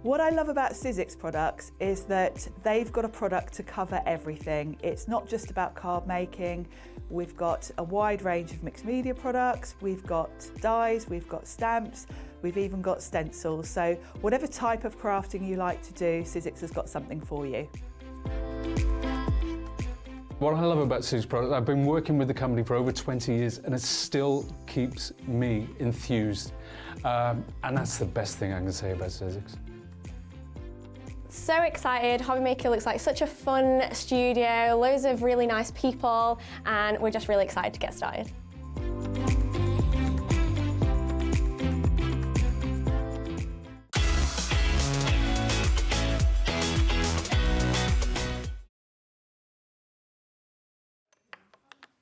What I love about Sizzix products is that they've got a product to cover everything. It's not just about card making. We've got a wide range of mixed media products, we've got dies, we've got stamps, we've even got stencils. So whatever type of crafting you like to do, Sizzix has got something for you. What I love about Sizzix products, I've been working with the company for over 20 years and it still keeps me enthused. And that's the best thing I can say about Sizzix. So excited. Hobbymaker looks like such a fun studio, loads of really nice people, and we're just really excited to get started.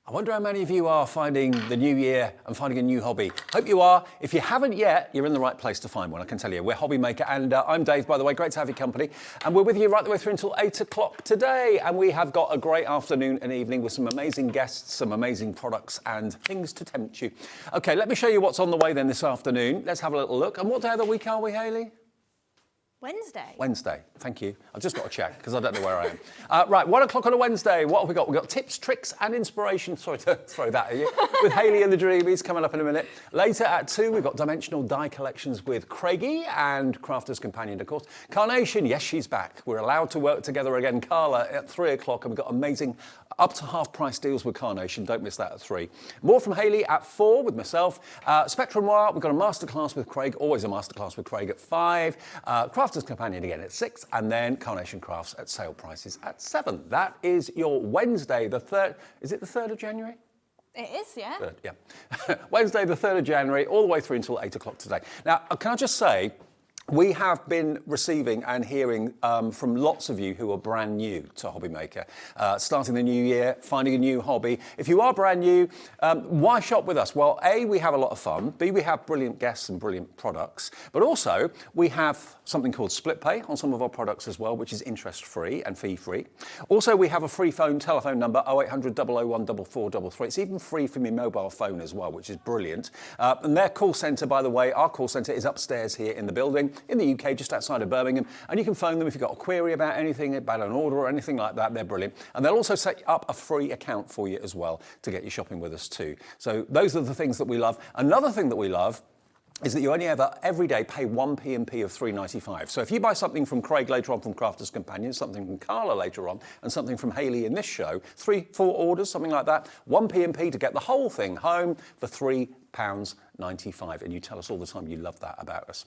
I wonder how many of you are finding the new year and finding a new hobby. Hope you are. If you haven't yet, you're in the right place to find one, I can tell you. We're Hobbymaker, and I'm Dave, by the way. Great to have your company. And we're with you right the way through until 8 o'clock today. And we have got a great afternoon and evening with some amazing guests, some amazing products and things to tempt you. OK, let me show you what's on the way then this afternoon. Let's have a little look. And what day of the week are we, Hayley? Wednesday. Wednesday, thank you. I've just got to check because I don't know where I am. Right, 1 o'clock on a Wednesday. What have we got? We've got tips, tricks and inspiration. Sorry to throw that at you. With Hayley and the Dreamees coming up in a minute. Later at 2, we've got dimensional die collections with Craigie and Crafter'S companion, of course. Carnation, yes, she's back. We're allowed to work together again. Carla at 3 o'clock, and we've got amazing up to half price deals with Carnation. Don't miss that at 3. More from Hayley at 4 with myself. Spectrum Noir, we've got a masterclass with Craig, always a masterclass with Craig at 5. Crafter'S companion again at 6, and then Carnation Crafts at sale prices at 7. That is your Wednesday, the 3rd. Is it the 3rd of January? It is, yeah. 3rd, yeah. Wednesday, the 3rd of January, all the way through until 8 o'clock today. Now, can I just say, we have been receiving and hearing from lots of you who are brand new to Hobbymaker, starting the new year, finding a new hobby. If you are brand new, why shop with us? Well, A, we have a lot of fun. B, we have brilliant guests and brilliant products. But also, we have something called split pay on some of our products as well, which is interest-free and fee-free. Also, we have a free telephone number, 0800 001 4433. It's even free from your mobile phone as well, which is brilliant. And their call centre, by the way, our call centre is upstairs here in the building, in the UK, just outside of Birmingham, and you can phone them if you've got a query about anything, about an order or anything like that. They're brilliant. And they'll also set up a free account for you as well to get you shopping with us too. So those are the things that we love. Another thing that we love is that you only ever, every day, pay 1 P&P of $3.95. So if you buy something from Craig later on from Crafter'S Companion, something from Carla later on, and something from Hayley in this show, 3-4 orders, something like that, 1 P&P to get the whole thing home for £3.95. And you tell us all the time you love that about us.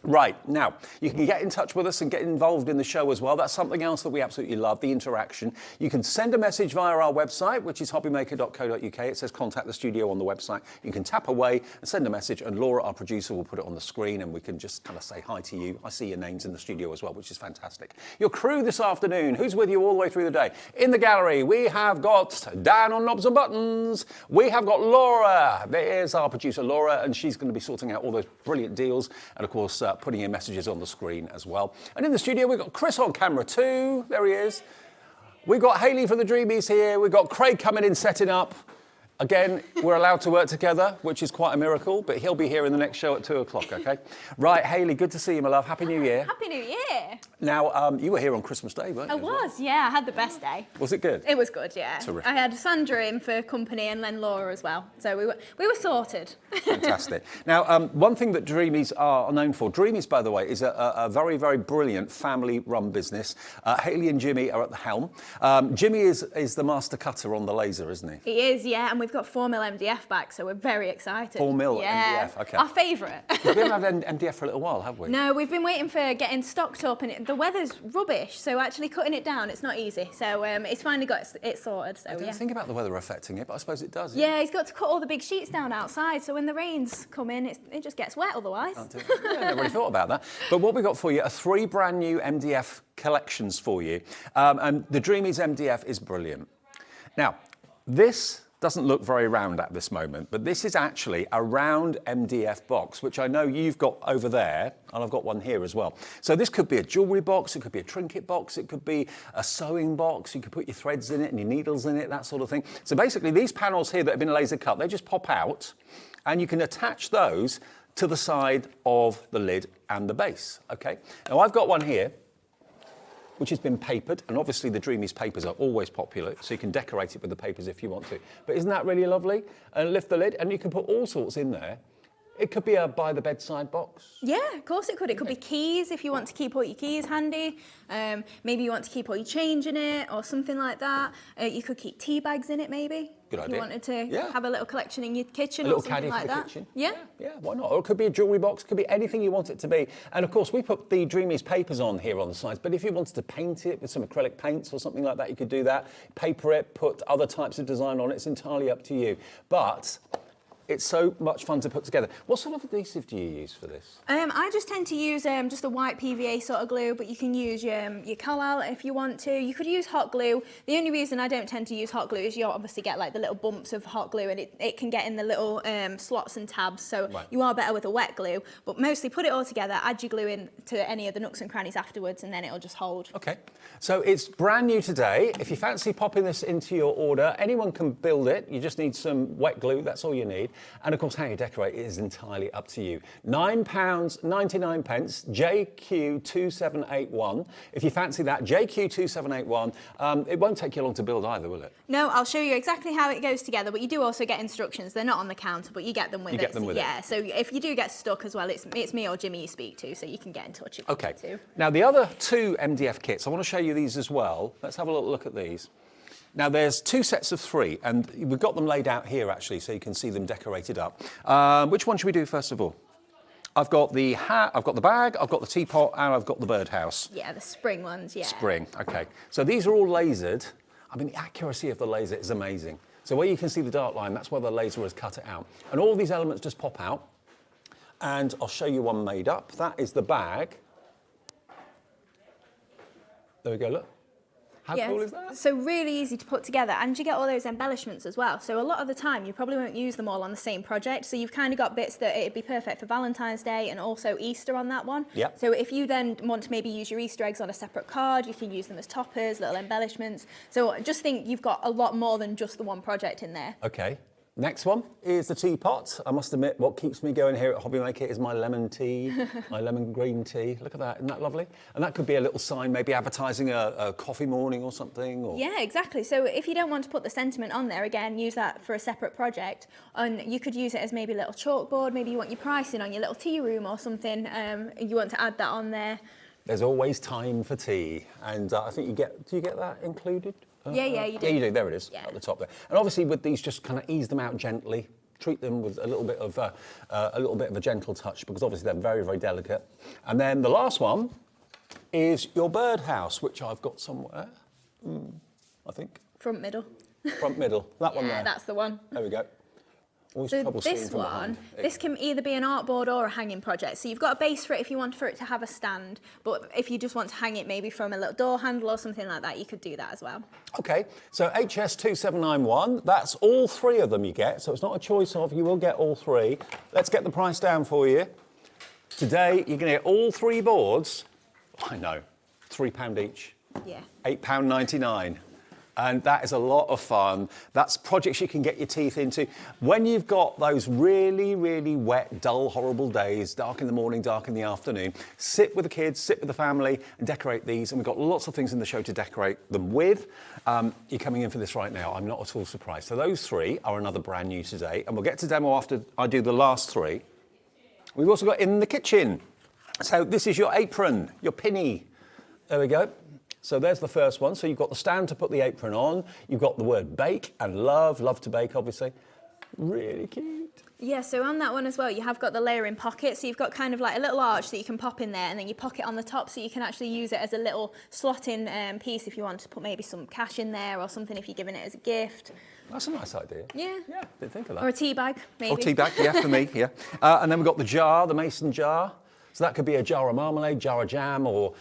Right, now, you can get in touch with us and get involved in the show as well. That's something else that we absolutely love, the interaction. You can send a message via our website, which is hobbymaker.co.uk. It says contact the studio on the website. You can tap away and send a message, and Laura, our producer, will put it on the screen, and we can just kind of say hi to you. I see your names in the studio as well, which is fantastic. Your crew this afternoon, who's with you all the way through the day? In the gallery, we have got Dan on Knobs and Buttons. We have got Laura. There's our producer, Laura, and she's going to be sorting out all those brilliant deals. And, of course, putting your messages on the screen as well. And in the studio, we've got Chris on camera too. There he is. We've got Hayley from the Dreamees here. We've got Craig coming in, setting up. Again, we're allowed to work together, which is quite a miracle, but he'll be here in the next show at 2 o'clock, OK? Right, Hayley, good to see you, my love. Happy New Year. Happy New Year. Now, you were here on Christmas Day, weren't you? I was, yeah. I had the best day. Was it good? It was good, yeah. Terrific. I had Sandra in for company and then Laura as well. So we were sorted. Fantastic. Now, one thing that Dreamees are known for, Dreamees, by the way, is a very, very brilliant family-run business. Hayley and Jimmy are at the helm. Jimmy is the master cutter on the laser, isn't he? He is, yeah, and we've got 4mm MDF back, so we're very excited. 4mm yeah. MDF, OK. Our favourite. We haven't had MDF for a little while, have we? No, we've been waiting for getting stocked up, and the weather's rubbish, so actually cutting it down, it's not easy. So it's finally got it sorted. So, I didn't think about the weather affecting it, but I suppose it does. Yeah, he's got to cut all the big sheets down outside, so when the rains come in, it just gets wet otherwise. Yeah, I never really thought about that. But what we've got for you are 3 brand new MDF collections for you. And the Dreamees MDF is brilliant. Now, this doesn't look very round at this moment, but this is actually a round MDF box, which I know you've got over there, and I've got one here as well. So this could be a jewellery box, it could be a trinket box, it could be a sewing box, you could put your threads in it and your needles in it, that sort of thing. So basically these panels here that have been laser cut, they just pop out, and you can attach those to the side of the lid and the base, okay? Now I've got one here, which has been papered, and obviously the Dreamees papers are always popular, so you can decorate it with the papers if you want to. But isn't that really lovely? And lift the lid, and you can put all sorts in there. It could be a by the bedside box. Yeah, of course it could. It could be keys if you want to keep all your keys handy. Maybe you want to keep all your change in it or something like that. You could keep tea bags in it maybe. Good if idea. you wanted to have a little collection in your kitchen A or little caddy something like for the that. kitchen. Yeah. Yeah, why not? Or it could be a jewellery box, it could be anything you want it to be. And of course, we put the Dreamees papers on here on the sides, but if you wanted to paint it with some acrylic paints or something like that, you could do that. Paper it, put other types of design on it, it's entirely up to you. But it's so much fun to put together. What sort of adhesive do you use for this? I just tend to use just a white PVA sort of glue, but you can use your Carla if you want to. You could use hot glue. The only reason I don't tend to use hot glue is you obviously get like the little bumps of hot glue, and it can get in the little slots and tabs, so you are better with a wet glue. But mostly put it all together, add your glue in to any of the nooks and crannies afterwards, and then it'll just hold. Okay, so it's brand new today. If you fancy popping this into your order, anyone can build it. You just need some wet glue, that's all you need. And of course, how you decorate is entirely up to you. £9.99, JQ2781. If you fancy that, JQ2781. It won't take you long to build either, will it? No, I'll show you exactly how it goes together, but you do also get instructions. They're not on the counter, but you get them with it. You get them with it. Yeah, so if you do get stuck as well, it's me or Jimmy you speak to, so you can get in touch if you Okay. need to. Now, the other two MDF kits, I want to show you these as well. Let's have a little look at these. Now, there's two sets of three, and we've got them laid out here, actually, so you can see them decorated up. Which one should we do first of all? I've got the hat, I've got the bag, I've got the teapot, and I've got the birdhouse. Yeah, the spring ones, yeah. Spring, okay. So these are all lasered. I mean, the accuracy of the laser is amazing. So where you can see the dark line, that's where the laser has cut it out. And all these elements just pop out. And I'll show you one made up. That is the bag. There we go, look. How cool is that? So really easy to put together, and you get all those embellishments as well. So a lot of the time you probably won't use them all on the same project, so you've kind of got bits that it'd be perfect for Valentine's Day and also Easter on that one. Yep. So if you then want to maybe use your Easter eggs on a separate card, you can use them as toppers, little embellishments. So just think you've got a lot more than just the one project in there. Okay. Next one is the teapot. I must admit, what keeps me going here at Hobby Maker is my lemon tea, my lemon green tea. Look at that, isn't that lovely? And that could be a little sign, maybe advertising a coffee morning or something. Or... Yeah, exactly. So if you don't want to put the sentiment on there, again, use that for a separate project. And you could use it as maybe a little chalkboard. Maybe you want your pricing on your little tea room or something. You want to add that on there. There's always time for tea. And I think do you get that included? Yeah, you do. Yeah, you do. There it is, Yeah. at the top there. And obviously, with these, just kind of ease them out gently. Treat them with a little bit of a gentle touch, because obviously they're very, very delicate. And then the last one is your birdhouse, which I've got somewhere. I think Front middle. front middle. That one Yeah, there. that's the one. There we go. Always So trouble seeing this from one, behind. this can either be an artboard or a hanging project. So you've got a base for it if you want for it to have a stand, but if you just want to hang it maybe from a little door handle or something like that, you could do that as well. Okay, so HS2791, that's all three of them you get, so it's not a choice of, you will get all three. Let's get the price down for you. Today, you're going to get all three boards, I know, £3 each. Yeah. £8.99. And that is a lot of fun. That's projects you can get your teeth into. When you've got those really, really wet, dull, horrible days, dark in the morning, dark in the afternoon, sit with the kids, sit with the family and decorate these. And we've got lots of things in the show to decorate them with. You're coming in for this right now. I'm not at all surprised. So those three are another brand new today. And we'll get to demo after I do the last three. We've also got in the kitchen. So this is your apron, your pinny. There we go. So there's the first one. So you've got the stand to put the apron on. You've got the word bake and love to bake, obviously. Really cute. Yeah, so on that one as well, you have got the layering pocket. So you've got kind of like a little arch that you can pop in there, and then you pocket on the top, so you can actually use it as a little slot-in piece if you want to put maybe some cash in there or something if you're giving it as a gift. That's a nice idea. Yeah. Yeah, didn't think of that. Or a tea bag, maybe. Or tea bag, yeah, for me, yeah. And then we've got the jar, the mason jar. So that could be a jar of marmalade, jar of jam, or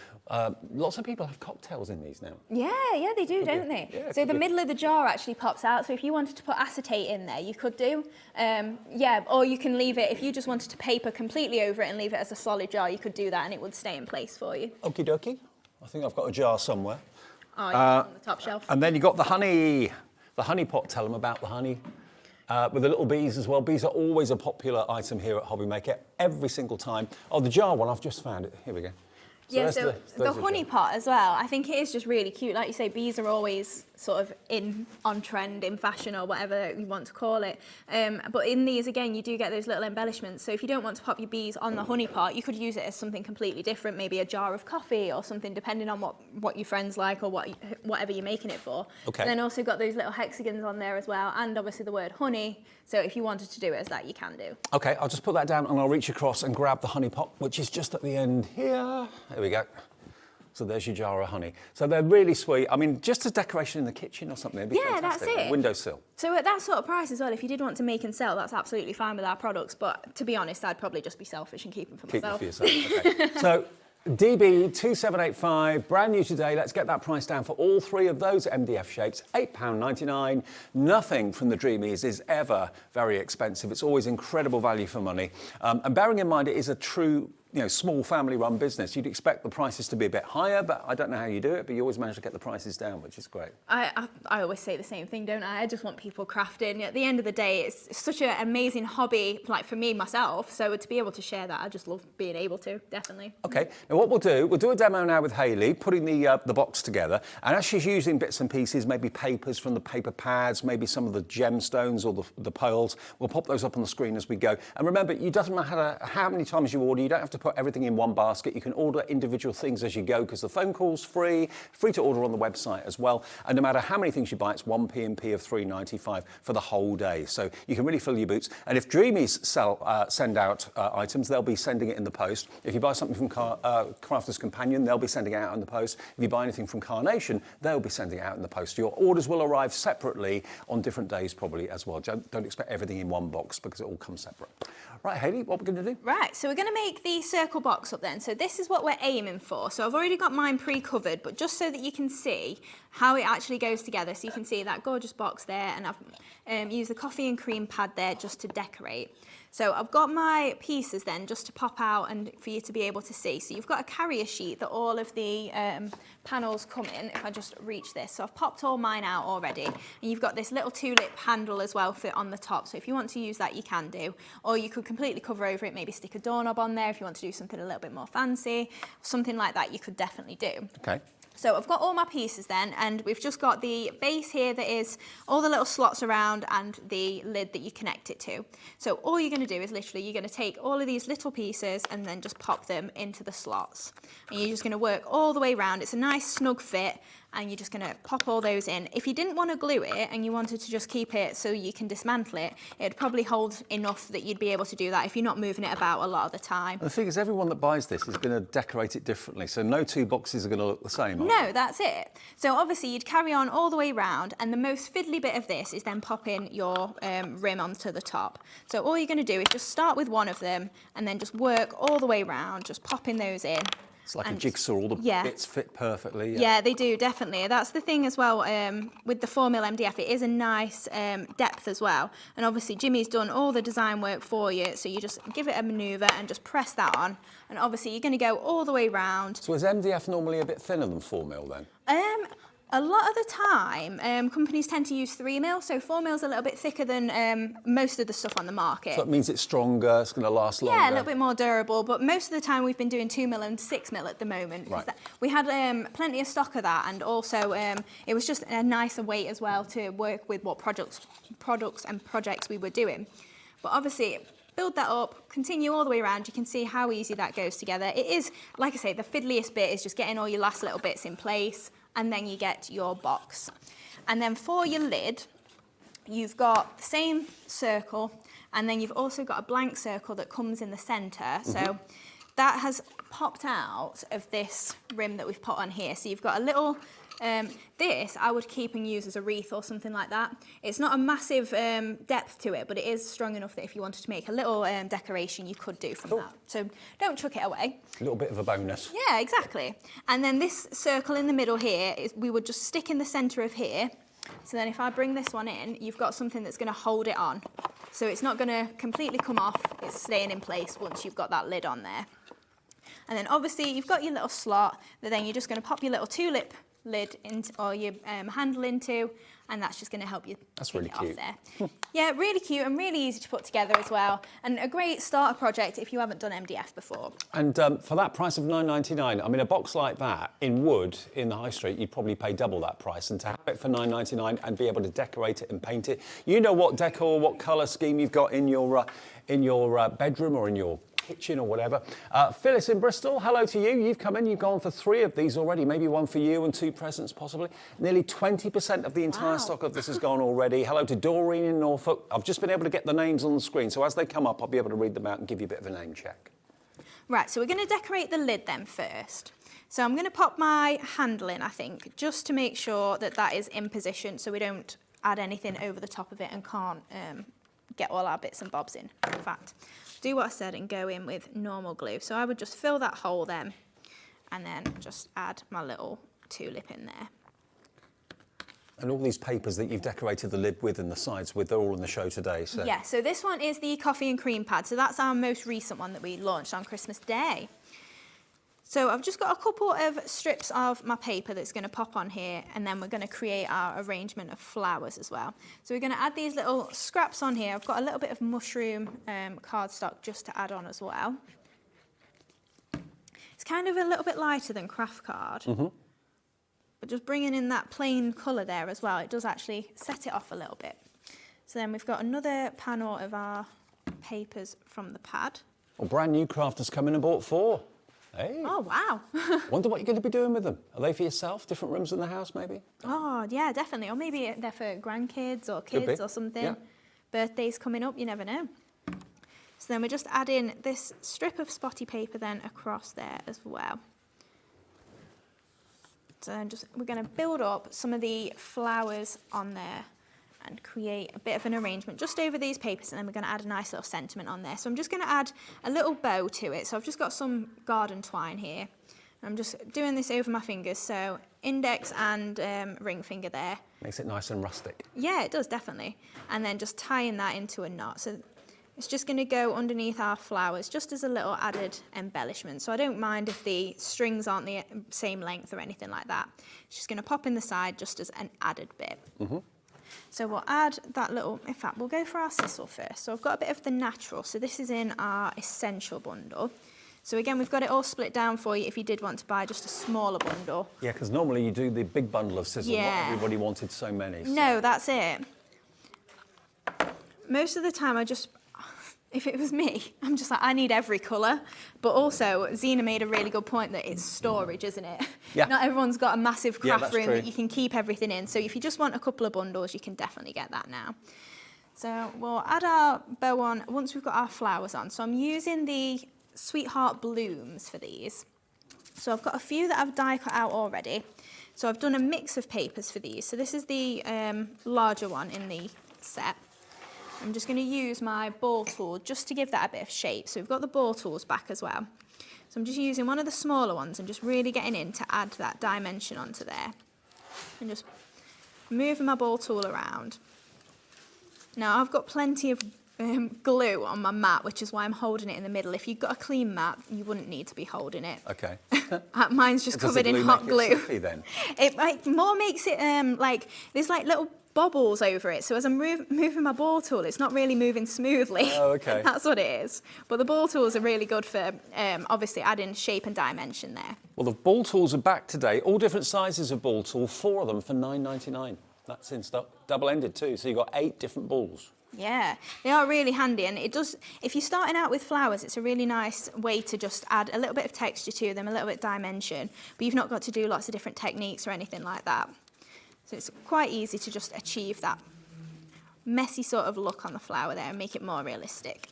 lots of people have cocktails in these now. Yeah, they do, don't they? Yeah, so the could be. middle of the jar actually pops out. So if you wanted to put acetate in there, you could do. Yeah, or you can leave it, if you just wanted to paper completely over it and leave it as a solid jar, you could do that and it would stay in place for you. Okie dokie. I think I've got a jar somewhere. Oh, yeah, it's on the top shelf. And then you've got the honey pot. Tell them about the honey. with the little bees as well. Bees are always a popular item here at Hobby Maker every single time. Oh, the jar one, I've just found it. Here we go. So the honey pot as well, I think it is just really cute. Like you say, bees are always sort of on trend, in fashion, or whatever you want to call it. But in these, again, you do get those little embellishments. So if you don't want to pop your bees on the honey pot, you could use it as something completely different, maybe a jar of coffee or something, depending on what your friends like or whatever you're making it for. Okay. And then also got those little hexagons on there as well, and obviously the word honey. So if you wanted to do it as that, you can do. Okay, I'll just put that down and I'll reach across and grab the honey pot, which is just at the end here. There we go. So there's your jar of honey. So they're really sweet. I mean, just as decoration in the kitchen or something, it'd be fantastic. That's it. Windowsill. So at that sort of price as well, if you did want to make and sell, that's absolutely fine with our products. But to be honest, I'd probably just be selfish and keep them for myself. Keep them for yourself. Okay. So DB2785, brand new today. Let's get that price down for all three of those MDF shapes, £8.99. Nothing from the Dreamees is ever very expensive. It's always incredible value for money. And bearing in mind, it is a true small family-run business. You'd expect the prices to be a bit higher, but I don't know how you do it, but you always manage to get the prices down, which is great. I always say the same thing, don't I? I just want people crafting. At the end of the day, it's such an amazing hobby, like for me, myself, so to be able to share that, I just love being able to, definitely. Okay, now what we'll do a demo now with Hayley, putting the box together, and as she's using bits and pieces, maybe papers from the paper pads, maybe some of the gemstones or the pearls, we'll pop those up on the screen as we go. And remember, it doesn't matter how many times you order, you don't have to put everything in one basket. You can order individual things as you go because the phone call's free to order on the website as well. And no matter how many things you buy, it's one P&P of $3.95 for the whole day. So you can really fill your boots. And if Dreamees send out items, they'll be sending it in the post. If you buy something from Crafter'S Companion, they'll be sending it out in the post. If you buy anything from Carnation, they'll be sending it out in the post. Your orders will arrive separately on different days probably as well. Don't expect everything in one box because it all comes separate. Right, Hayley, what we're going to do? Right, so we're going to make the circle box up then. So this is what we're aiming for. So I've already got mine pre-covered, but just so that you can see how it actually goes together. So you can see that gorgeous box there, and I've used the coffee and cream pad there just to decorate. So I've got my pieces then just to pop out and for you to be able to see. So you've got a carrier sheet that all of the panels come in, if I just reach this. So I've popped all mine out already. And you've got this little tulip handle as well for on the top. So if you want to use that, you can do. Or you could completely cover over it, maybe stick a doorknob on there if you want to do something a little bit more fancy. Something like that you could definitely do. Okay. So I've got all my pieces then, and we've just got the base here that is all the little slots around and the lid that you connect it to. So all you're going to do is literally you're going to take all of these little pieces and then just pop them into the slots. And you're just going to work all the way around. It's a nice snug fit, and you're just going to pop all those in. If you didn't want to glue it and you wanted to just keep it so you can dismantle it, it'd probably hold enough that you'd be able to do that if you're not moving it about a lot of the time. And the thing is, everyone that buys this is going to decorate it differently, so no two boxes are going to look the same, are No, that's it. So obviously you'd carry on all the way round, and the most fiddly bit of this is then popping your rim onto the top. So all you're going to do is just start with one of them and then just work all the way round, just popping those in. It's like a jigsaw, all the bits fit perfectly. Yeah, they do, definitely. That's the thing as well with the 4mm MDF, it is a nice depth as well. And obviously Jimmy's done all the design work for you, so you just give it a manoeuvre and just press that on. And obviously you're going to go all the way round. So is MDF normally a bit thinner than 4mm then? A lot of the time, companies tend to use 3mm, so 4mm is a little bit thicker than most of the stuff on the market. So it means it's stronger, it's going to last longer? Yeah, a little bit more durable, but most of the time we've been doing 2mm and 6mm at the moment. Right. We had plenty of stock of that, and also it was just a nicer weight as well to work with what products and projects we were doing. But obviously, build that up, continue all the way around, you can see how easy that goes together. It is, like I say, the fiddliest bit is just getting all your last little bits in place, and then you get your box. And then for your lid, you've got the same circle, and then you've also got a blank circle that comes in the centre. So that has popped out of this rim that we've put on here. So you've got a little, this I would keep and use as a wreath or something like that. It's not a massive depth to it, but it is strong enough that if you wanted to make a little decoration, you could do from that. So don't chuck it away. A little bit of a bonus. Yeah, exactly. And then this circle in the middle here, we would just stick in the centre of here. So then if I bring this one in, you've got something that's going to hold it on. So it's not going to completely come off, it's staying in place once you've got that lid on there. And then obviously you've got your little slot, but then you're just going to pop your little tulip lid into, or your handle into, and that's just going to help you That's really take it cute. off there. Yeah, really cute and really easy to put together as well, and a great starter project if you haven't done MDF before. And for that price of £9.99, I mean, a box like that in wood in the high street, you'd probably pay double that price. And to have it for £9.99 and be able to decorate it and paint it, you know what decor, what colour scheme you've got in your bedroom or in your kitchen or whatever. Phyllis in Bristol, hello to you. You've come in, you've gone for 3 of these already, maybe 1 for you and 2 presents possibly. Nearly 20% of the entire stock of this has gone already. Hello to Doreen in Norfolk. I've just been able to get the names on the screen, so as they come up, I'll be able to read them out and give you a bit of a name check. Right, so we're going to decorate the lid then first. So I'm going to pop my handle in, I think, just to make sure that that is in position so we don't add anything over the top of it and can't get all our bits and bobs in fact. Do what I said and go in with normal glue. So I would just fill that hole then and then just add my little tulip in there. And all these papers that you've decorated the lid with and the sides with, they're all in the show today. So. Yeah, so this one is the coffee and cream pad. So that's our most recent one that we launched on Christmas Day. So I've just got a couple of strips of my paper that's going to pop on here, and then we're going to create our arrangement of flowers as well. So we're going to add these little scraps on here. I've got a little bit of mushroom cardstock just to add on as well. It's kind of a little bit lighter than craft card, but just bringing in that plain colour there as well, it does actually set it off a little bit. So then we've got another panel of our papers from the pad. Well, brand new Crafter'S come in and bought 4. Hey. Oh, wow. Wonder what you're going to be doing with them. Are they for yourself? Different rooms in the house, maybe? Oh, yeah, definitely. Or maybe they're for grandkids or kids or something. Yeah. Birthdays coming up, you never know. So then we're just adding this strip of spotty paper then across there as well. So then we're going to build up some of the flowers on there and create a bit of an arrangement just over these papers, and then we're going to add a nice little sentiment on there. So I'm just going to add a little bow to it. So I've just got some garden twine here. I'm just doing this over my fingers, so index and ring finger there. Makes it nice and rustic. Yeah, it does, definitely. And then just tying that into a knot. So it's just going to go underneath our flowers, just as a little added embellishment. So I don't mind if the strings aren't the same length or anything like that. It's just going to pop in the side just as an added bit. So we'll add that little, in fact, we'll go for our sisal first. So I've got a bit of the natural. So this is in our essential bundle. So again, we've got it all split down for you if you did want to buy just a smaller bundle. Yeah, because normally you do the big bundle of sizzle. Yeah. Not everybody wanted so many. So. No, that's it. Most of the time if it was me, I'm just like, I need every colour. But also, Zena made a really good point that it's storage, isn't it? Yeah. Not everyone's got a massive craft that's room true. that you can keep everything in. So if you just want a couple of bundles, you can definitely get that now. So we'll add our bow on once we've got our flowers on. So I'm using the Sweetheart Blooms for these. So I've got a few that I've die cut out already. So I've done a mix of papers for these. So this is the larger one in the set. I'm just going to use my ball tool just to give that a bit of shape. So we've got the ball tools back as well. So I'm just using one of the smaller ones and just really getting in to add that dimension onto there. And just moving my ball tool around. Now I've got plenty of glue on my mat, which is why I'm holding it in the middle. If you've got a clean mat, you wouldn't need to be holding it. Okay. Mine's just covered in hot glue. Does the glue make it sticky then? It more makes it like, there's like little bobbles over it. So as I'm moving my ball tool, it's not really moving smoothly. Oh, okay. That's what it is. But the ball tools are really good for obviously adding shape and dimension there. Well, the ball tools are back today. All different sizes of ball tool, 4 of them for £9.99. That's in stock. Double-ended too, so you've got 8 different balls. Yeah, they are really handy, and it does, if you're starting out with flowers, it's a really nice way to just add a little bit of texture to them, a little bit of dimension, but you've not got to do lots of different techniques or anything like that. So it's quite easy to just achieve that messy sort of look on the flower there and make it more realistic.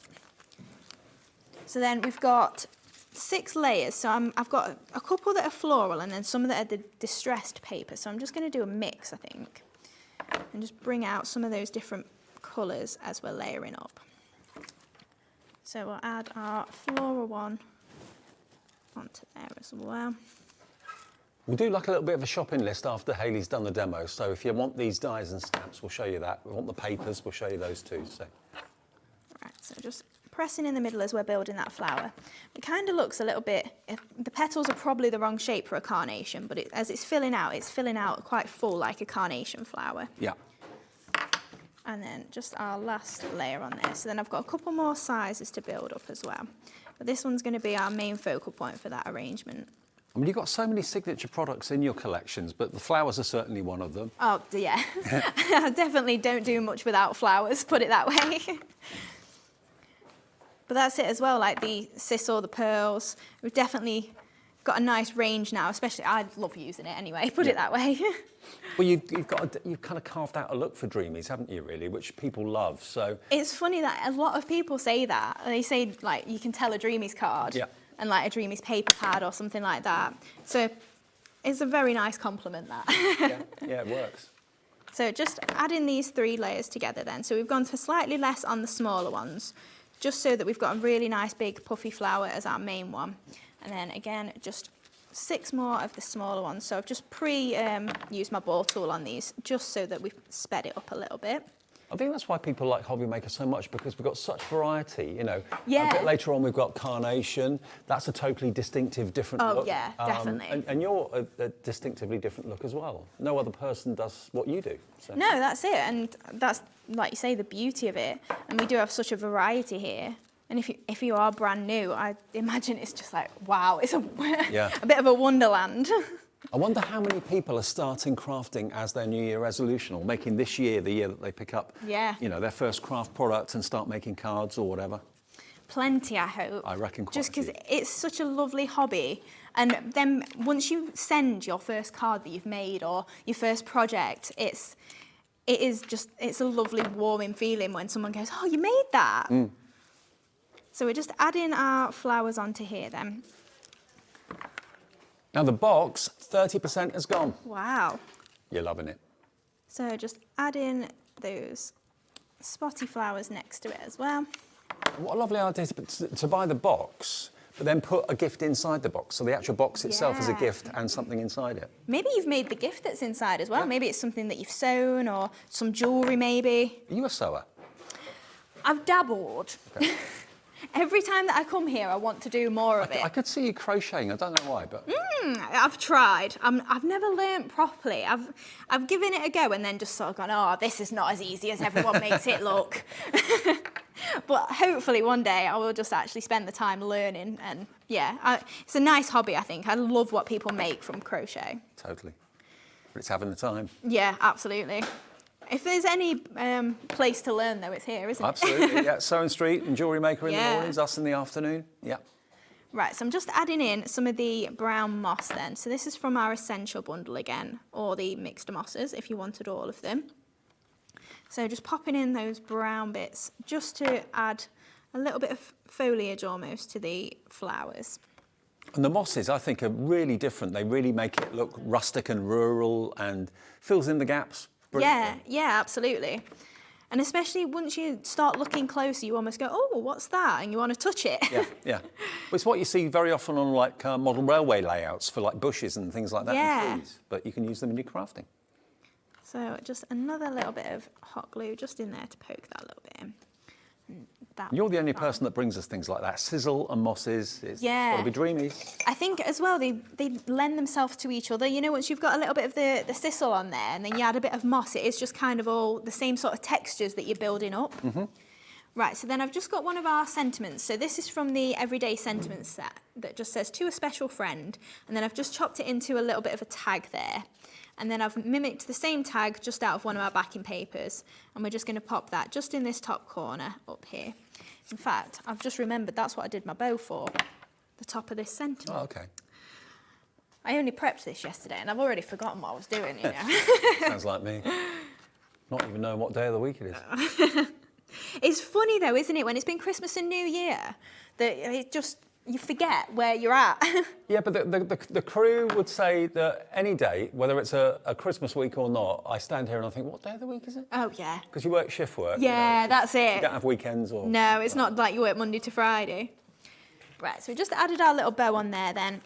So then we've got 6 layers, so I've got a couple that are floral and then some that are the distressed paper, so I'm just going to do a mix, I think, and just bring out some of those different colours as we're layering up. So we'll add our floral one onto there as well. We'll do like a little bit of a shopping list after Hayley's done the demo. So if you want these dies and stamps, we'll show you that. We want the papers, we'll show you those too. So. Right, so just pressing in the middle as we're building that flower. It kind of looks a little bit, the petals are probably the wrong shape for a carnation, but as it's filling out quite full like a carnation flower. Yeah. And then just our last layer on there. So then I've got a couple more sizes to build up as well. But this one's going to be our main focal point for that arrangement. I mean, you've got so many signature products in your collections, but the flowers are certainly one of them. Oh, yeah. I definitely don't do much without flowers, put it that way. But that's it as well, like the sisal, the pearls. We've definitely got a nice range now, especially I love using it anyway, put it that way. Well, you've kind of carved out a look for Dreamees, haven't you, really, which people love, so... It's funny that a lot of people say that. They say, like, you can tell a Dreamees card. Yeah. And like a Dreamees paper pad or something like that. So it's a very nice compliment, that. Yeah, it works. So just adding these 3 layers together then. So we've gone for slightly less on the smaller ones, just so that we've got a really nice big puffy flower as our main one. And then again, just 6 more of the smaller ones. So I've just used my bore tool on these, just so that we've sped it up a little bit. I think that's why people like Hobby Maker so much, because we've got such variety, you know. Yeah. A bit later on, we've got Carnation. That's a totally distinctive, different look. Oh, yeah, definitely. And you're a distinctively different look as well. No other person does what you do. So. No, that's it. And that's, like you say, the beauty of it. And we do have such a variety here. And if you are brand new, I imagine it's just like, wow, it's a bit of a wonderland. I wonder how many people are starting crafting as their New Year resolution, or making this year the year that they pick up, you know, their first craft product and start making cards or whatever. Plenty, I hope. I reckon quite just a few. because it's such a lovely hobby. And then once you send your first card that you've made or your first project, it's a lovely warming feeling when someone goes, oh, you made that. So we're just adding our flowers onto here then. Now the box, 30% has gone. Wow. You're loving it. So just add in those spotty flowers next to it as well. What a lovely idea to buy the box, but then put a gift inside the box. So the actual box itself is a gift and something inside it. Maybe you've made the gift that's inside as well. Yeah. Maybe it's something that you've sewn or some jewellery maybe. Are you a sewer? I've dabbled. Okay. Every time that I come here, I want to do more of it. I could see you crocheting. I don't know why, but... I've tried. I've never learnt properly. I've given it a go and then just sort of gone, oh, this is not as easy as everyone makes it look. But hopefully one day I will just actually spend the time learning. And yeah, it's a nice hobby, I think. I love what people make from crochet. Totally. But it's having the time. Yeah, absolutely. If there's any place to learn, though, it's here, isn't it? Absolutely, yeah. Sewing Street and Jewellery Maker in the mornings, us in the afternoon, yeah. Right, so I'm just adding in some of the brown moss then. So this is from our Essential bundle again, or the mixed mosses, if you wanted all of them. So just popping in those brown bits, just to add a little bit of foliage almost to the flowers. And the mosses, I think, are really different. They really make it look rustic and rural and fills in the gaps. Yeah, absolutely. And especially once you start looking closer, you almost go, oh, what's that? And you want to touch it. Yeah. Well, it's what you see very often on like model railway layouts for like bushes and things like that and trees. But you can use them in your crafting. So just another little bit of hot glue just in there to poke that little bit in. You're the only person that brings us things like that. Sizzle and mosses. It's got to be Dreamees. I think as well, they lend themselves to each other. You know, once you've got a little bit of the sizzle on there and then you add a bit of moss, it is just kind of all the same sort of textures that you're building up. Right, so then I've just got one of our sentiments. So this is from the Everyday Sentiments set that just says, to a special friend. And then I've just chopped it into a little bit of a tag there. And then I've mimicked the same tag just out of one of our backing papers. And we're just going to pop that just in this top corner up here. In fact, I've just remembered that's what I did my bow for, the top of this sentiment. Oh, okay. I only prepped this yesterday and I've already forgotten what I was doing, you know. Sounds like me. Not even knowing what day of the week it is. It's funny though, isn't it, when it's been Christmas and New Year, that it just... you forget where you're at. Yeah, but the crew would say that any day, whether it's a Christmas week or not, I stand here and I think, what day of the week is it? Oh, yeah. Because you work shift work. Yeah, you know, that's it. You don't have weekends or... No, it's not like you work Monday to Friday. Right, so we just added our little bow on there then.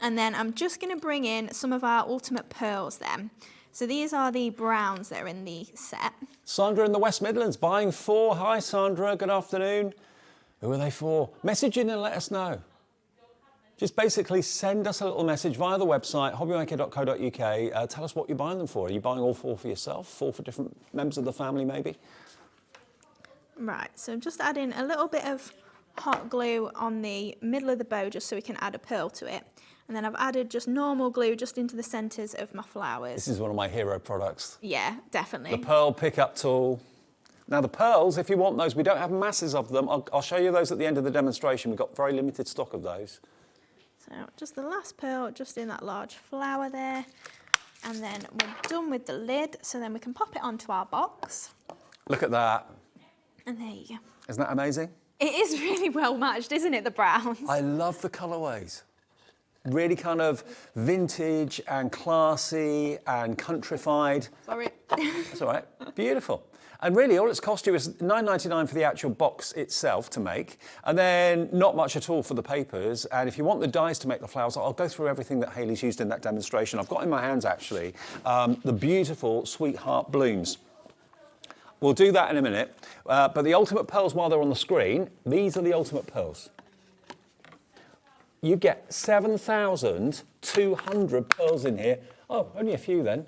And then I'm just going to bring in some of our ultimate pearls then. So these are the browns that are in the set. Sandra in the West Midlands, buying 4. Hi, Sandra. Good afternoon. Who are they for? Message in and let us know. Just basically send us a little message via the website, hobbymaker.co.uk. Tell us what you're buying them for. Are you buying all 4 for yourself? 4 for different members of the family, maybe? Right, so I'm just adding a little bit of hot glue on the middle of the bow just so we can add a pearl to it. And then I've added just normal glue just into the centres of my flowers. This is one of my hero products. Yeah, definitely. The pearl pickup tool. Now the pearls, if you want those, we don't have masses of them. I'll show you those at the end of the demonstration. We've got very limited stock of those. So just the last pearl, just in that large flower there. And then we're done with the lid, so then we can pop it onto our box. Look at that. And there you go. Isn't that amazing? It is really well matched, isn't it, the browns? I love the colourways. Really kind of vintage and classy and countrified. Sorry. That's all right. Beautiful. And really, all it's cost you is $9.99 for the actual box itself to make, and then not much at all for the papers. And if you want the dies to make the flowers, I'll go through everything that Hayley's used in that demonstration. I've got in my hands, actually, the beautiful Sweetheart blooms. We'll do that in a minute. But the ultimate pearls, while they're on the screen, these are the ultimate pearls. You get 7,200 pearls in here. Oh, only a few then.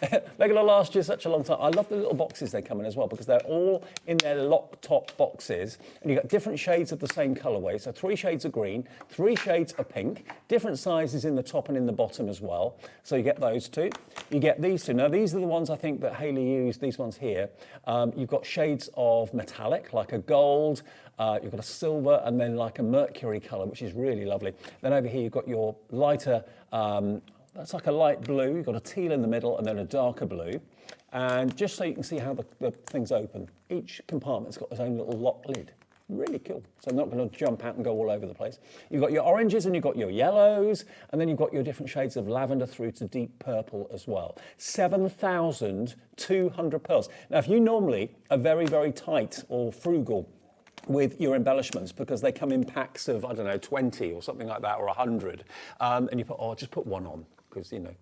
They're going to last you such a long time. I love the little boxes they come in as well because they're all in their lock top boxes, and you've got different shades of the same colourway. So 3 shades of green, 3 shades of pink, different sizes in the top and in the bottom as well. So you get those 2. You get these 2. Now these are the ones I think that Hayley used, these ones here. You've got shades of metallic, like a gold, you've got a silver, and then like a mercury colour, which is really lovely. Then over here you've got your lighter, that's like a light blue, you've got a teal in the middle and then a darker blue. And just so you can see how the things open, each compartment's got its own little lock lid. Really cool. So I'm not going to jump out and go all over the place. You've got your oranges and you've got your yellows, and then you've got your different shades of lavender through to deep purple as well. 7,200 pearls. Now, if you normally are very, very tight or frugal with your embellishments because they come in packs of, I don't know, 20 or something like that, or 100, and you put, oh, just put one on because, you know,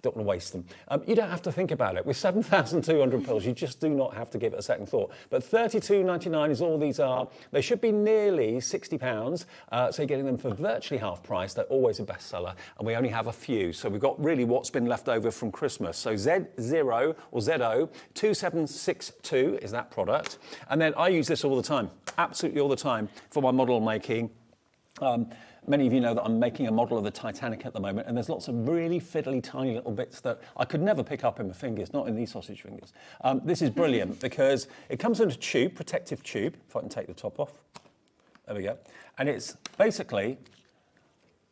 don't want to waste them. You don't have to think about it. With 7,200 pearls, you just do not have to give it a second thought. But $32.99 is all these are. They should be nearly £60, so you're getting them for virtually half price. They're always a bestseller, and we only have a few. So we've got really what's been left over from Christmas. So Z0 or ZO 2762 is that product. And then I use this all the time, absolutely all the time, for my model making. Many of you know that I'm making a model of the Titanic at the moment, and there's lots of really fiddly tiny little bits that I could never pick up in my fingers, not in these sausage fingers. This is brilliant because it comes in a tube, protective tube, if I can take the top off. There we go. And it's basically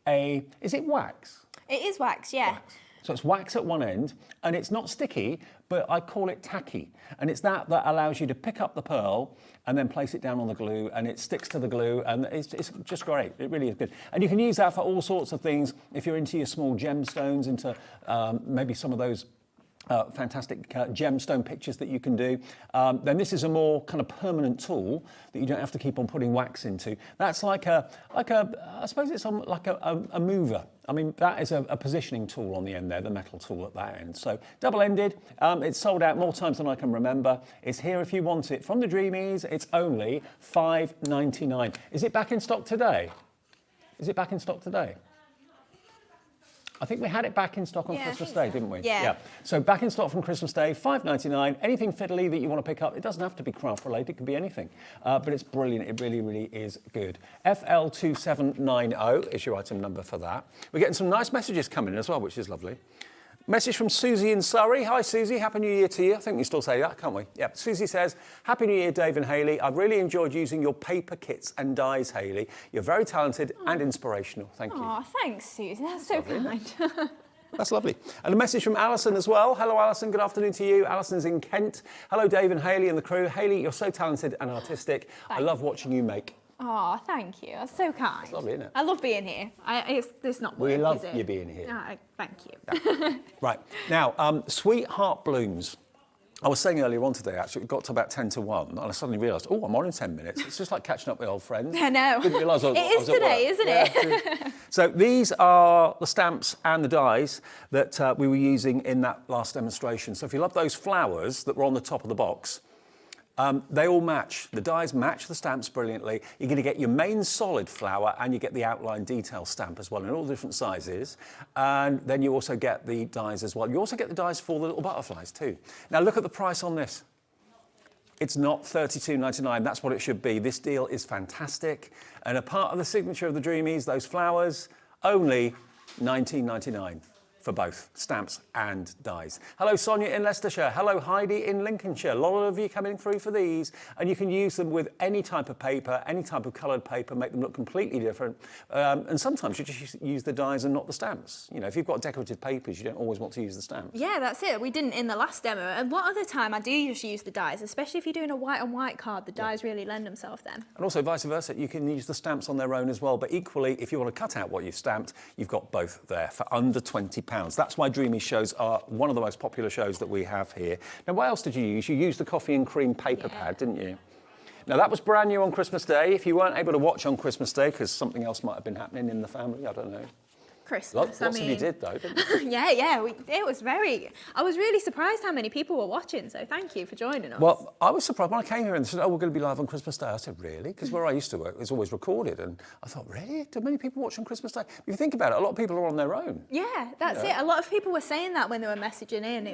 is it wax? It is wax, yeah. Wax. So it's wax at one end, and it's not sticky, but I call it tacky. And it's that allows you to pick up the pearl and then place it down on the glue, and it sticks to the glue, and it's just great. It really is good. And you can use that for all sorts of things. If you're into your small gemstones, into maybe some of those fantastic gemstone pictures that you can do, then this is a more kind of permanent tool that you don't have to keep on putting wax into. That's like I suppose it's like a mover. I mean, that is a positioning tool on the end there, the metal tool at that end. So double-ended, it's sold out more times than I can remember. It's here if you want it. From the Dreamees, it's only $5.99. Is it back in stock today? Is it back in stock today? I think we had it back in stock on Christmas Day, didn't we? Yeah. So back in stock from Christmas Day, $5.99. Anything fiddly that you want to pick up, it doesn't have to be craft related, it can be anything. But it's brilliant, it really, really is good. FL2790 is your item number for that. We're getting some nice messages coming in as well, which is lovely. Message from Susie in Surrey. Hi, Susie. Happy New Year to you. I think we still say that, can't we? Yeah. Susie says, Happy New Year, Dave and Hayley. I've really enjoyed using your paper kits and dies, Hayley. You're very talented and inspirational. Thank you. Oh, thanks, Susie. That's so kind. That's lovely. And a message from Alison as well. Hello, Alison. Good afternoon to you. Alison's in Kent. Hello, Dave and Hayley and the crew. Hayley, you're so talented and artistic. I love watching you make. Oh, thank you. That's so kind. It's lovely, isn't it? I love being here. It's not work, We love is it? you being here. Thank you. Yeah. Right. Now, Sweetheart blooms. I was saying earlier on today, actually, it got to about 10 to 1, and I suddenly realised, oh, I'm on in 10 minutes. It's just like catching up with old friends. I know. Didn't realise I was, It is today, isn't it? So these are the stamps and the dies that we were using in that last demonstration. So if you love those flowers that were on the top of the box, They all match. The dies match the stamps brilliantly. You're going to get your main solid flower and you get the outline detail stamp as well in all different sizes. And then you also get the dies as well. You also get the dies for the little butterflies too. Now look at the price on this. It's not $32.99, that's what it should be. This deal is fantastic. And a part of the signature of the Dreamees, those flowers, only $19.99 for both stamps and dies. Hello Sonia in Leicestershire. Hello Heidi in Lincolnshire. A lot of you coming through for these, and you can use them with any type of paper, any type of coloured paper, make them look completely different. And sometimes you just use the dies and not the stamps. You know, if you've got decorative papers, you don't always want to use the stamps. Yeah, that's it. We didn't in the last demo. And what other time I do just use the dies, especially if you're doing a white on white card, the dies really lend themselves then. And also vice versa, you can use the stamps on their own as well. But equally, if you want to cut out what you've stamped, you've got both there for under £20. That's why Dreamees shows are one of the most popular shows that we have here. Now, what else did you use? You used the coffee and cream paper pad, didn't you? Now, that was brand new on Christmas Day. If you weren't able to watch on Christmas Day, because something else might have been happening in the family, I don't know. Christmas, Lots of you did, though, didn't you? it was I was really surprised how many people were watching, so thank you for joining us. Well, I was surprised when I came here and they said, oh, we're going to be live on Christmas Day. I said, really? Because where I used to work, it's always recorded. And I thought, really? Do many people watch on Christmas Day? If you think about it, a lot of people are on their own. Yeah, that's it. A lot of people were saying that when they were messaging in.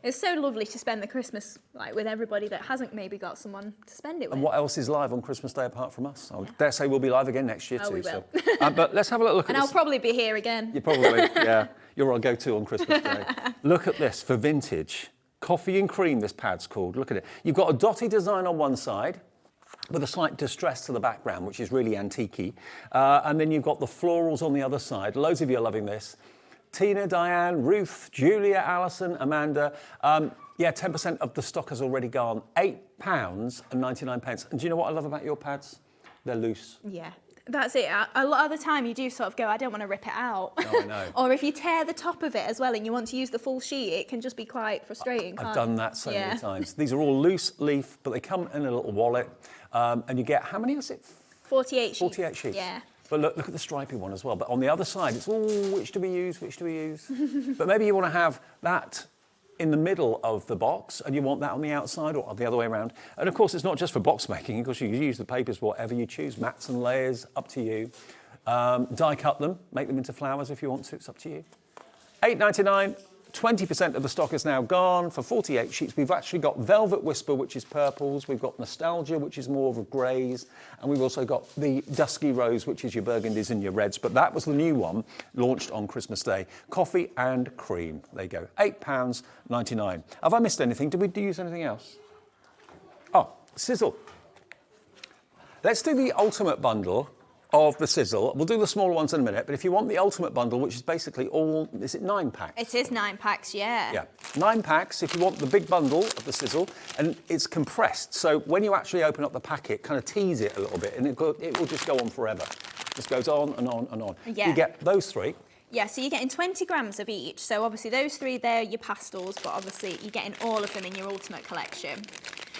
It's so lovely to spend the Christmas with everybody that hasn't maybe got someone to spend it with. And what else is live on Christmas Day apart from us? I dare say we'll be live again next year too. We will. So. But let's have a little look at And this. I'll probably be here again. You probably, yeah. You're our go-to on Christmas Day. Look at this for vintage. Coffee and cream, this pad's called. Look at it. You've got a dotty design on one side with a slight distress to the background, which is really antique-y. And then you've got the florals on the other side. Loads of you are loving this. Tina, Diane, Ruth, Julia, Alison, Amanda. Yeah, 10% of the stock has already gone. £8.99. And do you know what I love about your pads? They're loose. Yeah. That's it. A lot of the time you do sort of go, I don't want to rip it out. No, I know. Or if you tear the top of it as well and you want to use the full sheet, it can just be quite frustrating. I've done that so many times. These are all loose leaf, but they come in a little wallet. And you get, how many is it? 48 sheets. 48 sheets. Yeah. But look at the stripy one as well. But on the other side, it's, which do we use, which do we use? But maybe you want to have that in the middle of the box and you want that on the outside or the other way around. And of course, it's not just for box making, because you can use the papers whatever you choose, mats and layers, up to you. Die cut them, make them into flowers if you want to, it's up to you. £8.99, 20% of the stock is now gone for 48 sheets. We've actually got Velvet Whisper, which is purples. We've got Nostalgia, which is more of a greys. And we've also got the Dusky Rose, which is your burgundies and your reds. But that was the new one, launched on Christmas Day. Coffee and cream. There you go. £8.99. Have I missed anything? Did we use anything else? Oh, sizzle. Let's do the ultimate bundle of the sizzle. We'll do the smaller ones in a minute, but if you want the ultimate bundle, which is basically all, is it 9 packs? It is 9 packs, yeah. Yeah, 9 packs if you want the big bundle of the sizzle, and it's compressed, so when you actually open up the packet, kind of tease it a little bit, and it will just go on forever. It just goes on and on and on. Yeah. You get those 3. Yeah, so you're getting 20 grams of each. So obviously those 3, they're your pastels, but obviously you're getting all of them in your ultimate collection.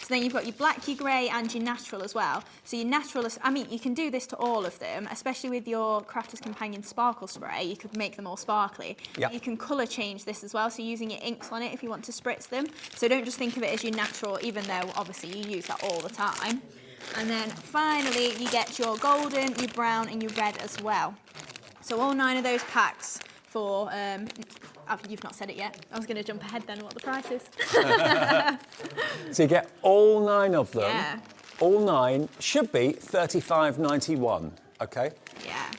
So then you've got your black, your grey and your natural as well. So your natural, I mean, you can do this to all of them, especially with your Crafter's Companion Sparkle Spray. You could make them all sparkly. Yep. You can colour change this as well, so using your inks on it if you want to spritz them. So don't just think of it as your natural, even though obviously you use that all the time. And then finally you get your golden, your brown and your red as well. So all 9 of those packs for, you've not said it yet. I was going to jump ahead then what the price is. So you get all 9 of them. Yeah. All 9 should be $35.91, okay? Yeah.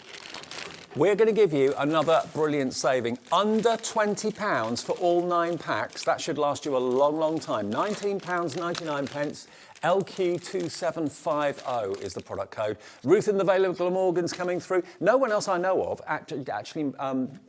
We're going to give you another brilliant saving. Under £20 for all 9 packs. That should last you a long, long time. £19.99. LQ2750 is the product code. Ruth in the Vale of Glamorgan's coming through. No one else I know of actually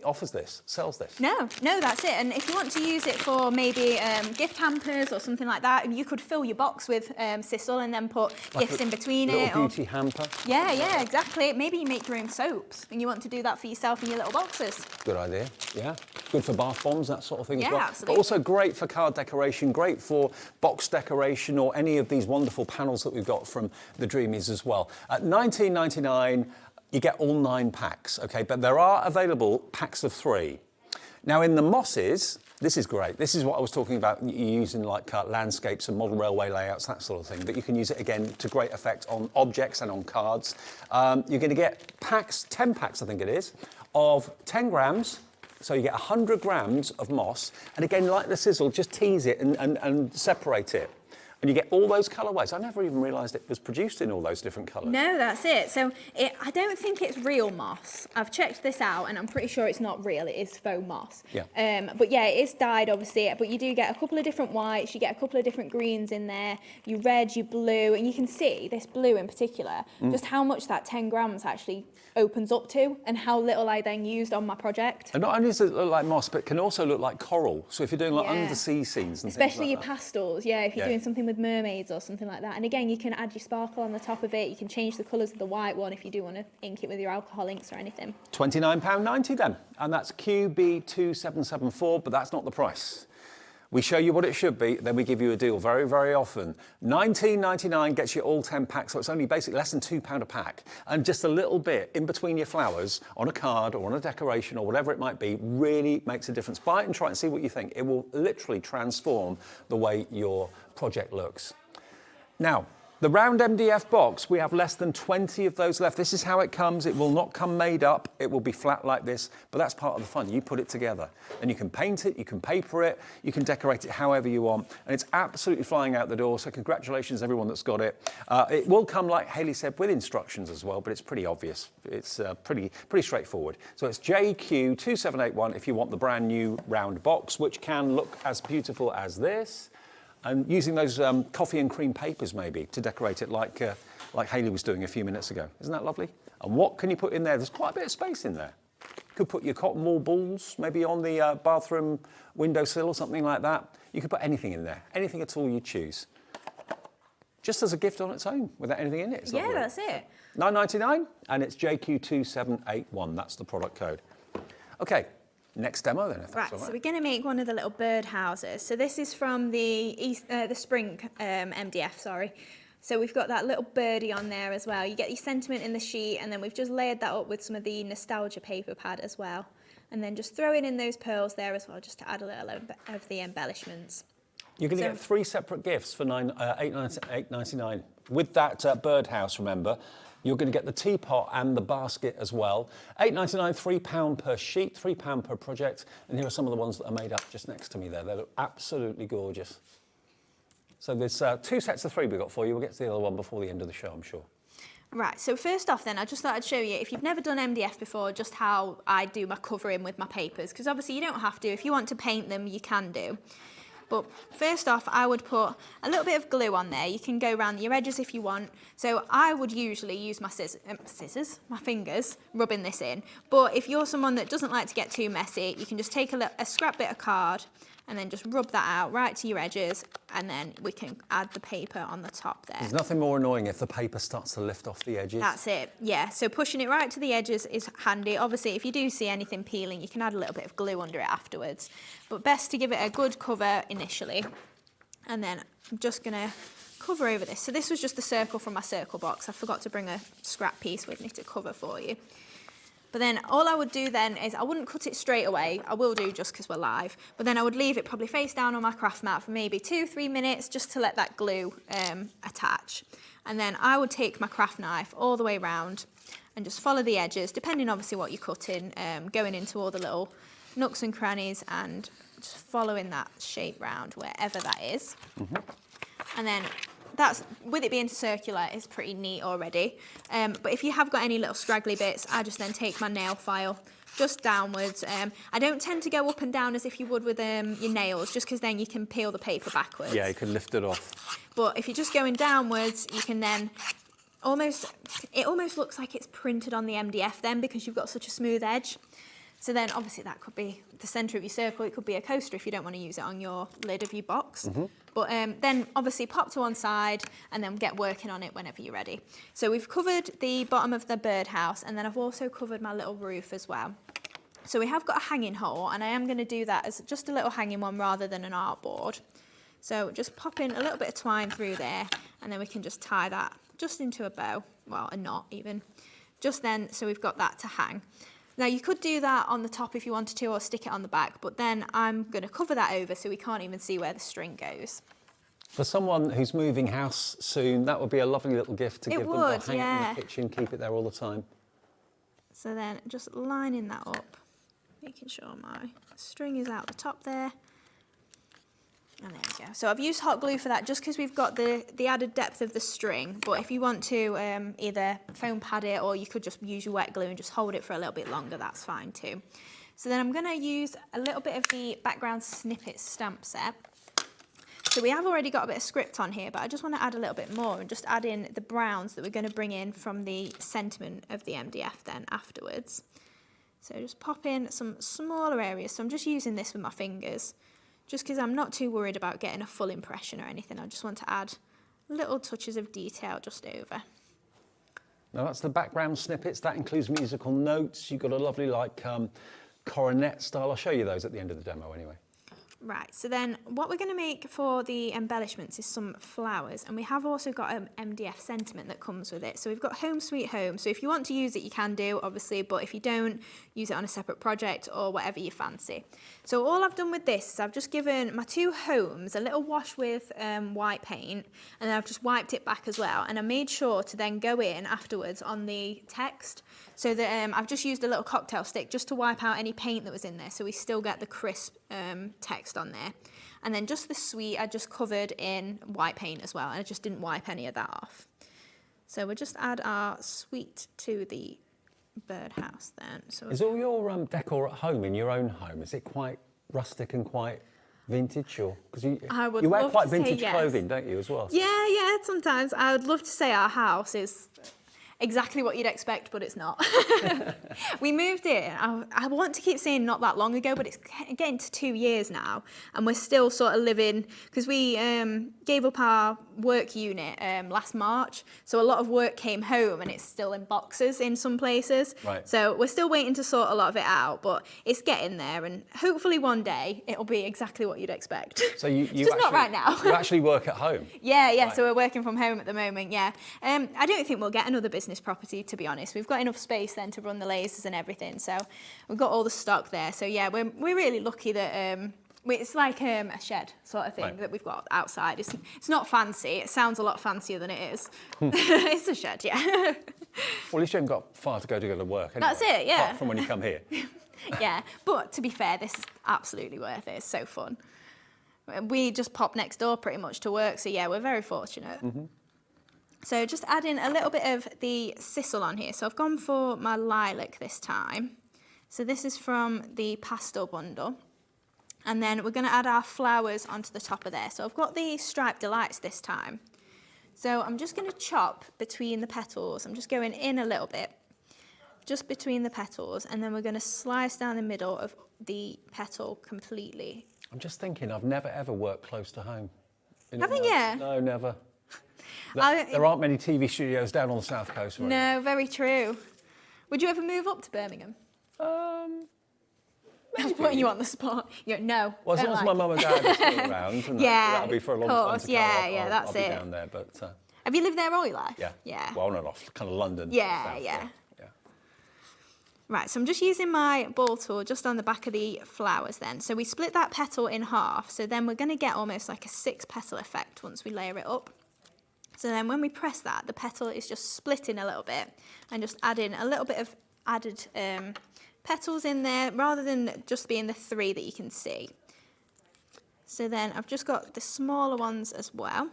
offers this, sells this. No, that's it. And if you want to use it for maybe gift hampers or something like that, you could fill your box with sisal and then put Like gifts in between little it. beauty hamper. Yeah, exactly. Maybe you make your own soaps and you want to do that for yourself in your little boxes. Good idea, yeah. Good for bath bombs, that sort of thing as well. Absolutely. But also great for card decoration, great for box decoration or any of these wonderful panels that we've got from the Dreamees as well. At $19.99, you get all 9 packs, okay? But there are available packs of 3. Now in the mosses, this is great. This is what I was talking about using like landscapes and model railway layouts, that sort of thing. But you can use it again to great effect on objects and on cards. You're going to get packs, 10 packs I think it is, of 10 grams. So you get 100 grams of moss. And again, like the sizzle, just tease it and separate it. And you get all those colourways. I never even realised it was produced in all those different colours. No, that's it. So I don't think it's real moss. I've checked this out and I'm pretty sure it's not real. It is faux moss. Yeah. But yeah, it is dyed obviously, but you do get a couple of different whites, you get a couple of different greens in there, you red, you blue, and you can see this blue in particular, just how much that 10 grams actually opens up to and how little I then used on my project. And not only does it look like moss, but it can also look like coral. So if you're doing like undersea scenes and especially things like your that. pastels, if you're doing something with mermaids or something like that. And again, you can add your sparkle on the top of it. You can change the colours of the white one if you do want to ink it with your alcohol inks or anything. £29.90 then, and that's QB2774, but that's not the price. We show you what it should be, then we give you a deal very, very often. £19.99 gets you all 10 packs, so it's only basically less than £2 a pack. And just a little bit in between your flowers on a card or on a decoration or whatever it might be really makes a difference. Buy it and try it and see what you think. It will literally transform the way your project looks. Now, the round MDF box, we have less than 20 of those left. This is how it comes. It will not come made up. It will be flat like this, but that's part of the fun. You put it together and you can paint it, you can paper it, you can decorate it however you want. And it's absolutely flying out the door. So congratulations everyone that's got it. It will come, like Hayley said, with instructions as well, but it's pretty obvious. It's pretty straightforward. So it's JQ2781 if you want the brand new round box, which can look as beautiful as this. And using those coffee and cream papers maybe to decorate it like Hayley was doing a few minutes ago. Isn't that lovely? And what can you put in there? There's quite a bit of space in there. Could put your cotton wool balls maybe on the bathroom windowsill or something like that. You could put anything in there, anything at all you choose. Just as a gift on its own, without anything in it. It's lovely. That's it. £9.99 and it's JQ2781. That's the product code. Okay. Next demo then, if that's all right. So we're going to make one of the little bird houses. So this is from the spring MDF, sorry. So we've got that little birdie on there as well. You get your sentiment in the sheet, and then we've just layered that up with some of the nostalgia paper pad as well. And then just throwing in those pearls there as well, just to add a little of the embellishments. You're going to get 3 separate gifts for $8.99. With that birdhouse, remember, you're going to get the teapot and the basket as well. $8.99, £3 per sheet, £3 per project. And here are some of the ones that are made up just next to me there. They look absolutely gorgeous. So there's 2 sets of 3 we've got for you. We'll get to the other one before the end of the show, I'm sure. Right, so first off then, I just thought I'd show you, if you've never done MDF before, just how I do my covering with my papers. Because obviously you don't have to. If you want to paint them, you can do. But first off, I would put a little bit of glue on there. You can go around your edges if you want. So I would usually use my my fingers, rubbing this in. But if you're someone that doesn't like to get too messy, you can just take a scrap bit of card and then just rub that out right to your edges, and then we can add the paper on the top there. There's nothing more annoying if the paper starts to lift off the edges. That's it, yeah. So pushing it right to the edges is handy. Obviously, if you do see anything peeling, you can add a little bit of glue under it afterwards. But best to give it a good cover initially. And then I'm just gonna cover over this. So this was just the circle from my circle box. I forgot to bring a scrap piece with me to cover for you. But then all I would do then is I wouldn't cut it straight away. I will do just because we're live. But then I would leave it probably face down on my craft mat for maybe 2-3 minutes just to let that glue attach. And then I would take my craft knife all the way around and just follow the edges, depending obviously what you're cutting, going into all the little nooks and crannies and just following that shape round wherever that is. Mm-hmm. And then that's, with it being circular, it's pretty neat already. But if you have got any little scraggly bits, I just then take my nail file just downwards. I don't tend to go up and down as if you would with your nails, just because then you can peel the paper backwards. Yeah, you can lift it off. But if you're just going downwards, you can then it almost looks like it's printed on the MDF then, because you've got such a smooth edge. So then obviously that could be the centre of your circle. It could be a coaster if you don't want to use it on your lid of your box. Mm-hmm. But then obviously pop to one side and then get working on it whenever you're ready. So we've covered the bottom of the birdhouse, and then I've also covered my little roof as well. So we have got a hanging hole, and I am going to do that as just a little hanging one rather than an artboard. So just pop in a little bit of twine through there, and then we can just tie that just into a bow, well, a knot even. Just then, so we've got that to hang. Now you could do that on the top if you wanted to, or stick it on the back, but then I'm going to cover that over so we can't even see where the string goes. For someone who's moving house soon, that would be a lovely little gift to give them. They'll hang it in the kitchen, keep it there all the time. So then just lining that up, making sure my string is out the top there. And there we go. So I've used hot glue for that just because we've got the added depth of the string. But if you want to either foam pad it, or you could just use your wet glue and just hold it for a little bit longer, that's fine too. So then I'm going to use a little bit of the background snippet stamp set. So we have already got a bit of script on here, but I just want to add a little bit more and just add in the browns that we're going to bring in from the sentiment of the MDF then afterwards. So just pop in some smaller areas. So I'm just using this with my fingers, just because I'm not too worried about getting a full impression or anything. I just want to add little touches of detail just over. Now that's the background snippets. That includes musical notes. You've got a lovely coronet style. I'll show you those at the end of the demo anyway. Right, so then what we're going to make for the embellishments is some flowers, and we have also got an MDF sentiment that comes with it. So we've got Home Sweet Home, so if you want to use it you can do, obviously, but if you don't, use it on a separate project or whatever you fancy. So all I've done with this is I've just given my two homes a little wash with white paint, and then I've just wiped it back as well, and I made sure to then go in afterwards on the text, so that I've just used a little cocktail stick just to wipe out any paint that was in there, so we still get the crisp text on there. And then just the sweet I just covered in white paint as well, and I just didn't wipe any of that off. So we'll just add our sweet to the birdhouse then. So is all your decor at home, in your own home, is it quite rustic and quite vintage, or because you wear quite vintage clothing, don't you, as well? Yeah, sometimes. I would love to say our house is exactly what you'd expect, but it's not. We moved in, I want to keep saying not that long ago, but it's getting to 2 years now, and we're still sort of living, because we gave up our work unit last March, so a lot of work came home and it's still in boxes in some places. Right. So we're still waiting to sort a lot of it out, but it's getting there, and hopefully one day it'll be exactly what you'd expect. So you just actually, not right now. You actually work at home? Yeah, right. So we're working from home at the moment, yeah. I don't think we'll get another business property, to be honest. We've got enough space then to run the lasers and everything, so we've got all the stock there. So yeah, we're really lucky that it's like a shed sort of thing, right, that we've got outside. It's not fancy. It sounds a lot fancier than it is. It's a shed, yeah. Well, at least you haven't got far to go to work anyway. That's it, yeah. Apart from when you come here. Yeah, but to be fair, this is absolutely worth it. It's so fun. We just pop next door pretty much to work, so yeah, we're very fortunate. Mm-hmm. So just adding a little bit of the sisal on here. So I've gone for my lilac this time. So this is from the pastel bundle. And then we're going to add our flowers onto the top of there. So I've got the striped delights this time. So I'm just going to chop between the petals. I'm just going in a little bit, just between the petals, and then we're going to slice down the middle of the petal completely. I'm just thinking, I've never ever worked close to home. Haven't you? No, never. There aren't many TV studios down on the south coast, right? No, very true. Would you ever move up to Birmingham? I'm putting you on the spot. You go, no. Well, as long as my mum and dad are still around, and that'll be for a long time to come. I'll be down there. But have you lived there all your life? Yeah. Yeah. Well, on and off, kind of London. Yeah. Right, so I'm just using my ball tool just on the back of the flowers then. So we split that petal in half, so then we're going to get almost like a 6-petal effect once we layer it up. So then when we press that, the petal is just splitting a little bit, and just adding a little bit of added petals in there, rather than just being the 3 that you can see. So then I've just got the smaller ones as well.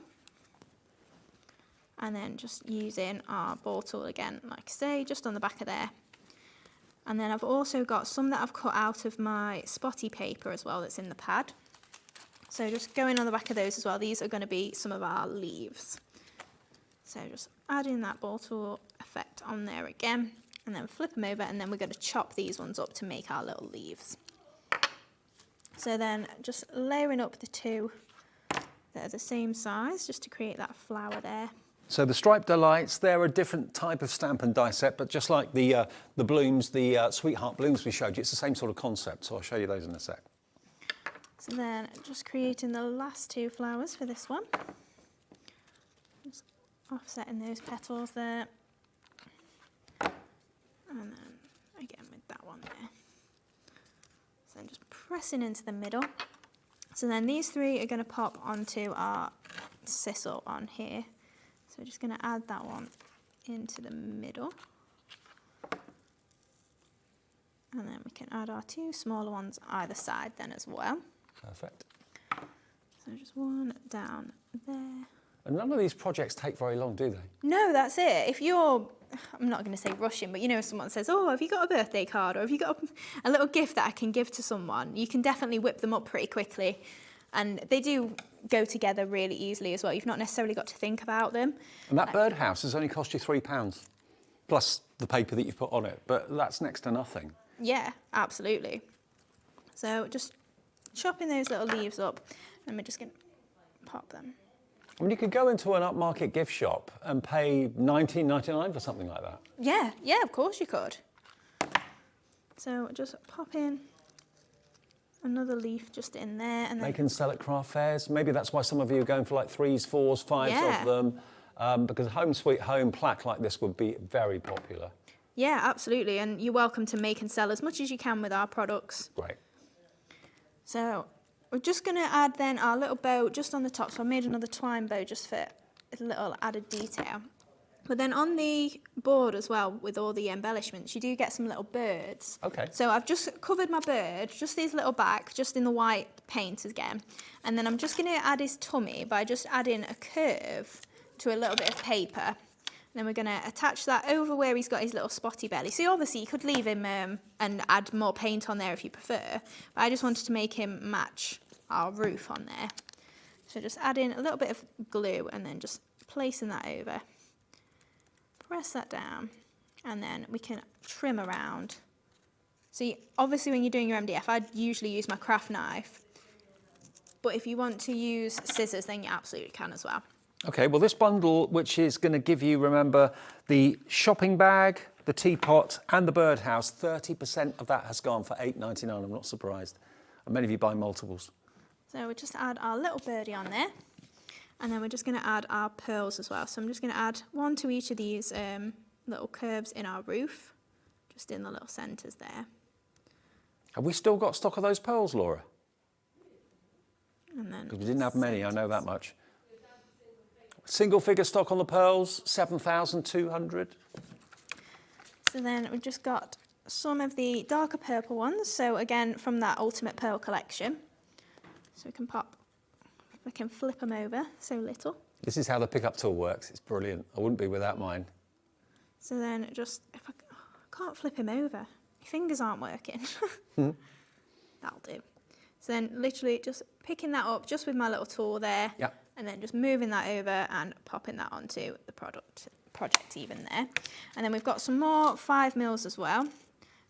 And then just using our ball tool again, like I say, just on the back of there. And then I've also got some that I've cut out of my spotty paper as well that's in the pad. So just going on the back of those as well. These are going to be some of our leaves. So just adding that ball tool effect on there again, and then flip them over, and then we're going to chop these ones up to make our little leaves. So then just layering up the 2 that are the same size, just to create that flower there. So the Striped Delights, they're a different type of stamp and die set, but just like the blooms, the Sweetheart Blooms we showed you, it's the same sort of concept, so I'll show you those in a sec. So then just creating the last 2 flowers for this one. Just offsetting those petals there. And then again with that one there. So I'm just pressing into the middle. So then these three are going to pop onto our sisal on here. So we're just going to add that one into the middle. And then we can add our two smaller ones either side then as well. Perfect. So just one down there. And none of these projects take very long, do they? No, that's it. If you're, I'm not going to say rushing, but you know, if someone says, oh, have you got a birthday card or have you got a little gift that I can give to someone, you can definitely whip them up pretty quickly. And they do go together really easily as well. You've not necessarily got to think about them. And that birdhouse has only cost you £3, plus the paper that you've put on it, but that's next to nothing. Yeah, absolutely. So just chopping those little leaves up, and we're just going to pop them. I mean, you could go into an upmarket gift shop and pay $19.99 for something like that. Yeah, of course you could. So just pop in another leaf just in there. And then They can sell at craft fairs. Maybe that's why some of you are going for like 3s, 4s, 5s of them, because Home Sweet Home plaque like this would be very popular. Yeah, absolutely. And you're welcome to make and sell as much as you can with our products. Great. So we're just going to add then our little bow just on the top. So I made another twine bow just for a little added detail. But then on the board as well, with all the embellishments, you do get some little birds. Okay. So I've just covered my bird, just these little back, just in the white paint again. And then I'm just going to add his tummy by just adding a curve to a little bit of paper. Then we're going to attach that over where he's got his little spotty belly. So obviously you could leave him and add more paint on there if you prefer. But I just wanted to make him match our roof on there. So just add in a little bit of glue and then just placing that over. Press that down and then we can trim around. So obviously when you're doing your MDF, I'd usually use my craft knife. But if you want to use scissors, then you absolutely can as well. Okay, well, this bundle, which is going to give you, remember, the shopping bag, the teapot, and the birdhouse, 30% of that has gone for $8.99. I'm not surprised. And many of you buy multiples. So we'll just add our little birdie on there. And then we're just going to add our pearls as well. So I'm just going to add one to each of these little curves in our roof, just in the little centres there. Have we still got stock of those pearls, Laura? And then Because we didn't have many, I know that much. Single figure stock on the pearls, 7,200. So then we've just got some of the darker purple ones. So again, from that Ultimate Pearl collection. So we can flip them over, so little. This is how the pickup tool works. It's brilliant. I wouldn't be without mine. So then just, if I can't flip him over, my fingers aren't working. That'll do. So then literally just picking that up just with my little tool there. Yeah. And then just moving that over and popping that onto the project even there. And then we've got some more 5mm as well.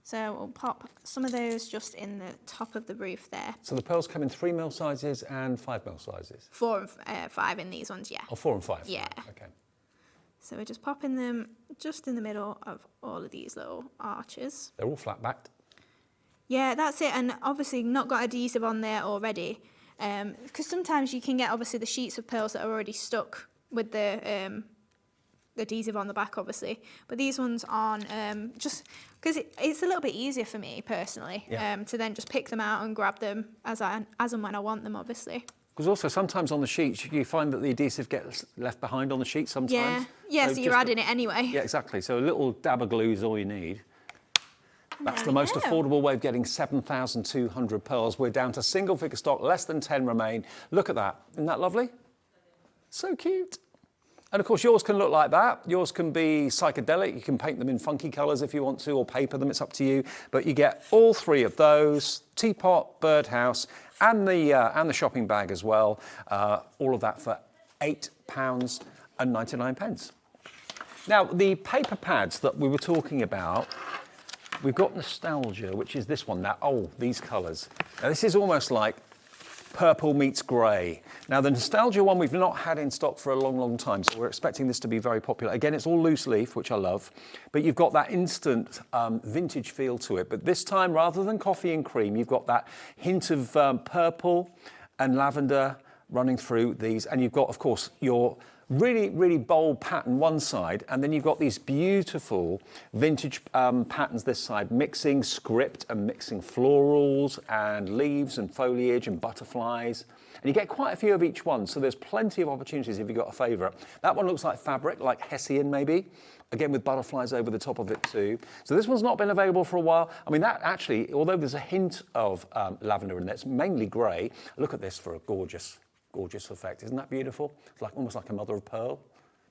So we'll pop some of those just in the top of the roof there. So the pearls come in 3mm sizes and 5mm sizes? 4 and 5 in these ones, yeah. Oh, 4 and 5? Yeah. Okay. So we're just popping them just in the middle of all of these little arches. They're all flat backed. Yeah, that's it. And obviously not got adhesive on there already. Because sometimes you can get obviously the sheets of pearls that are already stuck with the adhesive on the back, obviously. But these ones aren't, just because it's a little bit easier for me personally, to then just pick them out and grab them as and when I want them, obviously. Because also sometimes on the sheets you find that the adhesive gets left behind on the sheet sometimes. Yeah, so you're adding it anyway. Yeah, exactly. So a little dab of glue is all you need. That's There the we most go. affordable way of getting 7,200 pearls. We're down to single figure stock, less than 10 remain. Look at that. Isn't that lovely? So cute. And of course, yours can look like that. Yours can be psychedelic. You can paint them in funky colours if you want to, or paper them. It's up to you. But you get all three of those: teapot, birdhouse, and the shopping bag as well. All of that for £8.99. Now, the paper pads that we were talking about, we've got Nostalgia, which is this one. Now, oh, these colours. Now, this is almost like purple meets grey. Now, the Nostalgia one we've not had in stock for a long, long time, so we're expecting this to be very popular. Again, it's all loose leaf, which I love, but you've got that instant vintage feel to it. But this time, rather than coffee and cream, you've got that hint of purple and lavender running through these, and you've got, of course, your really, really bold pattern one side, and then you've got these beautiful vintage patterns this side, mixing script and mixing florals and leaves and foliage and butterflies. And you get quite a few of each one, so there's plenty of opportunities if you've got a favourite. That one looks like fabric, like Hessian maybe, again with butterflies over the top of it too. So this one's not been available for a while. I mean, that actually, although there's a hint of lavender in there, it's mainly grey. Look at this for a gorgeous effect. Isn't that beautiful? It's like almost like a mother of pearl.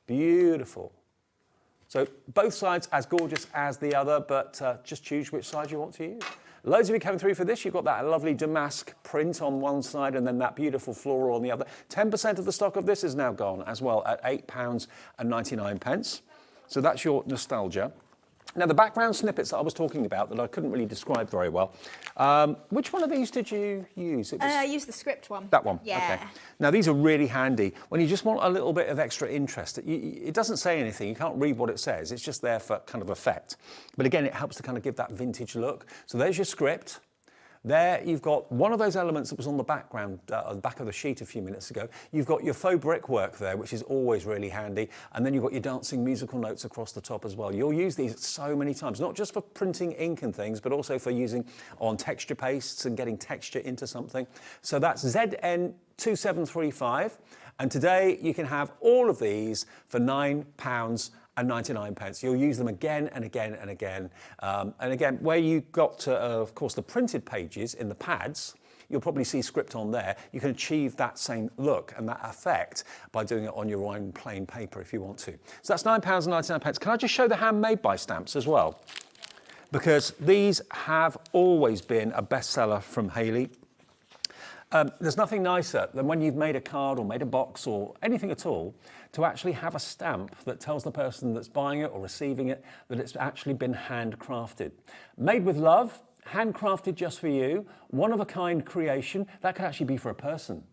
Beautiful. So both sides as gorgeous as the other, but just choose which side you want to use. Loads of you coming through for this. You've got that lovely damask print on one side and then that beautiful floral on the other. 10% of the stock of this is now gone as well at £8.99. So that's your nostalgia. Now, the background snippets that I was talking about that I couldn't really describe very well, which one of these did you use? I used the script one. That one? Yeah. Okay. Now, these are really handy. When you just want a little bit of extra interest, it doesn't say anything. You can't read what it says. It's just there for kind of effect. But again, it helps to kind of give that vintage look. So there's your script. There you've got one of those elements that was on the background, on the back of the sheet a few minutes ago. You've got your faux brickwork there, which is always really handy. And then you've got your dancing musical notes across the top as well. You'll use these so many times, not just for printing ink and things, but also for using on texture pastes and getting texture into something. So that's ZN2735. And today you can have all of these for £9.99. You'll use them again and again and again. And again, where you got, of course, the printed pages in the pads, you'll probably see script on there. You can achieve that same look and that effect by doing it on your own plain paper if you want to. So that's £9.99. Can I just show the handmade by stamps as well? Because these have always been a bestseller from Hayley. There's nothing nicer than when you've made a card or made a box or anything at all to actually have a stamp that tells the person that's buying it or receiving it that it's actually been handcrafted. Made with love, handcrafted just for you, one-of-a-kind creation. That could actually be for a person,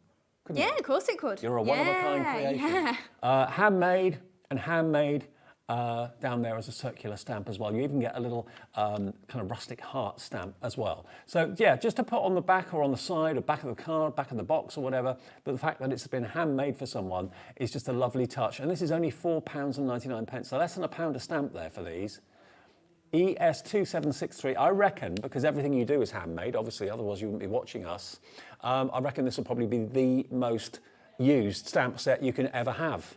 couldn't it? Yeah, of course it could. You're a one-of-a-kind creation. Handmade and handmade. Down there as a circular stamp as well. You even get a little kind of rustic heart stamp as well. So yeah, just to put on the back or on the side or back of the card, back of the box or whatever, but the fact that it's been handmade for someone is just a lovely touch. And this is only £4.99, so less than £1 a stamp there for these. ES2763, I reckon, because everything you do is handmade, obviously, otherwise you wouldn't be watching us, I reckon this will probably be the most used stamp set you can ever have.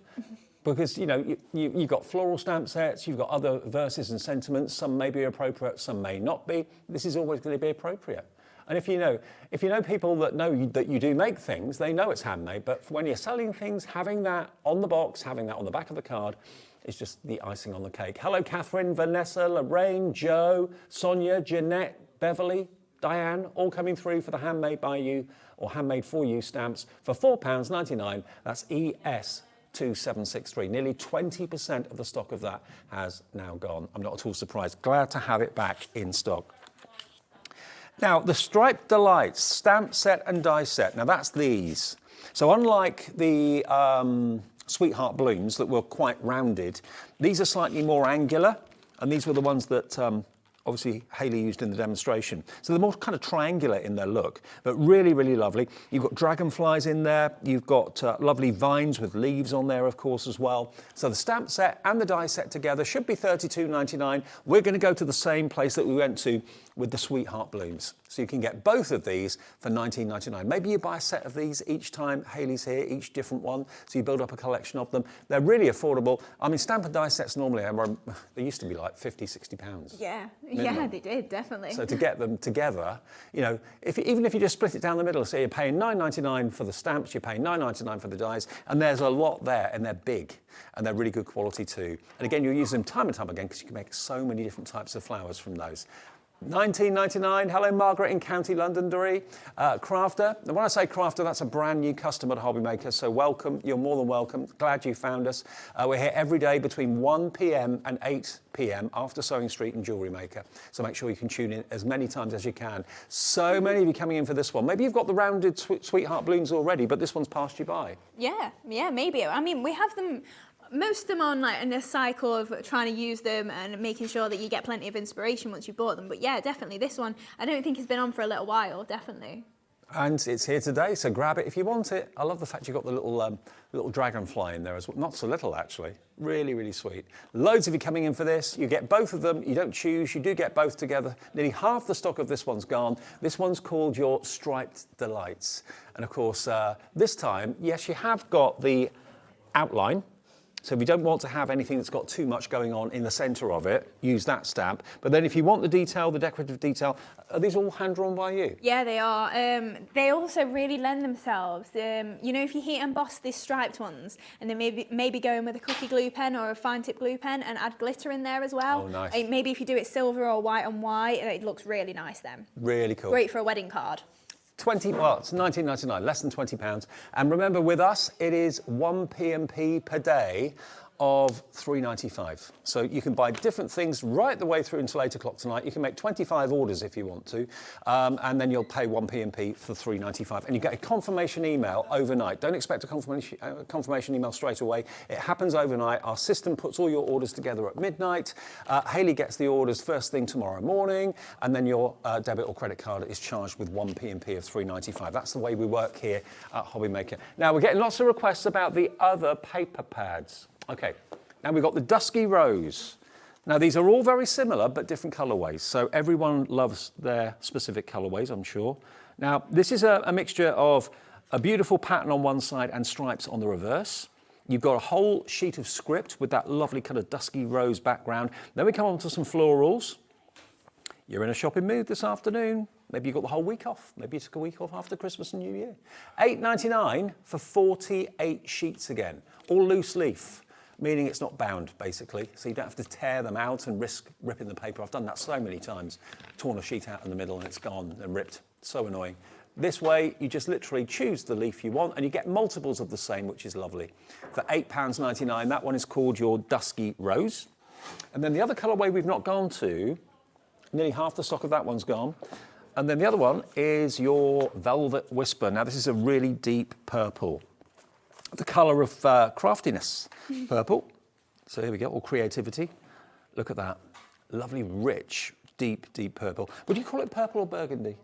Because, you know, you've got floral stamp sets, you've got other verses and sentiments, some may be appropriate, some may not be. This is always going to be appropriate. And if you know people that know that you do make things, they know it's handmade, but when you're selling things, having that on the box, having that on the back of the card, is just the icing on the cake. Hello, Catherine, Vanessa, Lorraine, Joe, Sonia, Jeanette, Beverly, Diane, all coming through for the handmade by you or handmade for you stamps for £4.99. That's ES2763. Nearly 20% of the stock of that has now gone. I'm not at all surprised. Glad to have it back in stock. Now, the Striped Delights stamp set and die set. Now, that's these. So unlike the Sweetheart Blooms that were quite rounded, these are slightly more angular, and these were the ones that obviously Hayley used in the demonstration. So they're more kind of triangular in their look, but really, really lovely. You've got dragonflies in there. You've got lovely vines with leaves on there, of course, as well. So the stamp set and the die set together should be $32.99. We're going to go to the same place that we went to with the Sweetheart Blooms. So you can get both of these for $19.99. Maybe you buy a set of these each time Hayley's here, each different one, so you build up a collection of them. They're really affordable. I mean, stamp and die sets normally, they used to be like £50, £60. Yeah, minimum. yeah, they did, definitely. So to get them together, you know, even if you just split it down the middle, so you're paying $9.99 for the stamps, you're paying $9.99 for the dies, and there's a lot there, and they're big, and they're really good quality too. And again, you'll use them time and time again because you can make so many different types of flowers from those. $19.99. Hello, Margaret in County Londonderry. Crafter. And when I say Crafter, that's a brand new customer to Hobby Maker. So welcome. You're more than welcome. Glad you found us. We're here every day between 1 p.m. and 8 p.m. after Sewing Street and Jewellery Maker. So make sure you can tune in as many times as you can. So many of you coming in for this one. Maybe you've got the rounded Sweetheart Blooms already, but this one's passed you by. Yeah, maybe. I mean, we have them. Most of them on like in a cycle of trying to use them and making sure that you get plenty of inspiration once you bought them. But yeah, definitely this one, I don't think it's been on for a little while, definitely. And it's here today, so grab it if you want it. I love the fact you've got the little dragonfly in there as well. Not so little, actually. Really, really sweet. Loads of you coming in for this. You get both of them. You don't choose. You do get both together. Nearly half the stock of this one's gone. This one's called your Striped Delights. And of course, this time, yes, you have got the outline. So if you don't want to have anything that's got too much going on in the centre of it, use that stamp. But then if you want the detail, the decorative detail, are these all hand-drawn by you? Yeah, they are. They also really lend themselves. You know, if you heat emboss these striped ones, and then maybe go in with a cookie glue pen or a fine tip glue pen and add glitter in there as well. Oh, nice. Maybe if you do it silver or white on white, it looks really nice then. Really cool. Great for a wedding card. It's £19.99, less than £20. And remember, with us, it is 1 P&P per day of £3.95. So you can buy different things right the way through until 8 o'clock tonight. You can make 25 orders if you want to, and then you'll pay 1 P&P for £3.95. And you get a confirmation email overnight. Don't expect a confirmation email straight away. It happens overnight. Our system puts all your orders together at midnight. Hayley gets the orders first thing tomorrow morning, and then your debit or credit card is charged with 1 P&P of £3.95. That's the way we work here at Hobbymaker. Now, we're getting lots of requests about the other paper pads. Okay, now we've got the Dusky Rose. Now these are all very similar but different colourways, so everyone loves their specific colourways, I'm sure. Now this is a mixture of a beautiful pattern on one side and stripes on the reverse. You've got a whole sheet of script with that lovely kind of Dusky Rose background. Then we come on to some florals. You're in a shopping mood this afternoon. Maybe you got the whole week off. Maybe you took a week off after Christmas and New Year. $8.99 for 48 sheets again, all loose leaf, meaning it's not bound, basically. So you don't have to tear them out and risk ripping the paper. I've done that so many times. Torn a sheet out in the middle and it's gone and ripped. So annoying. This way, you just literally choose the leaf you want and you get multiples of the same, which is lovely. For £8.99, that one is called your Dusky Rose. And then the other colourway we've not gone to, nearly half the stock of that one's gone. And then the other one is your Velvet Whisper. Now, this is a really deep purple. The colour of craftiness, purple. So here we go, all creativity. Look at that. Lovely, rich, deep, deep purple. Would you call it purple or burgundy?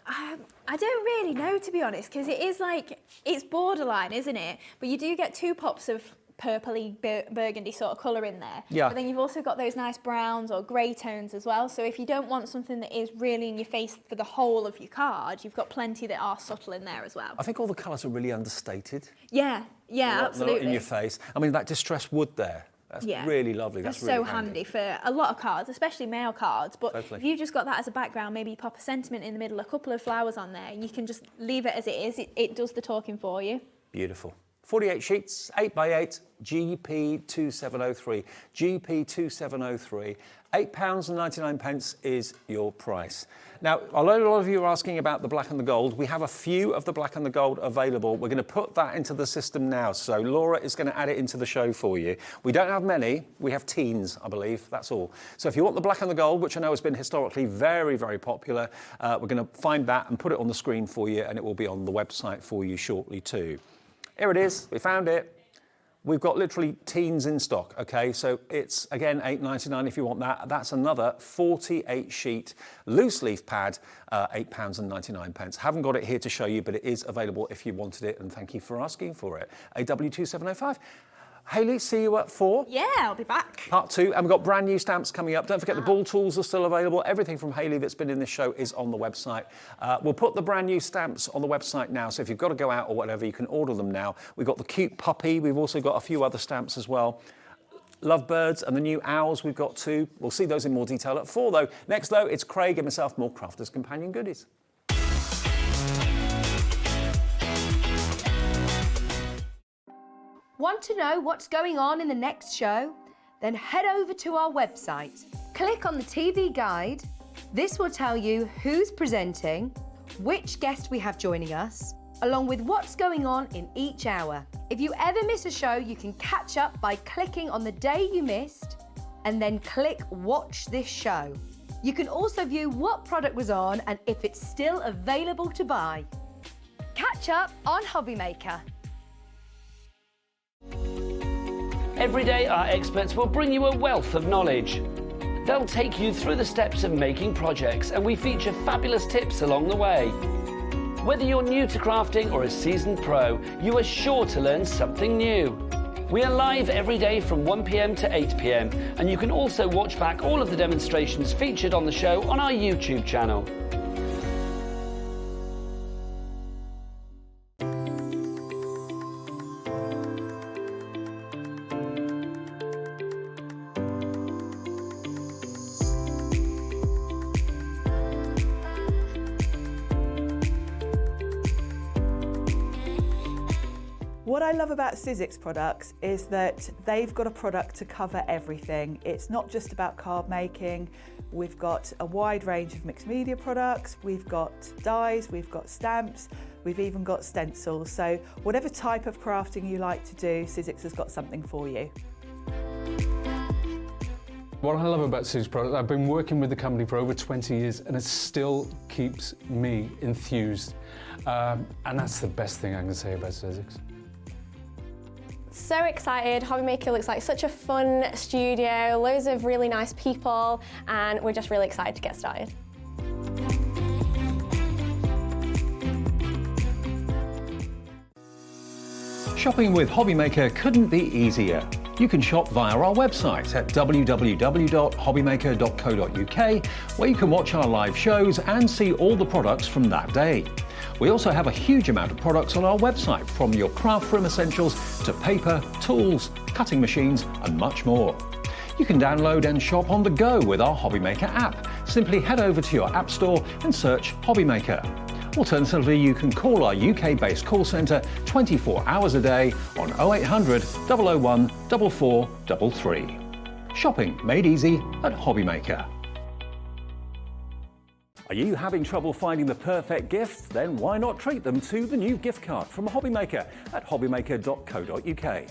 I don't really know, to be honest, because it is like, it's borderline, isn't it? But you do get 2 pops of purpley burgundy sort of colour in there. Yeah. But then you've also got those nice browns or grey tones as well. So if you don't want something that is really in your face for the whole of your card, you've got plenty that are subtle in there as well. I think all the colours are really understated. Yeah, absolutely. Not in your face. I mean, that distressed wood there. That's really lovely. That's really so handy for a lot of cards, especially mail cards. But totally. if you've just got that as a background, maybe you pop a sentiment in the middle, a couple of flowers on there, and you can just leave it as it is. It does the talking for you. Beautiful. 48 sheets, 8x8, GP2703. GP2703. £8.99 is your price. Now, I know a lot of you are asking about the black and the gold. We have a few of the black and the gold available. We're going to put that into the system now. So Laura is going to add it into the show for you. We don't have many. We have teens, I believe. That's all. So if you want the black and the gold, which I know has been historically very, very popular, we're going to find that and put it on the screen for you, and it will be on the website for you shortly too. Here it is. We found it. We've got literally teens in stock, okay? So it's, again, £8.99 if you want that. That's another 48-sheet loose leaf pad, £8.99. Haven't got it here to show you, but it is available if you wanted it, and thank you for asking for it. AW2705. Hayley, see you at 4. Yeah, I'll be back. Part 2, and we've got brand new stamps coming up. Don't forget the ball tools are still available. Everything from Hayley that's been in this show is on the website. We'll put the brand new stamps on the website now, so if you've got to go out or whatever, you can order them now. We've got the cute puppy. We've also got a few other stamps as well. Lovebirds and the new owls we've got too. We'll see those in more detail at 4 though. Next though, it's Craig and myself, more Crafter's Companion goodies. Want to know what's going on in the next show? Then head over to our website. Click on the TV guide. This will tell you who's presenting, which guest we have joining us, along with what's going on in each hour. If you ever miss a show, you can catch up by clicking on the day you missed and then click Watch This Show. You can also view what product was on and if it's still available to buy. Catch up on Hobbymaker. Every day, our experts will bring you a wealth of knowledge. They'll take you through the steps of making projects, and we feature fabulous tips along the way. Whether you're new to crafting or a seasoned pro, you are sure to learn something new. We are live every day from 1 p.m. to 8 p.m, and you can also watch back all of the demonstrations featured on the show on our YouTube channel. What I love about Sizzix products is that they've got a product to cover everything. It's not just about card making. We've got a wide range of mixed media products. We've got dies, we've got stamps, we've even got stencils. So whatever type of crafting you like to do, Sizzix has got something for you. What I love about Sizzix products, I've been working with the company for over 20 years and it still keeps me enthused. And that's the best thing I can say about Sizzix. So excited. Hobby Maker looks like such a fun studio, loads of really nice people, and we're just really excited to get started. Shopping with Hobby Maker couldn't be easier. You can shop via our website at www.hobbymaker.co.uk, where you can watch our live shows and see all the products from that day. We also have a huge amount of products on our website, from your craft room essentials to paper, tools, cutting machines and much more. You can download and shop on the go with our Hobby Maker app. Simply head over to your app store and search Hobby Maker. Alternatively, you can call our UK-based call centre 24 hours a day on 0800 001 4433. Shopping made easy at Hobby Maker. Are you having trouble finding the perfect gift? Then why not treat them to the new gift card from Hobby Maker at hobbymaker.co.uk.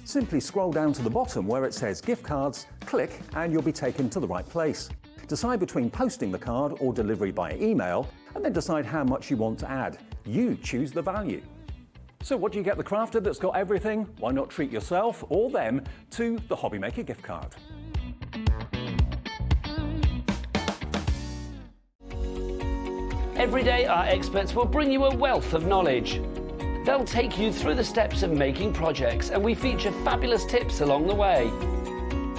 Simply scroll down to the bottom where it says gift cards, click and you'll be taken to the right place. Decide between posting the card or delivery by email, and then decide how much you want to add. You choose the value. So what do you get the crafter that's got everything? Why not treat yourself or them to the Hobby Maker gift card? Every day, our experts will bring you a wealth of knowledge. They'll take you through the steps of making projects, and we feature fabulous tips along the way.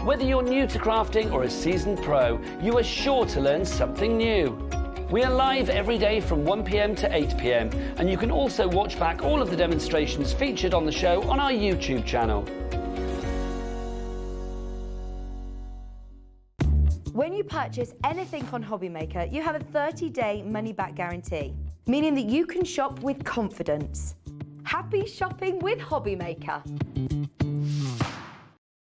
Whether you're new to crafting or a seasoned pro, you are sure to learn something new. We are live every day from 1 p.m. to 8 p.m, and you can also watch back all of the demonstrations featured on the show on our YouTube channel. When you purchase anything on Hobby Maker, you have a 30-day money-back guarantee, meaning that you can shop with confidence. Happy shopping with Hobby Maker.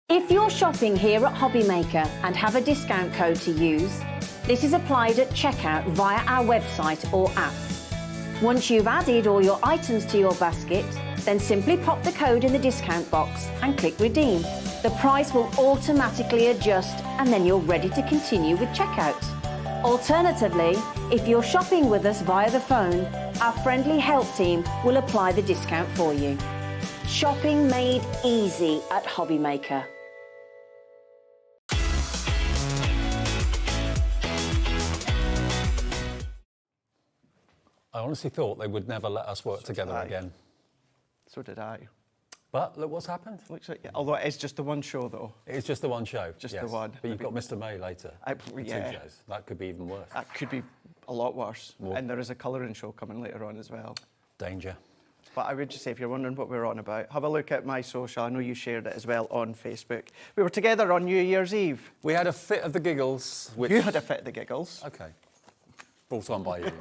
If you're shopping here at Hobby Maker and have a discount code to use, this is applied at checkout via our website or app. Once you've added all your items to your basket, then simply pop the code in the discount box and click redeem. The price will automatically adjust and then you're ready to continue with checkout. Alternatively, if you're shopping with us via the phone, our friendly help team will apply the discount for you. Shopping made easy at Hobby Maker. I honestly thought they would never let us work together again. So did I. But look what's happened. Looks like, although it is just the one show, though. It's just the one show. Just yes. the one. But you've got Mr. May later. Yeah. 2 shows. That could be even worse. That could be a lot worse. Well, and there is a colouring show coming later on as well. Danger. But I would just say, if you're wondering what we're on about, have a look at my social. I know you shared it as well on Facebook. We were together on New Year's Eve. We had a fit of the giggles. Which... You had a fit of the giggles. OK. Brought on by you.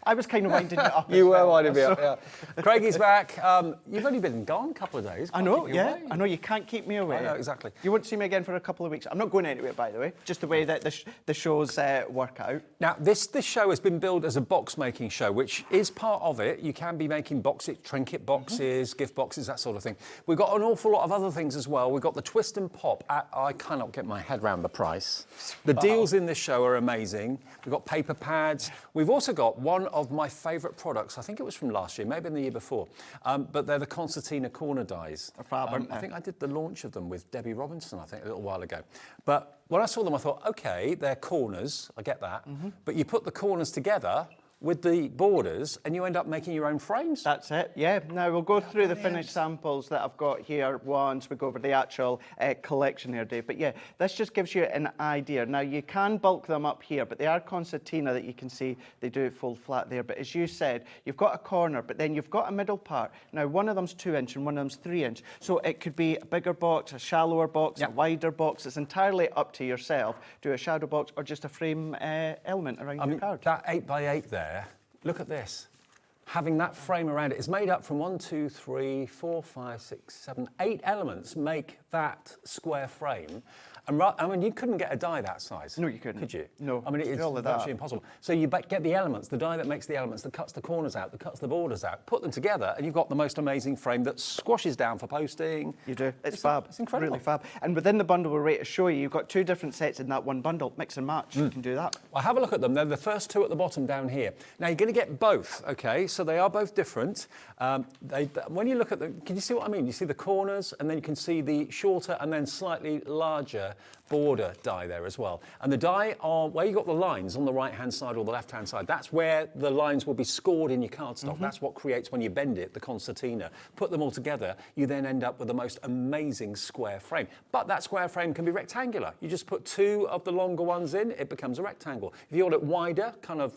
I was kind of winding it up. You were winding me up, yeah. Craigie's back. You've only been gone a couple of days. I know, yeah. I know, you can't keep me away. I know, exactly. You won't see me again for a couple of weeks. I'm not going anywhere, by the way. Just the way that the shows work out. Now, this show has been billed as a box-making show, which is part of it. You can be making boxes, trinket boxes, gift boxes, that sort of thing. We've got an awful lot of other things as well. We've got the Twist and Pop. I cannot get my head around the price. The deals in this show are amazing. We've got paper pads. We've also got one of my favourite products. I think it was from last year, maybe in the year before. But they're the Concertina corner dies. They're fab, aren't they? I think I did the launch of them with Debbie Robinson, I think, a little while ago. But when I saw them, I thought, OK, they're corners. I get that. But you put the corners together, with the borders, and you end up making your own frames. That's it, yeah. Now we'll go through the finished samples that I've got here once we go over the actual collection here, Dave. But yeah, this just gives you an idea. Now you can bulk them up here, but they are concertina that you can see they do fold flat there. But as you said, you've got a corner, but then you've got a middle part. Now one of them's 2-inch and one of them's 3-inch. So it could be a bigger box, a shallower box, a wider box. It's entirely up to yourself. Do a shadow box or just a frame element around your card. That 8x8 there, look at this. Having that frame around it is made up from 8 elements make that square frame. And I mean, you couldn't get a die that size. No, you couldn't. Could you? No. I mean, it's virtually impossible. So you get the elements, the die that makes the elements, that cuts the corners out, that cuts the borders out, put them together, and you've got the most amazing frame that squashes down for posting. You do. It's fab. It's incredible. Really fab. And within the bundle we're ready to show you, you've got 2 different sets in that one bundle. Mix and match. You can do that. Well, have a look at them. They're the first 2 at the bottom down here. Now, you're going to get both, okay? So they are both different. When you look at them, can you see what I mean? You see the corners, and then you can see the shorter and then slightly larger border die there as well. And the die are where you got the lines on the right-hand side or the left-hand side. That's where the lines will be scored in your cardstock. That's what creates, when you bend it, the concertina. Put them all together, you then end up with the most amazing square frame. But that square frame can be rectangular. You just put 2 of the longer ones in, it becomes a rectangle. If you want it wider, kind of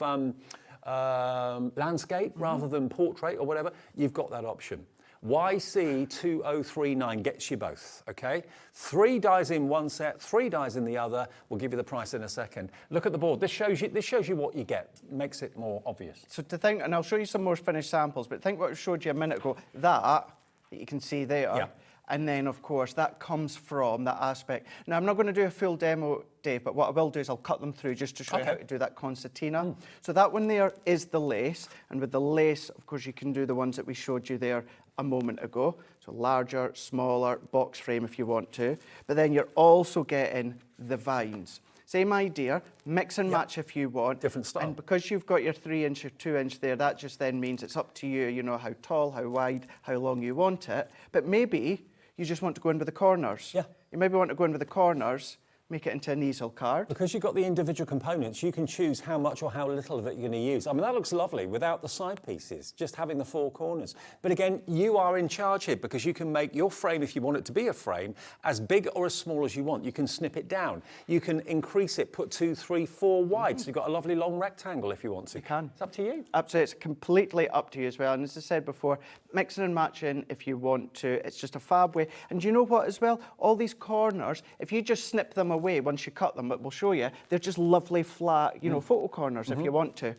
landscape rather than portrait or whatever, you've got that option. YC2039 gets you both, okay? 3 dies in one set, 3 dies in the other. We'll give you the price in a second. Look at the board. This shows you what you get. Makes it more obvious. So to think, and I'll show you some more finished samples, but think what I showed you a minute ago, that you can see there. Yeah. And then, of course, that comes from that aspect. Now, I'm not going to do a full demo, Dave, but what I will do is I'll cut them through just to show you how to do that concertina. So that one there is the lace, and with the lace, of course, you can do the ones that we showed you there a moment ago. So larger, smaller, box frame if you want to. But then you're also getting the vines. Same idea, mix and match if you want. Different style. And because you've got your 3-inch or 2-inch there, that just then means it's up to you, you know, how tall, how wide, how long you want it. But maybe you just want to go in with the corners. Yeah. You maybe want to go in with the corners, make it into an easel card. Because you've got the individual components, you can choose how much or how little of it you're going to use. I mean, that looks lovely without the side pieces, just having the 4 corners. But again, you are in charge here because you can make your frame, if you want it to be a frame, as big or as small as you want. You can snip it down. You can increase it, put 2, 3, 4 wide. So you've got a lovely long rectangle if you want to. You can. It's up to you. Absolutely, it's completely up to you as well. And as I said before, mixing and matching if you want to. It's just a fab way. And you know what as well? All these corners, if you just snip them away once you cut them, but we'll show you, they're just lovely flat, you know, photo corners if you want to.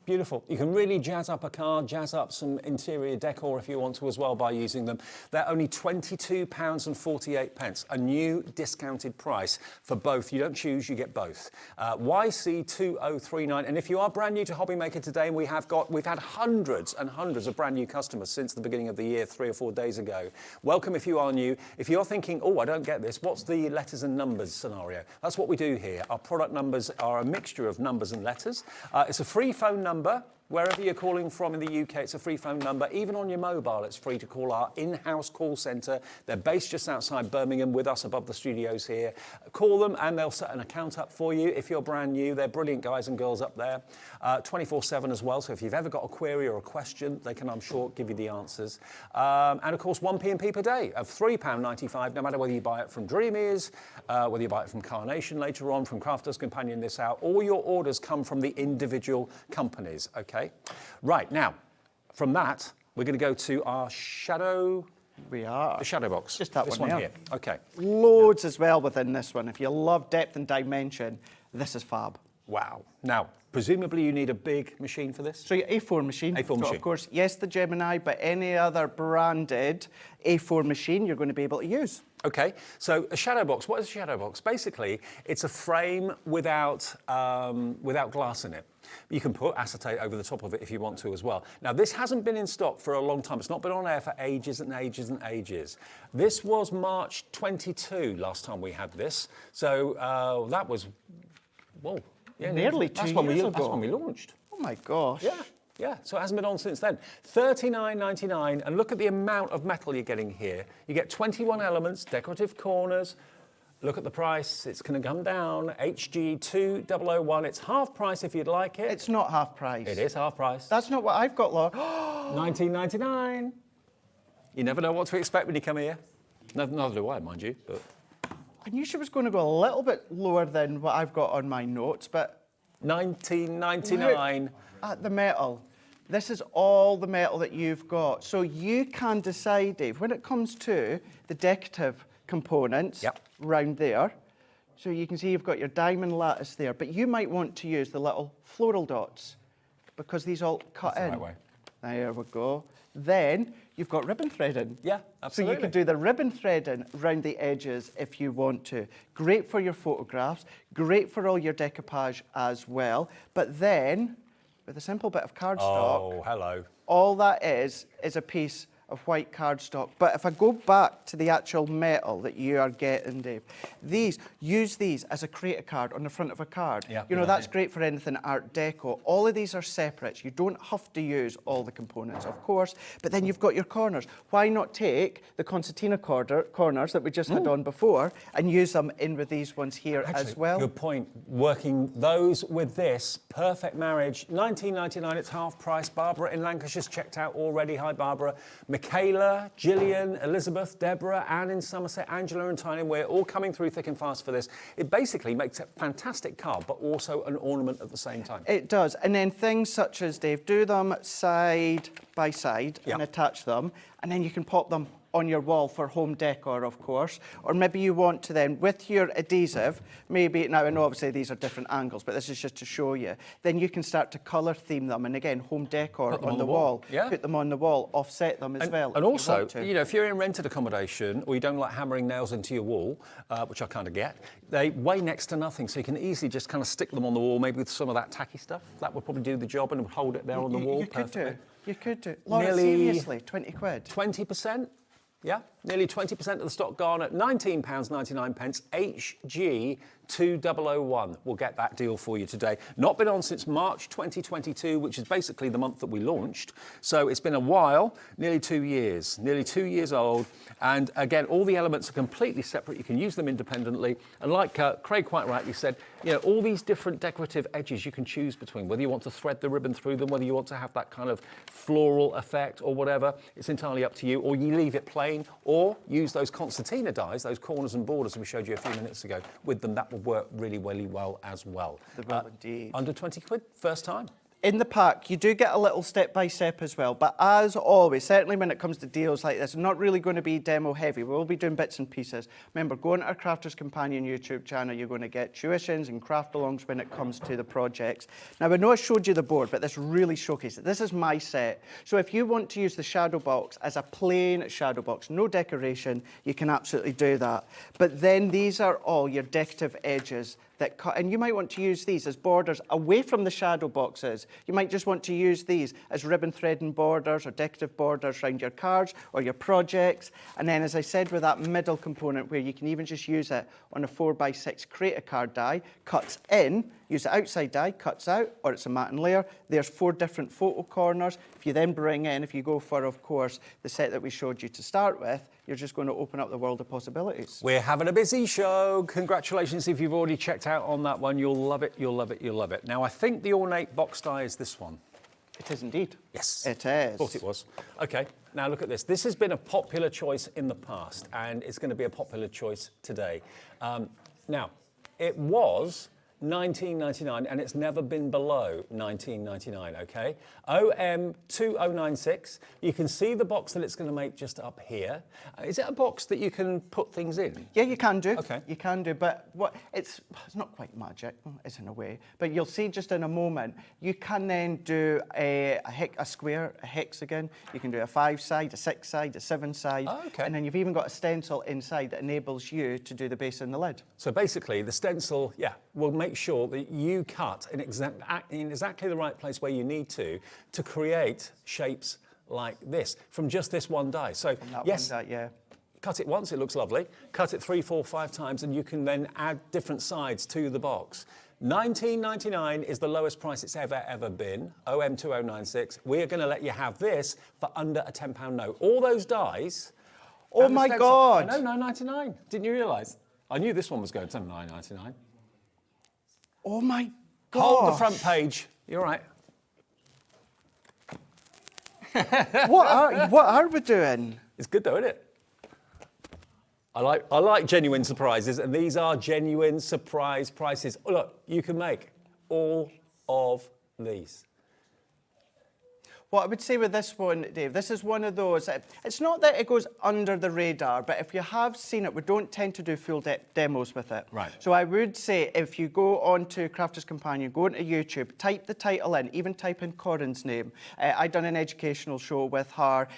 Beautiful. You can really jazz up a card, jazz up some interior decor if you want to as well by using them. They're only £22.48, a new discounted price for both. You don't choose, you get both. YC2039. And if you are brand new to Hobby Maker today, and we've had hundreds and hundreds of brand new customers since the beginning of the year, 3 or 4 days ago. Welcome if you are new. If you're thinking, oh, I don't get this, what's the letters and numbers scenario? That's what we do here. Our product numbers are a mixture of numbers and letters. It's a free phone number. Wherever you're calling from in the UK, it's a free phone number. Even on your mobile, it's free to call our in-house call centre. They're based just outside Birmingham with us above the studios here. Call them and they'll set an account up for you. If you're brand new, they're brilliant guys and girls up there. 24/7 as well, so if you've ever got a query or a question, they can, I'm sure, give you the answers. And of course, 1 P&P per day of £3.95, no matter whether you buy it from Dreamees, whether you buy it from Carnation later on, from Crafter'S, Companion This Out. All your orders come from the individual companies, okay? Right, now, from that, we're going to go to our shadow... We are. The shadow box. Just that this one here. Okay. Loads as well within this one. If you love depth and dimension, this is fab. Wow. Now, presumably you need a big machine for this? So your A4 machine. A4 so machine. Of course, yes, the Gemini, but any other branded A4 machine you're going to be able to use. Okay, so a shadow box. What is a shadow box? Basically, it's a frame without glass in it. You can put acetate over the top of it if you want to as well. Now, this hasn't been in stock for a long time. It's not been on air for ages and ages and ages. This was March 22 last time we had this. So that was, whoa. Yeah, nearly 2 years ago. That's when we launched. Oh my gosh. Yeah, so it hasn't been on since then. $39.99, and look at the amount of metal you're getting here. You get 21 elements, decorative corners, Look at the price. It's going to come down. HG2001. It's half price if you'd like it. It's not half price. It is half price. That's not what I've got, Laura. $19.99. You never know what to expect when you come here. Neither do I, mind you. But I knew she was going to go a little bit lower than what I've got on my notes, but... $19.99. At the metal. This is all the metal that you've got. So you can decide, Dave, when it comes to the decorative components round there. So you can see you've got your diamond lattice there, but you might want to use the little floral dots because these all cut in. That's the right way. There we go. Then you've got ribbon threading. Yeah, absolutely. So you can do the ribbon threading round the edges if you want to. Great for your photographs, great for all your decoupage as well. But then, with a simple bit of cardstock, oh, hello. all that is a piece of white cardstock. But if I go back to the actual metal that you are getting, Dave, use these as a creator card on the front of a card. Yeah, you know, that's great for anything Art Deco. All of these are separate. You don't have to use all the components, of course, but then you've got your corners. Why not take the concertina corners that we just had on before and use them in with these ones here as well? Good point. Working those with this, perfect marriage. $19.99, it's half price. Barbara in Lancashire's checked out already. Hi, Barbara. Michaela, Gillian, Elizabeth, Deborah, Anne in Somerset, Angela and Tiny, we're all coming through thick and fast for this. It basically makes a fantastic card, but also an ornament at the same time. It does. And then things such as, Dave, do them side by side and attach them, and then you can pop them on your wall for home decor, of course. Or maybe you want to then, with your adhesive, maybe, now I know obviously these are different angles, but this is just to show you, then you can start to colour theme them, and again, home decor on the wall. Yeah. Put them on the wall, offset them as well. And also, you know, if you're in rented accommodation or you don't like hammering nails into your wall, which I kind of get, they weigh next to nothing, so you can easily just kind of stick them on the wall, maybe with some of that tacky stuff. That would probably do the job and hold it there on the wall. You perfectly. could do. You could do. Laura, seriously, 20 quid. 20%? Yeah, nearly 20% of the stock gone at £19.99. HG2001 will get that deal for you today. Not been on since March 2022, which is basically the month that we launched. So it's been a while, nearly 2 years, nearly 2 years old. And again, all the elements are completely separate. You can use them independently. And like Craig quite rightly said, you know, all these different decorative edges you can choose between, whether you want to thread the ribbon through them, whether you want to have that kind of floral effect or whatever, it's entirely up to you. Or you leave it plain, or use those concertina dies, those corners and borders we showed you a few minutes ago. With them, that will work really, really well as well. They will indeed. Under 20 quid, first time. In the pack, you do get a little step-by-step as well, but as always, certainly when it comes to deals like this, not really going to be demo heavy. We'll be doing bits and pieces. Remember, go on our Crafter's Companion YouTube channel, you're going to get tuitions and craft-alongs when it comes to the projects. Now, I know I showed you the board, but this really showcases it. This is my set. So if you want to use the shadow box as a plain shadow box, no decoration, you can absolutely do that. But then these are all your decorative edges that cut, and you might want to use these as borders away from the shadow boxes. You might just want to use these as ribbon threading borders or decorative borders around your cards or your projects. And then, as I said, with that middle component where you can even just use it on a 4x6 creator card die, cuts in, use the outside die, cuts out, or it's a matte and layer. There's 4 different photo corners. If you then bring in, if you go for, of course, the set that we showed you to start with, you're just going to open up the world of possibilities. We're having a busy show. Congratulations if you've already checked out on that one. You'll love it, you'll love it, you'll love it. Now, I think the ornate box die is this one. It is indeed. Yes. It is. Thought it was. Okay, now look at this. This has been a popular choice in the past, and it's going to be a popular choice today. Now, it was $19.99, and it's never been below $19.99, okay? OM2096, you can see the box that it's going to make just up here. Is it a box that you can put things in? Yeah, you can do. Okay. You can do, but what it's not quite magic, it's in a way, but you'll see just in a moment, you can then do a square, a hexagon, you can do a 5-side, a 6-side, a 7-side, okay. And then you've even got a stencil inside that enables you to do the base and the lid. So basically, the stencil, will make sure that you cut in exactly the right place where you need to create shapes like this from just this one die. So yes, one die, cut it once, it looks lovely. Cut it 3, 4, 5 times, and you can then add different sides to the box. $19.99 is the lowest price it's ever been. OM2096. We're going to let you have this for under a £10 note. All those dies. Oh my God! No, $9.99. Didn't you realise? I knew this one was going to £9.99. Oh my God. Hold the front page. You're right. What are we doing? It's good though, isn't it? I like genuine surprises, and these are genuine surprise prices. Oh, look, you can make all of these. What I would say with this one, Dave, this is one of those, it's not that it goes under the radar, but if you have seen it, we don't tend to do full demos with it. Right. So I would say if you go onto Crafter's Companion, go onto YouTube, type the title in, even type in Corin's name. I'd done an educational show with her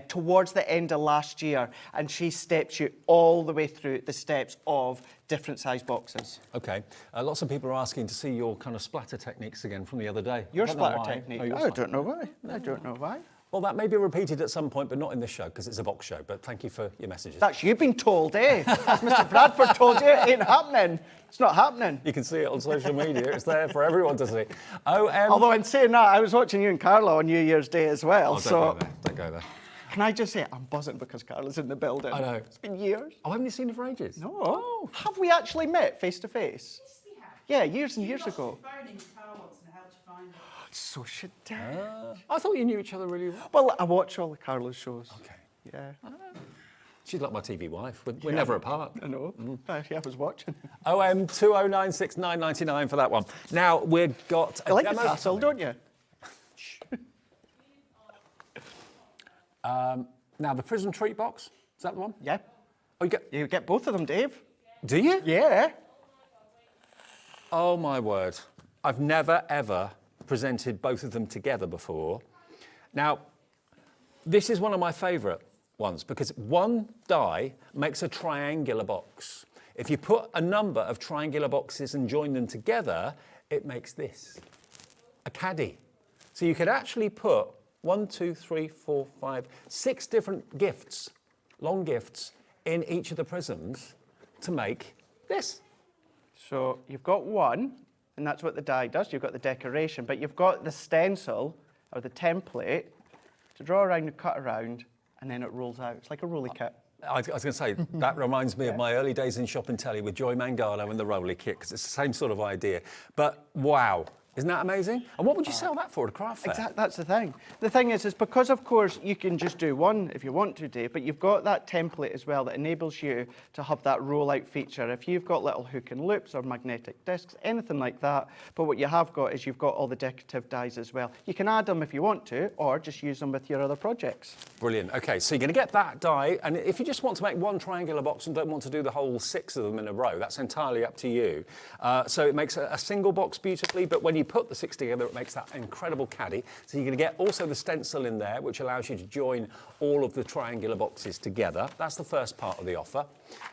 towards the end of last year, and she steps you all the way through the steps of different size boxes. Okay. Lots of people are asking to see your kind of splatter techniques again from the other day. Your I don't know splatter why. technique? Oh, your I splatter. don't know why. I don't know why. Well, that may be repeated at some point, but not in this show, because it's a box show. But thank you for your messages. That's you been told, eh? As Mr. Bradford told you, it ain't happening. It's not happening. You can see it on social media. It's there for everyone to see. Although in saying that, I was watching you and Carla on New Year's Day as well. Oh, don't go there. Can I just say, I'm buzzing because Carla's in the building. I know. It's been years. Oh, haven't you seen it for ages? No. Oh. Have we actually met face to face? Yes, we have. Yeah, years and years ago. Phone in car once and helped you find it. So should I thought you knew each other really well. Well, I watch all the Carla's shows. Okay. Yeah. She's like my TV wife. We're never apart. I know. Yeah, I was watching. OM 2096 999 for that one. Now we've got a I like the demo castle, don't you? Now the Prism Treat Box. Is that the one? Yeah. Oh, You get both of them, Dave. Do you? Yeah. Oh my word. I've never ever presented both of them together before. Now, this is one of my favourite ones because one die makes a triangular box. If you put a number of triangular boxes and join them together, it makes this, a caddy. So you could actually put 1, 2, 3, 4, 5, 6 different gifts, long gifts, in each of the prisms to make this. So you've got one, and that's what the die does. You've got the decoration, but you've got the stencil or the template to draw around and cut around, and then it rolls out. It's like a rolly kit. I was going to say, that reminds me of my early days in Shop and Telly with Joy Mangano and the Rolly Kit, because it's the same sort of idea. But wow, isn't that amazing? And what would you sell that for at a craft fair? Exactly, that's the thing. The thing is because, of course, you can just do one if you want to, Dave, but you've got that template as well that enables you to have that roll-out feature. If you've got little hook and loops or magnetic discs, anything like that, but what you have got is you've got all the decorative dies as well. You can add them if you want to, or just use them with your other projects. Brilliant. Okay, so you're going to get that die, and if you just want to make one triangular box and don't want to do the whole 6 of them in a row, that's entirely up to you. So it makes a single box beautifully, but when you put the 6 together, it makes that incredible caddy. So you're going to get also the stencil in there, which allows you to join all of the triangular boxes together. That's the first part of the offer.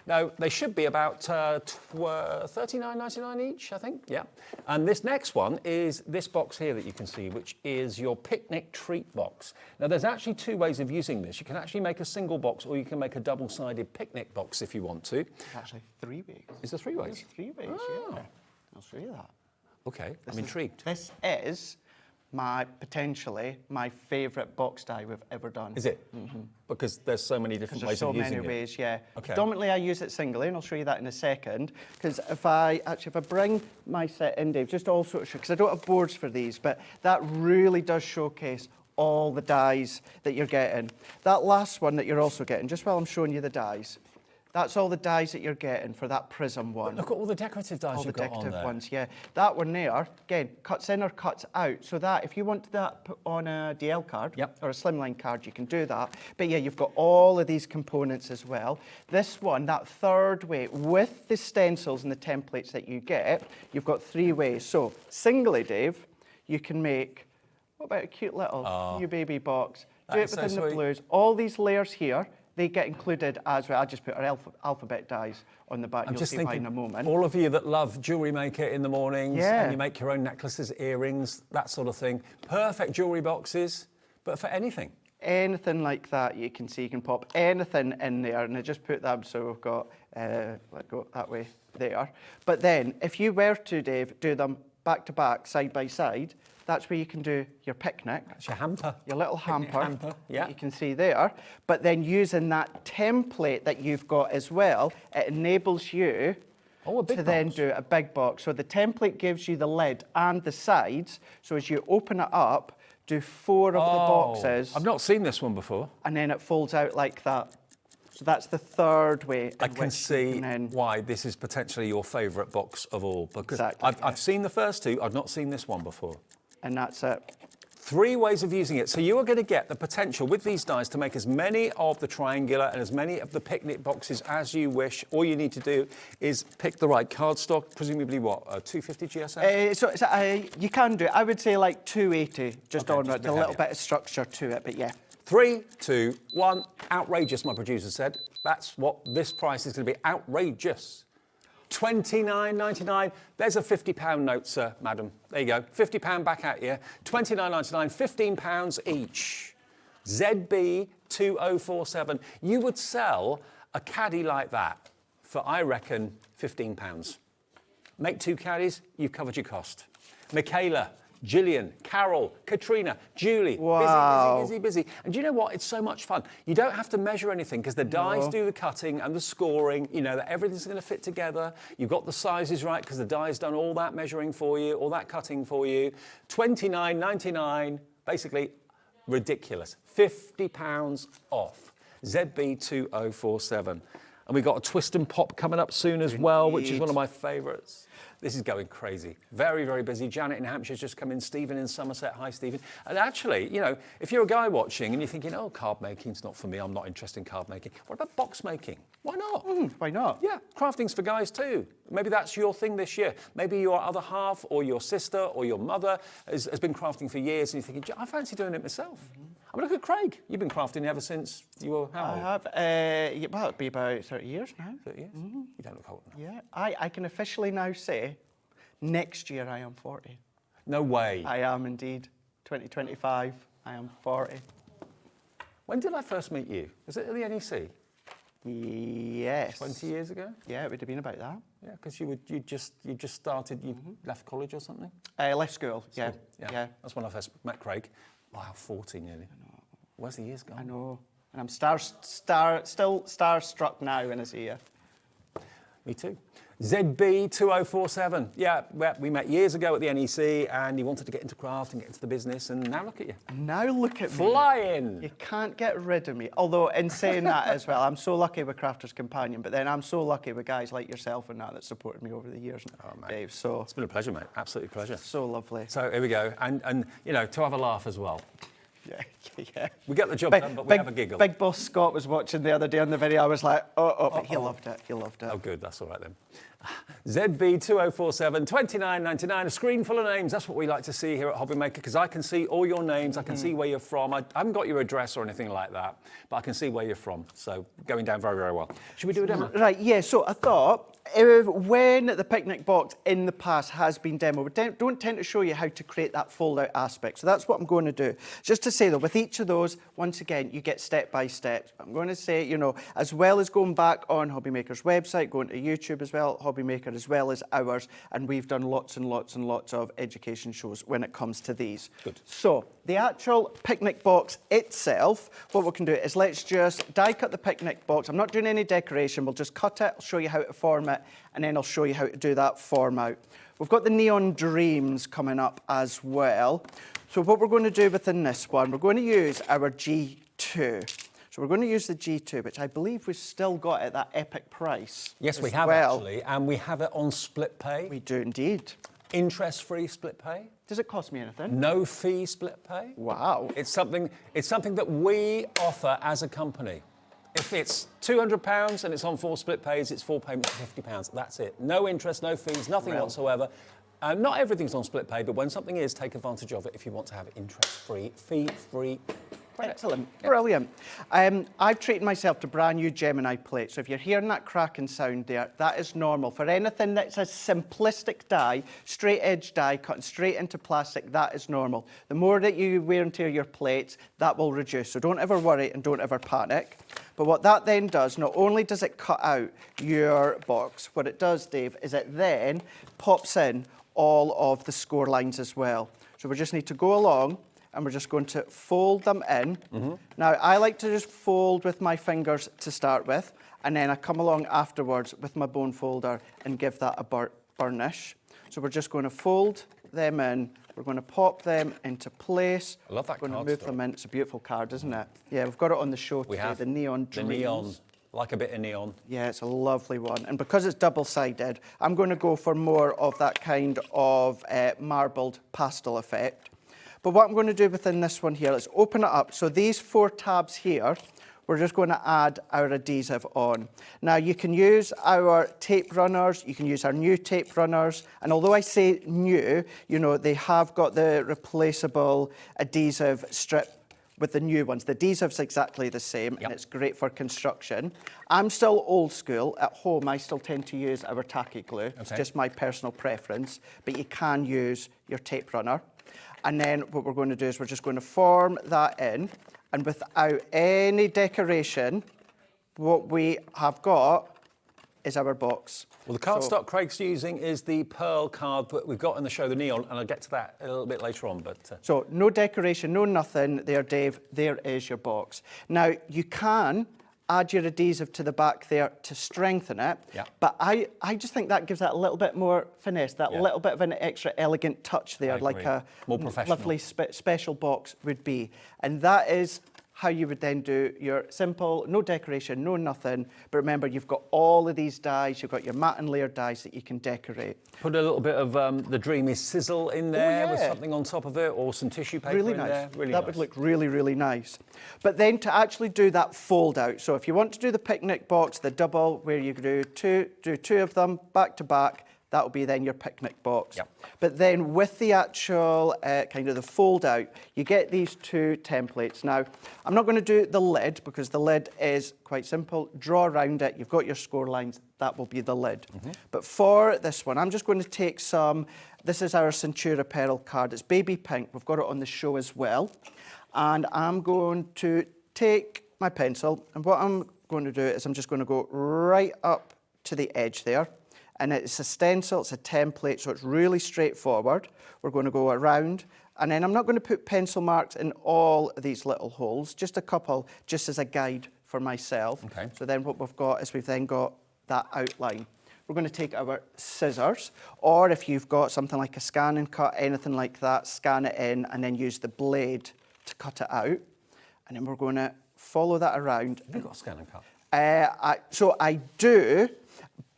Now, they should be about $39.99 each, I think. Yeah. And this next one is this box here that you can see, which is your picnic treat box. Now, there's actually 2 ways of using this. You can actually make a single box, or you can make a double-sided picnic box if you want to. Actually, 3 ways. Is there 3 ways? There's 3 ways, Oh. yeah. I'll show you that. Okay, I'm intrigued. This is potentially my favourite box die we've ever done. Is it? Mm-hmm. Because there's so many different There's ways so of using many it. ways, yeah. Okay. Predominantly I use it singly, and I'll show you that in a second. Because if I bring my set in, Dave, just all sort of show, because I don't have boards for these, but that really does showcase all the dies that you're getting. That last one that you're also getting, just while I'm showing you the dies, that's all the dies that you're getting for that prism one. Look at all the decorative dies All the you've got on decorative there. ones, yeah. That one there, again, cuts in or cuts out. So that, if you want that put on a DL card or a slimline card, you can do that. But yeah, you've got all of these components as well. This one, that third way, with the stencils and the templates that you get, you've got 3 ways. So singly, Dave, you can make, what about a cute little new baby box? Do it is so within the sweet. blues. All these layers here, they get included as well. I just put our alphabet dies on the back. I'm You'll just see why thinking, in a moment. all of you that love jewellery maker in the mornings, Yeah. and you make your own necklaces, earrings, that sort of thing. Perfect jewellery boxes, but for anything. Anything like that, you can see, you can pop anything in there, and I just put them so we've got, let go that way there. But then, if you were to, Dave, do them back to back, side by side, that's where you can do your picnic. That's your hamper. Your little hamper, hamper, yeah. that you can see there. But then using that template that you've got as well, it enables you to then do a big box. So the template gives you the lid and the sides. So as you open it up, do 4 of the boxes. I've not seen this one before. And then it folds out like that. So that's the third way. I can see why this is potentially your favourite box of all. Because Exactly, I've seen the first 2, I've not seen this one before. And that's it. 3 ways of using it. So you are going to get the potential with these dies to make as many of the triangular and as many of the picnic boxes as you wish. All you need to do is pick the right cardstock, presumably what, 250 GSM? You can do it. I would say like 280, just Okay, on just it. a bit A little heavier. bit of structure to it, but yeah. 3, 2, 1. Outrageous, my producer said. That's what this price is going to be. Outrageous. £29.99. There's a £50 note, sir, madam. There you go. £50 back at you. £29.99, £15 each. ZB2047. You would sell a caddy like that for, I reckon, £15. Make 2 caddies, you've covered your cost. Michaela, Gillian, Carol, Katrina, Julie. Wow. Busy, busy, busy, busy. And do you know what? It's so much fun. You don't have to measure anything because the dies do the cutting and the scoring. You know that everything's going to fit together. You've got the sizes right because the die's done all that measuring for you, all that cutting for you. £29.99, basically ridiculous. £50 off. ZB2047. And we've got a twist and pop coming up soon as well, which is one of my favourites. This is going crazy. Very, very busy. Janet in Hampshire's just come in. Stephen in Somerset. Hi, Stephen. And actually, you know, if you're a guy watching and you're thinking, oh, card making's not for me, I'm not interested in card making. What about box making? Why not? Why not? Yeah, crafting's for guys too. Maybe that's your thing this year. Maybe your other half or your sister or your mother has been crafting for years and you're thinking, I fancy doing it myself. I mean, look at Craig. You've been crafting ever since you were how old? I have. Well, it'll be about 30 years now. 30 years? You don't look old enough. Yeah. I can officially now say next year I am 40. No way. I am indeed. 2025, I am 40. When did I first meet you? Was it at the NEC? Yes. 20 years ago? Yeah, it would have been about that. Yeah, because you just started, you left college or something? Left school, yeah. That's when I first met Craig. Wow, 40 nearly. Where's the years gone? I know. And I'm still starstruck now when I see you. Me too. ZB2047. Yeah, we met years ago at the NEC and he wanted to get into craft and get into the business and now look at you. And now look at me. Flying. You can't get rid of me. Although in saying that as well, I'm so lucky with Crafter's Companion, but then I'm so lucky with guys like yourself and that supported me over the years, Dave. So it's been a pleasure, mate. Absolutely pleasure. So lovely. So here we go. And you know, to have a laugh as well. Yeah. We get the job done, but we have a giggle. Big Boss Scott was watching the other day on the video. I was like, but he loved it. He loved it. Oh, good. That's all right then. ZB2047, £29.99, a screen full of names. That's what we like to see here at Hobby Maker because I can see all your names. I can see where you're from. I haven't got your address or anything like that, but I can see where you're from. So going down very, very well. Should we do a demo? Right, yeah. So I thought when the picnic box in the past has been demoed, we don't tend to show you how to create that fold-out aspect. So that's what I'm going to do. Just to say, though, with each of those, once again, you get step-by-step. I'm going to say, you know, as well as going back on Hobby Maker's website, going to YouTube as well, Hobby Maker as well as ours, and we've done lots and lots and lots of education shows when it comes to these. Good. So the actual picnic box itself, what we can do is let's just die cut the picnic box. I'm not doing any decoration. We'll just cut it. I'll show you how to form it, and then I'll show you how to do that form out. We've got the Neon Dreams coming up as well. So what we're going to do within this one, we're going to use our G2. So we're going to use the G2, which I believe we've still got at that epic price. Yes, we have actually, and we have it on split pay. We do indeed. Interest-free split pay. Does it cost me anything? No fee split pay. Wow. It's something that we offer as a company. If it's £200 and it's on 4 split pays, it's 4 payments of £50. That's it. No interest, no fees, nothing whatsoever. Not everything's on split pay, but when something is, take advantage of it if you want to have it interest-free, fee-free. Excellent, brilliant. I've treated myself to brand new Gemini plates. So if you're hearing that cracking sound there, that is normal. For anything that's a simplistic die, straight edge die, cutting straight into plastic, that is normal. The more that you wear and tear your plates, that will reduce. So don't ever worry and don't ever panic. But what that then does, not only does it cut out your box, what it does, Dave, is it then pops in all of the score lines as well. So we just need to go along and we're just going to fold them in. Now, I like to just fold with my fingers to start with, and then I come along afterwards with my bone folder and give that a burnish. So we're just going to fold them in. We're going to pop them into place. I love that We're going card to move stock. them in. It's a beautiful card, isn't it? Yeah, we've got it on the show We today, have the neon the Dreamees. neon, like a bit of neon. Yeah, it's a lovely one. And because it's double-sided, I'm going to go for more of that kind of marbled pastel effect. But what I'm going to do within this one here, let's open it up. So these 4 tabs here, we're just going to add our adhesive on. Now, you can use our tape runners, you can use our new tape runners, and although I say new, you know, they have got the replaceable adhesive strip with the new ones. The adhesive's exactly the same, and it's great for construction. I'm still old school. At home, I still tend to use our tacky glue. It's just my personal preference, but you can use your tape runner. And then what we're going to do is we're just going to form that in, and without any decoration, what we have got is our box. Well, the cardstock Craig's using is the pearl card that we've got in the show, the neon, and I'll get to that a little bit later on. But So no decoration, no nothing there, Dave. There is your box. Now, you can add your adhesive to the back there to strengthen it, but I just think that gives that a little bit more finesse, that little bit of an extra elegant touch there, like a more professional, lovely special box would be. And that is how you would then do your simple, no decoration, no nothing. But remember, you've got all of these dies, you've got your matte and layered dies that you can decorate. Put a little bit of the Dreamees sizzle in there with something on top of it, or some tissue paper Really in nice. there. Really that nice. would look really, really nice. But then to actually do that fold out, so if you want to do the picnic box, the double, where you do two of them back to back, that will be then your picnic box. But then with the actual kind of the fold out, you get these 2 templates. Now, I'm not going to do the lid because the lid is quite simple. Draw around it, you've got your score lines, that will be the lid. But for this one, I'm just going to take some, this is our Centura Pearl card. It's baby pink, we've got it on the show as well. And I'm going to take my pencil, and what I'm going to do is I'm just going to go right up to the edge there. And it's a stencil, it's a template, so it's really straightforward. We're going to go around, and then I'm not going to put pencil marks in all of these little holes, just a couple, just as a guide for myself. So then what we've got is we've then got that outline. We're going to take our scissors, or if you've got something like a scan and cut, anything like that, scan it in, and then use the blade to cut it out. And then we're going to follow that around. Have you got a scan and cut? So I do.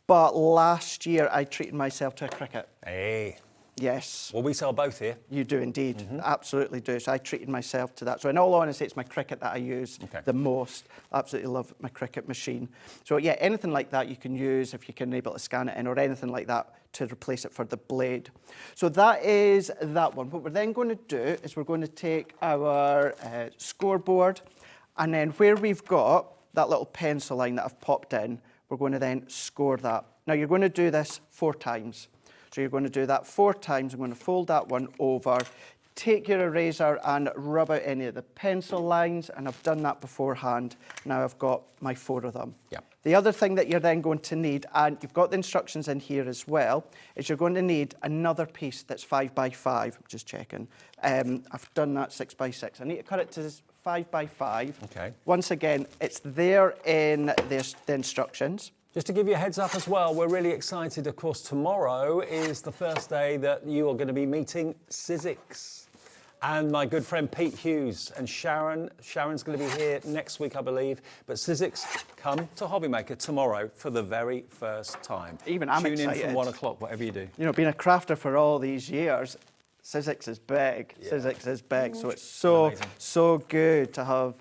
But last year, I treated myself to a cricket. Hey. Yes. Well, we sell both here. You do indeed. Absolutely do. So I treated myself to that. So in all honesty, it's my cricket that I use the most. Absolutely love my cricket machine. So yeah, anything like that you can use if you can able to scan it in, or anything like that to replace it for the blade. So that is that one. What we're then going to do is we're going to take our scoreboard, and then where we've got that little pencil line that I've popped in, we're going to then score that. Now, you're going to do this 4 times. So you're going to do that 4 times. I'm going to fold that one over, take your eraser and rub out any of the pencil lines, and I've done that beforehand. Now I've got my 4 of them. The other thing that you're then going to need, and you've got the instructions in here as well, is you're going to need another piece that's 5 by 5. Just checking. I've done that 6 by 6. I need to cut it to 5 by 5. Once again, it's there in the instructions. Just to give you a heads up as well, we're really excited. Of course, tomorrow is the first day that you are going to be meeting Sizzix. And my good friend Pete Hughes and Sharon. Sharon's going to be here next week, I believe. But Sizzix come to Hobbymaker tomorrow for the very first time. Even I'm excited. Tune in from 1 o'clock, whatever you do. You know, being a crafter for all these years, Sizzix is big. Sizzix is big. So it's so good to have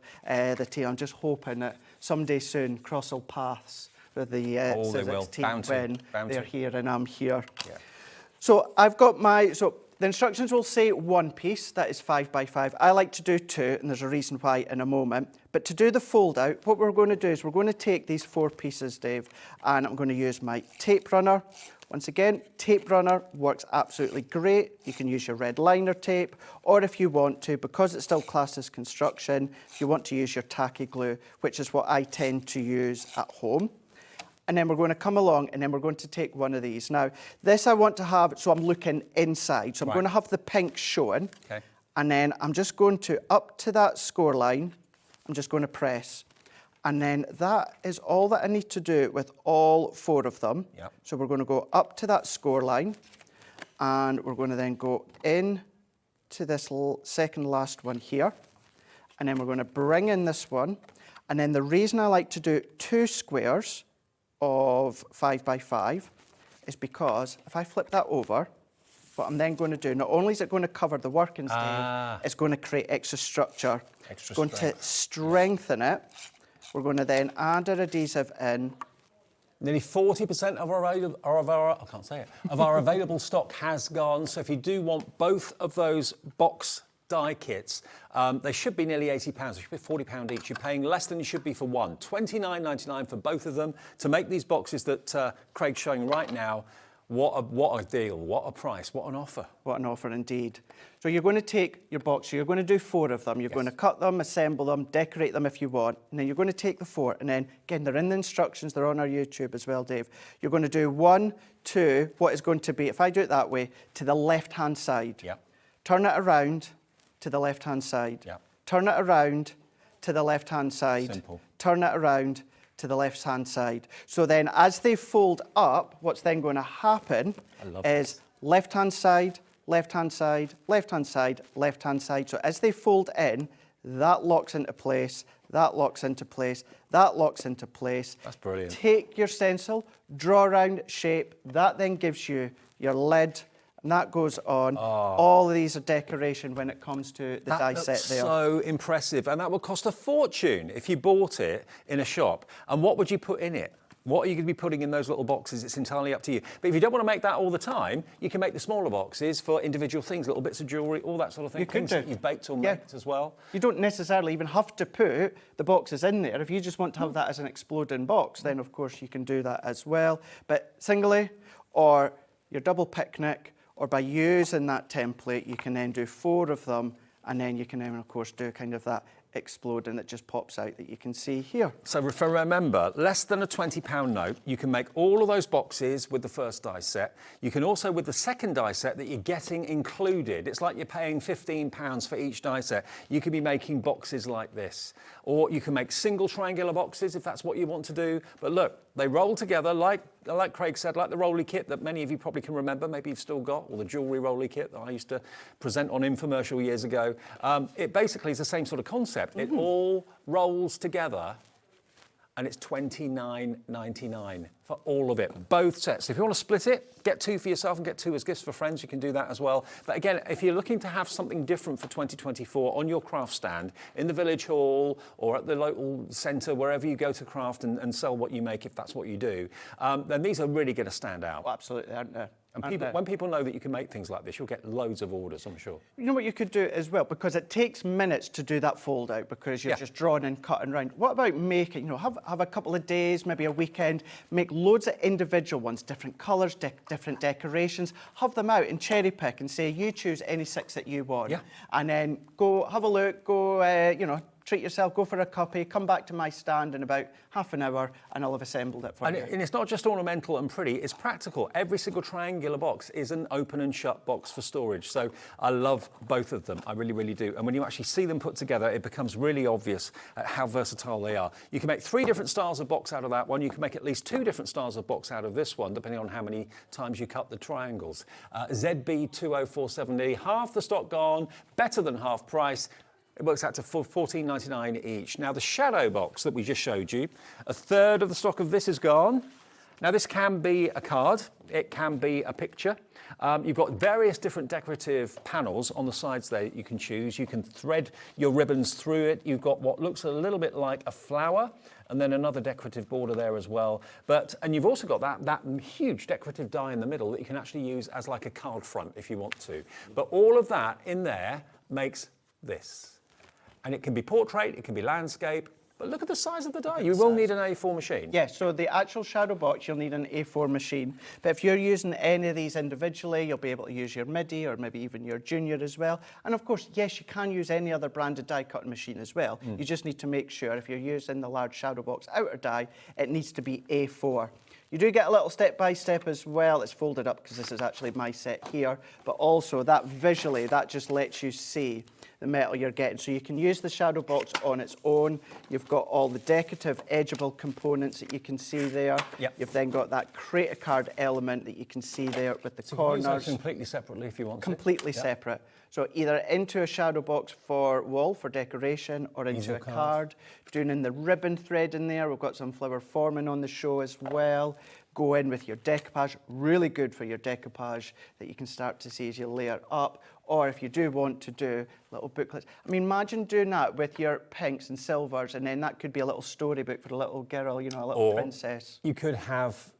the team. I'm just hoping that someday soon cross all paths with the Sizzix team when they're here and I'm here. So I've got the instructions will say 1 piece, that is 5 by 5. I like to do 2, and there's a reason why in a moment. But to do the fold out, what we're going to do is we're going to take these 4 pieces, Dave, and I'm going to use my tape runner. Once again, tape runner works absolutely great. You can use your red liner tape, or if you want to, because it's still classed as construction, if you want to use your tacky glue, which is what I tend to use at home. and then we're going to come along and then we're going to take one of these. Now, this I want to have, so I'm looking inside. So I'm going to have the pink showing. Okay. And then I'm just going to, up to that score line, I'm just going to press. And then that is all that I need to do with all 4 of them. Yep. So we're going to go up to that score line, and we're going to then go in to this second last one here. And then we're going to bring in this one. And then the reason I like to do 2 squares of 5 by 5 is because if I flip that over, what I'm then going to do, not only is it going to cover the working stave, it's going to create extra structure. It's going to strengthen it. We're going to then add our adhesive in. Nearly 40% of our available stock has gone. So if you do want both of those box die kits, they should be nearly £80. They should be £40 each. You're paying less than you should be for one. £29.99 for both of them to make these boxes that Craig's showing right now. What a deal, what a price, what an offer. What an offer indeed. So you're going to take your box, so you're going to do 4 of them. You're going to cut them, assemble them, decorate them if you want. And then you're going to take the 4. And then, again, they're in the instructions. They're on our YouTube as well, Dave. You're going to do 1, 2, what is going to be, if I do it that way, to the left-hand side. Yep. Turn it around to the left-hand side. Yep. Turn it around to the left-hand side. Simple. Turn it around to the left-hand side. So then as they fold up, what's then going to happen is left-hand side, left-hand side, left-hand side, left-hand side. So as they fold in, that locks into place, that locks into place, that locks into place. That's brilliant. Take your stencil, draw around shape, that then gives you your lid, and that goes on. All of these are decoration when it comes to the die set there. So impressive, and that would cost a fortune if you bought it in a shop. And what would you put in it? What are you going to be putting in those little boxes? It's entirely up to you. But if you don't want to make that all the time, you can make the smaller boxes for individual things, little bits of jewellery, all that sort of thing. You could do. That you've baked or made as well. You don't necessarily even have to put the boxes in there. If you just want to have that as an exploding box, then of course you can do that as well. But singly, or your double picnic, or by using that template, you can then do 4 of them, and then you can then, of course, do kind of that exploding that just pops out that you can see here. So remember, less than a £20 note, you can make all of those boxes with the first die set. You can also, with the second die set that you're getting included, it's like you're paying £15 for each die set. You could be making boxes like this. Or you can make single triangular boxes if that's what you want to do. But look, they roll together like Craig said, like the rolly kit that many of you probably can remember, maybe you've still got, or the jewellery rolly kit that I used to present on infomercial years ago. It basically is the same sort of concept. It all rolls together, and it's $29.99 for all of it, both sets. If you want to split it, get 2 for yourself and get 2 as gifts for friends, you can do that as well. But again, if you're looking to have something different for 2024 on your craft stand, in the village hall or at the local centre, wherever you go to craft and sell what you make, if that's what you do, then these are really going to stand out. Well, absolutely, aren't they? And when people know that you can make things like this, you'll get loads of orders, I'm sure. You know what you could do as well, because it takes minutes to do that fold out because you're just drawing and cutting round. What about making, have a couple of days, maybe a weekend, make loads of individual ones, different colours, different decorations, have them out and cherry pick and say, you choose any 6 that you want. Yeah. And then go have a look, go, treat yourself, go for a cuppa, come back to my stand in about half an hour and I'll have assembled it for you. And it's not just ornamental and pretty, it's practical. Every single triangular box is an open and shut box for storage. So I love both of them, I really, really do. And when you actually see them put together, it becomes really obvious how versatile they are. You can make 3 different styles of box out of that one. You can make at least 2 different styles of box out of this one, depending on how many times you cut the triangles. ZB2047, nearly half the stock gone, better than half price. It works out to $14.99 each. Now, the shadow box that we just showed you, a third of the stock of this is gone. Now, this can be a card. It can be a picture. You've got various different decorative panels on the sides there you can choose. You can thread your ribbons through it. You've got what looks a little bit like a flower and then another decorative border there as well. And you've also got that huge decorative die in the middle that you can actually use as like a card front if you want to. But all of that in there makes this. And it can be portrait, it can be landscape, look at the size of the die. You will need an A4 machine. Yeah, so the actual shadow box, you'll need an A4 machine. But if you're using any of these individually, you'll be able to use your MIDI or maybe even your Junior as well. And of course, yes, you can use any other branded die cutting machine as well. You just need to make sure if you're using the large shadow box outer die, it needs to be A4. You do get a little step-by-step as well. It's folded up because this is actually my set here. But also that visually, that just lets you see the metal you're getting. So you can use the shadow box on its own. You've got all the decorative, edgeable components that you can see there. Yep. You've then got that creator card element that you can see there with the corners. You can use those completely separately if you want to. Completely separate. So either into a shadow box for wall, for decoration, or into Easel a card. card. Doing in the ribbon thread in there. We've got some flower forming on the show as well. Go in with your decoupage, really good for your decoupage that you can start to see as you layer up. Or if you do want to do little booklets. I mean, imagine doing that with your pinks and silvers, and then that could be a little storybook for a little girl, you know, a little princess. You could have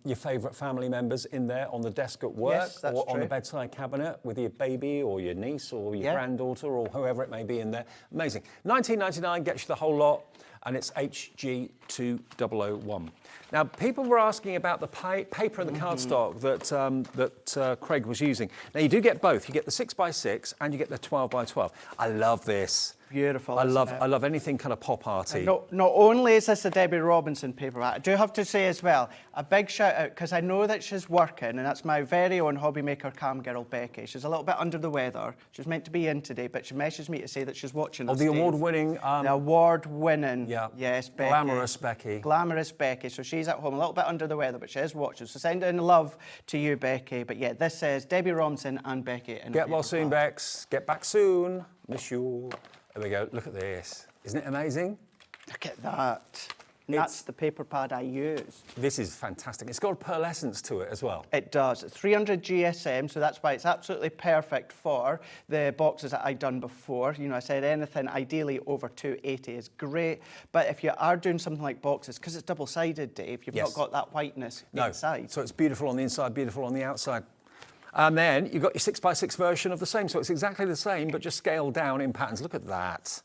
your favourite family members in there on the desk at work, Yes, that's or on the true. bedside cabinet with your baby or your niece or your granddaughter or whoever it may be in there. Amazing. $19.99 gets you the whole lot, and it's HG2001. Now, people were asking about the paper and the cardstock that Craig was using. Now, you do get both. You get the 6x6 and you get the 12x12. I love this. Beautiful. I isn't it? love anything kind of pop arty. Not only is this a Debbie Robinson paper hat, I do have to say as well, a big shout out, because I know that she's working, and that's my very own hobby maker cam girl, Becky. She's a little bit under the weather. She's meant to be in today, but she messaged me to say that she's watching us. The Dave. award-winning... The award-winning, yes, Becky. Glamorous Becky. Glamorous Becky. So she's at home, a little bit under the weather, but she is watching. So send in love to you, Becky. But yeah, this says Debbie Robinson and Becky. Get well soon, Bex. Get back soon. Miss you. There we go. Look at this. Isn't it amazing? Look at that. And that's the paper pad I used. This is fantastic. It's got a pearlescence to it as well. It does. It's 300 GSM, so that's why it's absolutely perfect for the boxes that I've done before. You know, I said anything ideally over 280 is great, but if you are doing something like boxes, because it's double-sided, Dave, you've not got that whiteness inside. So it's beautiful on the inside, beautiful on the outside. And then you've got your 6x6 version of the same, so it's exactly the same, but just scaled down in patterns. Look at that.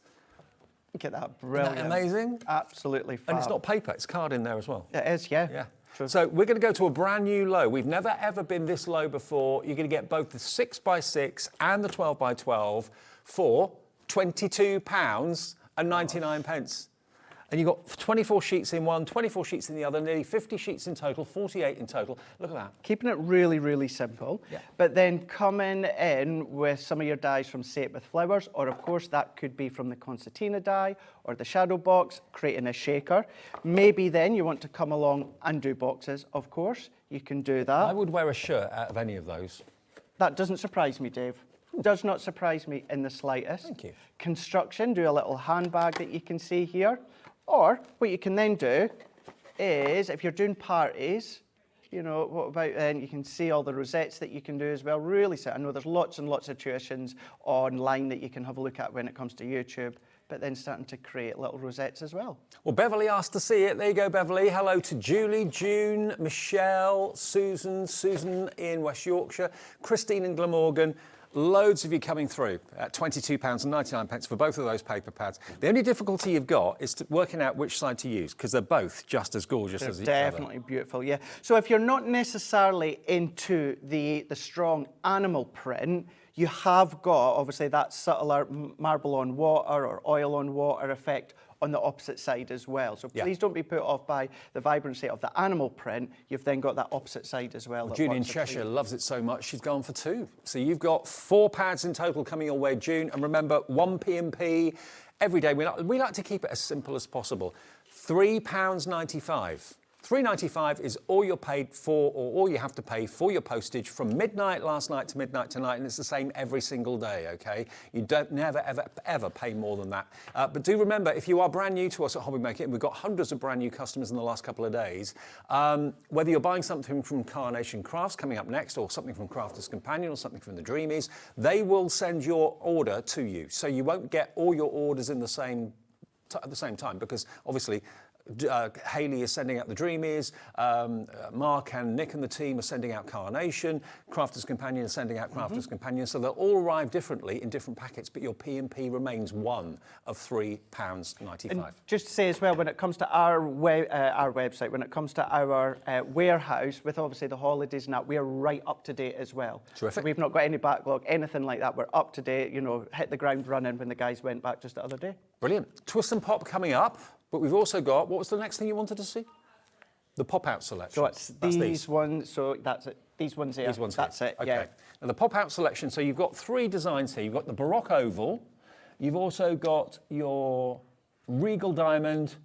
Look at that, brilliant. Isn't that amazing? Absolutely fab. And it's not paper, it's card in there as well. It is, yeah. Yeah. So we're going to go to a brand new low. We've never ever been this low before. You're going to get both the 6x6 and the 12x12 for £22.99. And you've got 24 sheets in one, 24 sheets in the other, nearly 50 sheets in total, 48 in total. Look at that. Keeping it really, really simple. Yeah. But then coming in with some of your dies from Say It With Flowers, or of course that could be from the concertina die or the shadow box, creating a shaker. Maybe then you want to come along and do boxes, of course. You can do that. I would wear a shirt out of any of those. That doesn't surprise me, Dave. Does not surprise me in the slightest. Thank you. Construction, do a little handbag that you can see here. Or what you can then do is, if you're doing parties, you know, what about then you can see all the rosettes that you can do as well. Really, I know there's lots and lots of tuitions online that you can have a look at when it comes to YouTube, but then starting to create little rosettes as well. Well, Beverly asked to see it. There you go, Beverly. Hello to Julie, June, Michelle, Susan in West Yorkshire, Christine in Glamorgan. Loads of you coming through at £22.99 for both of those paper pads. The only difficulty you've got is working out which side to use, because they're both just as gorgeous as each other. Definitely beautiful, yeah. So if you're not necessarily into the strong animal print, you have got, obviously, that subtler marble on water or oil on water effect on the opposite side as well. So please don't be put off by the vibrancy of the animal print. You've then got that opposite side as well. June in Cheshire loves it so much, she's gone for 2. So you've got 4 pads in total coming your way, June. And remember, 1 P&P every day. We like to keep it as simple as possible. £3.95. $3.95 is all you're paid for, or all you have to pay for your postage from midnight last night to midnight tonight, and it's the same every single day, okay? You don't never, ever pay more than that. But do remember, if you are brand new to us at Hobby Maker, and we've got hundreds of brand new customers in the last couple of days, whether you're buying something from Carnation Crafts coming up next, or something from Crafter'S Companion, or something from the Dreamees, they will send your order to you. So you won't get all your orders in at the same time, because obviously Hayley is sending out the Dreamees. Mark and Nick and the team are sending out Carnation. Crafter's Companion is sending out Crafter's Companion. So they'll all arrive differently in different packets, but your P&P remains one of £3.95. And just to say as well, when it comes to our website, when it comes to our warehouse, with obviously the holidays and that, we're right up to date as well. Terrific. So we've not got any backlog, anything like that. We're up to date, you know, hit the ground running when the guys went back just the other day. Brilliant. Twist and Pop coming up, but we've also got, what was the next thing you wanted to see? The pop-out selection. So it's these ones, so that's it. These ones here. These ones that's here. it, Okay. yeah. Now the pop-out selection, so you've got three designs here. You've got the Baroque Oval, you've also got your Regal Diamond,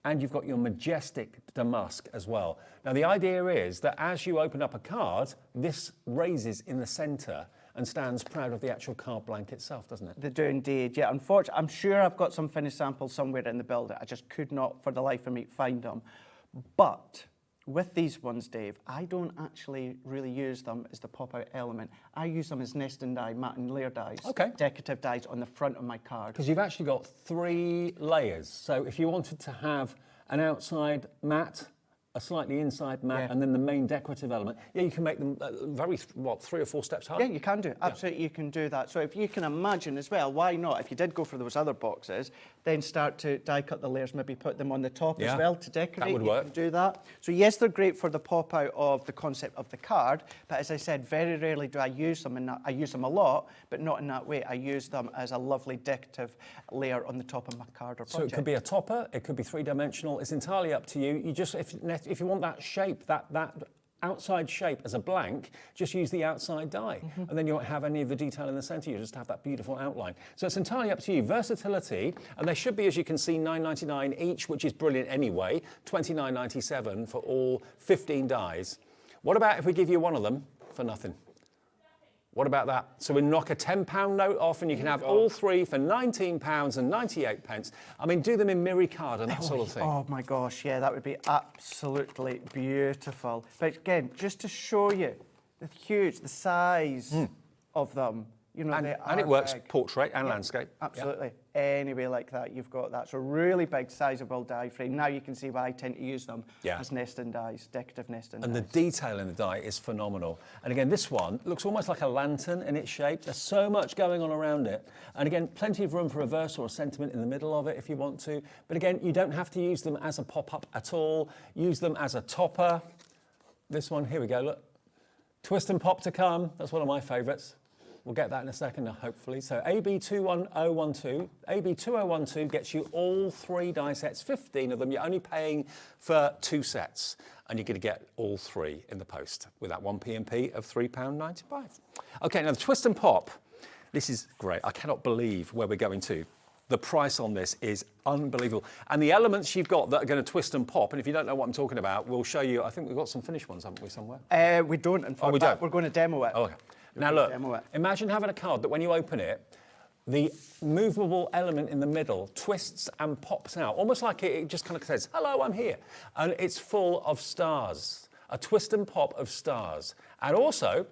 and you've got your Majestic Damask as well. Now the idea is that as you open up a card, this raises in the centre and stands proud of the actual card blank itself, doesn't it? They do indeed, yeah. Unfortunately, I'm sure I've got some finished samples somewhere in the building. I just could not, for the life of me, find them. But with these ones, Dave, I don't actually really use them as the pop-out element. I use them as nest and die, matte and layer dies, decorative dies on the front of my card. Because you've actually got 3 layers. So if you wanted to have an outside matte, a slightly inside matte, and then the main decorative element, you can make them 3 or 4 steps higher? Yeah, you can do. Absolutely, you can do that. So if you can imagine as well, why not? If you did go for those other boxes, then start to die cut the layers, maybe put them on the top as well to decorate. That would work. You can do that. So yes, they're great for the pop out of the concept of the card, but as I said, very rarely do I use them in that. I use them a lot, but not in that way. I use them as a lovely decorative layer on the top of my card or project. So it could be a topper, it could be 3-dimensional. It's entirely up to you. You just, if you want that shape, that outside shape as a blank, just use the outside die. And then you won't have any of the detail in the centre, you just have that beautiful outline. So it's entirely up to you. Versatility, and they should be, as you can see, $9.99 each, which is brilliant anyway, $29.97 for all 15 dies. What about if we give you one of them for nothing? What about that? So we knock a £10 note off and you can have all 3 for £19.98. I mean, do them in Miri card and that sort of thing. Oh my gosh, yeah, that would be absolutely beautiful. But again, just to show you the size of them, you know, and it works portrait and landscape. Absolutely. Anyway, like that, you've got that. So really big, sizable die frame. Now you can see why I tend to use them as nest and dies, decorative nest and dies. And the detail in the die is phenomenal. And again, this one looks almost like a lantern in its shape. There's so much going on around it. And again, plenty of room for a verse or a sentiment in the middle of it if you want to. But again, you don't have to use them as a pop-up at all. Use them as a topper. This one, here we go, look. Twist and pop to come. That's one of my favourites. We'll get that in a second, hopefully. So AB2012 gets you all 3 die sets, 15 of them. You're only paying for 2 sets, and you're going to get all 3 in the post with that one P&P of £3.95. Okay, now the Twist and Pop. This is great. I cannot believe where we're going to. The price on this is unbelievable. And the elements you've got that are going to twist and pop, and if you don't know what I'm talking about, we'll show you. I think we've got some finished ones, haven't we, somewhere? We don't, in fact. We don't? We're going to demo it. Oh, okay. Now look, imagine having a card that when you open it, the movable element in the middle twists and pops out, almost like it just kind of says, hello, I'm here. And it's full of stars, a twist and pop of stars. And also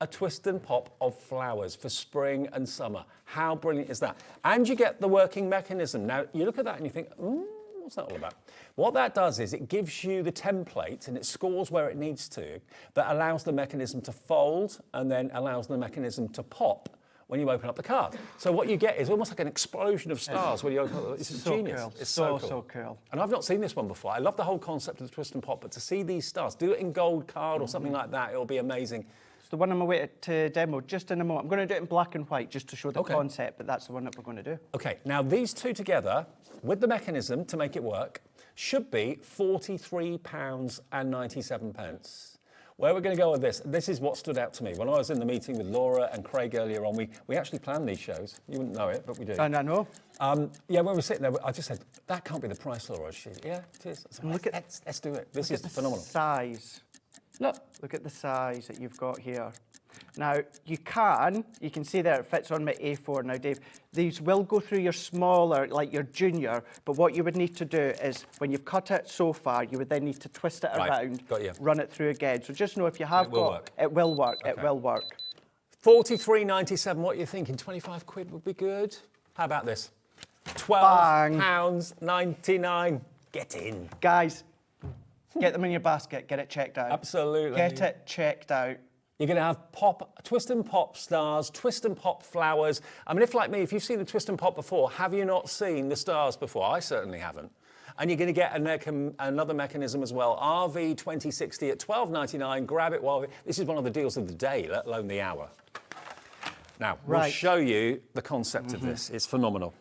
a twist and pop of flowers for spring and summer. How brilliant is that? And you get the working mechanism. Now, you look at that and you think, what's that all about? What that does is it gives you the template and it scores where it needs to, that allows the mechanism to fold and then allows the mechanism to pop when you open up the card. So what you get is almost like an explosion of stars when you open up. It's so genius. Cool. It's so cool. And I've not seen this one before. I love the whole concept of the twist and pop, but to see these stars, do it in gold card or something like that, it'll be amazing. It's the one I'm awaiting to demo just in a moment. I'm going to do it in black and white just to show the concept, but that's the one that we're going to do. Okay, now these two together, with the mechanism to make it work, should be £43.97. Where we're going to go with this is what stood out to me. When I was in the meeting with Laura and Craig earlier on, we actually planned these shows. You wouldn't know it, but we do. I know. Yeah, when we were sitting there, I just said, that can't be the price, Laura. She said, yeah, it is. So let's do it. This is phenomenal. Size. Look at the size that you've got here. Now, you can see there it fits on my A4. Now, Dave, these will go through your smaller, like your junior, but what you would need to do is, when you've cut it so far, you would then need to twist it around, run it through again. So just know if you have it will work. It will work, it will work. £43.97, what are you thinking? 25 quid would be good? How about this? £12.99. Get in. Guys, get them in your basket, get it checked out. Absolutely. Get it checked out. You're going to have twist and pop stars, twist and pop flowers. I mean, if like me, if you've seen the twist and pop before, have you not seen the stars before? I certainly haven't. And you're going to get another mechanism as well. RV 2060 at $12.99. Grab it while this is one of the deals of the day, let alone the hour. Now, we'll show you the concept of this. It's phenomenal.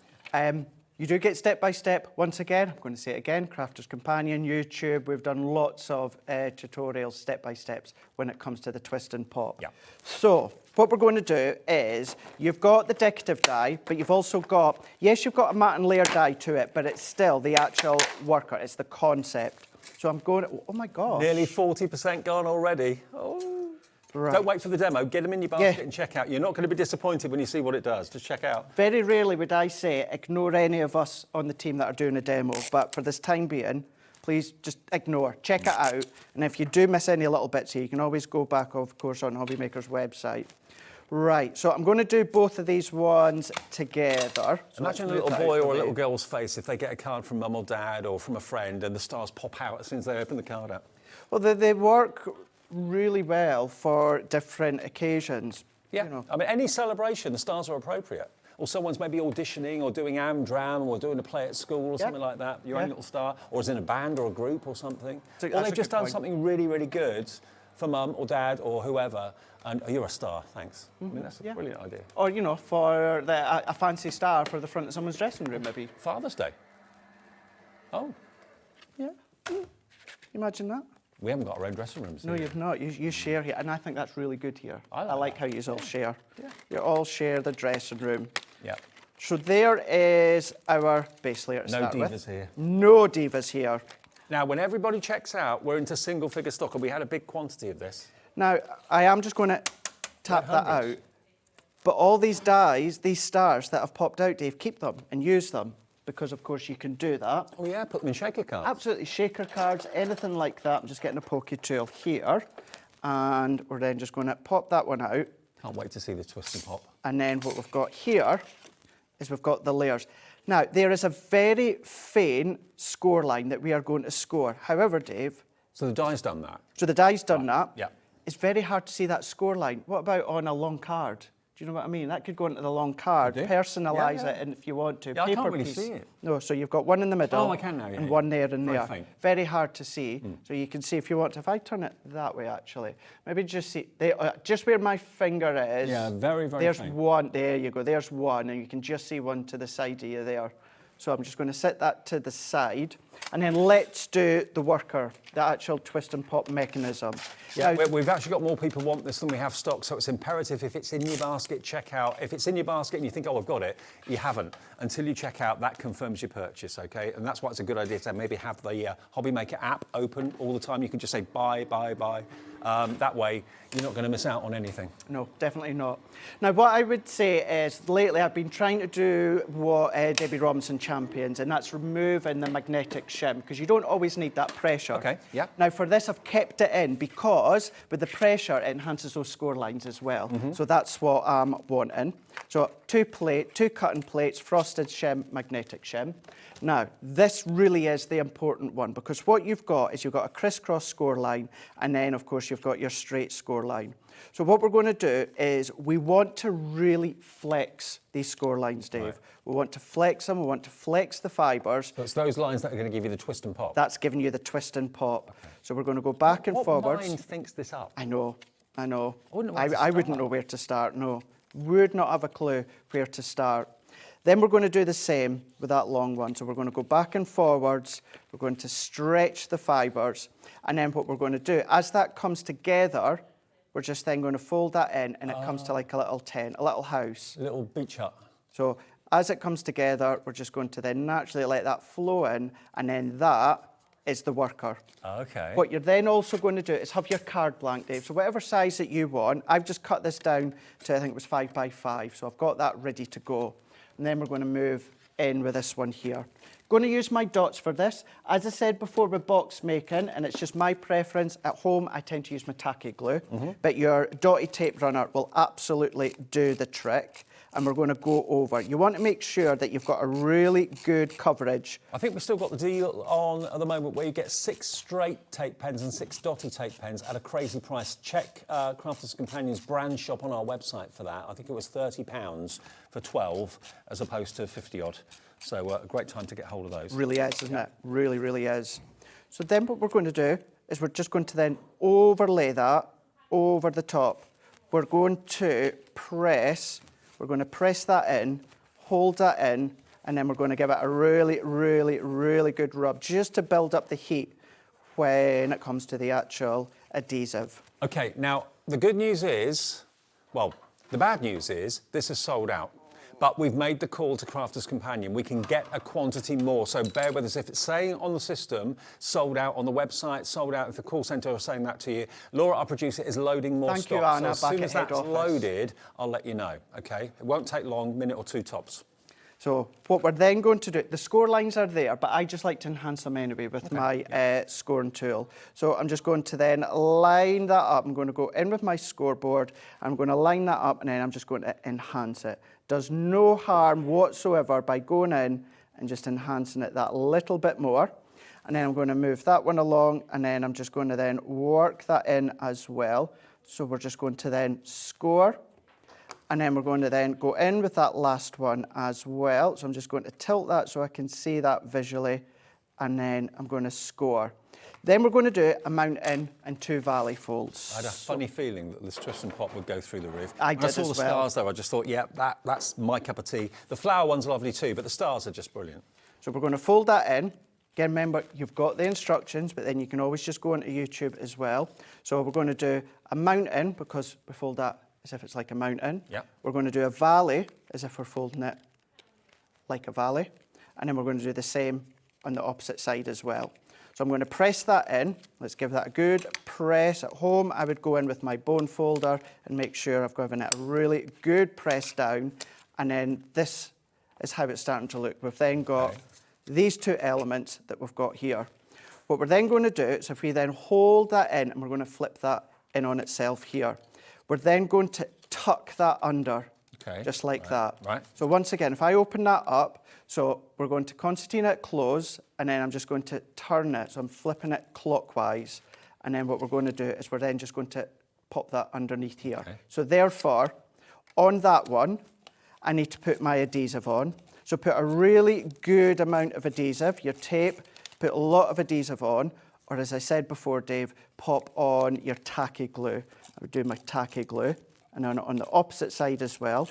You do get step by step. Once again, I'm going to say it again, Crafter's Companion, YouTube. We've done lots of tutorials, step by steps, when it comes to the twist and pop. Yeah. So what we're going to do is, you've got the decorative die, but you've also got, yes, you've got a matte and layer die to it, but it's still the actual worker. It's the concept. So I'm going, oh my gosh. Nearly 40% gone already. Oh. Right. Don't wait for the demo. Get them in your basket and check out. You're not going to be disappointed when you see what it does. Just check out. Very rarely would I say ignore any of us on the team that are doing a demo, but for this time being, please just ignore, check it out, and if you do miss any little bits here, you can always go back, of course, on Hobbymaker's website. Right, so I'm going to do both of these ones together. So imagine a little boy or a little girl's face if they get a card from mum or dad or from a friend and the stars pop out as soon as they open the card up. Well, they work really well for different occasions. Yeah, you know. I mean, any celebration, the stars are appropriate. Or someone's maybe auditioning or doing Amdram or doing a play at school or something like that, your own little star, or is in a band or a group or something. Or they've just done something really, really good for mum or dad or whoever, and you're a star, thanks. I mean, that's a brilliant idea. Or, you know, for a fancy star for the front of someone's dressing room, maybe. Father's Day. Oh. Yeah. Imagine that. We haven't got our own dressing rooms. No, you've not. You share here, and I think that's really good here. I like how you all share. Yeah. You all share the dressing room. Yeah. So there is our base layer to No start with. divas here. No divas here. Now, when everybody checks out, we're into single figure stock, and we had a big quantity of this. Now, I am just going to tap that out. But all these dies, these stars that have popped out, Dave, keep them and use them. Because, of course, you can do that. Oh, yeah, put them in shaker cards. Absolutely, shaker cards, anything like that. I'm just getting a pokey tool here. And we're then just going to pop that one out. Can't wait to see the twist and pop. And then what we've got here is we've got the layers. Now, there is a very faint score line that we are going to score. However, Dave... So the die's done that? So the die's done that. Yeah. It's very hard to see that score line. What about on a long card? Do you know what I mean? That could go into the long card, personalise it, and if you want to. Yeah, paper I can't really piece. see it. No, so you've got one in the middle. Oh, I can now, yeah. And one there and Very there. faint. Very hard to see. So you can see if you want to. If I turn it that way, actually, maybe just see, just where my finger is. Yeah, very, very There's faint. one, there you go, there's one, and you can just see one to the side of you there. So I'm just going to set that to the side. And then let's do the worker, the actual twist and pop mechanism. Yeah, we've actually got more people want this than we have stock, so it's imperative if it's in your basket, check out. If it's in your basket and you think, oh, I've got it, you haven't. Until you check out, that confirms your purchase, okay? And that's why it's a good idea to maybe have the Hobbymaker app open all the time. You can just say buy, buy, buy. That way, you're not going to miss out on anything. No, definitely not. Now, what I would say is, lately I've been trying to do what Debbie Robinson champions, and that's removing the magnetic shim, because you don't always need that pressure. Okay, yeah. Now, for this, I've kept it in, because with the pressure, it enhances those score lines as well. So that's what I'm wanting. So two cutting plates, frosted shim, magnetic shim. Now, this really is the important one, because what you've got is you've got a crisscross score line, and then, of course, you've got your straight score line. So what we're going to do is we want to really flex these score lines, Dave. Right. We want to flex them, we want to flex the fibres. So it's those lines that are going to give you the twist and pop? That's giving you the twist and pop. Okay. So we're going to go back and forwards. What mind thinks this up? I know. I wouldn't know where to start, no. Would not have a clue where to start. Then we're going to do the same with that long one. So we're going to go back and forwards. We're going to stretch the fibres. And then what we're going to do, as that comes together, we're just then going to fold that in, and it comes to like a little tent, a little house. A little beach hut. So as it comes together, we're just going to then naturally let that flow in, and then that is the worker. Okay. What you're then also going to do is have your card blank, Dave. So whatever size that you want, I've just cut this down to, I think it was 5 by 5. So I've got that ready to go. And then we're going to move in with this one here. Going to use my dots for this. As I said before with box making, and it's just my preference, at home I tend to use my tacky glue, but your dotty tape runner will absolutely do the trick. and we're going to go over. You want to make sure that you've got a really good coverage. I think we've still got the deal on at the moment where you get 6 straight tape pens and 6 dotty tape pens at a crazy price. Check Crafter's Companion's brand shop on our website for that. I think it was £30 for 12 as opposed to 50 odd. So a great time to get hold of those. Really is, isn't it? Really, really is. So then what we're going to do is we're just going to then overlay that over the top. We're going to press that in, hold that in, and then we're going to give it a really, really, really good rub just to build up the heat when it comes to the actual adhesive. Okay, now the good news is, well, the bad news is this is sold out. But we've made the call to Crafter's Companion. We can get a quantity more, so bear with us. If it's saying on the system, sold out on the website, sold out if the call centre are saying that to you, Laura, our producer, is loading more stock. Thank you, Anna, so as soon back as at head that's office. loaded, I'll let you know, okay? It won't take long, minute or 2 tops. So what we're then going to do, the score lines are there, but I just like to enhance them anyway with my scoring tool. So I'm just going to then line that up. I'm going to go in with my scoreboard. I'm going to line that up, and then I'm just going to enhance it. Does no harm whatsoever by going in and just enhancing it that little bit more. And then I'm going to move that one along, and then I'm just going to then work that in as well. So we're just going to then score. And then we're going to then go in with that last one as well. So I'm just going to tilt that so I can see that visually. And then I'm going to score. Then we're going to do a mountain and 2 valley folds. I had a funny feeling that this twist and pop would go through the roof. I did when I saw as the well. stars though, I just thought, yeah, that's my cup of tea. The flower one's lovely too, but the stars are just brilliant. So we're going to fold that in. Again, remember, you've got the instructions, but then you can always just go onto YouTube as well. So we're going to do a mountain, because we fold that as if it's like a mountain. Yeah. We're going to do a valley as if we're folding it like a valley. And then we're going to do the same on the opposite side as well. So I'm going to press that in. Let's give that a good press. At home, I would go in with my bone folder and make sure I've given it a really good press down. And then this is how it's starting to look. We've then got these 2 elements that we've got here. What we're then going to do is if we then hold that in, and we're going to flip that in on itself here. We're then going to tuck that under, just like that. Right. So once again, if I open that up, so we're going to concertina it close, and then I'm just going to turn it. So I'm flipping it clockwise. And then what we're going to do is we're then just going to pop that underneath here. Okay. So therefore, on that one, I need to put my adhesive on. So put a really good amount of adhesive, your tape, put a lot of adhesive on, or as I said before, Dave, pop on your tacky glue. I would do my tacky glue, and then on the opposite side as well,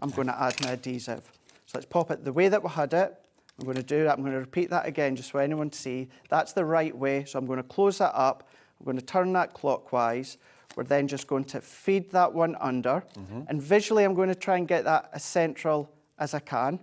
I'm going to add my adhesive. So let's pop it the way that we had it. I'm going to do that. I'm going to repeat that again just so anyone can see. That's the right way. So I'm going to close that up. I'm going to turn that clockwise. We're then just going to feed that one under. And visually, I'm going to try and get that as central as I can.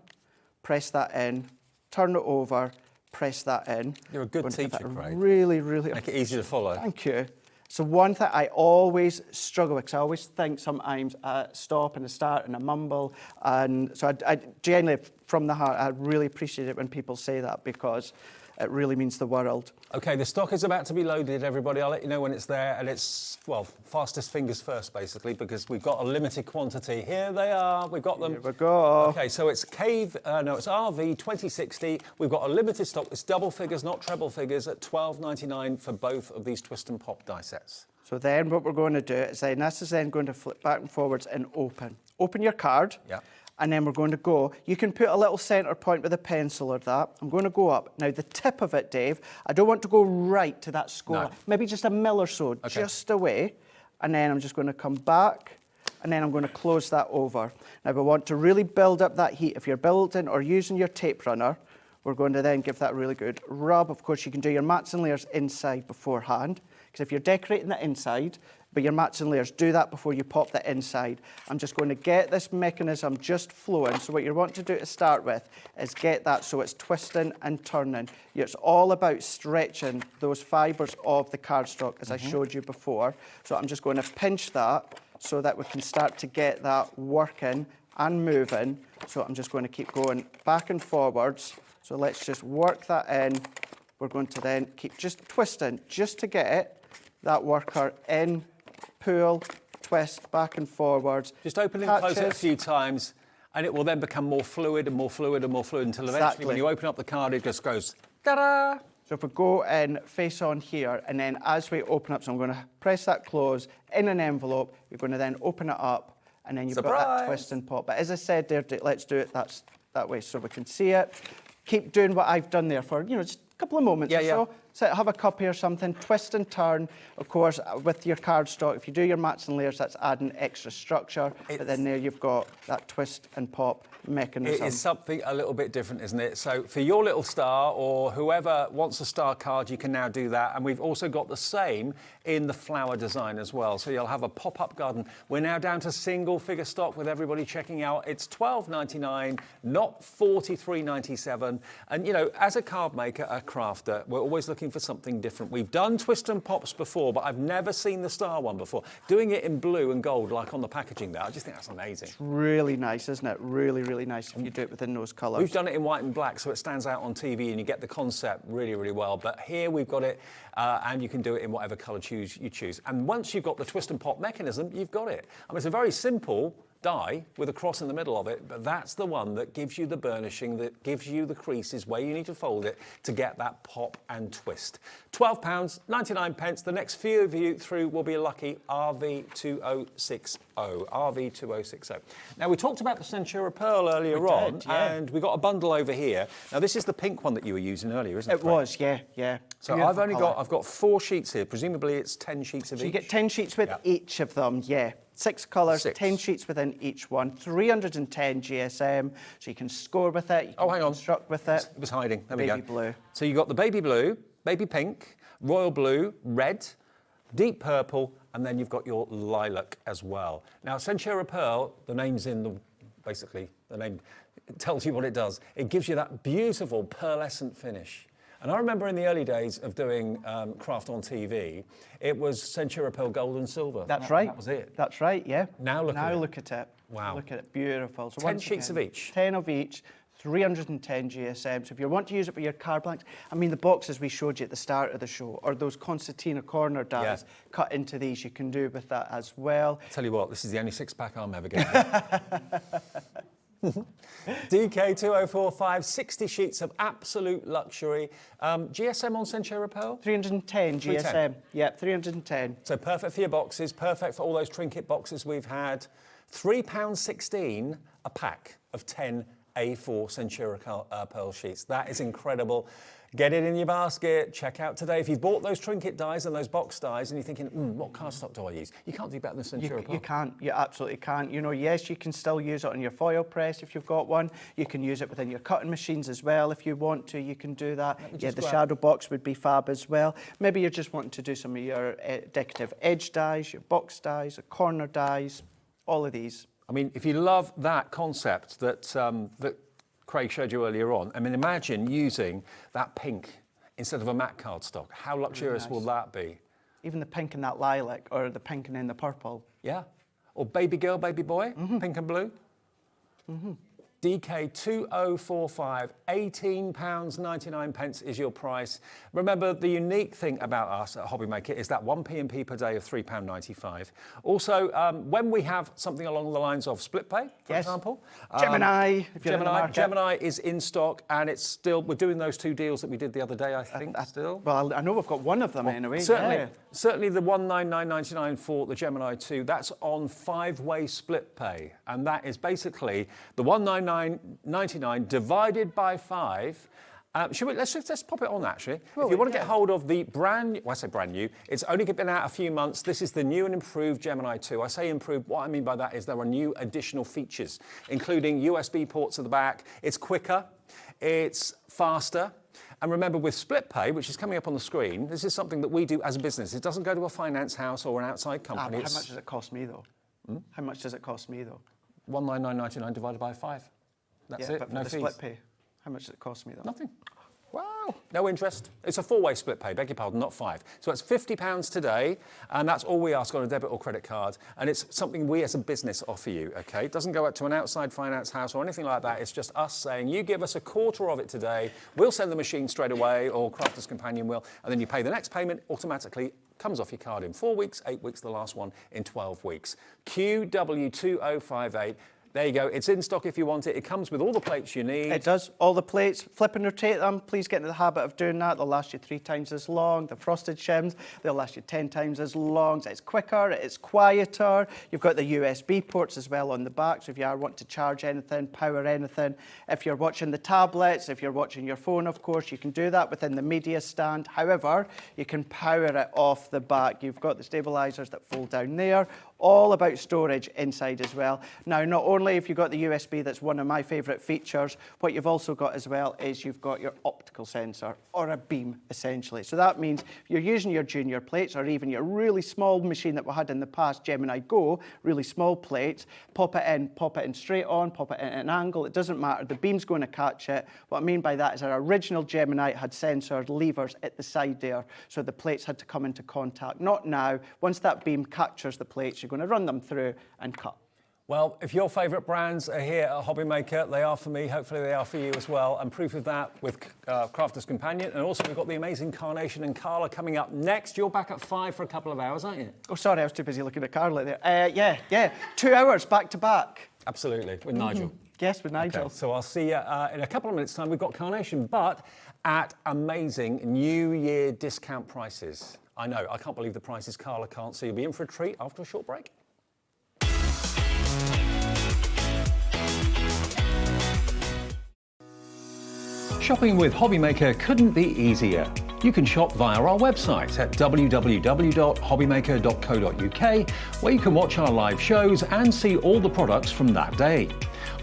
Press that in, turn it over, press that in. You're a good teacher, Craig. Really, really. Make it easy to follow. Thank you. So one thing I always struggle with, because I always think sometimes I stop and I start and I mumble. And so I genuinely, from the heart, I really appreciate it when people say that, because it really means the world. Okay, the stock is about to be loaded, everybody. I'll let you know when it's there, and it's, well, fastest fingers first, basically, because we've got a limited quantity. Here they are. We've got them. Here we go. Okay, so it's it's RV 2060. We've got a limited stock. It's double figures, not treble figures, at $12.99 for both of these twist and pop die sets. So then what we're going to do is then this is then going to flip back and forwards and open. Open your card. Yeah. And then we're going to go. You can put a little centre point with a pencil or that. I'm going to go up. Now, the tip of it, Dave, I don't want to go right to that score. No. Maybe just a mil or so, just away. And then I'm just going to come back, and then I'm going to close that over. Now, we want to really build up that heat. If you're building or using your tape runner, we're going to then give that a really good rub. Of course, you can do your mats and layers inside beforehand, because if you're decorating the inside, but your mats and layers, do that before you pop the inside. I'm just going to get this mechanism just flowing. So what you want to do to start with is get that so it's twisting and turning. It's all about stretching those fibres of the cardstock, as I showed you before. So I'm just going to pinch that so that we can start to get that working and moving. So I'm just going to keep going back and forwards. So let's just work that in. We're going to then keep just twisting just to get it, that worker in, pull, twist, back and forwards. Just open and close it a few times, and it will then become more fluid and more fluid and more fluid until eventually Exactly. when you open up the card, it just goes, ta-da! So if we go and face on here, and then as we open up, so I'm going to press that close in an envelope, you're going to then open it up, and then you've got that Surprise! twist and pop. But as I said there, let's do it that way so we can see it. Keep doing what I've done there for, just a couple of moments or so. So have a cup here or something, twist and turn. Of course, with your cardstock, if you do your mats and layers, that's adding extra structure. But then there you've got that twist and pop mechanism. It is something a little bit different, isn't it? So for your little star or whoever wants a star card, you can now do that. And we've also got the same in the flower design as well. So you'll have a pop-up garden. We're now down to single figure stock with everybody checking out. It's $12.99, not $43.97. And, as a card maker, a crafter, we're always looking for something different. We've done twist and pops before, but I've never seen the star one before. Doing it in blue and gold, like on the packaging there, I just think that's amazing. It's really nice, isn't it? Really, really nice if you do it within those colours. We've done it in white and black, so it stands out on TV and you get the concept really, really well. But here we've got it, and you can do it in whatever colour you choose. And once you've got the twist and pop mechanism, you've got it. I mean, it's a very simple die with a cross in the middle of it, but that's the one that gives you the burnishing, that gives you the creases where you need to fold it to get that pop and twist. £12.99. The next few of you through will be lucky RV2060. RV2060. Now, we talked about the Centura Pearl earlier on, and we got a bundle over here. Now, this is the pink one that you were using earlier, isn't it? It was, yeah. So I've got 4 sheets here. Presumably it's 10 sheets of each. So you get 10 sheets with each of them, 6 colours, 10 sheets within each one, 310 GSM, so you can score with it, you can construct with it. It was hiding, there we go. Baby blue. So you got the baby blue, baby pink, royal blue, red, deep purple, and then you've got your lilac as well. Now, Centura Pearl, the name's basically, the name tells you what it does. It gives you that beautiful pearlescent finish. And I remember in the early days of doing craft on TV, it was Centura Pearl Gold and Silver. That's right. That was it. That's right, yeah. Now look at it. Wow. Look at it, beautiful. So 10 sheets of each. 10 of each, 310 GSM. So if you want to use it with your card blanks, I mean, the boxes we showed you at the start of the show, or those concertina corner dies cut into these, you can do with that as well. I'll tell you what, this is the only 6-pack I'm ever getting. DK2045, 60 sheets of absolute luxury. GSM on Centura Pearl? 310 GSM. Yep, 310. So perfect for your boxes, perfect for all those trinket boxes we've had. £3.16 a pack of 10 A4 Centura Pearl sheets. That is incredible. Get it in your basket, check out today. If you've bought those trinket dies and those box dies and you're thinking, what cardstock do I use? You can't do better than Centura Pearl. You can't, you absolutely can't. Yes, you can still use it on your foil press if you've got one. You can use it within your cutting machines as well if you want to, you can do that. Yeah, the shadow box would be fab as well. Maybe you're just wanting to do some of your decorative edge dies, your box dies, or corner dies, all of these. I mean, if you love that concept that Craig showed you earlier on, I mean, imagine using that pink instead of a matte cardstock. How luxurious will that be? Even the pink and that lilac, or the pink and then the purple. Yeah. Or baby girl, baby boy, pink and blue. DK2045, £18.99 is your price. Remember, the unique thing about us at Hobbymaker is that 1p&p per day of £3.95. Also, when we have something along the lines of split pay, for example. Gemini, Gemini is in stock, and it's still, we're doing those 2 deals that we did the other day, I think, still. Well, I know we've got one of them anyway. Certainly the $199.99 for the Gemini 2, that's on 5-way split pay. And that is basically the $199.99 divided by 5. Let's pop it on, actually. If you want to get hold of the brand new, well, I say brand new, it's only been out a few months. This is the new and improved Gemini 2. I say improved, what I mean by that is there are new additional features, including USB ports at the back. It's quicker, it's faster. And remember, with split pay, which is coming up on the screen, this is something that we do as a business. It doesn't go to a finance house or an outside company. How much does it cost me, though? How much does it cost me, though? $199.99 divided by 5. That's it, but for no the fees. split pay, how much does it cost me, though? Nothing. Wow. No interest. It's a 4-way split pay, beg your pardon, not 5. So it's £50 today, and that's all we ask on a debit or credit card. And it's something we as a business offer you, okay? It doesn't go out to an outside finance house or anything like that. It's just us saying, you give us a quarter of it today, we'll send the machine straight away, or Crafter's Companion will, and then you pay the next payment automatically. Comes off your card in 4 weeks, 8 weeks, the last one in 12 weeks. QW2058. There you go. It's in stock if you want it. It comes with all the plates you need. It does. All the plates, flip and rotate them. Please get into the habit of doing that. They'll last you 3 times as long. The frosted shims, they'll last you 10 times as long. It's quicker, it's quieter. You've got the USB ports as well on the back, so if you are wanting to charge anything, power anything. If you're watching the tablets, if you're watching your phone, of course, you can do that within the media stand. However, you can power it off the back. You've got the stabilizers that fold down there. All about storage inside as well. Now, not only have you got the USB, that's one of my favourite features, what you've also got as well is you've got your optical sensor, or a beam, essentially. So that means if you're using your junior plates, or even your really small machine that we had in the past, Gemini Go, really small plates, pop it in straight on, pop it in at an angle, it doesn't matter, the beam's going to catch it. What I mean by that is our original Gemini had sensor levers at the side there, so the plates had to come into contact. Not now. Once that beam captures the plates, you're going to run them through and cut. Well, if your favourite brands are here at Hobbymaker, they are for me, hopefully they are for you as well. And proof of that with Crafter's Companion. And also we've got the amazing Carnation and Carla coming up next. You're back at 5 for a couple of hours, aren't you? Oh, sorry, I was too busy looking at Carla there. Yeah, 2 hours back to back. Absolutely, with Nigel. Yes, with Nigel. Okay, so I'll see you in a couple of minutes' time. We've got Carnation, but at amazing New Year discount prices. I know, I can't believe the prices Carla can't see. You'll be in for a treat after a short break. Shopping with Hobbymaker couldn't be easier. You can shop via our website at www.hobbymaker.co.uk, where you can watch our live shows and see all the products from that day.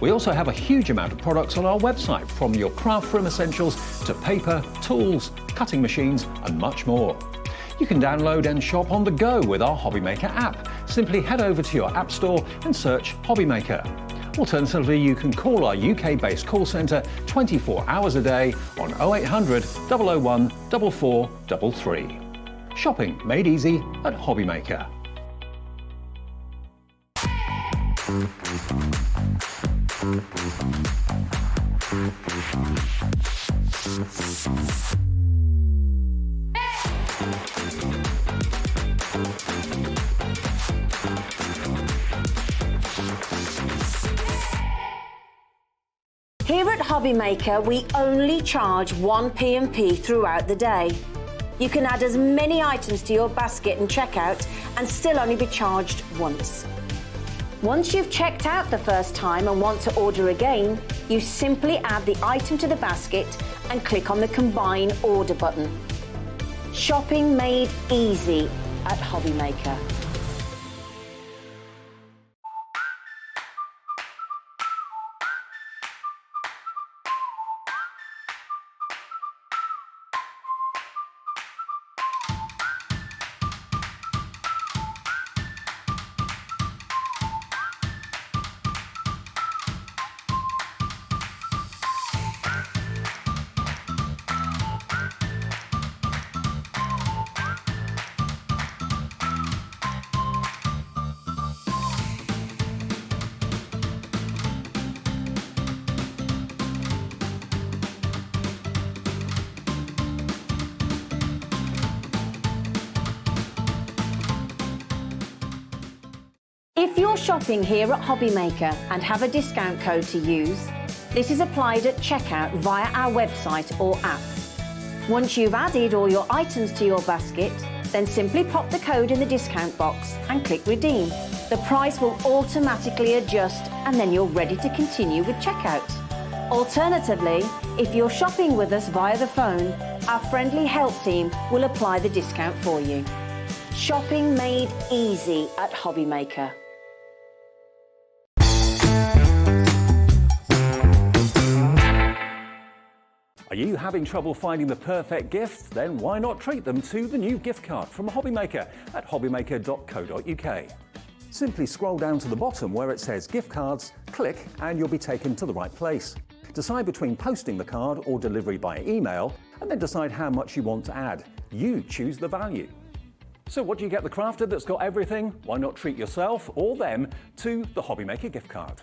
We also have a huge amount of products on our website, from your craft room essentials to paper, tools, cutting machines and much more. You can download and shop on the go with our Hobbymaker app. Simply head over to your app store and search Hobbymaker. Alternatively, you can call our UK-based call centre 24 hours a day on 0800 001 4433. Shopping made easy at Hobbymaker. Here at Hobbymaker, we only charge 1 P&P throughout the day. You can add as many items to your basket and checkout and still only be charged once. Once you've checked out the first time and want to order again, you simply add the item to the basket and click on the Combine Order button. Shopping made easy at Hobbymaker. If you're shopping here at Hobbymaker and have a discount code to use, this is applied at checkout via our website or app. Once you've added all your items to your basket, then simply pop the code in the discount box and click Redeem. The price will automatically adjust and then you're ready to continue with checkout. Alternatively, if you're shopping with us via the phone, our friendly help team will apply the discount for you. Shopping made easy at Hobbymaker. Are you having trouble finding the perfect gift? Then why not treat them to the new gift card from Hobbymaker at hobbymaker.co.uk. Simply scroll down to the bottom where it says gift cards, click and you'll be taken to the right place. Decide between posting the card or delivery by email and then decide how much you want to add. You choose the value. So what do you get the crafter that's got everything? Why not treat yourself or them to the Hobbymaker gift card?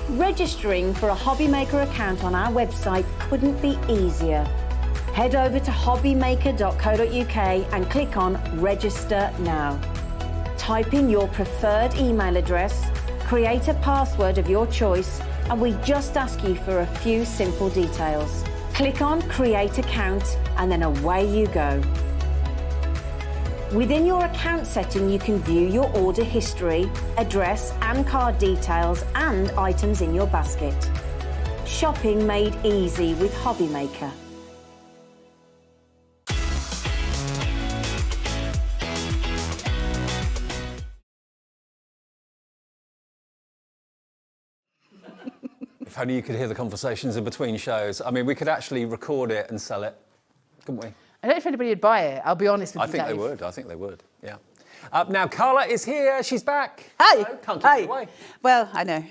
Registering for a Hobbymaker account on our website couldn't be easier. Head over to hobbymaker.co.uk and click on Register Now. Type in your preferred email address, create a password of your choice, and we just ask you for a few simple details. Click on Create Account and then away you go. Within your account setting, you can view your order history, address and card details and items in your basket. Shopping made easy with Hobbymaker. If only you could hear the conversations in between shows. I mean, we could actually record it and sell it, couldn't we? I don't know if anybody would buy it, I'll be honest with you, I think Dave. they would. I think they would, yeah. Now, Carla is here. She's back. Hey! Hello, can't keep Hey! you away. Well, I know.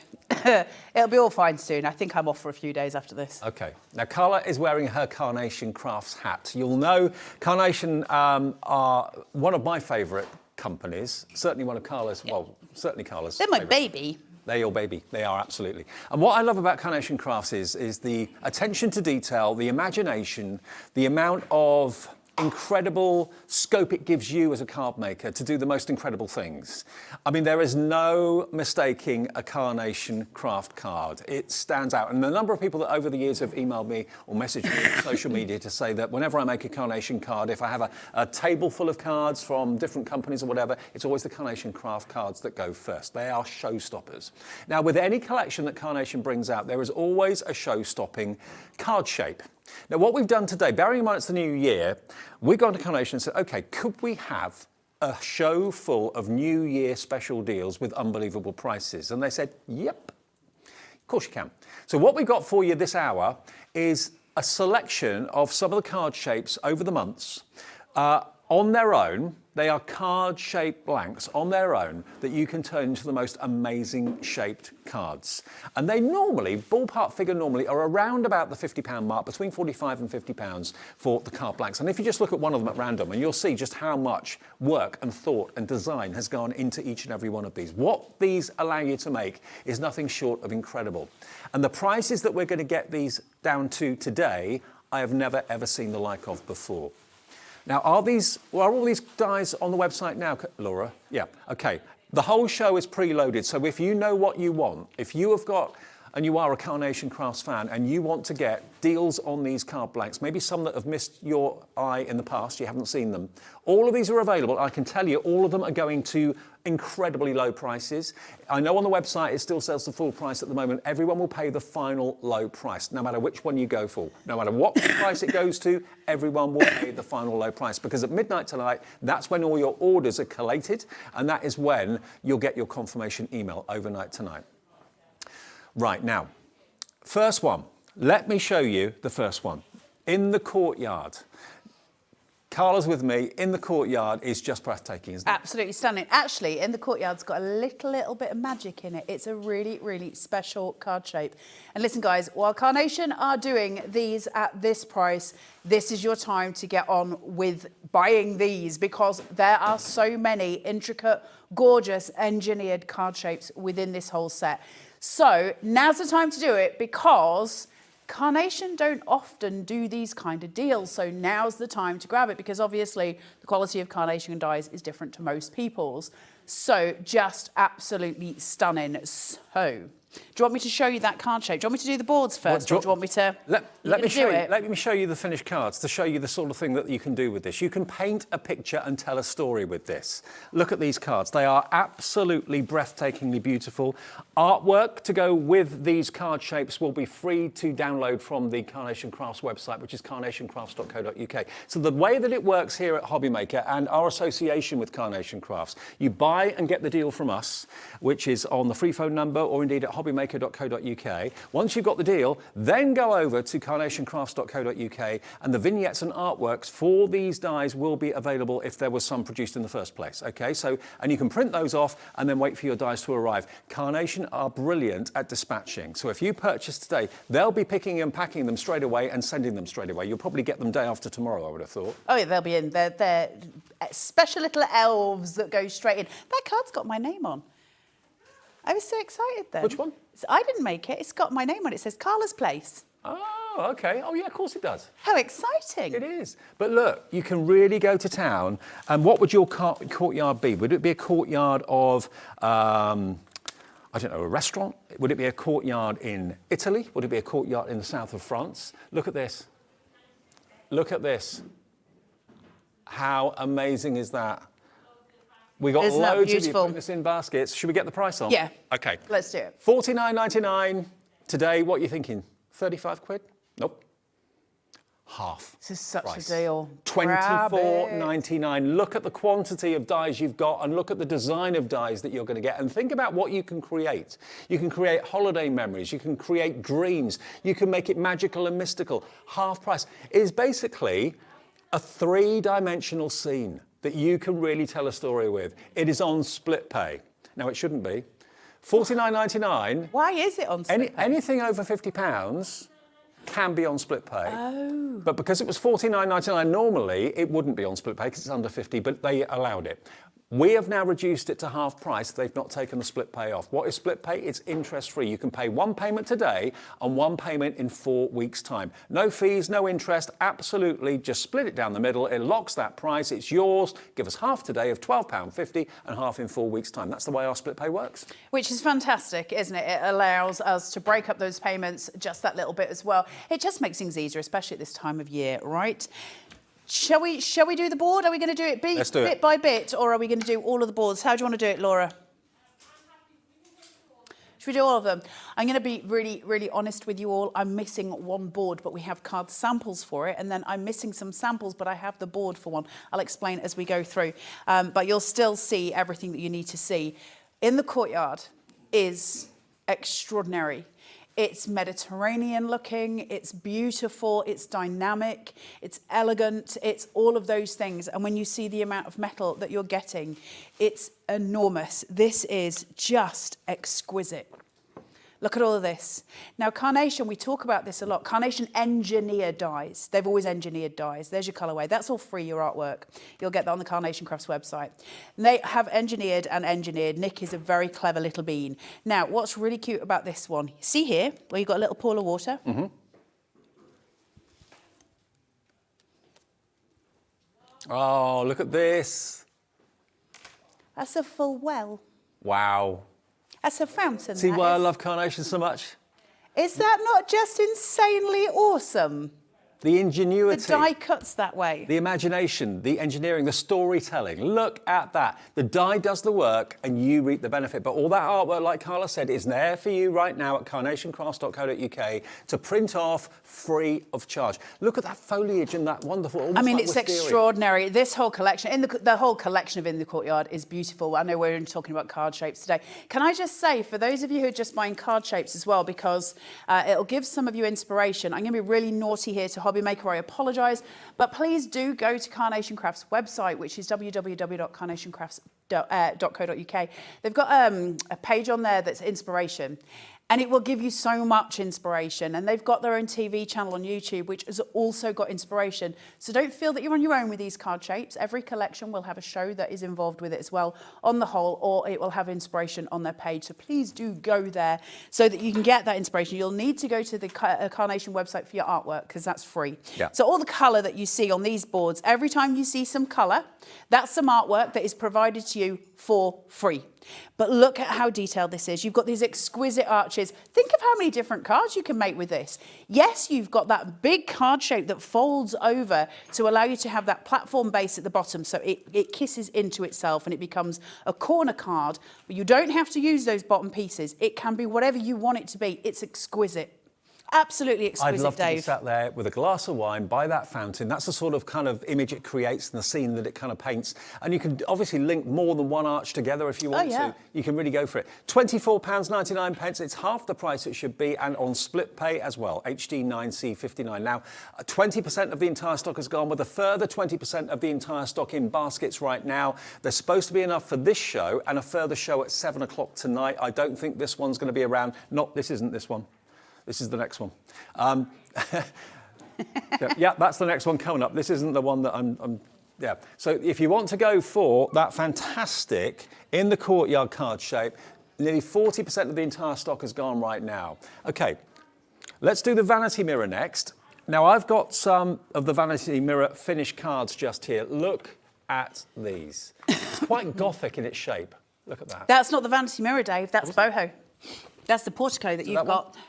It'll be all fine soon. I think I'm off for a few days after this. Okay. Now, Carla is wearing her Carnation Crafts hat. You'll know Carnation are one of my favourite companies. Certainly one of Carla's, well, certainly Carla's They're my favourite. baby. They're your baby. They are, absolutely. And what I love about Carnation Crafts is the attention to detail, the imagination, the amount of incredible scope it gives you as a card maker to do the most incredible things. I mean, there is no mistaking a Carnation Craft card. It stands out. And the number of people that over the years have emailed me or messaged me on social media to say that whenever I make a Carnation card, if I have a table full of cards from different companies or whatever, it's always the Carnation Craft cards that go first. They are showstoppers. Now, with any collection that Carnation brings out, there is always a show-stopping card shape. Now, what we've done today, bearing in mind it's the new year, we've gone to Carnation and said, OK, could we have a show full of New Year special deals with unbelievable prices? And they said, yep, of course you can. So what we've got for you this hour is a selection of some of the card shapes over the months. On their own, they are card-shaped blanks on their own that you can turn into the most amazing shaped cards. And they normally, ballpark figure normally, are around about the £50 mark, between £45 and £50 for the card blanks. And if you just look at one of them at random, and you'll see just how much work and thought and design has gone into each and every one of these. What these allow you to make is nothing short of incredible. And the prices that we're going to get these down to today, I have never, ever seen the like of before. Now, are all these dies on the website now, Laura? Yeah, okay. The whole show is preloaded, so if you know what you want, if you have got, and you are a Carnation Crafts fan, and you want to get deals on these card blanks, maybe some that have missed your eye in the past, you haven't seen them, all of these are available. I can tell you all of them are going to incredibly low prices. I know on the website it still sells the full price at the moment. Everyone will pay the final low price, no matter which one you go for. No matter what price it goes to, everyone will pay the final low price, because at midnight tonight, that's when all your orders are collated, and that is when you'll get your confirmation email overnight tonight. Right, now, first one. Let me show you the first one. In the Courtyard. Carla's with me. In the Courtyard is just breathtaking, isn't it? Absolutely stunning. Actually, In the Courtyard's got a little bit of magic in it. It's a really, really special card shape. And listen, guys, while Carnation are doing these at this price, this is your time to get on with buying these, because there are so many intricate, gorgeous, engineered card shapes within this whole set. So now's the time to do it, because Carnation don't often do these kind of deals, so now's the time to grab it, because obviously the quality of Carnation dies is different to most people's. So just absolutely stunning. So, do you want me to show you that card shape? Do you want me to do the boards first, or do you want me to let me show you the finished cards to show you the sort of thing that you can do with this. You can paint a picture and tell a story with this. Look at these cards. They are absolutely breathtakingly beautiful. Artwork to go with these card shapes will be free to download from the Carnation Crafts website, which is carnationcrafts.co.uk. So the way that it works here at Hobbymaker and our association with Carnation Crafts, you buy and get the deal from us, which is on the free phone number or indeed at hobbymaker.co.uk. Once you've got the deal, then go over to carnationcrafts.co.uk, and the vignettes and artworks for these dies will be available if there was some produced in the first place. Okay, so, and you can print those off and then wait for your dies to arrive. Carnation are brilliant at dispatching. So if you purchase today, they'll be picking and packing them straight away and sending them straight away. You'll probably get them day after tomorrow, I would have thought. Oh yeah, they'll be in. They're special little elves that go straight in. That card's got my name on. I was so excited then. Which one? I didn't make it. It's got my name on it. It says Carla's Place. Oh, okay. Oh, yeah, of course it does. How exciting. It is. But look, you can really go to town. And what would your courtyard be? Would it be a courtyard of, I don't know, a restaurant? Would it be a courtyard in Italy? Would it be a courtyard in the south of France? Look at this. Look at this. How amazing is that? We got Isn't that loads of you beautiful? putting this in baskets. Should we get the price on? Yeah. Okay. Let's do it. $49.99. Today, what are you thinking? 35 quid? Nope. Half. This is such price. a deal. Grab it. $24.99. Look at the quantity of dies you've got and look at the design of dies that you're going to get and think about what you can create. You can create holiday memories. You can create dreams. You can make it magical and mystical. Half price. It is basically a three-dimensional scene that you can really tell a story with. It is on split pay. Now, it shouldn't be. $49.99. Why is it on split pay? Anything over £50 can be on split pay. Oh. But because it was $49.99 normally, it wouldn't be on split pay because it's under 50, but they allowed it. We have now reduced it to half price. They've not taken the split pay off. What is split pay? It's interest-free. You can pay one payment today and one payment in 4 weeks' time. No fees, no interest, absolutely. Just split it down the middle. It locks that price. It's yours. Give us half today of £12.50 and half in 4 weeks' time. That's the way our split pay works. Which is fantastic, isn't it? It allows us to break up those payments just that little bit as well. It just makes things easier, especially at this time of year, right? Shall we do the board? Are we going to do it bit by bit, or are we going to do all of the boards? How do you want to do it, Laura? Should we do all of them? I'm going to be really, really honest with you all. I'm missing one board, but we have card samples for it. And then I'm missing some samples, but I have the board for one. I'll explain as we go through. But you'll still see everything that you need to see. In the courtyard is extraordinary. It's Mediterranean looking, it's beautiful, it's dynamic, it's elegant, it's all of those things. And when you see the amount of metal that you're getting, it's enormous. This is just exquisite. Look at all of this. Now, Carnation, we talk about this a lot. Carnation engineered dies. They've always engineered dies. There's your colourway. That's all free, your artwork. You'll get that on the Carnation Crafts website. And they have engineered and engineered. Nick is a very clever little bean. Now, what's really cute about this one, see here, where you've got a little pool of water? Mm-hmm. Oh, look at this. That's a full well. Wow. That's a fountain. See why I love Carnation so much? Is that not just insanely awesome? The ingenuity. The die cuts that way. The imagination, the engineering, the storytelling. Look at that. The die does the work and you reap the benefit. But all that artwork, like Carla said, is there for you right now at carnationcrafts.co.uk to print off free of charge. Look at that foliage and that wonderful, almost I mean, like it's wisteria. extraordinary. This whole collection, the whole collection of In the Courtyard is beautiful. I know we're only talking about card shapes today. Can I just say, for those of you who are just buying card shapes as well, because it'll give some of you inspiration, I'm going to be really naughty here to Hobby Maker. I apologise, but please do go to Carnation Crafts website, which is www.carnationcrafts.co.uk. They've got a page on there that's inspiration, and it will give you so much inspiration. And they've got their own TV channel on YouTube, which has also got inspiration. So don't feel that you're on your own with these card shapes. Every collection will have a show that is involved with it as well on the whole, or it will have inspiration on their page. So please do go there so that you can get that inspiration. You'll need to go to the Carnation website for your artwork because that's free. Yeah. So all the colour that you see on these boards, every time you see some colour, that's some artwork that is provided to you for free. But look at how detailed this is. You've got these exquisite arches. Think of how many different cards you can make with this. Yes, you've got that big card shape that folds over to allow you to have that platform base at the bottom, so it kisses into itself and it becomes a corner card. But you don't have to use those bottom pieces. It can be whatever you want it to be. It's exquisite. Absolutely exquisite, I'd love to Dave. be sat there with a glass of wine by that fountain. That's the sort of kind of image it creates and the scene that it kind of paints. And you can obviously link more than one arch together if you want to. You can really go for it. £24.99. It's half the price it should be and on split pay as well. HD 9C59. Now, 20% of the entire stock has gone with a further 20% of the entire stock in baskets right now. There's supposed to be enough for this show and a further show at 7 o'clock tonight. I don't think this one's going to be around. This isn't this one. This is the next one. Yeah, that's the next one coming up. This isn't the one that yeah. So if you want to go for that fantastic In the Courtyard card shape, nearly 40% of the entire stock has gone right now. Okay, Let's do the vanity mirror next. Now, I've got some of the vanity mirror finished cards just here. Look at these. It's quite gothic in its shape. Look at that. That's not the vanity mirror, Dave. That's boho. That's the portico that you've got. One?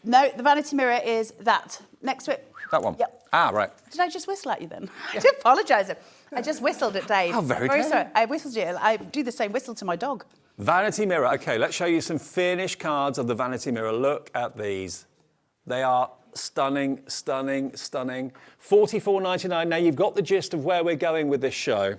No, the vanity mirror is that. Next to it. That one? Yep. Ah, right. Did I just whistle at you then? I do apologise. I just whistled at Dave. Oh, very sorry. clever. I whistled you. I do the same whistle to my dog. Vanity mirror. OK, let's show you some finished cards of the vanity mirror. Look at these. They are stunning, stunning, stunning. $44.99. Now, you've got the gist of where we're going with this show.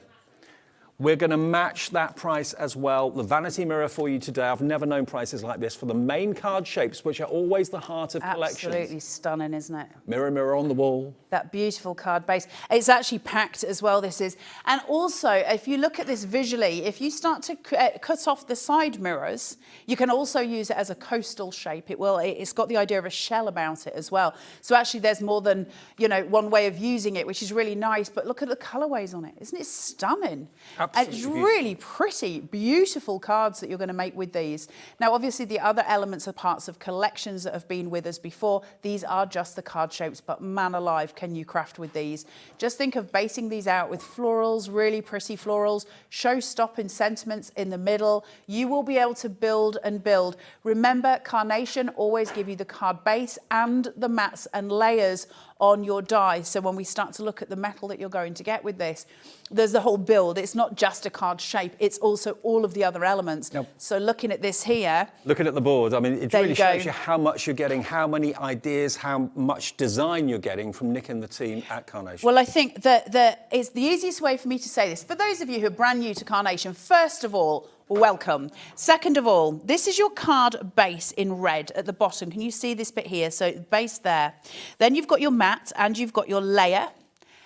We're going to match that price as well. The vanity mirror for you today. I've never known prices like this for the main card shapes, which are always the heart of collections. Absolutely stunning, isn't it? Mirror, mirror on the wall. That beautiful card base. It's actually packed as well, this is. And also, if you look at this visually, if you start to cut off the side mirrors, you can also use it as a coastal shape. It's got the idea of a shell about it as well. So actually, there's more than, one way of using it, which is really nice. But look at the colorways on it. Isn't it stunning? Absolutely. It's really pretty, beautiful cards that you're going to make with these. Now, obviously, the other elements are parts of collections that have been with us before. These are just the card shapes, but man alive, can you craft with these? Just think of basing these out with florals, really pretty florals, show-stopping sentiments in the middle. You will be able to build and build. Remember, Carnation always give you the card base and the mats and layers on your die. So when we start to look at the metal that you're going to get with this, there's the whole build. It's not just a card shape, it's also all of the other elements. Nope. So looking at this here. Looking at the board, I mean, it There really you go. shows you how much you're getting, how many ideas, how much design you're getting from Nick and the team at Carnation. Well, I think that it's the easiest way for me to say this. For those of you who are brand new to Carnation, first of all, welcome. Second of all, this is your card base in red at the bottom. Can you see this bit here? So base there. Then you've got your mat and you've got your layer.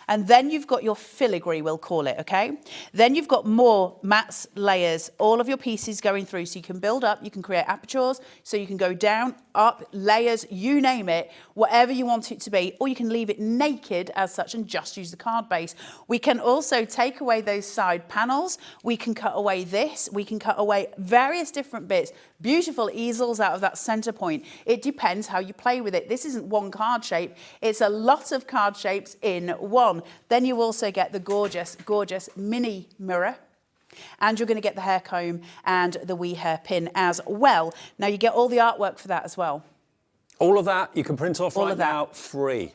And then you've got your filigree, we'll call it, okay? Then you've got more mats, layers, all of your pieces going through. So you can build up, you can create apertures, so you can go down, up, layers, you name it, whatever you want it to be, or you can leave it naked as such and just use the card base. We can also take away those side panels. We can cut away this. We can cut away various different bits. Beautiful easels out of that center point. It depends how you play with it. This isn't one card shape. It's a lot of card shapes in one. Then you also get the gorgeous, gorgeous mini mirror. And you're going to get the hair comb and the wee hair pin as well. Now, you get all the artwork for that as well. All of that you can print off All right of that. now free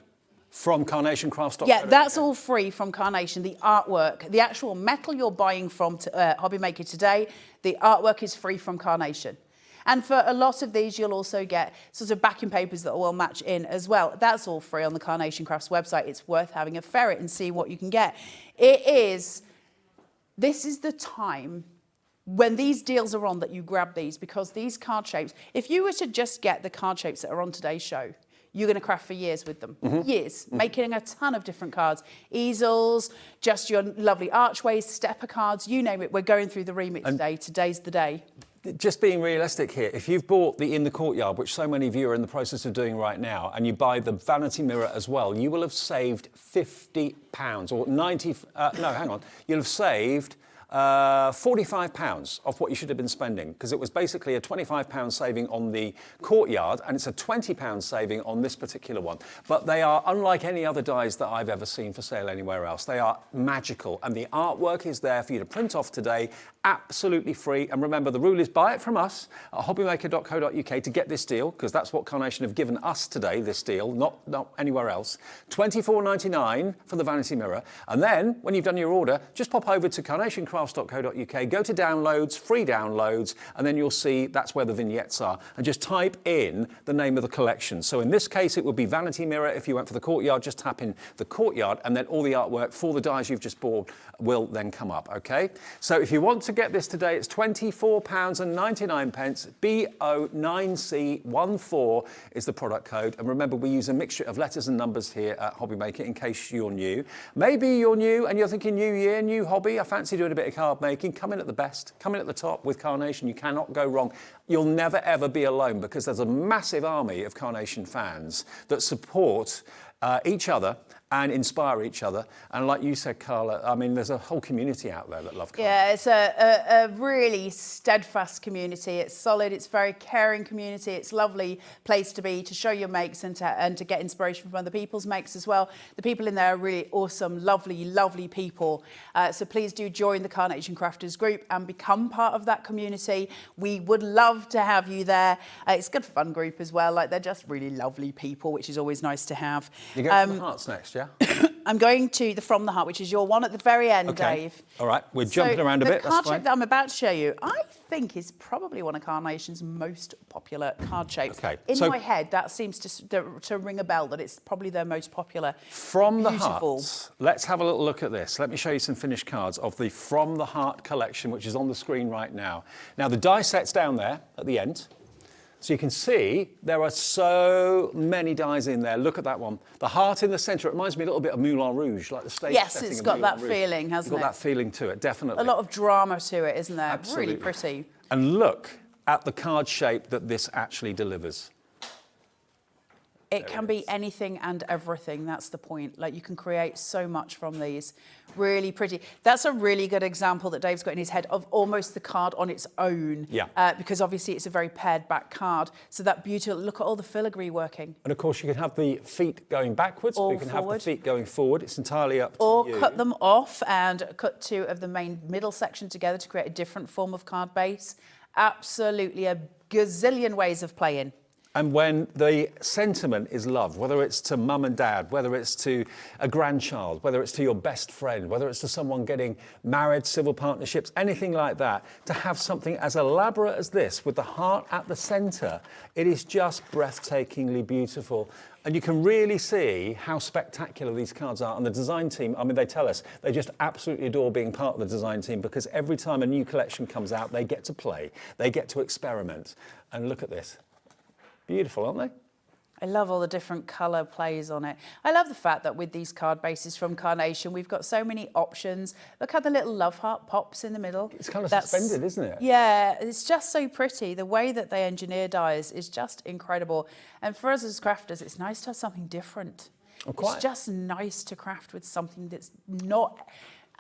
from CarnationCrafts.co.uk. Yeah, that's all free from Carnation. The artwork, the actual metal you're buying from Hobby Maker today, the artwork is free from Carnation. And for a lot of these, you'll also get sort of backing papers that will match in as well. That's all free on the Carnation Crafts website. It's worth having a ferret and see what you can get. This is the time when these deals are on that you grab these, because these card shapes, if you were to just get the card shapes that are on today's show, you're going to craft for years with them. Years. Making a ton of different cards. Easels, just your lovely archways, stepper cards, you name it. We're going through the remit today. Today's the day. Just being realistic here, if you've bought the In the Courtyard, which so many of you are in the process of doing right now, and you buy the vanity mirror as well, you will have saved £50 or 90, no, hang on, you'll have saved £45 off what you should have been spending, because it was basically a £25 saving on the Courtyard and it's a £20 saving on this particular one. But they are unlike any other dies that I've ever seen for sale anywhere else. They are magical, and the artwork is there for you to print off today, absolutely free. And remember, the rule is buy it from us at hobbymaker.co.uk to get this deal, because that's what Carnation have given us today, this deal, not anywhere else. $24.99 for the vanity mirror. And then when you've done your order, just pop over to carnationcrafts.co.uk, go to downloads, free downloads, and then you'll see that's where the vignettes are. And just type in the name of the collection. So in this case, it would be vanity mirror. If you went for the Courtyard, just tap in the Courtyard, and then all the artwork for the dies you've just bought will then come up, okay? So if you want to get this today, it's £24.99. BO9C14 is the product code. And remember, we use a mixture of letters and numbers here at Hobby Maker in case you're new. Maybe you're new and you're thinking new year, new hobby. I fancy doing a bit of card making. Come in at the best. Come in at the top with Carnation. You cannot go wrong. You'll never, ever be alone, because there's a massive army of Carnation fans that support each other and inspire each other. And like you said, Carla, I mean, there's a whole community out there that love Carla. Yeah, it's a really steadfast community. It's solid, it's a very caring community. It's a lovely place to be, to show your makes and to get inspiration from other people's makes as well. The people in there are really awesome, lovely, lovely people. So please do join the Carnation Crafters group and become part of that community. We would love to have you there. It's a good fun group as well. Like, they're just really lovely people, which is always nice to have. You're going to the Hearts next, yeah? I'm going to the From the Heart, which is your one at the very end, Dave. All right, we're jumping around a bit. The card shape that I'm about to show you, I think is probably one of Carnation's most popular card shapes. Okay, In so my head, that seems to ring a bell, that it's probably their most popular. From the Beautiful. Heart, let's have a little look at this. Let me show you some finished cards of the From the Heart collection, which is on the screen right now. Now, the die set's down there at the end. So you can see there are so many dies in there. Look at that one. The heart in the centre, it reminds me a little bit of Moulin Rouge, like the stage Yes, setting it's of got Moulin that Rouge. feeling, hasn't It's it? got that feeling to it, definitely. A lot of drama to it, isn't there? Absolutely. Really pretty. And look at the card shape that this actually delivers. It can be anything and everything. That's the point. Like, you can create so much from these. Really pretty. That's a really good example that Dave's got in his head of almost the card on its own. Yeah. Because obviously it's a very pared back card. So that beautiful, look at all the filigree working. And of course you can have the feet going backwards, or you can have the feet going forward. It's entirely up to you. Or cut them off and cut two of the main middle section together to create a different form of card base. Absolutely a gazillion ways of playing. And when the sentiment is love, whether it's to mum and dad, whether it's to a grandchild, whether it's to your best friend, whether it's to someone getting married, civil partnerships, anything like that, to have something as elaborate as this with the heart at the centre, it is just breathtakingly beautiful. And you can really see how spectacular these cards are. And the design team, I mean, they tell us they just absolutely adore being part of the design team, because every time a new collection comes out, they get to play, they get to experiment. And look at this. Beautiful, aren't they? I love all the different colour plays on it. I love the fact that with these card bases from Carnation, we've got so many options. Look how the little love heart pops in the middle. It's kind of suspended, isn't it? Yeah, it's just so pretty. The way that they engineer dies is just incredible. And for us as crafters, it's nice to have something different. It's just nice to craft with something that's not...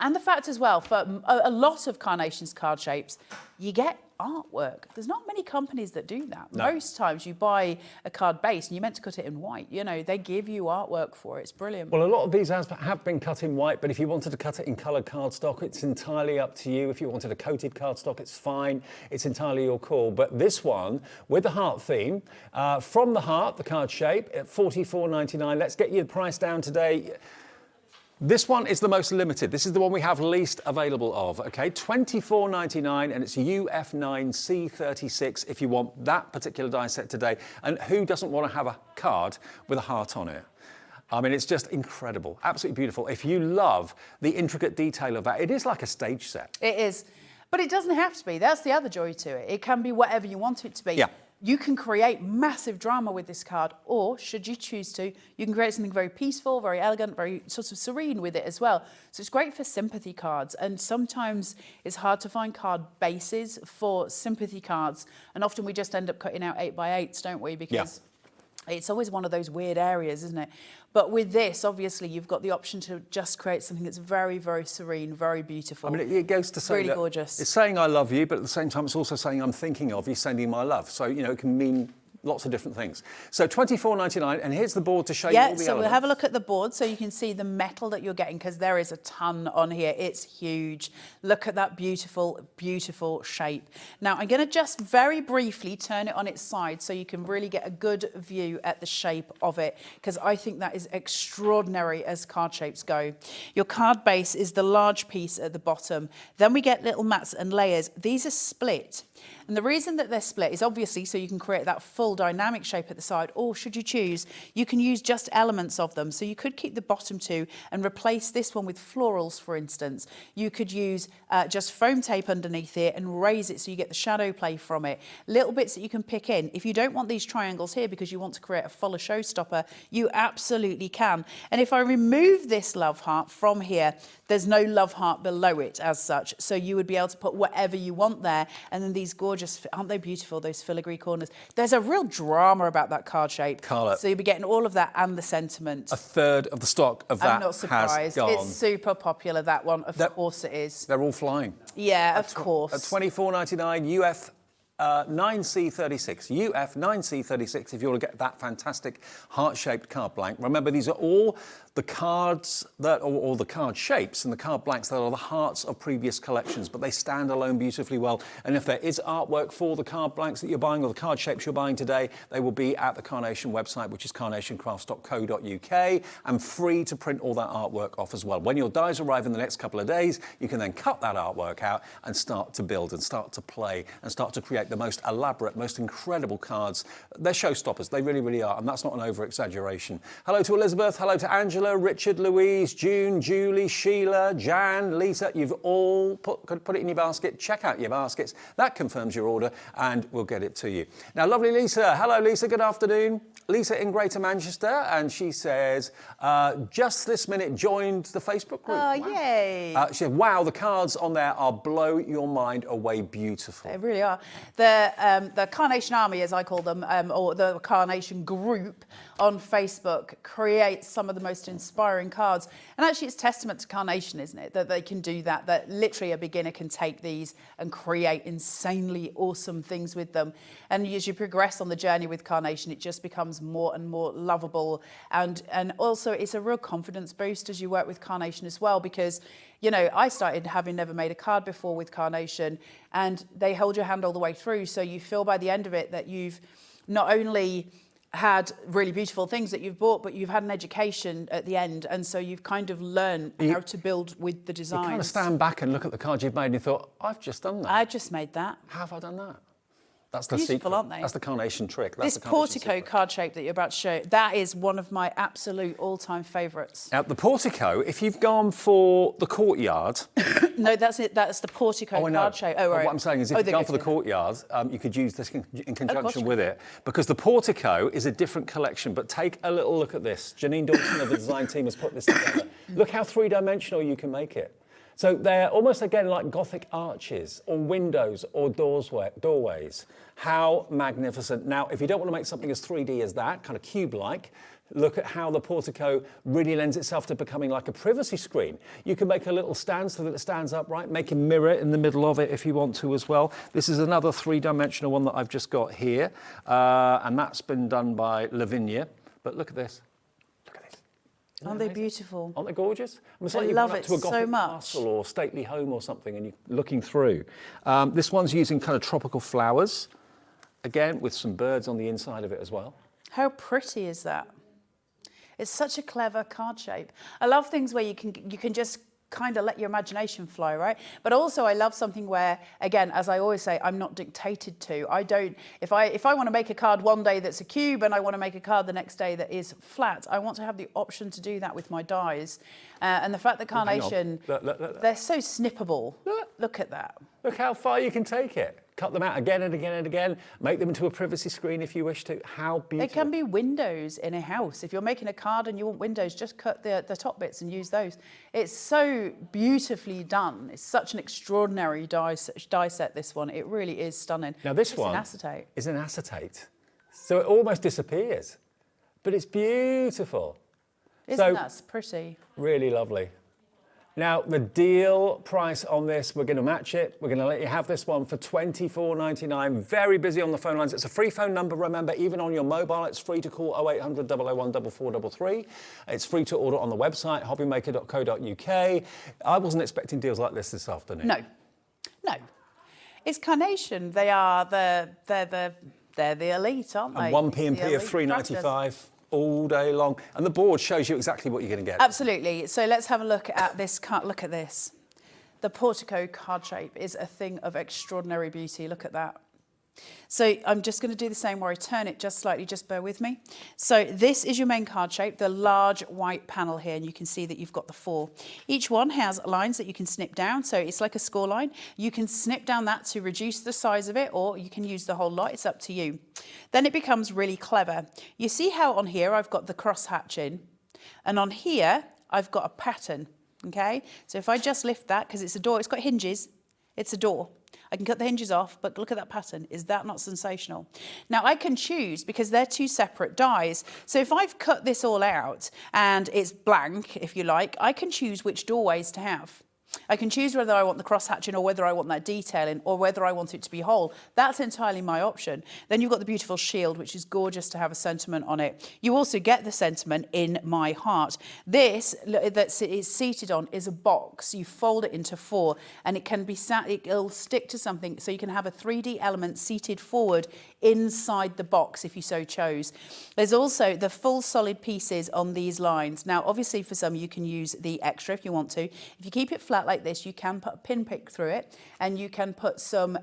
And the fact as well, for a lot of Carnation's card shapes, you get artwork. There's not many companies that do that. No. Most times you buy a card base and you're meant to cut it in white. You know, they give you artwork for it. It's brilliant. Well, a lot of these have been cut in white, but if you wanted to cut it in coloured cardstock, it's entirely up to you. If you wanted a coated cardstock, it's fine. It's entirely your call. But this one, with the heart theme, From the Heart, the card shape, at $44.99. Let's get you the price down today. This one is the most limited. This is the one we have least available of, okay? $24.99, and it's U-F9C36 if you want that particular die set today. And who doesn't want to have a card with a heart on it? I mean, it's just incredible, absolutely beautiful. If you love the intricate detail of that, it is like a stage set. It is. But it doesn't have to be. That's the other joy to it. It can be whatever you want it to be. Yeah. You can create massive drama with this card, or should you choose to, you can create something very peaceful, very elegant, very sort of serene with it as well. So it's great for sympathy cards, and sometimes it's hard to find card bases for sympathy cards, and often we just end up cutting out 8x8s, don't we? Because it's always one of those weird areas, isn't it? But with this, obviously, you've got the option to just create something that's very, very serene, very beautiful. I mean, it goes to say really that gorgeous. It's saying I love you, but at the same time, it's also saying I'm thinking of you, sending my love. So, you know, it can mean lots of different things. So $24.99, and here's the board to show you all the elements. So we'll have a look at the board so you can see the metal that you're getting, because there is a ton on here. It's huge. Look at that beautiful, beautiful shape. Now, I'm going to just very briefly turn it on its side so you can really get a good view at the shape of it, because I think that is extraordinary as card shapes go. Your card base is the large piece at the bottom. Then we get little mats and layers. These are split. And the reason that they're split is obviously so you can create that full dynamic shape at the side, or should you choose, you can use just elements of them. So you could keep the bottom two and replace this one with florals, for instance. You could use just foam tape underneath it and raise it so you get the shadow play from it. Little bits that you can pick in. If you don't want these triangles here because you want to create a fuller showstopper, you absolutely can. And if I remove this love heart from here, there's no love heart below it as such. So you would be able to put whatever you want there, and then these gorgeous gorgeous. Aren't they beautiful, those filigree corners? There's a real drama about that card shape. Carla. So you'll be getting all of that and the sentiment. A third of the stock of that I'm not surprised. has gone. It's super popular, that one. Of course it is. They're all flying. Yeah, of course. At $24.99, UF 9C36. UF 9C36 if you want to get that fantastic heart-shaped card blank. Remember, these are all the cards that, or the card shapes and the card blanks that are the hearts of previous collections, but they stand alone beautifully well. And if there is artwork for the card blanks that you're buying or the card shapes you're buying today, they will be at the Carnation website, which is carnationcrafts.co.uk, and free to print all that artwork off as well. When your dies arrive in the next couple of days, you can then cut that artwork out and start to build and start to play and start to create the most elaborate, most incredible cards. They're showstoppers. They really, really are. And that's not an over-exaggeration. Hello to Elizabeth. Hello to Angela, Richard, Louise, June, Julie, Sheila, Jan, Lisa. You've all put it in your basket. Check out your baskets. That confirms your order and we'll get it to you. Now, lovely Lisa. Hello, Lisa. Good afternoon. Lisa in Greater Manchester, and she says, just this minute joined the Facebook group. Oh, wow. Yay. She said, wow, the cards on there are blow your mind away beautiful. They really are. The Carnation Army, as I call them, or the Carnation group on Facebook, creates some of the most inspiring cards. And actually, it's testament to Carnation, isn't it? That they can do that, that literally a beginner can take these and create insanely awesome things with them. And as you progress on the journey with Carnation, it just becomes more and more lovable. And also, it's a real confidence boost as you work with Carnation as well, because, you know, I started having never made a card before with Carnation, and they hold your hand all the way through. So you feel by the end of it that you've not only had really beautiful things that you've bought, but you've had an education at the end, and so you've kind of learned how to build with the designs. You kind of stand back and look at the card you've made and you thought, I've just done that. I just made that. How have I done that? That's the Beautiful, secret. aren't they? That's the Carnation trick. That's This the Carnation portico secret. card shape that you're about to show, that is one of my absolute all-time favourites. Now, the portico, if you've gone for the courtyard... No, that's it. That's the portico card shape. Oh, right. What I'm saying is if you've gone for the courtyard, you could use this in conjunction with it, because the portico is a different collection. But take a little look at this. Janine Dawson of the design team has put this together. Look how three-dimensional you can make it. So they're almost, again, like Gothic arches or windows or doorways. How magnificent. Now, if you don't want to make something as 3D as that, kind of cube-like, look at how the portico really lends itself to becoming like a privacy screen. You can make a little stand so that it stands upright, make a mirror in the middle of it if you want to as well. This is another three-dimensional one that I've just got here, and that's been done by Lavinia. But look at this. Aren't they beautiful? Aren't they gorgeous? I love it to a Gothic so much. castle or stately home or something, and you're looking through. This one's using kind of tropical flowers, again with some birds on the inside of it as well. How pretty is that? It's such a clever card shape. I love things where you can just kind of let your imagination fly, right? But also I love something where, again, as I always say, I'm not dictated to. I don't, if I want to make a card one day that's a cube and I want to make a card the next day that is flat, I want to have the option to do that with my dies. And the fact that Carnation, look. they're so snippable. Look at that. Look how far you can take it. Cut them out again and again and again. Make them into a privacy screen if you wish to. How beautiful. They can be windows in a house. If you're making a card and you want windows, just cut the top bits and use those. It's so beautifully done. It's such an extraordinary die set, this one. It really is stunning. Now this one is an acetate. So it almost disappears, but it's beautiful. Isn't that pretty? Really lovely. Now, the deal price on this, we're going to match it. We're going to let you have this one for $24.99. Very busy on the phone lines. It's a free phone number, remember. Even on your mobile, it's free to call 0800 001 4433. It's free to order on the website, hobbymaker.co.uk. I wasn't expecting deals like this afternoon. No. It's Carnation. They're the elite, aren't they? And one P&P of $3.95. All day long, and the board shows you exactly what you're going to get. Absolutely. So let's have a look at this card. Look at this. The portico card shape is a thing of extraordinary beauty. Look at that. So I'm just going to do the same where I turn it just slightly, just bear with me. So this is your main card shape, the large white panel here, and you can see that you've got the 4. Each one has lines that you can snip down, so it's like a score line. You can snip down that to reduce the size of it, or you can use the whole lot, it's up to you. Then it becomes really clever. You see how on here I've got the cross hatch in, and on here I've got a pattern, okay? So if I just lift that, because it's a door, it's got hinges, it's a door. I can cut the hinges off, but look at that pattern. Is that not sensational? Now I can choose, because they're two separate dies. So if I've cut this all out and it's blank, if you like, I can choose which doorways to have. I can choose whether I want the cross hatching or whether I want that detailing or whether I want it to be whole. That's entirely my option. Then you've got the beautiful shield, which is gorgeous to have a sentiment on it. You also get the sentiment in my heart. This that it's seated on is a box. You fold it into 4 and it can be it'll stick to something, so you can have a 3D element seated forward inside the box if you so chose. There's also the full solid pieces on these lines. Now, obviously for some you can use the extra if you want to. If you keep it flat like this, you can put a pin pick through it, and you can put some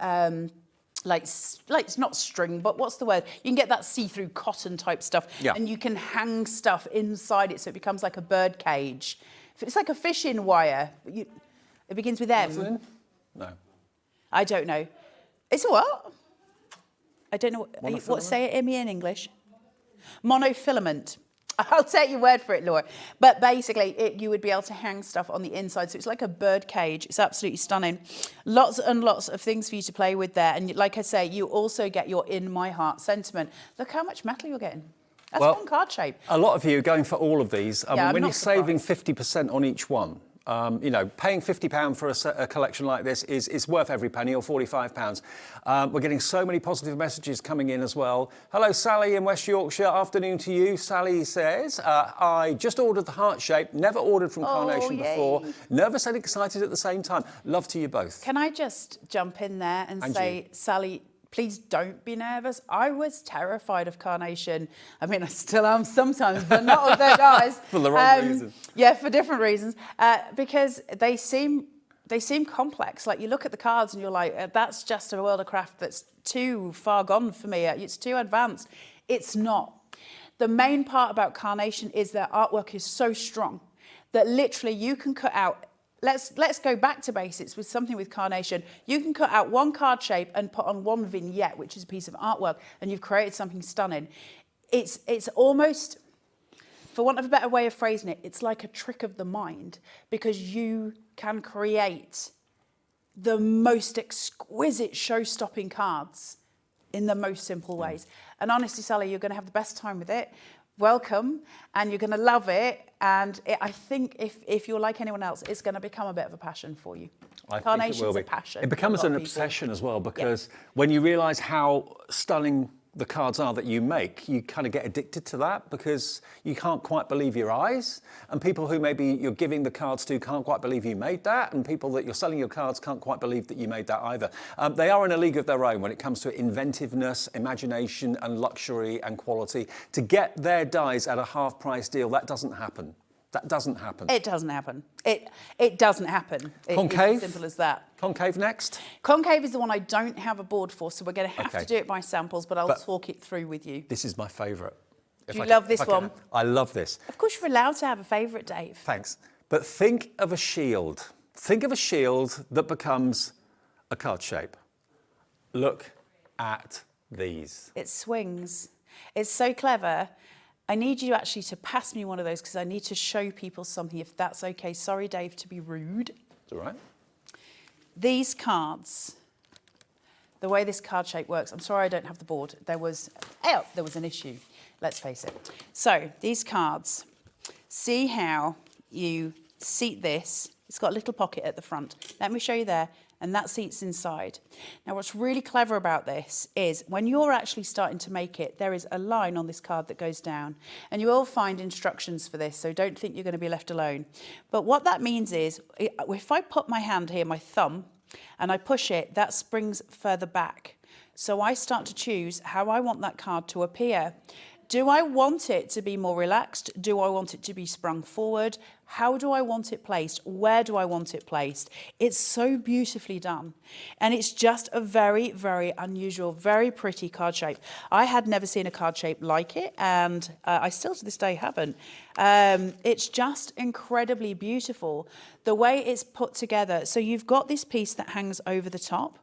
like it's not string, but what's the word? You can get that see-through cotton type stuff, and you can hang stuff inside it so it becomes like a bird cage. It's like a fishing wire. It begins with M. No. I don't know. It's a what? I don't know. What say it in English? Monofilament. I'll take your word for it, Laura. But basically, you would be able to hang stuff on the inside. So it's like a bird cage. It's absolutely stunning. Lots and lots of things for you to play with there. And like I say, you also get your in my heart sentiment. Look how much metal you're getting. That's one card shape. A lot of you are going for all of these. Yeah, when you're saving 50% on each one, you know, paying £50 for a collection like this is worth every penny, or £45. We're getting so many positive messages coming in as well. Hello, Sally in West Yorkshire. Afternoon to you. Sally says, I just ordered the heart shape, never ordered from Carnation before. Nervous and excited at the same time. Love to you both. Can I just jump in there and say, Sally, please don't be nervous. I was terrified of Carnation. I mean, I still am sometimes, but not of their guys. For the wrong reason. Yeah, for different reasons. Because they seem complex. Like, you look at the cards and you're like, that's just a world of craft that's too far gone for me. It's too advanced. It's not. The main part about Carnation is their artwork is so strong that literally you can cut out. Let's go back to basics with something with Carnation. You can cut out one card shape and put on one vignette, which is a piece of artwork, and you've created something stunning. It's almost, for want of a better way of phrasing it, it's like a trick of the mind, because you can create the most exquisite show-stopping cards in the most simple ways. And honestly, Sally, you're going to have the best time with it. Welcome, and you're going to love it. And I think if you're like anyone else, it's going to become a bit of a passion for you. Carnation's a passion. It becomes an obsession as well, because when you realise how stunning the cards are that you make, you kind of get addicted to that, because you can't quite believe your eyes, and people who maybe you're giving the cards to can't quite believe you made that, and people that you're selling your cards can't quite believe that you made that either. They are in a league of their own when it comes to inventiveness, imagination and luxury and quality. To get their dies at a half-price deal, that doesn't happen. That doesn't happen. It doesn't happen. It doesn't happen. Concave? It's as simple as that. Concave next? Concave is the one I don't have a board for, so we're going to have to do it by samples, but I'll talk it through with you. This is my favourite. Do you love this one? I love this. Of course you're allowed to have a favourite, Dave. Thanks. But think of a shield. Think of a shield that becomes a card shape. Look at these. It swings. It's so clever. I need you actually to pass me one of those, because I need to show people something, if that's okay. Sorry, Dave, to be rude. It's all right. These cards, the way this card shape works, I'm sorry I don't have the board. There was an issue, let's face it. So these cards, see how you seat this. It's got a little pocket at the front. Let me show you there. And that seats inside. Now, what's really clever about this is when you're actually starting to make it, there is a line on this card that goes down. And you will find instructions for this, so don't think you're going to be left alone. But what that means is, if I put my hand here, my thumb, and I push it, that springs further back. So I start to choose how I want that card to appear. Do I want it to be more relaxed? Do I want it to be sprung forward? How do I want it placed? Where do I want it placed? It's so beautifully done. And it's just a very, very unusual, very pretty card shape. I had never seen a card shape like it, and I still to this day haven't. It's just incredibly beautiful, the way it's put together. So you've got this piece that hangs over the top,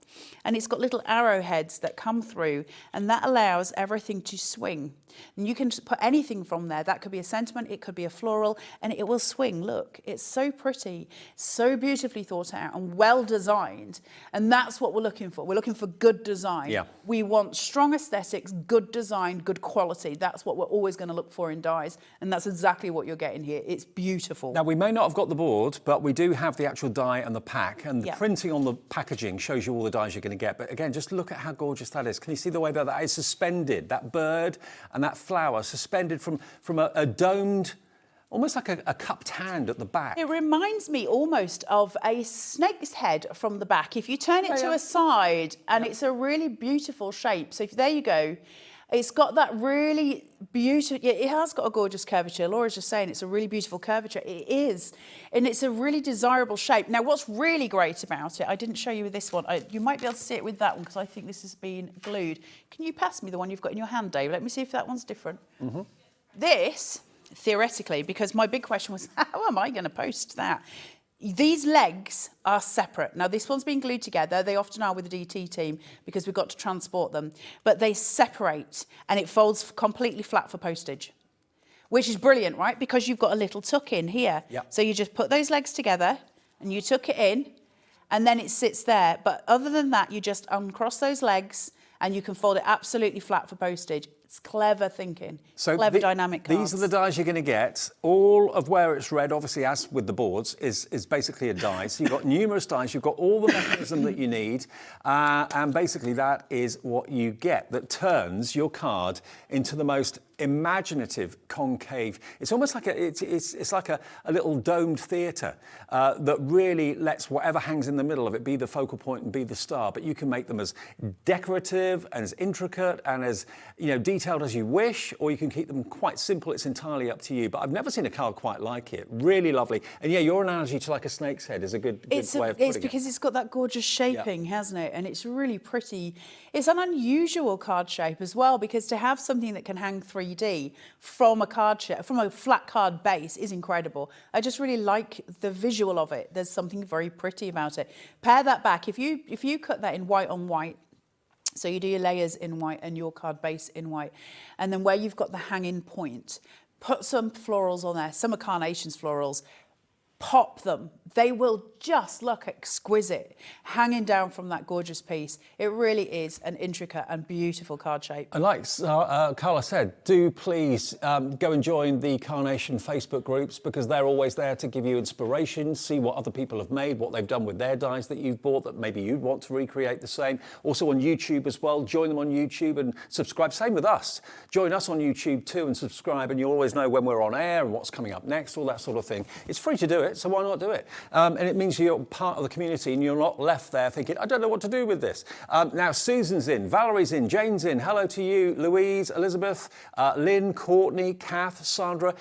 and it's got little arrowheads that come through, and that allows everything to swing. And you can put anything from there. That could be a sentiment, it could be a floral, and it will swing stunning look. It's so pretty, so beautifully thought out and well designed. And that's what we're looking for. We're looking for good design. Yeah. We want strong aesthetics, good design, good quality. That's what we're always going to look for in dyes. And that's exactly what you're getting here. It's beautiful. Now, we may not have got the board, but we do have the actual die and the pack. And the Yeah. printing on the packaging shows you all the dyes you're going to get. But again, just look at how gorgeous that is. Can you see the way that is suspended? That bird and that flower suspended from a domed, almost like a cupped hand at the back. It reminds me almost of a snake's head from the back. If you turn it to a side, and it's a really beautiful shape. So there you go. It's got that really beautiful, it has got a gorgeous curvature. Laura's just saying it's a really beautiful curvature. It is. And it's a really desirable shape. Now, what's really great about it, I didn't show you with this one. You might be able to see it with that one because I think this has been glued. Can you pass me the one you've got in your hand, Dave? Let me see if that one's different. Mm-hmm. This, theoretically, because my big question was, how am I going to post that? These legs are separate. Now, this one's been glued together. They often are with the DT team because we've got to transport them. But they separate and it folds completely flat for postage, which is brilliant, right? Because you've got a little tuck in here. Yep. So you just put those legs together and you tuck it in and then it sits there. But other than that, you just uncross those legs and you can fold it absolutely flat for postage. It's clever thinking, clever dynamic cards. These are the dyes you're going to get. All of where it's red, obviously, as with the boards, is basically a dye. So you've got numerous dyes. You've got all the mechanism that you need. And basically, that is what you get that turns your card into the most imaginative concave. It's almost like it's like a little domed theatre that really lets whatever hangs in the middle of it be the focal point and be the star. But you can make them as decorative and as intricate and as detailed as you wish, or you can keep them quite simple. It's entirely up to you. But I've never seen a card quite like it. Really lovely. And yeah, your analogy to like a snake's head is a good way of putting it. It's because it's got that gorgeous shaping, hasn't it? And it's really pretty. It's an unusual card shape as well, because to have something that can hang 3D from a card shape, from a flat card base is incredible. I just really like the visual of it. There's something very pretty about it. Pair that back. If you cut that in white on white, so you do your layers in white and your card base in white. And then where you've got the hanging point, put some florals on there, some of Carnation's florals, pop them. They will just look exquisite, hanging down from that gorgeous piece. It really is an intricate and beautiful card shape. And like Carla said, do please go and join the Carnation Facebook groups, because they're always there to give you inspiration, see what other people have made, what they've done with their dyes that you've bought that maybe you'd want to recreate the same. Also on YouTube as well. Join them on YouTube and subscribe. Same with us. Join us on YouTube too and subscribe, and you'll always know when we're on air and what's coming up next, all that sort of thing. It's free to do it, so why not do it? And it means you're part of the community and you're not left there thinking, I don't know what to do with this. Now, Susan's in, Valerie's in, Jane's in. Hello to you, Louise, Elizabeth, Lynn, Courtney, Kath, Sandra.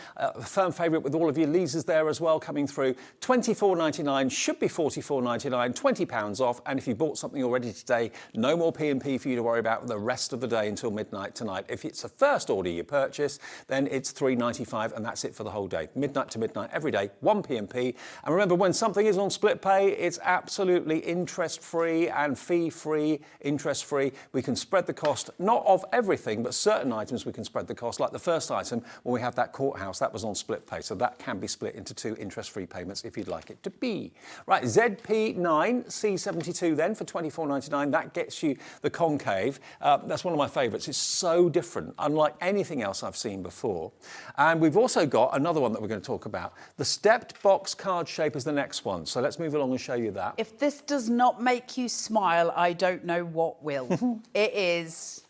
Firm favourite with all of you. Lisa's there as well, coming through. $24.99, should be $44.99, £20 off. And if you bought something already today, no more P&P for you to worry about the rest of the day until midnight tonight. If it's the first order you purchase, then it's $3.95, and that's it for the whole day. Midnight to midnight every day, 1 P&P. And remember, when something is on split pay, it's absolutely interest-free and fee-free, interest-free. We can spread the cost, not of everything, but certain items we can spread the cost. Like the first item, when we have that courthouse, that was on split pay. So that can be split into 2 interest-free payments if you'd like it to be. Right, ZP9, C72 then for $24.99. That gets you the concave. That's one of my favourites. It's so different, unlike anything else I've seen before. And we've also got another one that we're going to talk about. The stepped box card shape is the next one. So let's move along and show you that. If this does not make you smile, I don't know what will. It's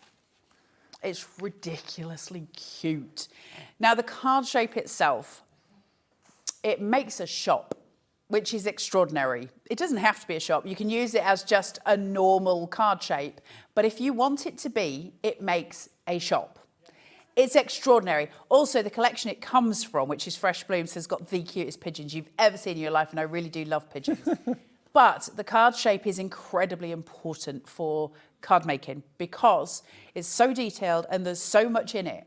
ridiculously cute. Now, the card shape itself, it makes a shop, which is extraordinary. It doesn't have to be a shop. You can use it as just a normal card shape. But if you want it to be, it makes a shop. It's extraordinary. Also, the collection it comes from, which is Fresh Blooms, has got the cutest pigeons you've ever seen in your life, and I really do love pigeons. But the card shape is incredibly important for card making because it's so detailed and there's so much in it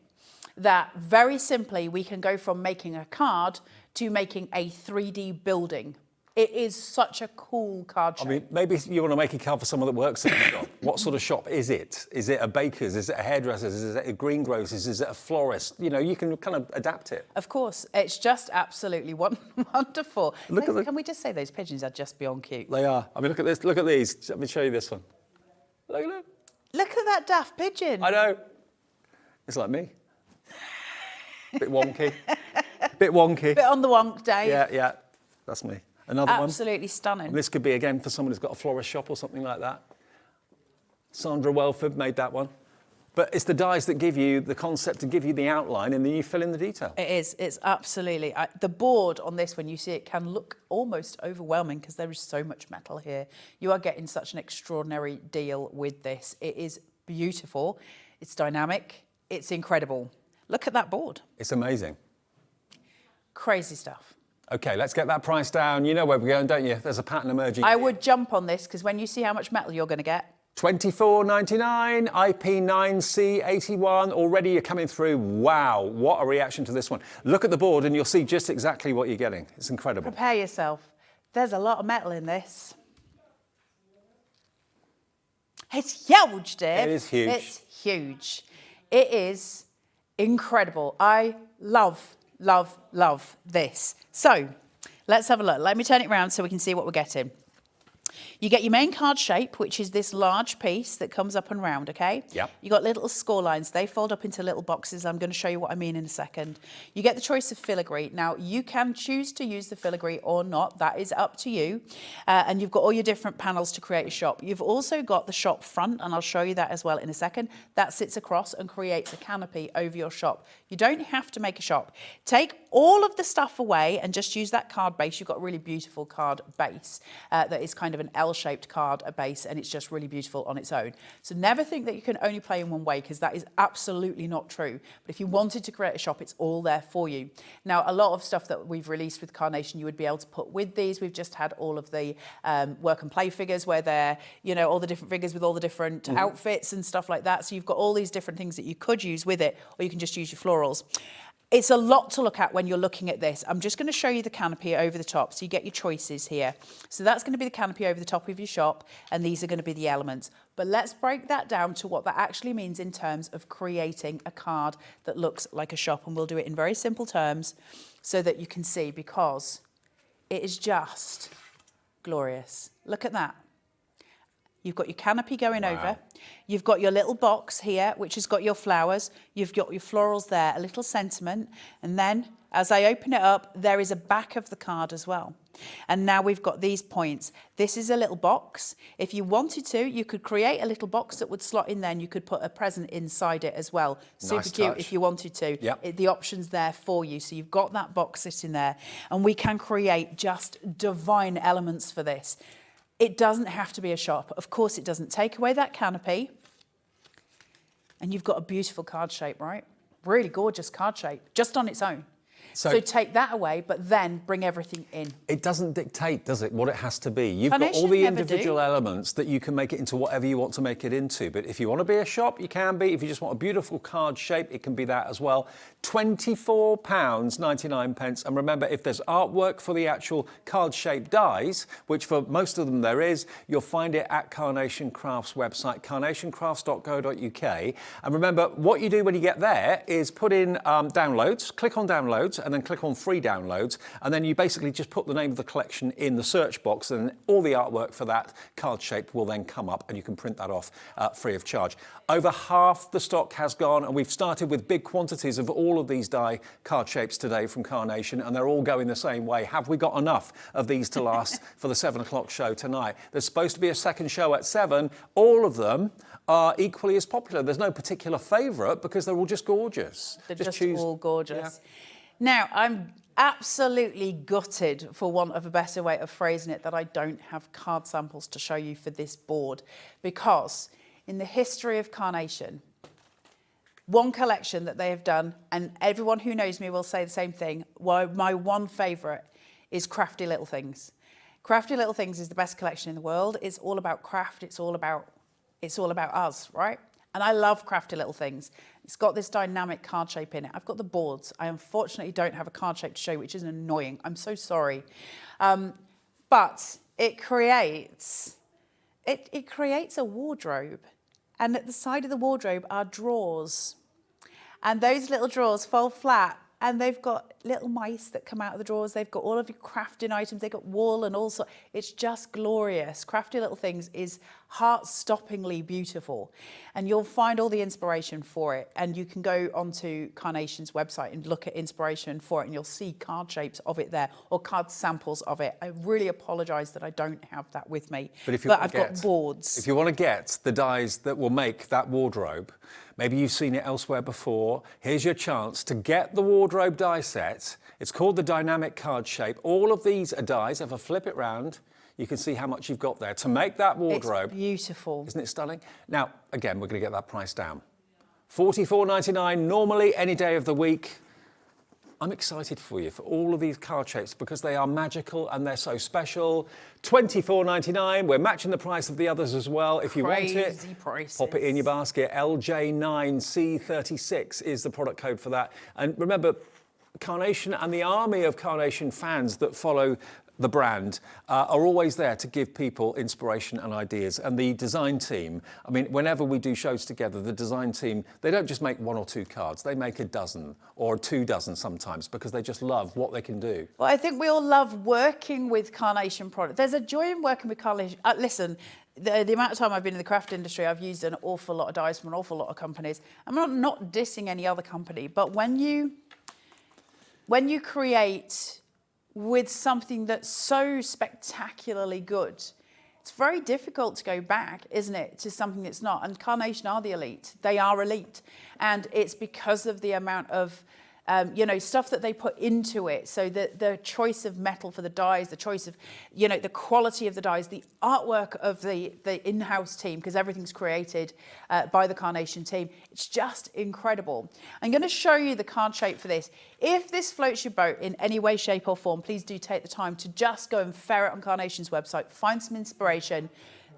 that very simply we can go from making a card to making a 3D building. It is such a cool card shape. I mean, maybe you want to make a card for someone that works in a shop. What sort of shop is it? Is it a baker's? Is it a hairdresser's? Is it a greengrocer's? Is it a florist? You know, you can kind of adapt it. Of course, it's just absolutely wonderful. Look at Can we just say those pigeons are just beyond cute? They are. I mean, look at this. Look at these. Let me show you this one. Look at that. Look at that daft pigeon. I know. It's like me. Bit wonky. Bit wonky. Bit on the wonk, Dave. Yeah. That's me. Another one. Absolutely stunning. And this could be, again, for someone who's got a florist shop or something like that. Sandra Welford made that one. But it's the dies that give you the concept, to give you the outline, and then you fill in the detail. It is. It's absolutely. The board on this, when you see it, can look almost overwhelming because there is so much metal here. You are getting such an extraordinary deal with this. It is beautiful. It's dynamic. It's incredible. Look at that board. It's amazing. Crazy stuff. OK, let's get that price down. You know where we're going, don't you? There's a pattern emerging. I would jump on this because when you see how much metal you're going to get. $24.99, IP9C81. Already you're coming through. Wow, what a reaction to this one. Look at the board and you'll see just exactly what you're getting. It's incredible. Prepare yourself. There's a lot of metal in this. It's huge, Dave. It is huge. It's huge. It is incredible. I love this. So let's have a look. Let me turn it around so we can see what we're getting. You get your main card shape, which is this large piece that comes up and round, okay? Yeah. You got little score lines. They fold up into little boxes. I'm going to show you what I mean in a second. You get the choice of filigree. Now, you can choose to use the filigree or not. That is up to you. And you've got all your different panels to create a shop. You've also got the shop front, and I'll show you that as well in a second. That sits across and creates a canopy over your shop. You don't have to make a shop. Take all of the stuff away and just use that card base. You've got a really beautiful card base that is kind of an L-shaped card base, and it's just really beautiful on its own. So never think that you can only play in one way, because that is absolutely not true. But if you wanted to create a shop, it's all there for you. Now, a lot of stuff that we've released with Carnation, you would be able to put with these. We've just had all of the work and play figures where they're, you know, all the different figures with all the different outfits and stuff like that. So you've got all these different things that you could use with it, or you can just use your florals. It's a lot to look at when you're looking at this. I'm just going to show you the canopy over the top, so you get your choices here. So that's going to be the canopy over the top of your shop, and these are going to be the elements. But let's break that down to what that actually means in terms of creating a card that looks like a shop, and we'll do it in very simple terms so that you can see, because it is just glorious. Look at that. You've got your canopy going over. You've got your little box here, which has got your flowers. You've got your florals there, a little sentiment. And then, as I open it up, there is a back of the card as well. And now we've got these points. This is a little box. If you wanted to, you could create a little box that would slot in there, and you could put a present inside it as well. Super Nice cute touch. if you wanted to. Yep. The option's there for you. So you've got that box sitting there. And we can create just divine elements for this. It doesn't have to be a shop. Of course it doesn't. Take away that canopy and you've got a beautiful card shape, right? Really gorgeous card shape, just on its own. So take that away, but then bring everything in. It doesn't dictate, does it, what it has to be? You've got Carnation all the never individual do. elements that you can make it into whatever you want to make it into. But if you want to be a shop, you can be. If you just want a beautiful card shape, it can be that as well. £24.99. And remember, if there's artwork for the actual card shape dies, which for most of them there is, you'll find it at Carnation Crafts website, carnationcrafts.co.uk. And remember, what you do when you get there is put in downloads, click on downloads, and then click on free downloads, and then you basically just put the name of the collection in the search box, and all the artwork for that card shape will then come up, and you can print that off free of charge. Over half the stock has gone, and we've started with big quantities of all of these die card shapes today from Carnation, and they're all going the same way. Have we got enough of these to last for the 7 o'clock show tonight? There's supposed to be a second show at 7. All of them are equally as popular. There's no particular favourite because they're all just gorgeous. They're just all gorgeous. Yeah. Now, I'm absolutely gutted, for want of a better way of phrasing it, that I don't have card samples to show you for this board, because in the history of Carnation, one collection that they have done, and everyone who knows me will say the same thing, my one favourite is Crafty Little Things. Crafty Little Things is the best collection in the world. It's all about craft. It's all about us, right? And I love Crafty Little Things. It's got this dynamic card shape in it. I've got the boards. I unfortunately don't have a card shape to show you, which is annoying. I'm so sorry. but it creates a wardrobe. And at the side of the wardrobe are drawers. And those little drawers fold flat, and they've got little mice that come out of the drawers. They've got all of your crafting items. They've got wool and all sorts. It's just glorious. Crafty Little Things is heart-stoppingly beautiful. And you'll find all the inspiration for it. And you can go onto Carnation's website and look at inspiration for it, and you'll see card shapes of it there, or card samples of it. I really apologise that I don't have that with me. But I've got boards. If you want to get the dies that will make that wardrobe, maybe you've seen it elsewhere before, here's your chance to get the wardrobe die set. It's called the Dynamic Card Shape. All of these are dies. If I flip it round, you can see how much you've got there to make that wardrobe. It's beautiful. Isn't it stunning? Now, again, we're going to get that price down. $44.99, normally any day of the week. I'm excited for you for all of these card shapes because they are magical and they're so special. $24.99. We're matching the price of the others as well. If you want it, prices. pop it in your basket. LJ9C36 is the product code for that. And remember, Carnation and the army of Carnation fans that follow the brand are always there to give people inspiration and ideas. And the design team, I mean, whenever we do shows together, the design team, they don't just make 1 or 2 cards, they make a dozen or 2 dozen sometimes because they just love what they can do. Well, I think we all love working with Carnation products. There's a joy in working with Carnation. Listen, the amount of time I've been in the craft industry, I've used an awful lot of dies from an awful lot of companies. I'm not dissing any other company, but when you create with something that's so spectacularly good, it's very difficult to go back, isn't it, to something that's not. And Carnation are the elite. They are elite. And it's because of the amount of stuff that they put into it. So the choice of metal for the dies, the choice of, the quality of the dies, the artwork of the in-house team, because everything's created by the Carnation team. It's just incredible. I'm going to show you the card shape for this. If this floats your boat in any way, shape or form, please do take the time to just go and ferret on Carnation's website, find some inspiration.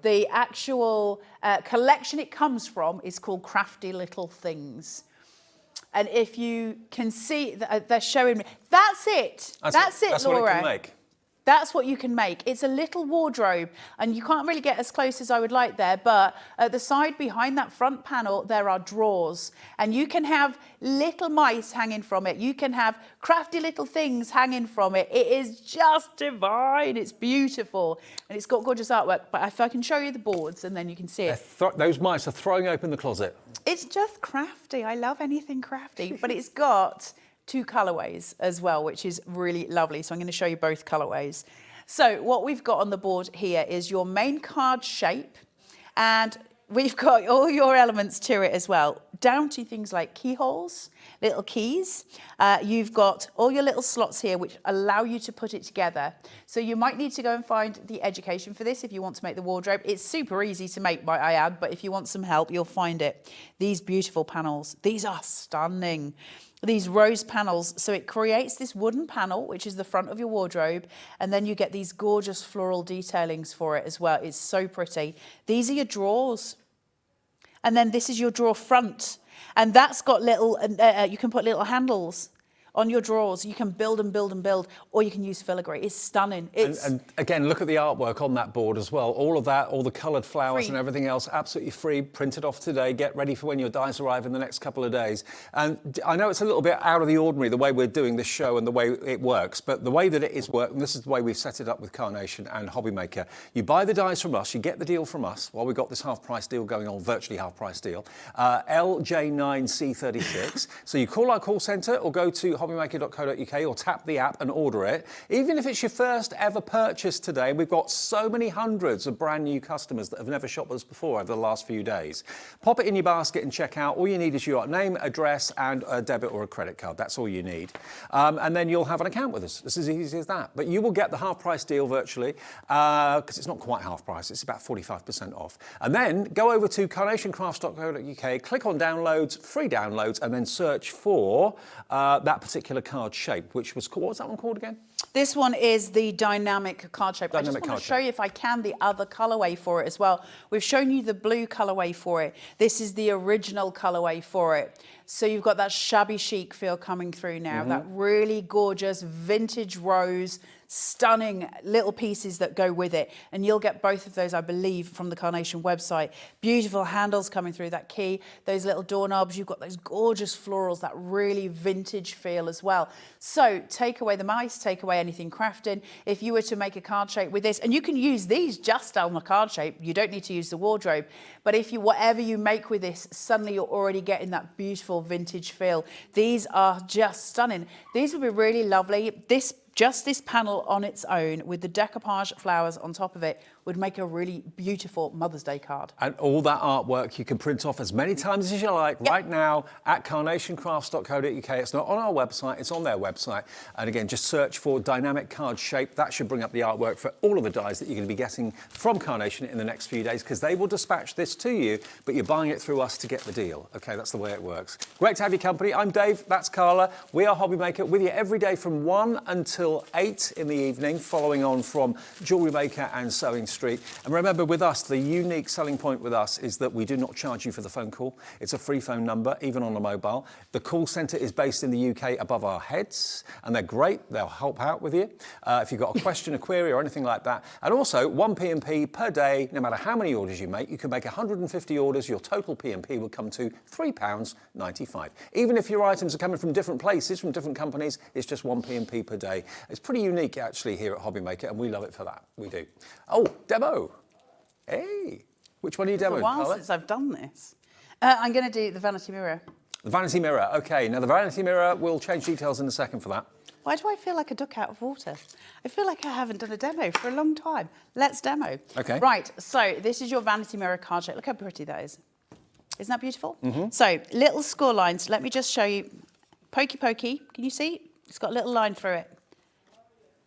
The actual collection it comes from is called Crafty Little Things. And if you can see, they're showing me. That's it. That's it, that's Laura. What it can make. That's what you can make. It's a little wardrobe, and you can't really get as close as I would like there, but at the side behind that front panel, there are drawers, and you can have little mice hanging from it. You can have crafty little things hanging from it. It is just divine. It's beautiful, and it's got gorgeous artwork, but if I can show you the boards, and then you can see it. Those mice are throwing open the closet. It's just crafty. I love anything crafty, but it's got 2 colourways as well, which is really lovely. So I'm going to show you both colourways. So what we've got on the board here is your main card shape, and we've got all your elements to it as well, down to things like keyholes, little keys. You've got all your little slots here which allow you to put it together. So you might need to go and find the education for this if you want to make the wardrobe. It's super easy to make, might I add, but if you want some help, you'll find it. These beautiful panels, these are stunning. These rose panels, so it creates this wooden panel, which is the front of your wardrobe, and then you get these gorgeous floral detailings for it as well. It's so pretty. These are your drawers, and then this is your drawer front, and that's got little, you can put little handles on your drawers. You can build and build and build, or you can use filigree. It's stunning. And again, look at the artwork on that board as well. All of that, all the coloured flowers and everything else, absolutely free, printed off today. Get ready for when your dies arrive in the next couple of days. And I know it's a little bit out of the ordinary, the way we're doing this show and the way it works, but the way that it is working, this is the way we've set it up with Carnation and Hobbymaker. You buy the dies from us, you get the deal from us, while we've got this half-price deal going on, virtually half-price deal, LJ9C36. So you call our call centre or go to hobbymaker.co.uk or tap the app and order it. Even if it's your first ever purchase today, we've got so many hundreds of brand new customers that have never shopped with us before over the last few days. Pop it in your basket and check out. All you need is your name, address and a debit or a credit card. That's all you need. And then you'll have an account with us. It's as easy as that. But you will get the half price deal virtually because it's not quite half price. It's about 45% off. And then go over to carnationcrafts.co.uk, click on downloads, free downloads, and then search for that particular card shape, which was called, what was that one called again? This one is the dynamic card shape. I just want to show you, if I can, the other colourway for it as well. We've shown you the blue colourway for it. This is the original colourway for it. So you've got that shabby chic feel coming through now, that really gorgeous vintage rose, stunning little pieces that go with it. And you'll get both of those, I believe, from the Carnation website. Beautiful handles coming through that key, those little doorknobs. You've got those gorgeous florals, that really vintage feel as well. So take away the mice, take away anything crafting. If you were to make a card shape with this, and you can use these just on a card shape, you don't need to use the wardrobe. But if you, whatever you make with this, suddenly you're already getting that beautiful vintage feel. These are just stunning. These would be really lovely. Just this panel on its own with the decoupage flowers on top of it would make a really beautiful Mother's Day card. And all that artwork you can print off as many times as you like right now at carnationcrafts.co.uk. It's not on our website, it's on their website. And again, just search for dynamic card shape. That should bring up the artwork for all of the dies that you're going to be getting from Carnation in the next few days, because they will dispatch this to you, but you're buying it through us to get the deal. Okay, that's the way it works. Great to have your company. I'm Dave, that's Carla. We are Hobby Maker, with you every day from 1 until 8 in the evening, following on from Jewellery Maker and Sewing Street. And remember, with us, the unique selling point with us is that we do not charge you for the phone call. It's a free phone number, even on a mobile. The call centre is based in the UK above our heads, and they're great. They'll help out with you if you've got a question, a query, or anything like that. And also, 1 P&P per day, no matter how many orders you make. You can make 150 orders. Your total P&P will come to £3.95. Even if your items are coming from different places, from different companies, it's just 1 P&P per day. It's pretty unique, actually, here at Hobby Maker, and we love it for that. We do. Oh, demo. Hey. Which one are you demoing, It's a while Carla? since I've done this. I'm going to do the vanity mirror. The vanity mirror. OK, now the vanity mirror, we'll change details in a second for that. Why do I feel like a duck out of water? I feel like I haven't done a demo for a long time. Let's demo. OK. Right, so this is your vanity mirror card shape. Look how pretty that is. Isn't that beautiful? So, little score lines. Let me just show you. Pokey pokey. Can you see? It's got a little line through it.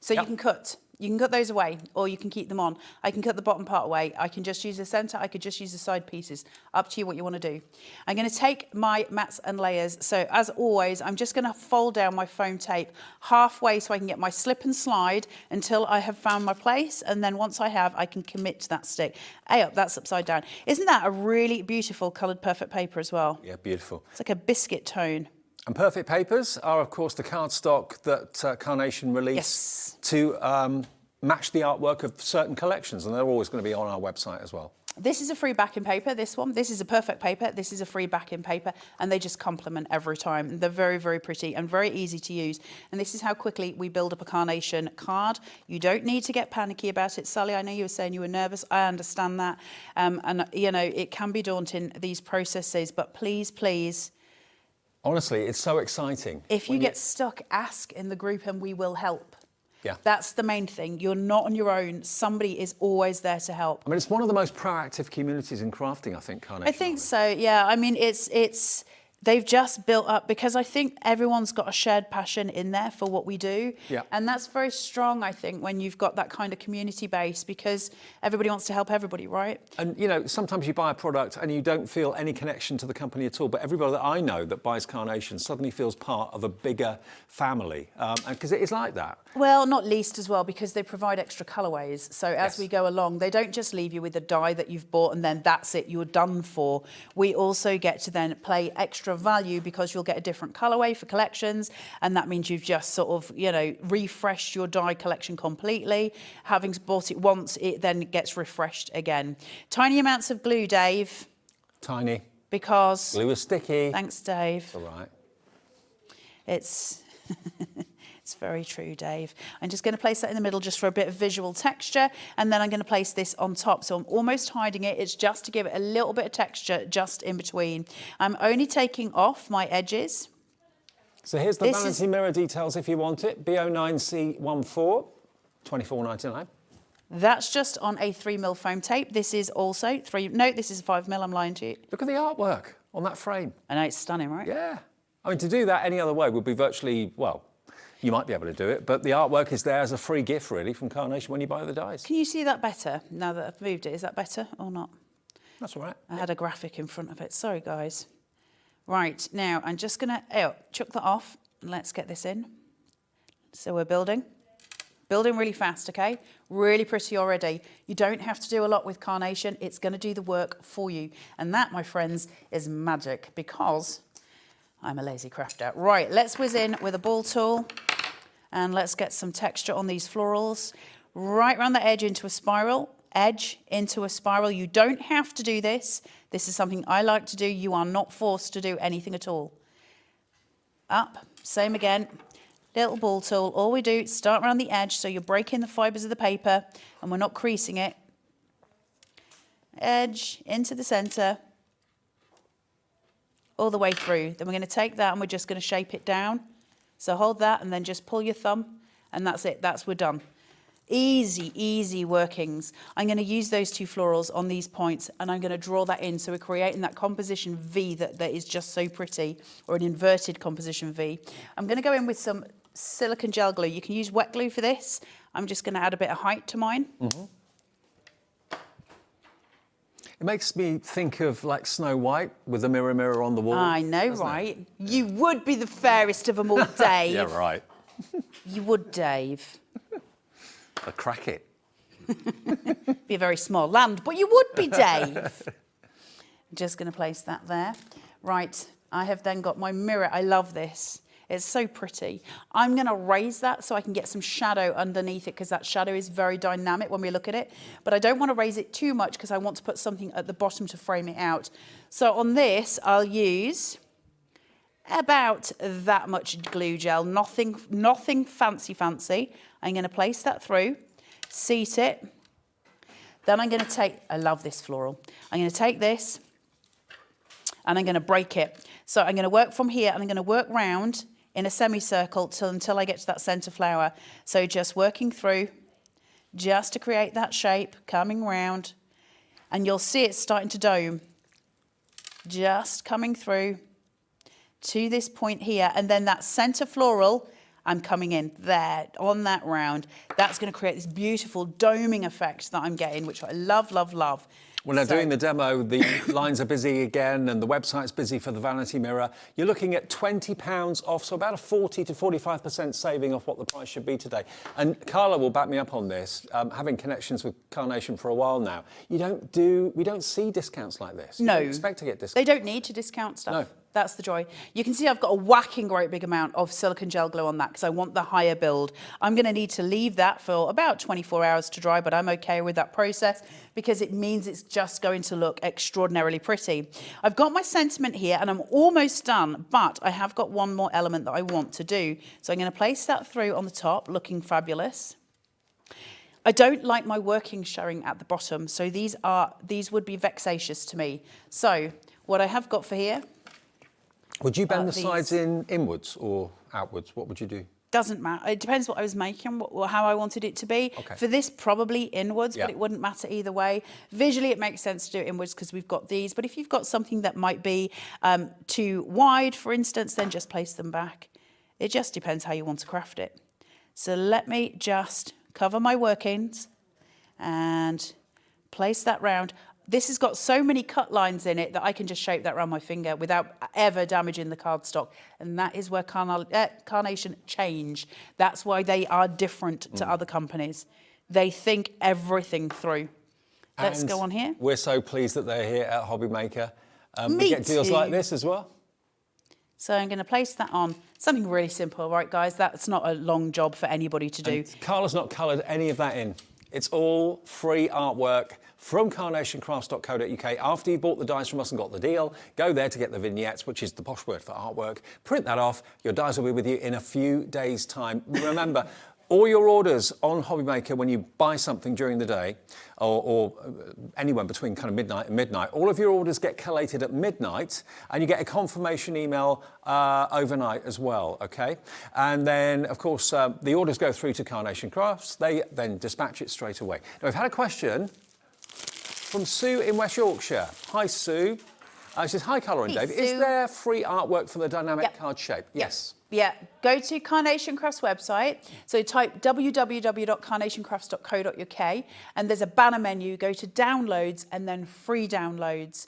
So you can cut. You can cut those away, or you can keep them on. I can cut the bottom part away. I can just use the centre. I could just use the side pieces. Up to you what you want to do. I'm going to take my mats and layers. So as always, I'm just going to fold down my foam tape halfway so I can get my slip and slide until I have found my place. And then once I have, I can commit to that stick. That's upside down. Isn't that a really beautiful coloured perfect paper as well? Yeah, beautiful. It's like a biscuit tone. And perfect papers are, of course, the cardstock that Carnation released to match the artwork of certain collections, and they're always going to be on our website as well. This is a free backing paper, this one. This is a perfect paper. This is a free backing paper, and they just complement every time. They're very, very pretty and very easy to use. And this is how quickly we build up a Carnation card. You don't need to get panicky about it. Sally, I know you were saying you were nervous. I understand that. And, you know, it can be daunting, these processes, but please, please, honestly, it's so exciting. if you get stuck, ask in the group and we will help. Yeah. That's the main thing. You're not on your own. Somebody is always there to help. I mean, it's one of the most proactive communities in crafting, I think, Carnation. I think so, yeah. I mean, it's they've just built up, because I think everyone's got a shared passion in there for what we do. Yeah. And that's very strong, I think, when you've got that kind of community base, because everybody wants to help everybody, right? And, you know, sometimes you buy a product and you don't feel any connection to the company at all, but everybody that I know that buys Carnation suddenly feels part of a bigger family, because it is like that. Well, not least as well, because they provide extra colourways. So as we go along, they don't just leave you with a die that you've bought and then that's it, you're done for. We also get to then play extra value, because you'll get a different colourway for collections, and that means you've just sort of, you know, refreshed your die collection completely. Having bought it once, it then gets refreshed again. Tiny amounts of glue, Dave. Tiny. Because... glue is sticky. Thanks, Dave. It's all right. It's... It's very true, Dave. I'm just going to place that in the middle just for a bit of visual texture, and then I'm going to place this on top. So I'm almost hiding it. It's just to give it a little bit of texture just in between. I'm only taking off my edges. So here's the vanity mirror details if you want it. B09C14, £24.99. That's just on a 3mm foam tape. This is also this is 5mm, I'm lying to you. Look at the artwork on that frame. I know, it's stunning, right? Yeah. I mean, to do that any other way would be virtually, well, you might be able to do it, but the artwork is there as a free gift, really, from Carnation when you buy the dies. Can you see that better now that I've moved it? Is that better or not? That's all right. I had a graphic in front of it. Sorry, guys. Right, now I'm just going to chuck that off and let's get this in. So we're building. Building really fast, okay? Really pretty already. You don't have to do a lot with Carnation. It's going to do the work for you. And that, my friends, is magic, because I'm a lazy crafter. Right, let's whiz in with a ball tool. And let's get some texture on these florals. Right around the edge into a spiral. Edge into a spiral. You don't have to do this. This is something I like to do. You are not forced to do anything at all. Up, same again. Little ball tool. All we do is start around the edge so you're breaking the fibres of the paper and we're not creasing it. Edge into the centre. All the way through. Then we're going to take that and we're just going to shape it down. So hold that and then just pull your thumb and that's it. We're done. Easy, easy workings. I'm going to use those two florals on these points and I'm going to draw that in. So we're creating that composition V that is just so pretty, or an inverted composition V. I'm going to go in with some silicone gel glue. You can use wet glue for this. I'm just going to add a bit of height to mine. Mm-hmm. It makes me think of like Snow White with the mirror, mirror on the wall. I know, right? You would be the fairest of them all, Dave. Yeah, right. You would, Dave. A crack it. Be a very small land, but you would be, Dave. I'm just going to place that there. Right, I have then got my mirror. I love this. It's so pretty. I'm going to raise that so I can get some shadow underneath it because that shadow is very dynamic when we look at it. But I don't want to raise it too much because I want to put something at the bottom to frame it out. So on this, I'll use about that much glue gel, nothing fancy. I'm going to place that through, seat it. Then I'm going to take, I love this floral. I'm going to take this and I'm going to break it. So I'm going to work from here and I'm going to work round in a semicircle until I get to that centre flower. So just working through, just to create that shape, coming round, and you'll see it starting to dome. Just coming through to this point here, and then that centre floral, I'm coming in there on that round. That's going to create this beautiful doming effect that I'm getting, which I love, love, love. Well, now doing the demo, the lines are busy again and the website's busy for the vanity mirror. You're looking at £20 off, so about a 40 to 45% saving off what the price should be today. And Carla will back me up on this, having connections with Carnation for a while now. We don't see discounts like this. No. You don't expect to get discounts. They don't need to discount stuff. No. That's the joy. You can see I've got a whacking great big amount of silicone gel glue on that because I want the higher build. I'm going to need to leave that for about 24 hours to dry, but I'm okay with that process because it means it's just going to look extraordinarily pretty. I've got my sentiment here and I'm almost done, but I have got one more element that I want to do. So I'm going to place that through on the top, looking fabulous. I don't like my workings showing at the bottom, so these would be vexatious to me. So what I have got for here, would you bend the sides inwards or outwards? What would you do? Doesn't matter. It depends what I was making, how I wanted it to be. Okay. For this, probably inwards, but it wouldn't matter either way. Visually, it makes sense to do it inwards because we've got these. But if you've got something that might be too wide, for instance, then just place them back. It just depends how you want to craft it. So let me just cover my workings and place that round. This has got so many cut lines in it that I can just shape that around my finger without ever damaging the cardstock. And that is where Carnation change. That's why they are different to other companies. They think everything through. Let's go on here. We're so pleased that they're here at Hobby Maker. Me we get deals too. like this as well. So I'm going to place that on. Something really simple, right, guys? That's not a long job for anybody to do. And Carla's not coloured any of that in. It's all free artwork from carnationcrafts.co.uk. After you bought the dies from us and got the deal, go there to get the vignettes, which is the posh word for artwork. Print that off. Your dies will be with you in a few days' time. Remember, all your orders on Hobby Maker, when you buy something during the day, or anywhere between kind of midnight and midnight, all of your orders get collated at midnight, and you get a confirmation email overnight as well, okay? And then, of course, the orders go through to Carnation Crafts. They then dispatch it straight away. Now, we've had a question from Sue in West Yorkshire. Hi, Sue. She says, hi, Carla and Dave. Sue. Is there free artwork for the dynamic card shape? Yes. Yeah, go to Carnation Crafts website. So type www.carnationcrafts.co.uk and there's a banner menu. Go to downloads and then free downloads.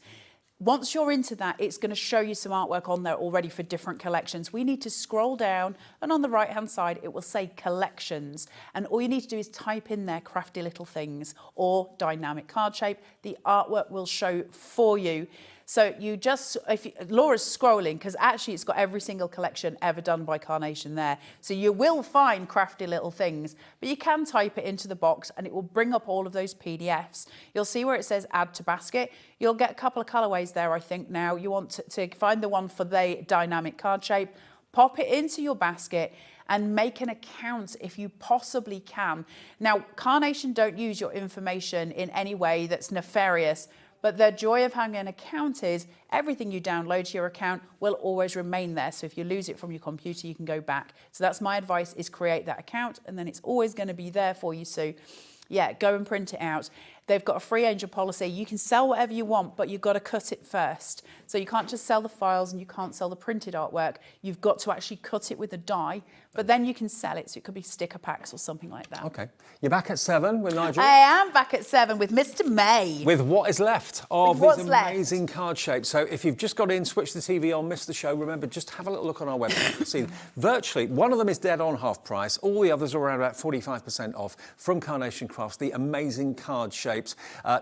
Once you're into that, it's going to show you some artwork on there already for different collections. We need to scroll down and on the right hand side it will say collections, and all you need to do is type in there crafty little things or dynamic card shape. The artwork will show for you. So Laura's scrolling because actually it's got every single collection ever done by Carnation there. So you will find crafty little things, but you can type it into the box and it will bring up all of those PDFs. You'll see where it says add to basket. You'll get a couple of colorways there, I think now. You want to find the one for the dynamic card shape, pop it into your basket and make an account if you possibly can. Now, Carnation don't use your information in any way that's nefarious, but the joy of having an account is everything you download to your account will always remain there. So if you lose it from your computer, you can go back. So that's my advice, is create that account and then it's always going to be there for you. So yeah, go and print it out. They've got a free angel policy. You can sell whatever you want, but you've got to cut it first. So you can't just sell the files and you can't sell the printed artwork. You've got to actually cut it with a die, but then you can sell it. So it could be sticker packs or something like that. Okay. You're back at 7 with Nigel? I am back at 7 with Mr. May. With what is left of these amazing card shapes. So if you've just got in, switch the TV on, missed the show, remember, just have a little look on our website. See, virtually, one of them is dead on half price. All the others are around about 45% off from Carnation Crafts, the amazing card shapes.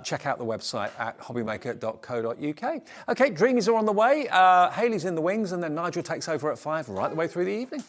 Check out the website at hobbymaker.co.uk. OK, Dreamees are on the way. Hayley's in the wings, and then Nigel takes over at 5 right the way through the evening.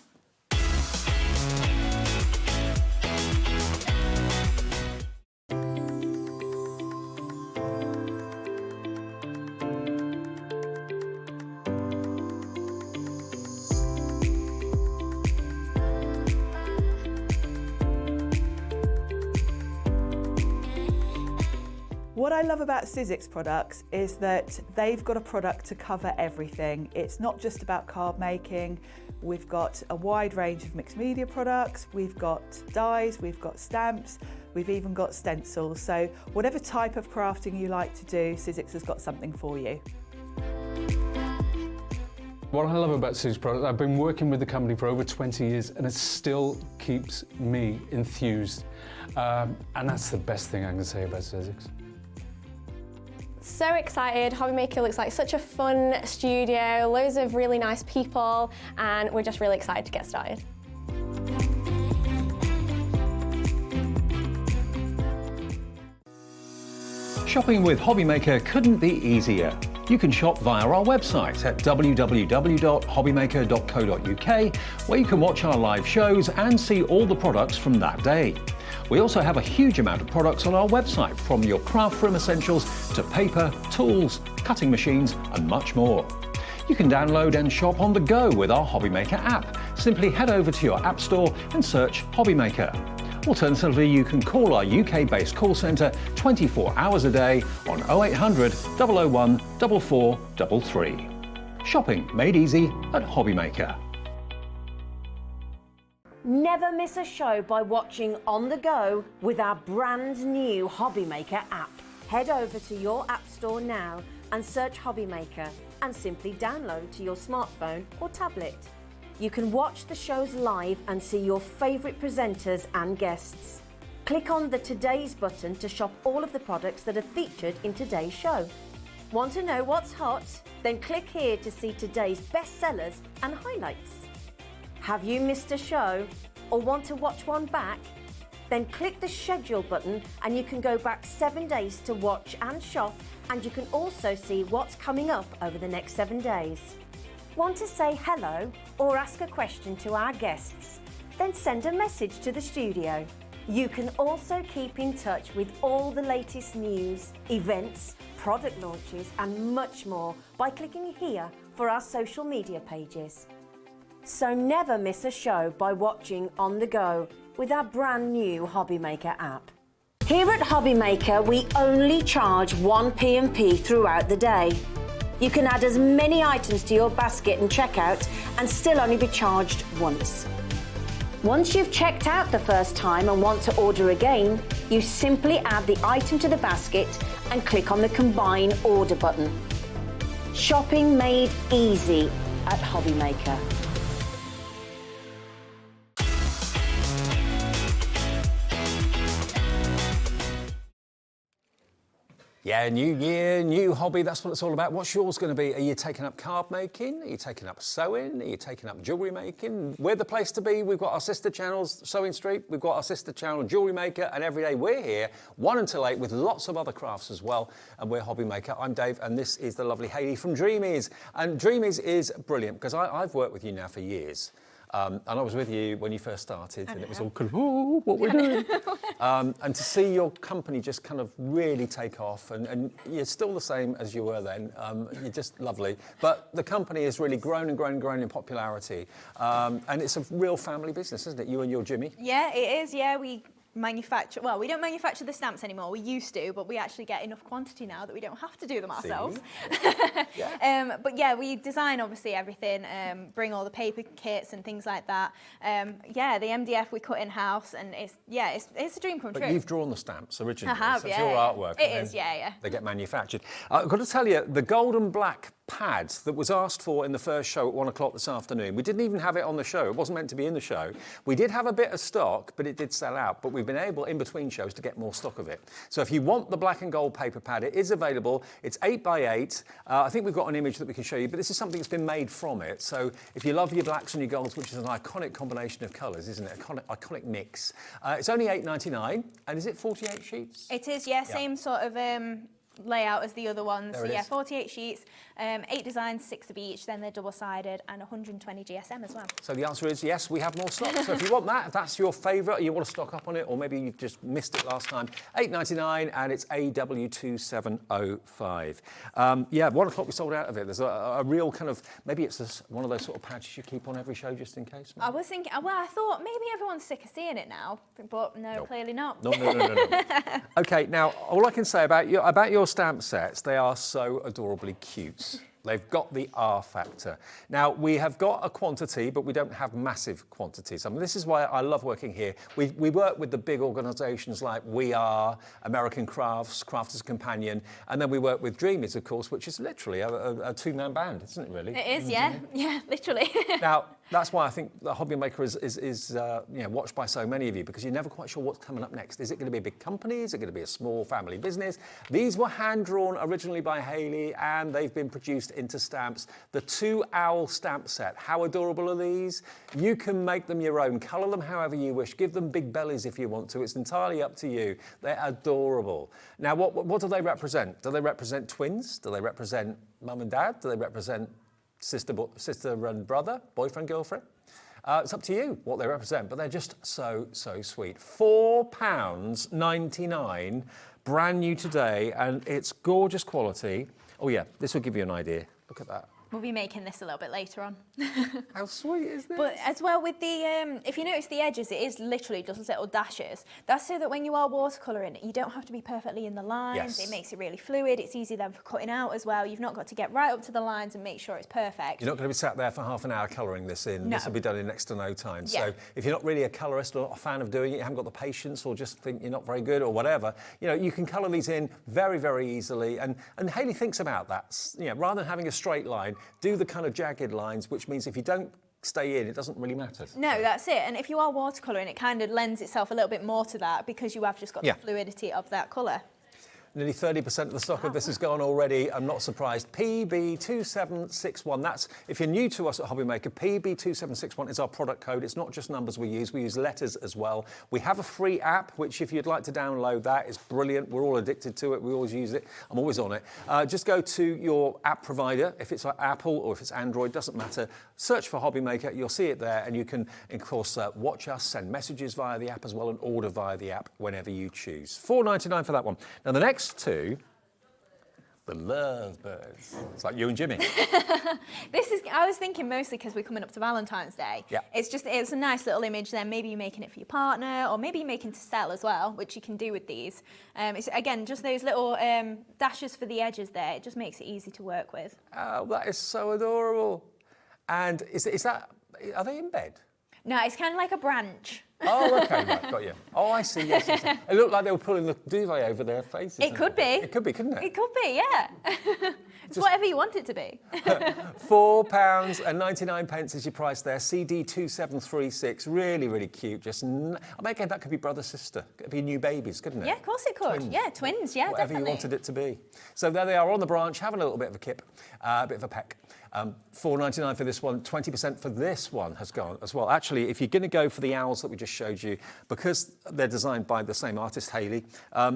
What I love about Sizzix products is that they've got a product to cover everything. It's not just about card making. We've got a wide range of mixed media products. We've got dies, we've got stamps, we've even got stencils. So whatever type of crafting you like to do, Sizzix has got something for you. What I love about Sizzix products, I've been working with the company for over 20 years and it still keeps me enthused. And that's the best thing I can say about Sizzix. So excited. Hobby Maker looks like such a fun studio, loads of really nice people, and we're just really excited to get started. Shopping with Hobby Maker couldn't be easier. You can shop via our website at www.hobbymaker.co.uk, where you can watch our live shows and see all the products from that day. We also have a huge amount of products on our website, from your craft room essentials to paper, tools, cutting machines and much more. You can download and shop on the go with our Hobby Maker app. Simply head over to your app store and search Hobby Maker. Alternatively, you can call our UK-based call centre 24 hours a day on 0800 001 4433. Shopping made easy at Hobby Maker. Never miss a show by watching on the go with our brand new Hobby Maker app. Head over to your app store now and search Hobby Maker and simply download to your smartphone or tablet. You can watch the shows live and see your favourite presenters and guests. Click on the Today's button to shop all of the products that are featured in today's show. Want to know what's hot? Then click here to see today's bestsellers and highlights. Have you missed a show or want to watch one back? Then click the schedule button and you can go back 7 days to watch and shop, and you can also see what's coming up over the next 7 days. Want to say hello or ask a question to our guests? Then send a message to the studio. You can also keep in touch with all the latest news, events, product launches and much more by clicking here for our social media pages. So never miss a show by watching on the go with our brand new Hobby Maker app. Here at Hobby Maker, we only charge 1 P&P throughout the day. You can add as many items to your basket and checkout and still only be charged once. Once you've checked out the first time and want to order again, you simply add the item to the basket and click on the Combine Order button. Shopping made easy at Hobby Maker. Yeah, new year, new hobby, that's what it's all about. What's yours going to be? Are you taking up card making? Are you taking up sewing? Are you taking up jewellery making? We're the place to be. We've got our sister channels, Sewing Street. We've got our sister channel, Jewellery Maker. And every day we're here, 1 until 8, with lots of other crafts as well. And we're Hobby Maker. I'm Dave, and this is the lovely Hayley from Dreamees. And Dreamees is brilliant, because I've worked with you now for years. And I was with you when you first started, and it was all kind of, oh, what we're doing. And to see your company just kind of really take off, and you're still the same as you were then, you're just lovely. But the company has really grown and grown and grown in popularity. And it's a real family business, isn't it? You and your Jimmy? Yeah, it is, yeah. We manufacture, well, we don't manufacture the stamps anymore, we used to, but we actually get enough quantity now that we don't have to do them ourselves. Yeah. But yeah, we design obviously everything, bring all the paper kits and things like that. Yeah, the MDF we cut in-house, and it's a dream come true. But you've drawn the stamps originally. I have, so yeah. It's your artwork. It is, yeah. They get manufactured. I've got to tell you, the golden black pad that was asked for in the first show at 1 o'clock this afternoon, we didn't even have it on the show. It wasn't meant to be in the show. We did have a bit of stock, but it did sell out. But we've been able, in between shows, to get more stock of it. So if you want the black and gold paper pad, it is available. It's 8 by 8. I think we've got an image that we can show you, but this is something that's been made from it. So if you love your blacks and your golds, which is an iconic combination of colours, isn't it? Iconic mix. It's only $8.99, and is it 48 sheets? It is, yeah. Same sort of layout as the other ones. There So it yeah, is. 48 sheets, 8 designs, 6 of each, then they're double-sided, and 120 GSM as well. So the answer is yes, we have more stock. So if you want that, if that's your favourite, you want to stock up on it, or maybe you've just missed it last time, $8.99, and it's AW2705. Yeah, 1 o'clock we sold out of it. There's a real kind of, maybe it's one of those sort of patches you keep on every show just in case. I was thinking, well, I thought maybe everyone's sick of seeing it now, but no, clearly not. No. Okay, now, all I can say about your stamp sets, they are so adorably cute. They've got the R factor. Now, we have got a quantity, but we don't have massive quantities. I mean, this is why I love working here. We work with the big organisations like We Are, American Crafts, Crafter'S Companion, and then we work with Dreamees, of course, which is literally a two-man band, isn't it, really? It is, yeah. Yeah, literally. Now, that's why I think the Hobby Maker is watched by so many of you, because you're never quite sure what's coming up next. Is it going to be a big company? Is it going to be a small family business? These were hand-drawn originally by Hayley, and they've been produced into stamps. The 2-owl stamp set. How adorable are these? You can make them your own, colour them however you wish, give them big bellies if you want to. It's entirely up to you. They're adorable. Now, what do they represent? Do they represent twins? Do they represent mum and dad? Do they represent sister and brother, boyfriend, girlfriend? It's up to you what they represent, but they're just so sweet. £4.99, brand new today, and it's gorgeous quality. Oh yeah, this will give you an idea. Look at that. We'll be making this a little bit later on. How sweet is this? But as well with the, if you notice the edges, it is literally just little dashes. That's so that when you are watercolouring it, you don't have to be perfectly in the lines. Yes. It makes it really fluid. It's easy then for cutting out as well. You've not got to get right up to the lines and make sure it's perfect. You're not going to be sat there for half an hour colouring this in. No. This will be done in next to no time. Yeah. So if you're not really a colourist or a fan of doing it, you haven't got the patience, or just think you're not very good or whatever, you can colour these in very, very easily. And Hayley thinks about that. Rather than having a straight line, do the kind of jagged lines, which means if you don't stay in, it doesn't really matter. No, that's it. And if you are watercolouring, it kind of lends itself a little bit more to that, because you have just got the fluidity of that colour. Nearly 30% of the stock of this has gone already. I'm not surprised. PB2761. That's, if you're new to us at Hobby Maker, PB2761 is our product code. It's not just numbers we use letters as well. We have a free app, which if you'd like to download that, is brilliant. We're all addicted to it. We always use it. I'm always on it. Just go to your app provider. If it's Apple or if it's Android, doesn't matter. Search for Hobby Maker. You'll see it there. And you can, of course, watch us, send messages via the app as well, and order via the app whenever you choose. $4.99 for that one. Now, the next two, the lovebirds. It's like you and Jimmy. I was thinking mostly because we're coming up to Valentine's Day. Yeah. It's a nice little image then. Maybe you're making it for your partner, or maybe you're making to sell as well, which you can do with these. It's, again, just those little dashes for the edges there. It just makes it easy to work with. Oh, that is so adorable. And is that, are they in bed? No, it's kind of like a branch. Oh, okay, right, got you. Oh, I see, yes. It looked like they were pulling the duvet over their faces. It could be. It could be, couldn't it? It could be, yeah. It's whatever you want it to be. £4.99 is your price there. CD2736, really, really cute. Just, I mean, again, that could be brother, sister. It could be new babies, couldn't it? Yeah, of course it could. Twins. Yeah, twins, yeah, Whatever definitely. you wanted it to be. So there they are on the branch, having a little bit of a kip, a bit of a peck. $4.99 for this one, 20% for this one has gone as well. Actually, if you're going to go for the owls that we just showed you, because they're designed by the same artist, Hayley,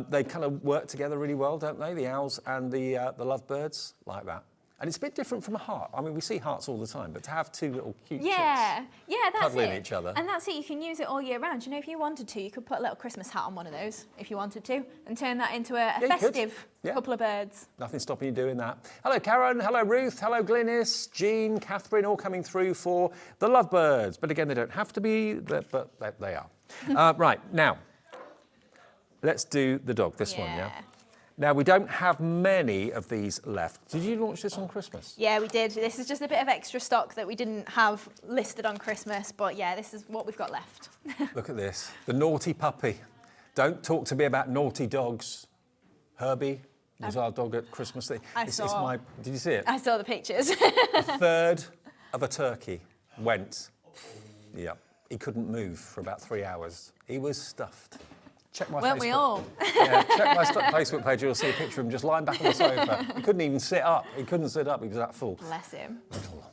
they kind of work together really well, don't they? The owls and the lovebirds, like that. And it's a bit different from a heart. I mean, we see hearts all the time, but to have two little cute chicks that's cuddling it. each other. And that's it, you can use it all year round. You know, if you wanted to, you could put a little Christmas hat on one of those, if you wanted to, and turn that into a festive couple of birds. Nothing stopping you doing that. Hello, Karen. Hello, Ruth. Hello, Glynis, Jean, Catherine, all coming through for the lovebirds. But again, they don't have to be, but they are. Right, now, let's do the dog, this one, yeah? Now, we don't have many of these left. Did you launch this on Christmas? Yeah, we did. This is just a bit of extra stock that we didn't have listed on Christmas, but yeah, this is what we've got left. Look at this, the naughty puppy. Don't talk to me about naughty dogs. Herbie was our dog at Christmas. Did you see it? I saw the pictures. A third of a turkey went. Yeah, he couldn't move for about 3 hours. He was stuffed. Check my Weren't we all? Yeah, check my Facebook page. You'll see a picture of him just lying back on the sofa. He couldn't even sit up. He couldn't sit up. He was that full. Bless him.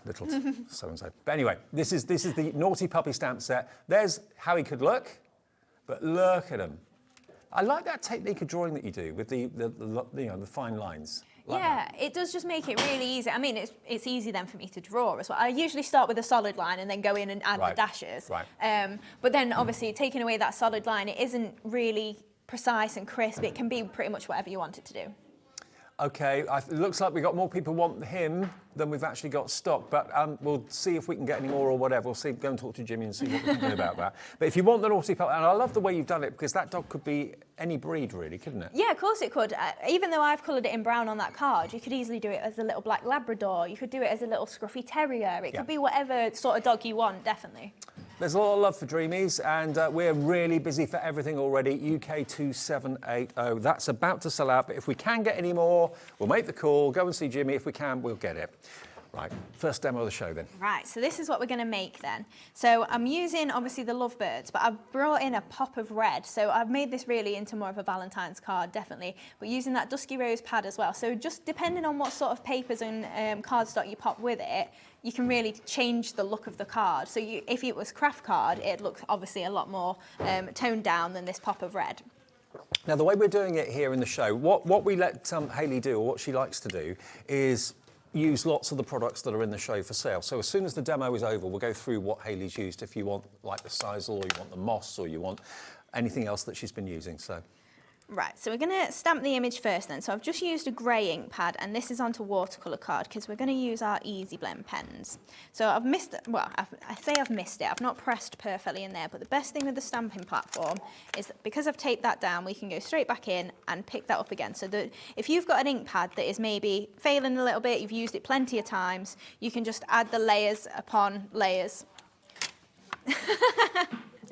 Little so and so. But anyway, this is the naughty puppy stamp set. There's how he could look, but look at him. I like that technique of drawing that you do with the fine lines. Like that. It does just make it really easy. I mean, it's easy then for me to draw as well. I usually start with a solid line and then go in and add the dashes. Right. But then obviously taking away that solid line, it isn't really precise and crisp. It can be pretty much whatever you want it to do. Okay, it looks like we've got more people want him than we've actually got stock, but we'll see if we can get any more or whatever. We'll see, go and talk to Jimmy and see what we can do about that. But if you want the naughty puppy, and I love the way you've done it, because that dog could be any breed, really, couldn't it? Yeah, of course it could. Even though I've coloured it in brown on that card, you could easily do it as a little black Labrador. You could do it as a little scruffy terrier. It could be whatever sort of dog you want, definitely. There's a lot of love for Dreamees, and we're really busy for everything already. UK 2780. That's about to sell out, but if we can get any more, we'll make the call, go and see Jimmy. If we can, we'll get it. Right, first demo of the show then. Right, so this is what we're going to make then. So I'm using, obviously, the lovebirds, but I've brought in a pop of red. So I've made this really into more of a Valentine's card, definitely, but using that dusky rose pad as well. So just depending on what sort of papers and cardstock you pop with it, you can really change the look of the card. So if it was craft card, it looks obviously a lot more toned down than this pop of red. Now, the way we're doing it here in the show, what we let Hayley do, or what she likes to do, is use lots of the products that are in the show for sale. So as soon as the demo is over, we'll go through what Hayley's used, if you want like the sisal, or you want the moss, or you want anything else that she's been using. So. Right, so we're going to stamp the image first then. So I've just used a grey ink pad, and this is onto watercolour card because we're going to use our Easy Blend pens. So I've missed it, well, I say I've missed it, I've not pressed perfectly in there, but the best thing with the stamping platform is that because I've taped that down, we can go straight back in and pick that up again. So that if you've got an ink pad that is maybe failing a little bit, you've used it plenty of times, you can just add the layers upon layers.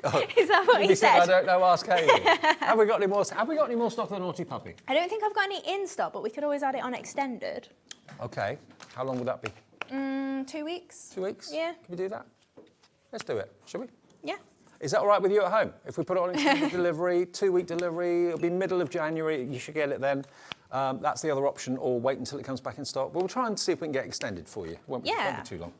Oh, is that what he said? I don't know, ask Hayley. Have we got any more stock of the naughty puppy? I don't think I've got any in stock, but we could always add it on extended. Okay. How long would that be? 2 weeks. 2 weeks? Yeah. Can we do that? Let's do it, shall we? Yeah. Is that all right with you at home? If we put it on extended delivery, 2-week delivery, it'll be middle of January, you should get it then. That's the other option, or wait until it comes back in stock. But we'll try and see if we can get extended for you. Won't be too long.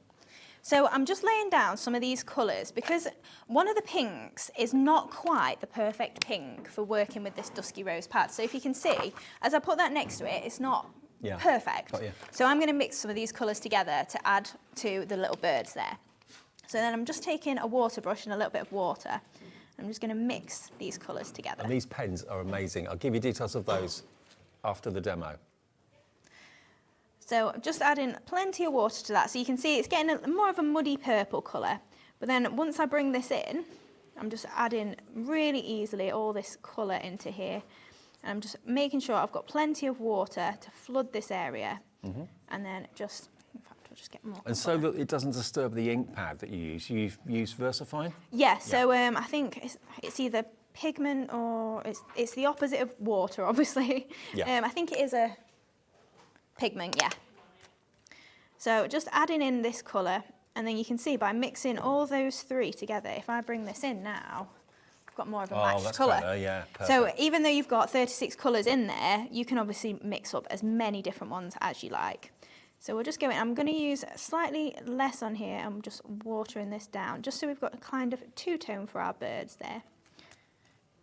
So I'm just laying down some of these colours because one of the pinks is not quite the perfect pink for working with this dusky rose pad. So if you can see, as I put that next to it, it's not perfect. So I'm going to mix some of these colours together to add to the little birds there. So then I'm just taking a water brush and a little bit of water. I'm just going to mix these colours together. And these pens are amazing. I'll give you details of those after the demo. So I'm just adding plenty of water to that. So you can see it's getting more of a muddy purple colour. But then once I bring this in, I'm just adding really easily all this colour into here. And I'm just making sure I've got plenty of water to flood this area. And then just, in fact, just get more. And so that it doesn't disturb the ink pad that you use VersaFine? Yeah, so I think it's either pigment or it's the opposite of water, obviously. Yeah. I think it is a pigment, yeah. So just adding in this colour, and then you can see by mixing all those three together, if I bring this in now, I've got more of a matched colour. Better, yeah, perfect. So even though you've got 36 colours in there, you can obviously mix up as many different ones as you like. So we'll just go in. I'm going to use slightly less on here. I'm just watering this down, just so we've got a kind of two-tone for our birds there.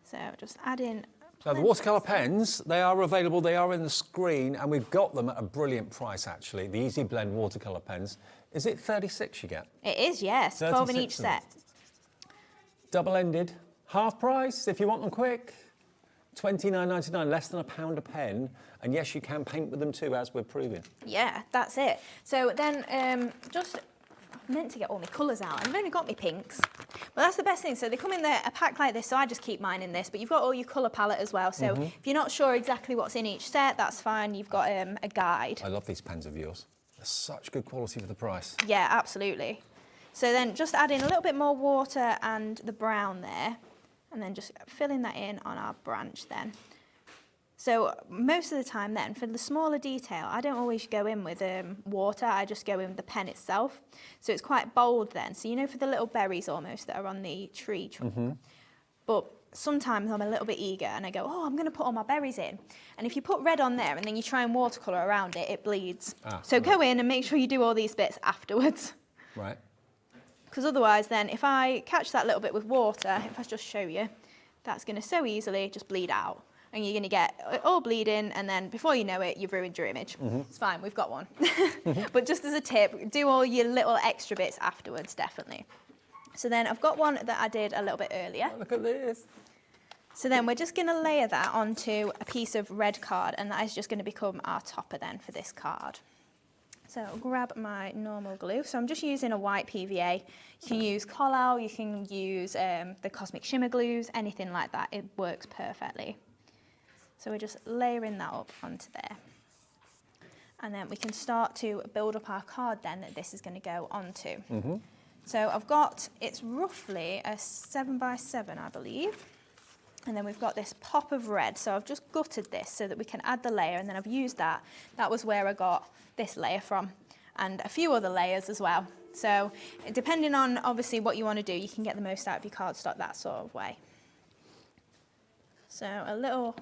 So just add in. Now the watercolour pens, they are available, they are in the screen, and we've got them at a brilliant price actually, the Easy Blend watercolour pens. Is it 36 you get? It is, yes, 12 in each set. Double-ended, half price if you want them quick. £29.99, less than £1 a pen, and yes, you can paint with them too, as we're proving. Yeah, that's it. So then I meant to get all my colours out, and I've only got my pinks. But that's the best thing. So they come in a pack like this, so I just keep mine in this. But you've got all your colour palette as well. So if you're not sure exactly what's in each set, that's fine. You've got a guide. I love these pens of yours. They're such good quality for the price. Yeah, absolutely. So then just add in a little bit more water and the brown there, and then just filling that in on our branch then. So most of the time then, for the smaller detail, I don't always go in with water, I just go in with the pen itself. So it's quite bold then. So you know, for the little berries almost that are on the tree trunk. But sometimes I'm a little bit eager and I go, oh, I'm going to put all my berries in. And if you put red on there and then you try and watercolour around it, it bleeds. So go in and make sure you do all these bits afterwards. Right. Because otherwise then, if I catch that little bit with water, if I just show you, that's going to so easily just bleed out. And you're going to get it all bleeding, and then before you know it, you've ruined your image. It's fine, we've got one. But just as a tip, do all your little extra bits afterwards, definitely. So then I've got one that I did a little bit earlier. Oh, look at this. So then we're just going to layer that onto a piece of red card, and that is just going to become our topper then for this card. So I'll grab my normal glue. So I'm just using a white PVA. You can use Carla, you can use the Cosmic Shimmer glues, anything like that. It works perfectly. So we're just layering that up onto there. And then we can start to build up our card then that this is going to go onto. So I've got, it's roughly a 7x7, I believe. And then we've got this pop of red. So I've just gutted this so that we can add the layer, and then I've used that. That was where I got this layer from, and a few other layers as well. So depending on obviously what you want to do, you can get the most out of your cardstock that sort of way. So a little...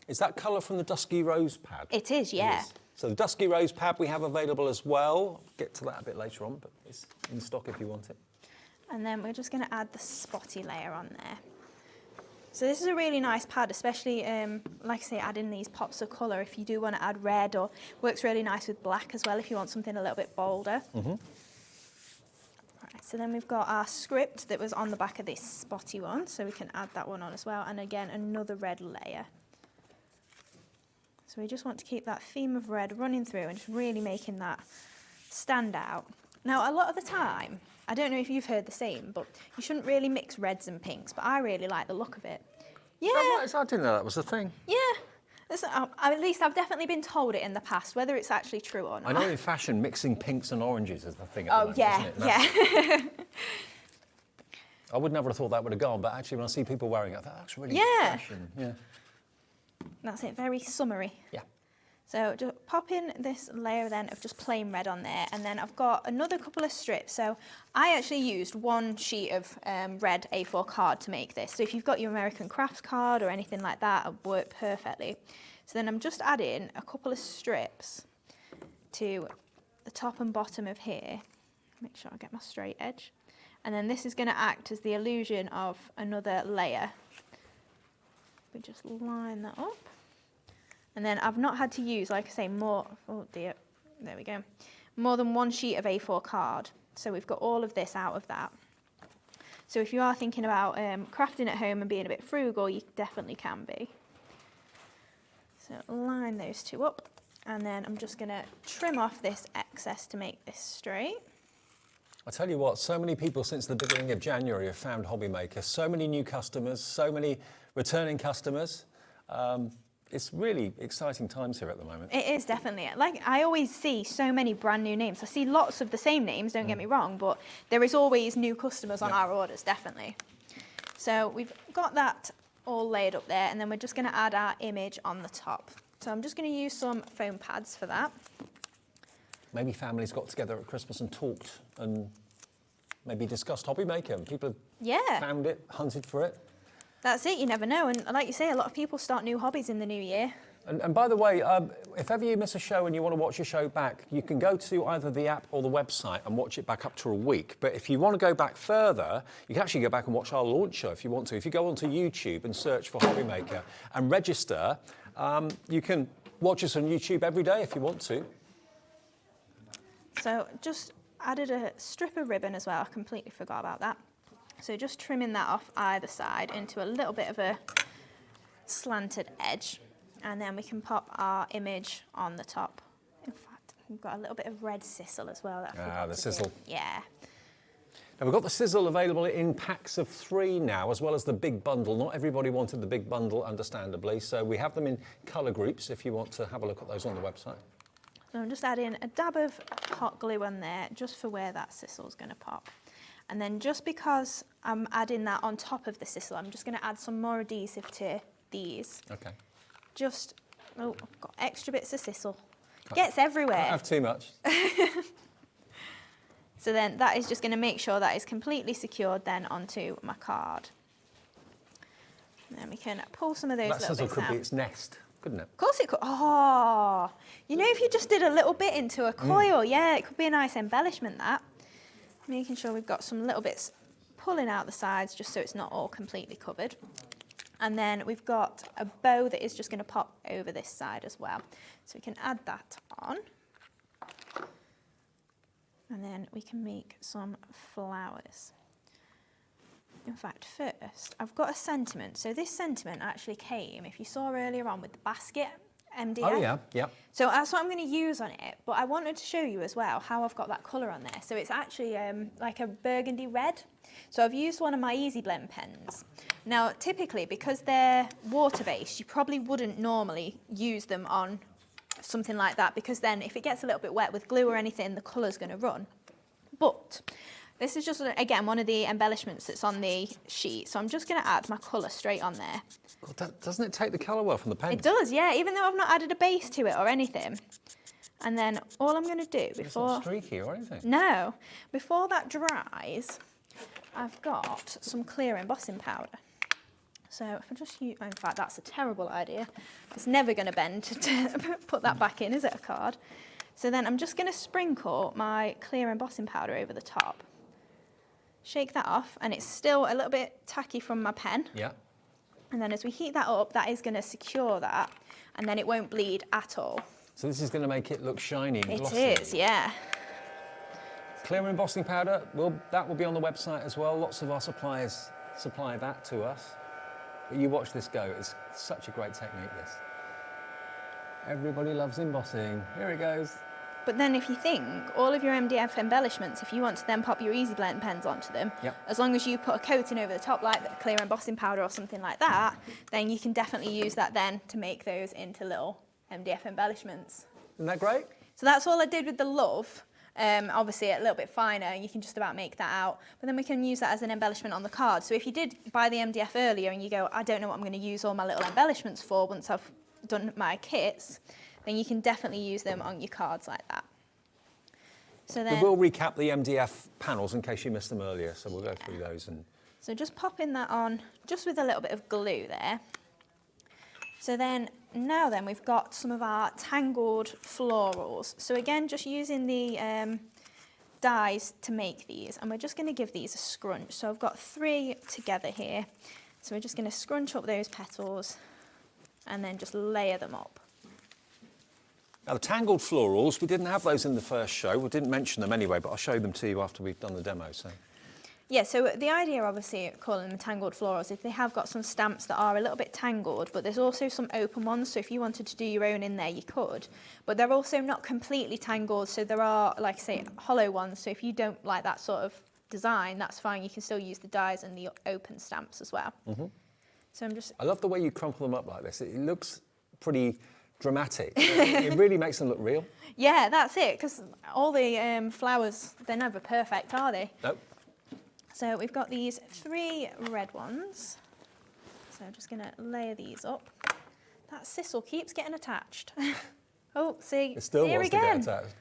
Is that colour from the Dusky Rose pad? It is, yeah. It is. So the Dusky Rose pad we have available as well. Get to that a bit later on, but it's in stock if you want it. And then we're just going to add the spotty layer on there. So this is a really nice pad, especially, like I say, adding these pops of colour if you do want to add red, or works really nice with black as well if you want something a little bit bolder. Right, so then we've got our script that was on the back of this spotty one, so we can add that one on as well. And again, another red layer. So we just want to keep that theme of red running through and just really making that stand out. Now, a lot of the time, I don't know if you've heard the same, but you shouldn't really mix reds and pinks, but I really like the look of it. Yeah. I didn't know that was the thing. Yeah. At least I've definitely been told it in the past, whether it's actually true or not. I know in fashion, mixing pinks and oranges is the thing at the moment, yeah, isn't it? yeah. I would never have thought that would have gone, but actually when I see people wearing it, I thought, that's really fashion. Yeah. That's it, very summery. Yeah. So just pop in this layer then of just plain red on there, and then I've got another couple of strips. So I actually used one sheet of red A4 card to make this. So if you've got your American Crafts card or anything like that, it'll work perfectly. So then I'm just adding a couple of strips to the top and bottom of here. Make sure I get my straight edge. And then this is going to act as the illusion of another layer. We just line that up. And then I've not had to use, like I say, more, oh dear, there we go, more than one sheet of A4 card. So we've got all of this out of that. So if you are thinking about crafting at home and being a bit frugal, you definitely can be. So line those two up, and then I'm just gonna trim off this excess to make this straight. I tell you what, so many people since the beginning of January have found Hobbymaker, so many new customers, so many returning customers. it's really exciting times here at the moment. It is definitely. Like, I always see so many brand new names. I see lots of the same names, don't get me wrong, but there is always new customers on our orders, definitely. So we've got that all laid up there, and then we're just going to add our image on the top. So I'm just going to use some foam pads for that. Maybe families got together at Christmas and talked and maybe discussed hobby maker, and people have found it, hunted for it. That's it, you never know. And like you say, a lot of people start new hobbies in the new year. And by the way, if ever you miss a show and you want to watch your show back, you can go to either the app or the website and watch it back up to a week. But if you want to go back further, you can actually go back and watch our launch show if you want to. If you go onto YouTube and search for Hobby Maker and register, you can watch us on YouTube every day if you want to. So just added a strip of ribbon as well. I completely forgot about that. So just trimming that off either side into a little bit of a slanted edge. And then we can pop our image on the top. In fact, we've got a little bit of red sizzle as well. The sizzle. Yeah. Now, we've got the sizzle available in packs of 3 now, as well as the big bundle. Not everybody wanted the big bundle, understandably. So we have them in colour groups if you want to have a look at those on the website. So I'm just adding a dab of hot glue on there, just for where that sizzle's going to pop. And then just because I'm adding that on top of the sizzle, I'm just going to add some more adhesive to these. Okay. Just, oh, I've got extra bits of sizzle. Gets everywhere. Can't have too much. So then that is just going to make sure that is completely secured then onto my card. And then we can pull some of those little bits out. That sizzle could be its nest, couldn't it? Of course it could. Oh, you know, if you just did a little bit into a coil, yeah, it could be a nice embellishment, that. Making sure we've got some little bits pulling out the sides just so it's not all completely covered. And then we've got a bow that is just going to pop over this side as well. So we can add that on. And then we can make some flowers. In fact, first, I've got a sentiment. So this sentiment actually came, if you saw earlier on, with the basket MDF. Oh, yeah, yeah. So that's what I'm going to use on it. But I wanted to show you as well how I've got that colour on there. So it's actually like a burgundy red. So I've used one of my Easy Blend pens. Now, typically, because they're water-based, you probably wouldn't normally use them on something like that, because then if it gets a little bit wet with glue or anything, the colour's going to run. But this is just, again, one of the embellishments that's on the sheet. So I'm just going to add my colour straight on there. God, doesn't it take the colour well from the pen? It does, yeah, even though I've not added a base to it or anything. And then all I'm going to do before... It's not streaky or anything. No. Before that dries, I've got some clear embossing powder. So if I just use... In fact, that's a terrible idea. It's never going to bend to put that back in, is it, a card? So then I'm just going to sprinkle my clear embossing powder over the top. Shake that off, and it's still a little bit tacky from my pen. Yeah. And then as we heat that up, that is going to secure that, and then it won't bleed at all. So this is going to make it look shiny and glossy. It is, yeah. Clear embossing powder, that will be on the website as well. Lots of our suppliers supply that to us. But you watch this go. It's such a great technique, this. Everybody loves embossing. Here it goes. But then if you think, all of your MDF embellishments, if you want to then pop your Easy Blend pens onto them, as long as you put a coating over the top like the clear embossing powder or something like that, then you can definitely use that then to make those into little MDF embellishments. Isn't that great? So that's all I did with the love. Obviously a little bit finer, you can just about make that out. But then we can use that as an embellishment on the card. So if you did buy the MDF earlier and you go, I don't know what I'm going to use all my little embellishments for once I've done my kits, then you can definitely use them on your cards like that. So then, we will recap the MDF panels in case you missed them earlier, so we'll go through those. So just popping that on just with a little bit of glue there. So then, now then, we've got some of our tangled florals. So again, just using the dies to make these, and we're just going to give these a scrunch. So I've got 3 together here. So we're just going to scrunch up those petals and then just layer them up. Now, the tangled florals, we didn't have those in the first show. We didn't mention them anyway, but I'll show them to you after we've done the demo. So. Yeah, so the idea, obviously, of calling them tangled florals, if they have got some stamps that are a little bit tangled, but there's also some open ones, so if you wanted to do your own in there, you could. But they're also not completely tangled, so there are, like I say, hollow ones. So if you don't like that sort of design, that's fine. You can still use the dies and the open stamps as well. Mm-hmm. So I love the way you crumple them up like this. It looks pretty dramatic. It really makes them look real. Yeah, that's it, because all the flowers, they're never perfect, are they? Nope. So we've got these 3 red ones. So I'm just going to layer these up. That sisal keeps getting attached. Oh, see, It still here wants again. to get attached.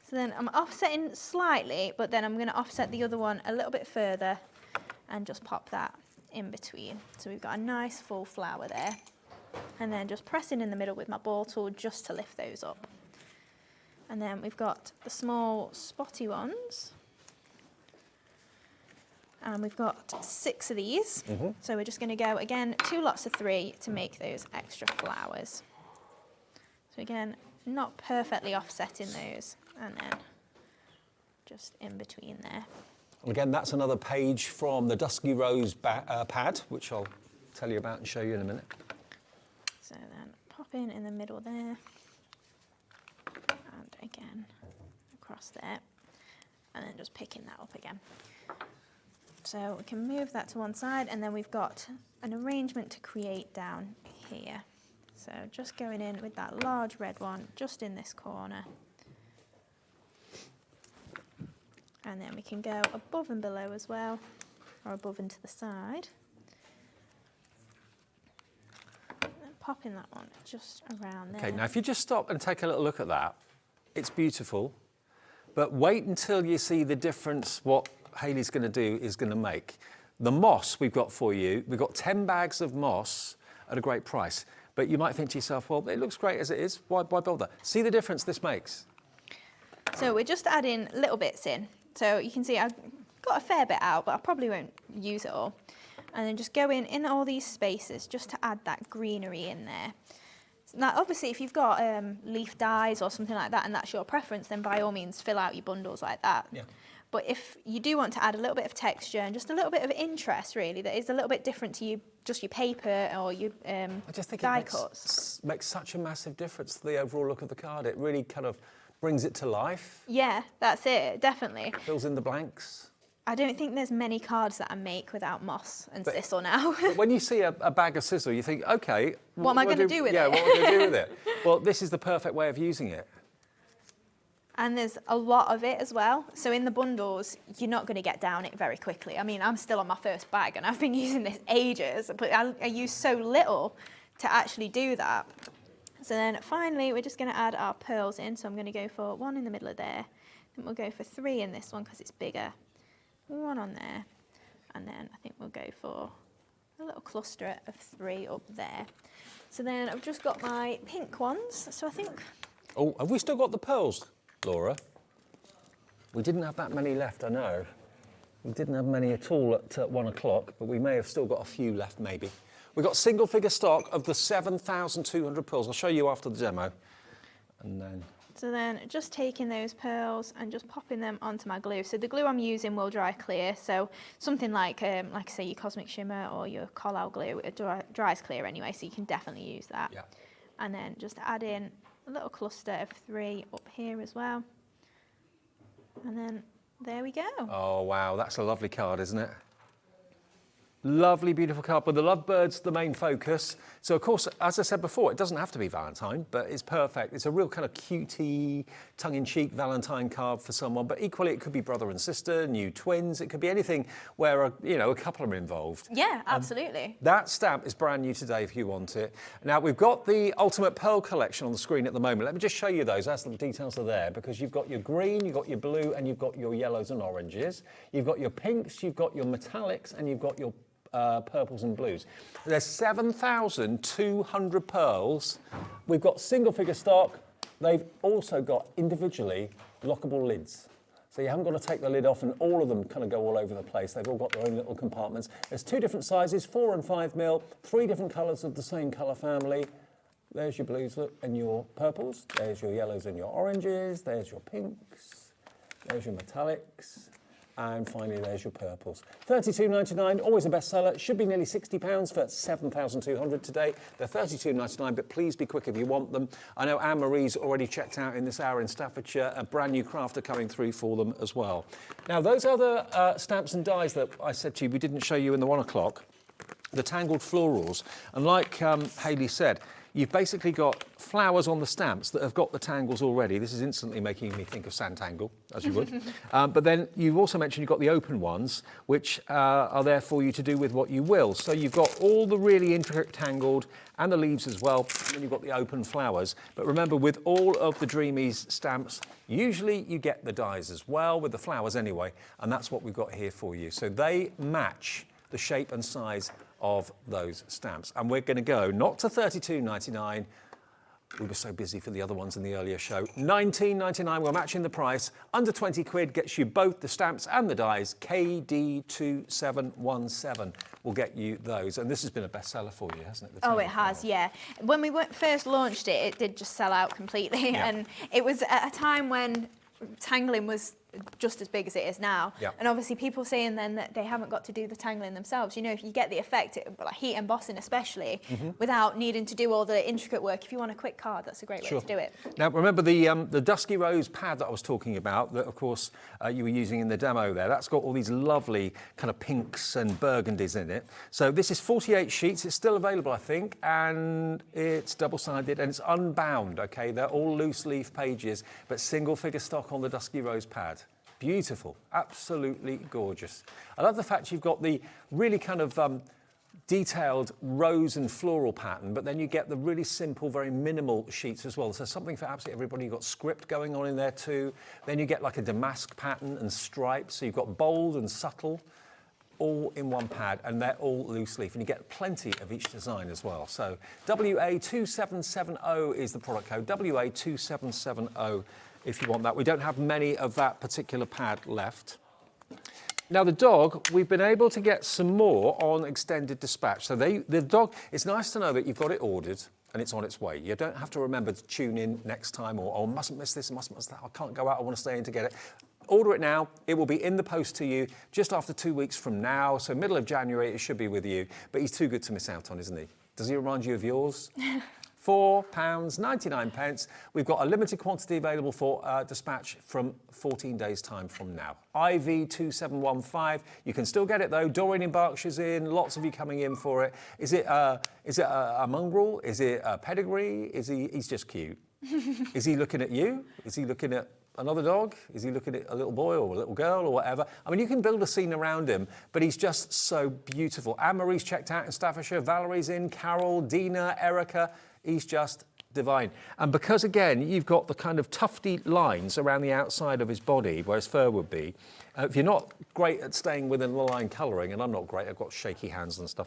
So then I'm offsetting slightly, but then I'm going to offset the other one a little bit further and just pop that in between. So we've got a nice full flower there. And then just pressing in the middle with my ball tool just to lift those up. And then we've got the small spotty ones. And we've got 6 of these. So we're just going to go, again, 2 lots of 3 to make those extra flowers. So again, not perfectly offsetting those. And then just in between there. And again, that's another page from the Dusky Rose pad, which I'll tell you about and show you in a minute. So then pop in the middle there. And again, across there. And then just picking that up again. So we can move that to one side, and then we've got an arrangement to create down here. So just going in with that large red one, just in this corner. And then we can go above and below as well, or above and to the side. And then popping that one just around there. Okay, now if you just stop and take a little look at that, it's beautiful, but wait until you see the difference what Hayley's going to do is going to make. The moss we've got for you, we've got 10 bags of moss at a great price, but you might think to yourself, well, it looks great as it is, why bother? See the difference this makes? So we're just adding little bits in. So you can see I've got a fair bit out, but I probably won't use it all. And then just go in all these spaces just to add that greenery in there. Now, obviously, if you've got leaf dyes or something like that, and that's your preference, then by all means fill out your bundles like that. Yeah. But if you do want to add a little bit of texture and just a little bit of interest, really, that is a little bit different to just your paper or your I just think die it cuts. makes such a massive difference to the overall look of the card. It really kind of brings it to life. Yeah, that's it, definitely. Fills in the blanks. I don't think there's many cards that I make without moss and sisal now. But when you see a bag of sisal, you think, okay, What am I going to do with it? Yeah, what am I going to do with it? Well, this is the perfect way of using it. And there's a lot of it as well. So in the bundles, you're not going to get down it very quickly. I mean, I'm still on my first bag and I've been using this ages, but I use so little to actually do that. So then finally, we're just going to add our pearls in. So I'm going to go for 1 in the middle of there. Then we'll go for 3 in this one because it's bigger. 1 on there. And then I think we'll go for a little cluster of 3 up there. So then I've just got my pink ones. So I think... Oh, have we still got the pearls, Laura? We didn't have that many left, I know. We didn't have many at all at 1 o'clock, but we may have still got a few left, maybe. We've got single figure stock of the 7,200 pearls. I'll show you after the demo. And then... So then just taking those pearls and just popping them onto my glue. So the glue I'm using will dry clear. So something like I say, your Cosmic Shimmer or your Carla glue, it dries clear anyway, so you can definitely use that. Yeah. And then just add in a little cluster of 3 up here as well. And then there we go. Oh, wow, that's a lovely card, isn't it? Lovely, beautiful card, but the lovebirds the main focus. So, of course, as I said before, it doesn't have to be Valentine, but it's perfect. It's a real kind of cutie, tongue-in-cheek Valentine card for someone, but equally it could be brother and sister, new twins. It could be anything where, a couple are involved. Yeah, absolutely. That stamp is brand new today if you want it. Now, we've got the Ultimate Pearl collection on the screen at the moment. Let me just show you those as the details are there, because you've got your green, you've got your blue, and you've got your yellows and oranges. You've got your pinks, you've got your metallics, and you've got your purples and blues. There's 7,200 pearls. We've got single figure stock. They've also got individually lockable lids. So you haven't got to take the lid off and all of them kind of go all over the place. They've all got their own little compartments. There's 2 different sizes, 4 and 5 mil, 3 different colours of the same colour family. There's your blues and your purples. There's your yellows and your oranges. There's your pinks. There's your metallics. And finally, there's your purples. $32.99, always a bestseller. Should be nearly £60 for 7,200 today. They're $32.99, but please be quick if you want them. I know Anne-Marie's already checked out in this hour in Staffordshire. A brand new crafter coming through for them as well. Now, those other stamps and dies that I said to you we didn't show you in the 1 o'clock, the tangled florals. And like Hayley said, you've basically got flowers on the stamps that have got the tangles already. This is instantly making me think of Sanntangle, as you would. But then you've also mentioned you've got the open ones, which are there for you to do with what you will. So you've got all the really intricate tangled and the leaves as well, and then you've got the open flowers. But remember, with all of the Dreamees stamps, usually you get the dies as well, with the flowers anyway, and that's what we've got here for you. So they match the shape and size of those stamps. And we're going to go not to $32.99. We were so busy for the other ones in the earlier show. $19.99, we're matching the price. Under 20 quid gets you both the stamps and the dies. KD2717 will get you those. And this has been a bestseller for you, hasn't it? Oh, it has, yeah. When we first launched it, it did just sell out completely. Yeah. And it was at a time when tangling was just as big as it is now. Yep. And obviously people saying then that they haven't got to do the tangling themselves. You know, if you get the effect, like heat embossing especially, without needing to do all the intricate work, if you want a quick card, that's a great way to do it. Now, remember the Dusky Rose pad that I was talking about, that of course you were using in the demo there, that's got all these lovely kind of pinks and burgundies in it. So this is 48 sheets, it's still available I think, and it's double-sided and it's unbound, okay? They're all loose leaf pages, but single figure stock on the Dusky Rose pad. Beautiful, absolutely gorgeous. I love the fact you've got the really kind of detailed rose and floral pattern, but then you get the really simple, very minimal sheets as well. So something for absolutely everybody. You've got script going on in there too. Then you get like a damask pattern and stripes. So you've got bold and subtle, all in one pad, and they're all loose leaf. And you get plenty of each design as well. So WA2770 is the product code, WA2770 if you want that. We don't have many of that particular pad left. Now the dog, we've been able to get some more on extended dispatch. So the dog, it's nice to know that you've got it ordered and it's on its way. You don't have to remember to tune in next time or, oh, mustn't miss this, mustn't miss that, I can't go out, I want to stay in to get it. Order it now, it will be in the post to you just after 2 weeks from now. So middle of January, it should be with you. But he's too good to miss out on, isn't he? Does he remind you of yours? £4.99. We've got a limited quantity available for dispatch from 14 days' time from now. IV2715. You can still get it though. Doreen in Berkshire's in. Lots of you coming in for it. Is it a mongrel? Is it a pedigree? He's just cute. Is he looking at you? Is he looking at another dog? Is he looking at a little boy or a little girl or whatever? I mean, you can build a scene around him, but he's just so beautiful. Anne-Marie's checked out in Staffordshire. Valerie's in. Carol, Dina, Erica. He's just divine. And because, again, you've got the kind of tufty lines around the outside of his body, where his fur would be, if you're not great at staying within the line colouring, and I'm not great, I've got shaky hands and stuff,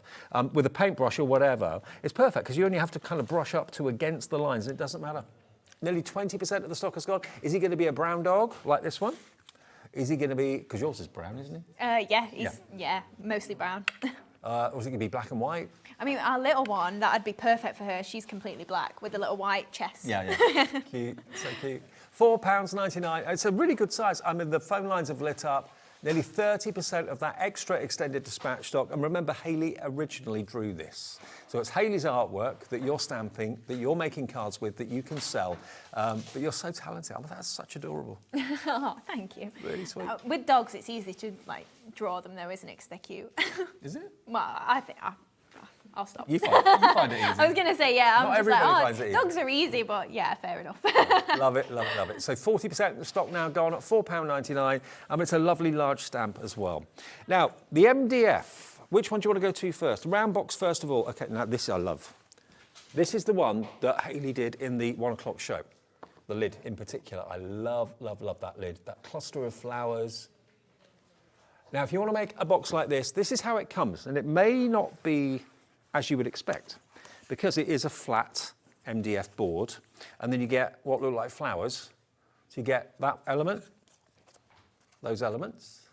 with a paintbrush or whatever, it's perfect, because you only have to kind of brush up to against the lines, and it doesn't matter. Nearly 20% of the stock has gone. Is he going to be a brown dog, like this one? Is he going to be, because yours is brown, isn't he? Yeah, mostly brown. Or is it going to be black and white? I mean, our little one, that'd be perfect for her. She's completely black with a little white chest. Yeah. Cute, so cute. £4.99. It's a really good size. I mean, the phone lines have lit up. Nearly 30% of that extra extended dispatch stock. And remember, Hayley originally drew this. So it's Hayley's artwork that you're stamping, that you're making cards with, that you can sell. But you're so talented. Oh, that's such adorable. Oh, thank you. Really sweet. With dogs, it's easy to draw them though, isn't it? Because they're cute. Is it? Well, I think I'll stop. You find it easy. I was going to say, yeah. Not everybody finds it easy. Dogs are easy, but yeah, fair enough. Love it. So 40% of the stock now gone at £4.99. It's a lovely large stamp as well. Now, the MDF. Which one do you want to go to first? Round box first of all. Okay, now this I love. This is the one that Hayley did in the 1 o'clock show. The lid in particular. I love that lid. That cluster of flowers. Now, if you want to make a box like this, this is how it comes. And it may not be as you would expect, because it is a flat MDF board, and then you get what look like flowers. So you get that element, those elements,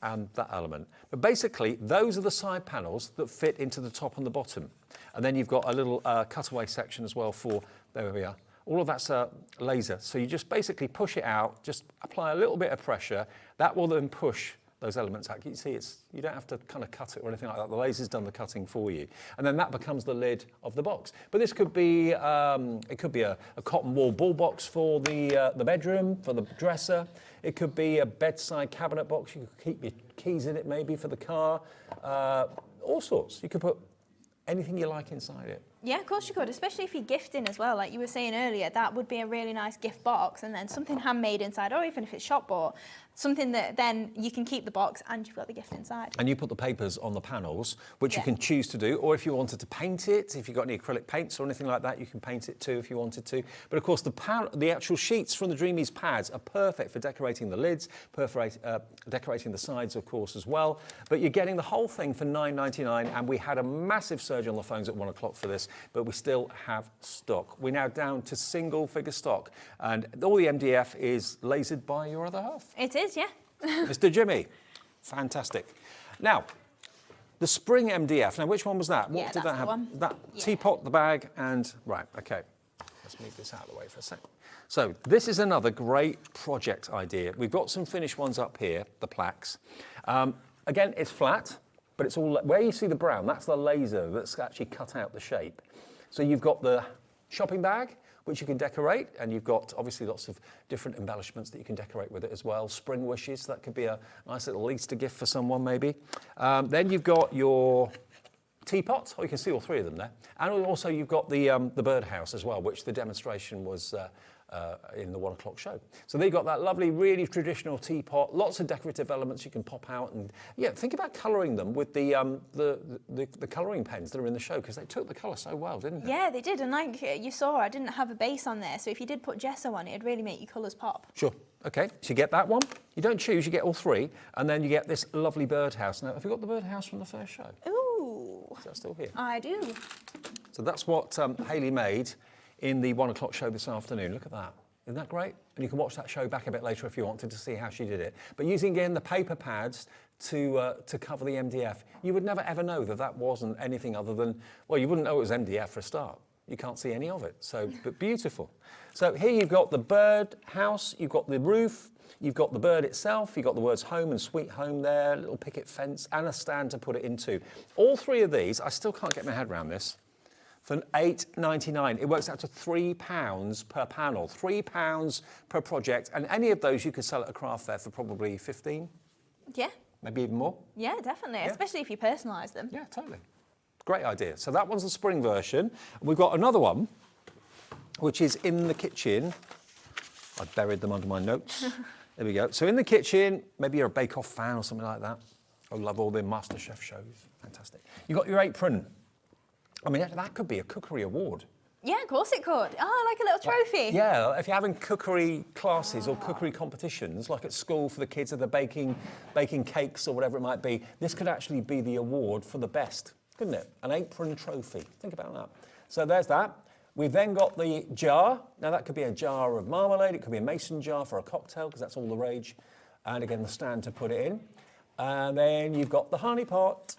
and that element. But basically, those are the side panels that fit into the top and the bottom. And then you've got a little cutaway section as well for, there we are. All of that's laser. So you just basically push it out, just apply a little bit of pressure. That will then push those elements out. You see, you don't have to kind of cut it or anything like that. The laser's done the cutting for you. And then that becomes the lid of the box. But this could be, it could be a cotton wool ball box for the bedroom, for the dresser. It could be a bedside cabinet box. You could keep your keys in it maybe for the car. All sorts. You could put anything you like inside it. Yeah, of course you could, especially if you're gifting as well. Like you were saying earlier, that would be a really nice gift box, and then something handmade inside, or even if it's shop bought, something that then you can keep the box and you've got the gift inside. And you put the papers on the panels, which you can choose to do, or if you wanted to paint it, if you've got any acrylic paints or anything like that, you can paint it too if you wanted to. But of course, the actual sheets from the Dreamees pads are perfect for decorating the lids, decorating the sides, of course, as well. But you're getting the whole thing for £9.99, and we had a massive surge on the phones at 1 o'clock for this, but we still have stock. We're now down to single figure stock, and all the MDF is lasered by your other half. It is, yeah. Mr. Jimmy, fantastic. Now, the spring MDF. Now, which one was that? What did that have? One. That teapot, the bag, and right. Okay, let's move this out of the way for a second. So this is another great project idea. We've got some finished ones up here, the plaques. Again, it's flat, but it's all where you see the brown. That's the laser that's actually cut out the shape. So you've got the shopping bag, which you can decorate, and you've got obviously lots of different embellishments that you can decorate with it as well. Spring wishes, that could be a nice little Easter gift for someone maybe. Then you've got your teapot, you can see all three of them there. And also you've got the birdhouse as well, which the demonstration was in the 1 o'clock show. So they've got that lovely, really traditional teapot, lots of decorative elements you can pop out, and think about colouring them with the colouring pens that are in the show, because they took the colour so well, didn't they? Yeah, they did, and like you saw, I didn't have a base on there, so if you did put gesso on it, it'd really make your colours pop. Sure. Okay, so you get that one. You don't choose, you get all three, and then you get this lovely birdhouse. Now, have you got the birdhouse from the first show? Ooh. Is that still here? I do. So that's what Hayley made in the 1 o'clock show this afternoon. Look at that. Isn't that great? And you can watch that show back a bit later if you wanted to see how she did it. But using, again, the paper pads to cover the MDF, you would never ever know that that wasn't anything other than, well, you wouldn't know it was MDF for a start. You can't see any of it, so, but beautiful. So here you've got the bird house, you've got the roof, you've got the bird itself, you've got the words home and sweet home there, little picket fence, and a stand to put it into. All three of these, I still can't get my head around this, for £8.99. It works out to £3 per panel, £3 per project, and any of those you could sell at a craft fair for probably 15, Yeah. maybe even more. Yeah, definitely, Yeah. especially if you personalise them. Yeah, totally. Great idea. So that one's the spring version. We've got another one, which is in the kitchen. I buried them under my notes. There we go. So in the kitchen, maybe you're a Bake-Off fan or something like that. I love all the MasterChef shows. Fantastic. You've got your apron. I mean, that could be a cookery award. Yeah, of course it could. Oh, like a little trophy. Yeah, if you're having cookery classes or cookery competitions, like at school for the kids that are baking cakes or whatever it might be, this could actually be the award for the best, couldn't it? An apron trophy. Think about that. So there's that. We've then got the jar. Now that could be a jar of marmalade, it could be a mason jar for a cocktail, because that's all the rage. And again, the stand to put it in. And then you've got the honey pot.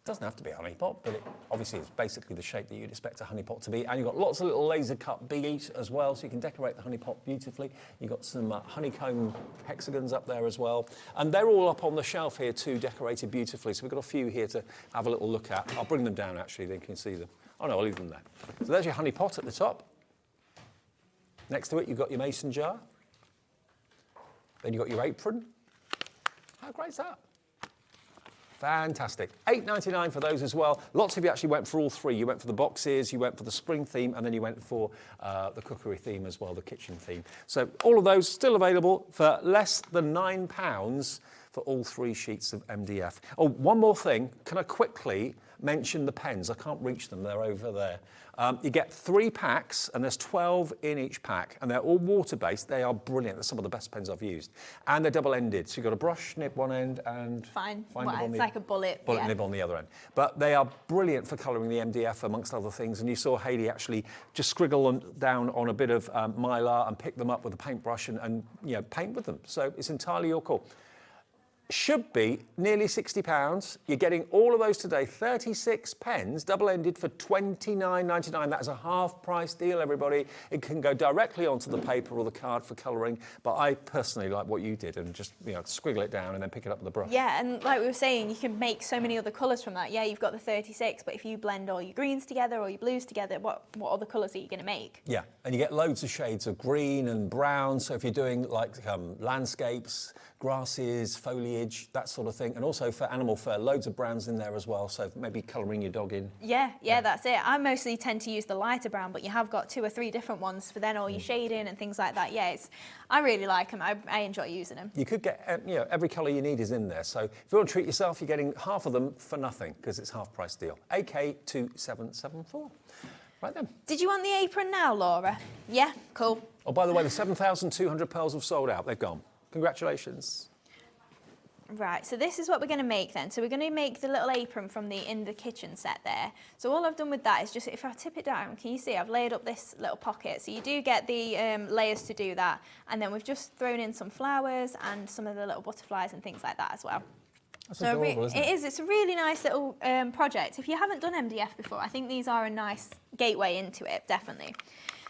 Doesn't have to be a honey pot, but it obviously it's basically the shape that you'd expect a honey pot to be. And you've got lots of little laser cut beads as well, so you can decorate the honey pot beautifully. You've got some honeycomb hexagons up there as well. And they're all up on the shelf here too, decorated beautifully. So we've got a few here to have a little look at. I'll bring them down actually, then you can see them. Oh no, I'll leave them there. So there's your honey pot at the top. Next to it, you've got your mason jar. Then you've got your apron. How great is that? Fantastic. £8.99 for those as well. Lots of you actually went for all three. You went for the boxes, you went for the spring theme, and then you went for the cookery theme as well, the kitchen theme. So all of those still available for less than £9 for all three sheets of MDF. Oh, one more thing. Can I quickly mention the pens? I can't reach them. They're over there. You get 3 packs, and there's 12 in each pack, and they're all water-based. They are brilliant. They're some of the best pens I've used. And they're double-ended, so you've got a brush nib one end and Fine. nib Well, on it's the like a bullet. nib on the other end. But they are brilliant for colouring the MDF, amongst other things. And you saw Hayley just scriggle them down on a bit of mylar and pick them up with a paintbrush and paint with them. So it's entirely your call. Should be nearly £60. You're getting all of those today, 36 pens, double-ended for £29.99. That is a half-price deal, everybody. It can go directly onto the paper or the card for colouring, but I personally like what you did and just squiggle it down and then pick it up with a brush. Yeah, and like we were saying, you can make so many other colours from that. Yeah, you've got the 36, but if you blend all your greens together or your blues together, what other colours are you going to make? Yeah, and you get loads of shades of green and brown, so if you're doing like landscapes, grasses, foliage, that sort of thing. And also for animal fur, loads of brands in there as well. So maybe colouring your dog in. Yeah, that's it. I mostly tend to use the lighter brown, but you have got 2 or 3 different ones for then all your shading and things like that. Yeah, I really like them. I enjoy using them. You could get, every colour you need is in there. So if you want to treat yourself, you're getting half of them for nothing because it's half price deal. AK2774. Right then. Did you want the apron now, Laura? Yeah, cool. Oh, by the way, the 7,200 pearls have sold out. They've gone. Congratulations. Right, so this is what we're going to make then. So we're going to make the little apron from the In the Kitchen set there. So all I've done with that is just, if I tip it down, can you see I've laid up this little pocket. So you do get the layers to do that. And then we've just thrown in some flowers and some of the little butterflies and things like that as well. That's adorable, isn't it? It is. It's a really nice little project. If you haven't done MDF before, I think these are a nice gateway into it, definitely.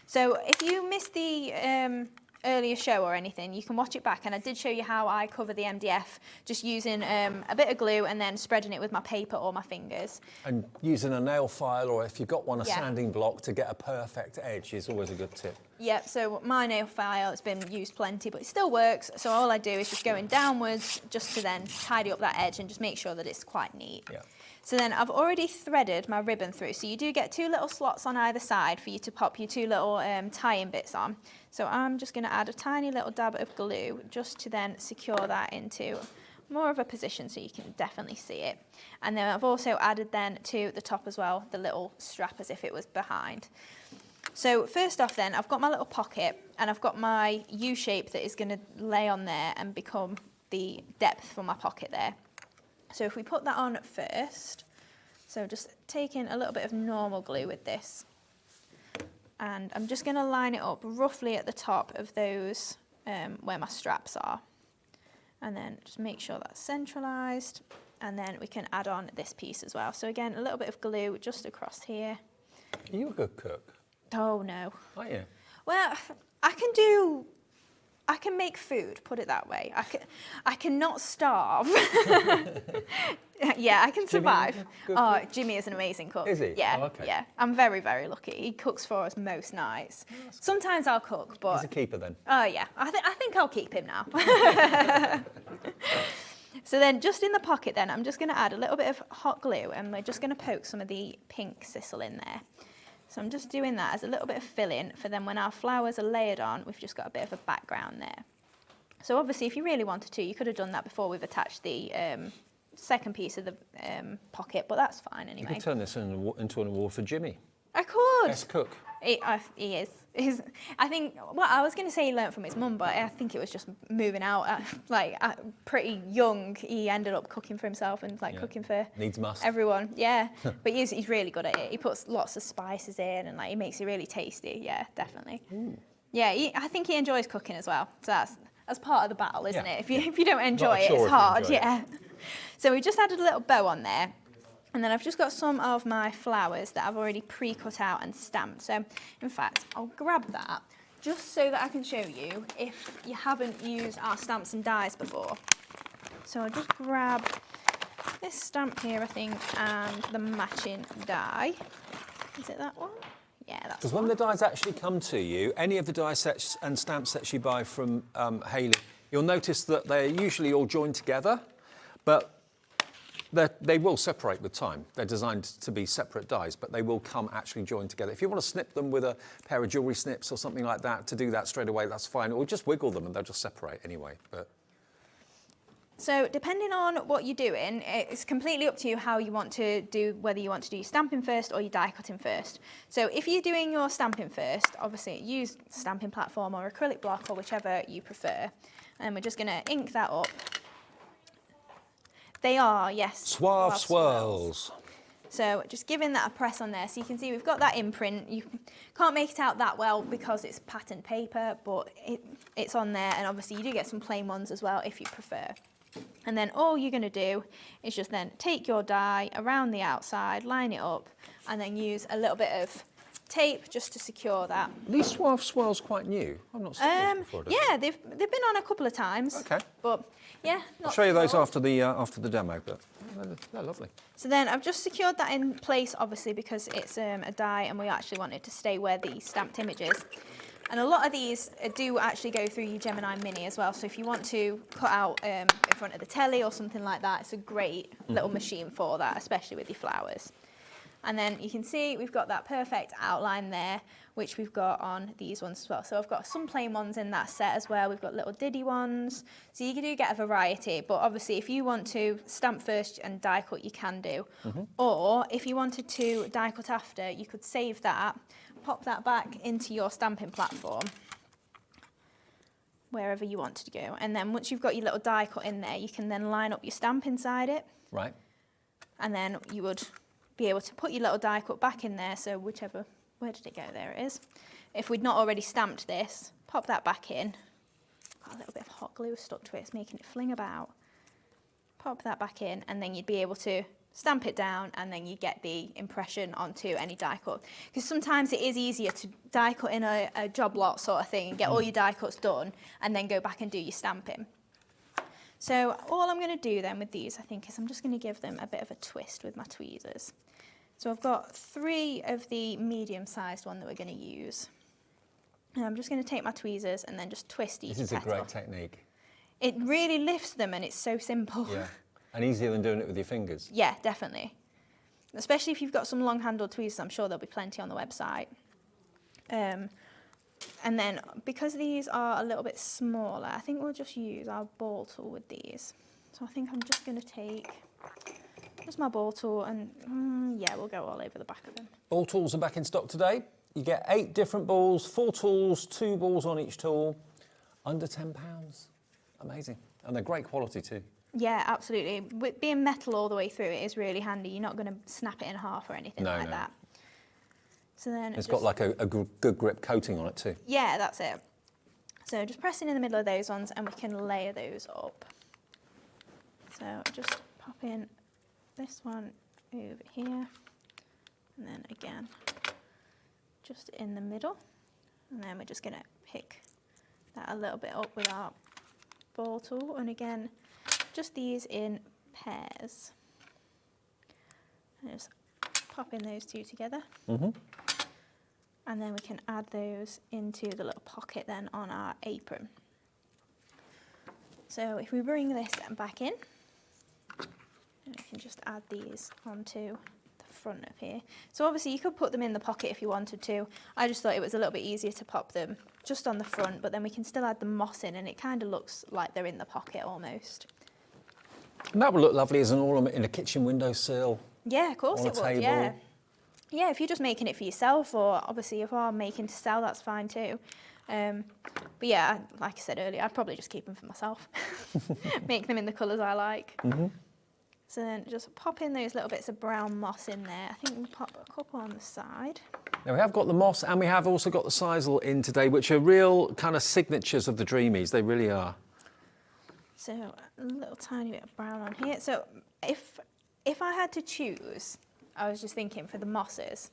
So if you missed the earlier show or anything, you can watch it back, and I did show you how I cover the MDF just using a bit of glue and then spreading it with my paper or my fingers. And using a nail file, or if you've got one, a sanding block to get a perfect edge is always a good tip. Yep, so my nail file has been used plenty, but it still works. So all I do is just going downwards just to then tidy up that edge and just make sure that it's quite neat. Yeah. So then I've already threaded my ribbon through. So you do get 2 little slots on either side for you to pop your 2 little tie-in bits on. So I'm just going to add a tiny little dab of glue just to then secure that into more of a position so you can definitely see it. And then I've also added then to the top as well the little strap as if it was behind. So first off then, I've got my little pocket and I've got my U shape that is going to lay on there and become the depth for my pocket there. So if we put that on first, so just taking a little bit of normal glue with this, and I'm just going to line it up roughly at the top of those where my straps are, and then just make sure that's centralised, and then we can add on this piece as well. So again, a little bit of glue just across here. Are you a good cook? Oh no. Are you? Well, I can make food, put it that way. I cannot starve. Yeah, I can survive. Oh, Jimmy is an amazing cook. Is he? Yeah, oh, okay. yeah. I'm very, very lucky. He cooks for us most nights. Sometimes I'll cook, but... He's a keeper then. Oh, yeah. I think I'll keep him now. So then just in the pocket then, I'm just going to add a little bit of hot glue, and we're just going to poke some of the pink sisal in there. So I'm just doing that as a little bit of filling for then when our flowers are layered on, we've just got a bit of a background there. So obviously if you really wanted to, you could have done that before we've attached the second piece of the pocket, but that's fine anyway. You could turn this into an award for Jimmy. I could. Best cook. He is. I think, well, I was going to say he learnt from his mum, but I think it was just moving out. Pretty young, he ended up cooking for himself and cooking for everyone. Yeah, but he's really good at it. He puts lots of spices in and he makes it really tasty. Yeah, definitely. Ooh. Yeah, I think he enjoys cooking as well. So that's part of the battle, isn't it? If you don't enjoy it, it's hard. Yeah. So we just added a little bow on there. And then I've just got some of my flowers that I've already pre-cut out and stamped. So, in fact, I'll grab that just so that I can show you if you haven't used our stamps and dies before. So I'll just grab this stamp here, I think, and the matching die. Is it that one? Yeah, that's Because when the dies actually come to you, any of the die sets and stamp sets you buy from Hayley, you'll notice that they're usually all joined together, but they will separate with time. They're designed to be separate dies, but they will come actually joined together. If you want to snip them with a pair of jewellery snips or something like that, to do that straight away, that's fine. Or just wiggle them and they'll just separate anyway. So depending on what you're doing, it's completely up to you how you want to do, whether you want to do your stamping first or your die cutting first. So if you're doing your stamping first, obviously use stamping platform or acrylic block or whichever you prefer. And we're just going to ink that up. They are, yes. Suave swirls. So just giving that a press on there. So you can see we've got that imprint. You can't make it out that well because it's patterned paper, but it's on there. And obviously you do get some plain ones as well if you prefer. And then all you're going to do is just then take your die around the outside, line it up, and then use a little bit of tape just to secure that. Are these suave swirls quite new? I've not seen these before. Yeah, they've been on a couple of times. Okay. But yeah, I'll show you those after the demo, but they're lovely. So then I've just secured that in place, obviously, because it's a die and we actually want it to stay where the stamped image is. And a lot of these do actually go through your Gemini Mini as well. So if you want to cut out in front of the telly or something like that, it's a great little machine for that, especially with your flowers. And then you can see we've got that perfect outline there, which we've got on these ones as well. So I've got some plain ones in that set as well. We've got little diddy ones. So you do get a variety, but obviously if you want to stamp first and die cut, you can do. Or if you wanted to die cut after, you could save that, pop that back into your stamping platform, wherever you wanted to go. And then once you've got your little die cut in there, you can then line up your stamp inside it. Right. And then you would be able to put your little die cut back in there, so whichever, where did it go? There it is. If we'd not already stamped this, pop that back in. Got a little bit of hot glue stuck to it, it's making it fling about. Pop that back in, and then you'd be able to stamp it down, and then you get the impression onto any die cut. Because sometimes it is easier to die cut in a job lot sort of thing and get all your die cuts done, and then go back and do your stamping. So all I'm going to do then with these, I think, is I'm just going to give them a bit of a twist with my tweezers. So I've got 3 of the medium-sized one that we're going to use. And I'm just going to take my tweezers and then just twist each petal. This is a great technique. It really lifts them, and it's so simple. Yeah, and easier than doing it with your fingers. Yeah, definitely. Especially if you've got some long-handled tweezers, I'm sure there'll be plenty on the website. And then, because these are a little bit smaller, I think we'll just use our ball tool with these. So I think I'm just going to take just my ball tool and, yeah, we'll go all over the back of them. Ball tools are back in stock today. You get 8 different balls, 4 tools, 2 balls on each tool, under £10. Amazing. And they're great quality too. Yeah, absolutely. With being metal all the way through, it is really handy. You're not going to snap it in half or anything like that. So then it's got like a good grip coating on it too. Yeah, that's it. So just pressing in the middle of those ones, and we can layer those up. So just pop in this one over here, and then again, just in the middle. And then we're just going to pick that a little bit up with our ball tool. And again, just these in pairs. And just pop in those 2 together. And then we can add those into the little pocket then on our apron. So if we bring this back in, and we can just add these onto the front of here. So obviously you could put them in the pocket if you wanted to. I just thought it was a little bit easier to pop them just on the front, but then we can still add the moss in, and it kind of looks like they're in the pocket almost. And that would look lovely as an ornament in a kitchen windowsill. Yeah, of course it would, table. yeah. Yeah, if you're just making it for yourself, or obviously if I'm making to sell, that's fine too. But yeah, like I said earlier, I'd probably just keep them for myself. Make them in the colours I like. So then just pop in those little bits of brown moss in there. I think we'll pop a couple on the side. Now we have got the moss, and we have also got the sisal in today, which are real kind of signatures of the Dreamees. They really are. So a little tiny bit of brown on here. So if I had to choose, I was just thinking for the mosses,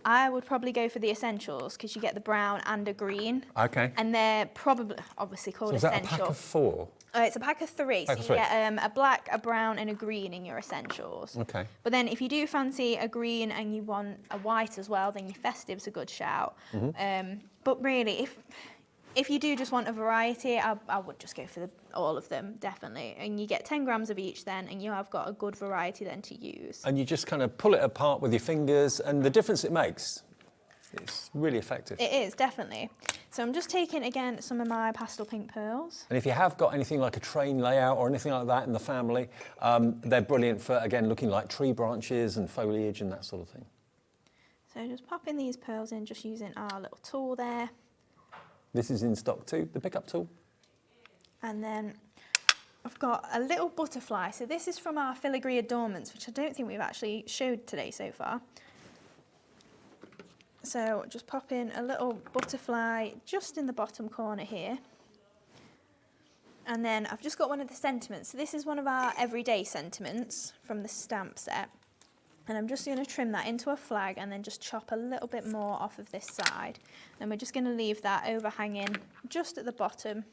I would probably go for the essentials, because you get the brown and a green. Okay. And they're probably, obviously called So is essential. that a pack of 4? It's a pack of 3. Pack So of you 3. get a black, a brown and a green in your essentials. Okay. But then if you do fancy a green and you want a white as well, then your festive's a good shout. But really, if you do just want a variety, I would just go for all of them, definitely. And you get 10 grams of each then, and you have got a good variety then to use. And you just kind of pull it apart with your fingers, and the difference it makes, it's really effective. It is, definitely. So I'm just taking, again, some of my pastel pink pearls. And if you have got anything like a train layout or anything like that in the family, they're brilliant for, again, looking like tree branches and foliage and that sort of thing. So just popping these pearls in, just using our little tool there. This is in stock too, the pickup tool. And then I've got a little butterfly. So this is from our filigree adornments, which I don't think we've actually showed today so far. So just pop in a little butterfly just in the bottom corner here. And then I've just got one of the sentiments. So this is one of our everyday sentiments from the stamp set. And I'm just going to trim that into a flag and then just chop a little bit more off of this side. And we're just going to leave that overhanging just at the bottom.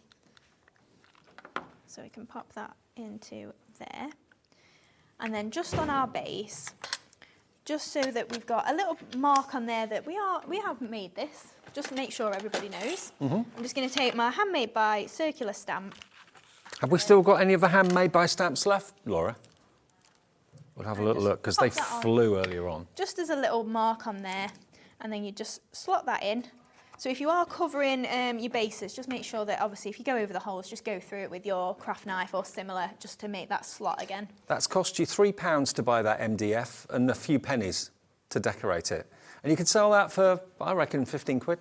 So we can pop that into there. And then just on our base, just so that we've got a little mark on there that we have made this just make sure everybody knows. Mm-hmm. I'm just going to take my Handmade by circular stamp. Have we still got any of the Handmade by stamps left, Laura? We'll have a little look, because they flew earlier on. Just as a little mark on there, and then you just slot that in. So if you are covering your bases, just make sure that obviously if you go over the holes, just go through it with your craft knife or similar, just to make that slot again. That's cost you £3 to buy that MDF and a few pennies to decorate it. And you could sell that for, I reckon, 15 quid.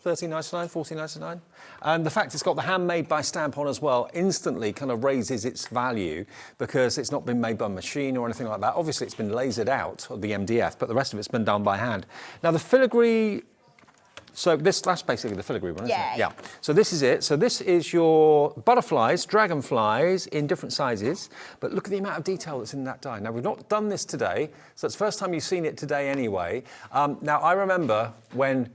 13.99, 14.99. And the fact it's got the Handmade by stamp on as well instantly kind of raises its value because it's not been made by a machine or anything like that. Obviously, it's been lasered out of the MDF, but the rest of it's been done by hand. Now, the filigree, so that's basically the filigree one, isn't it? Yeah. So this is it. So this is your butterflies, dragonflies in different sizes, but look at the amount of detail that's in that die. Now, we've not done this today, so it's the first time you've seen it today anyway. Now, I remember when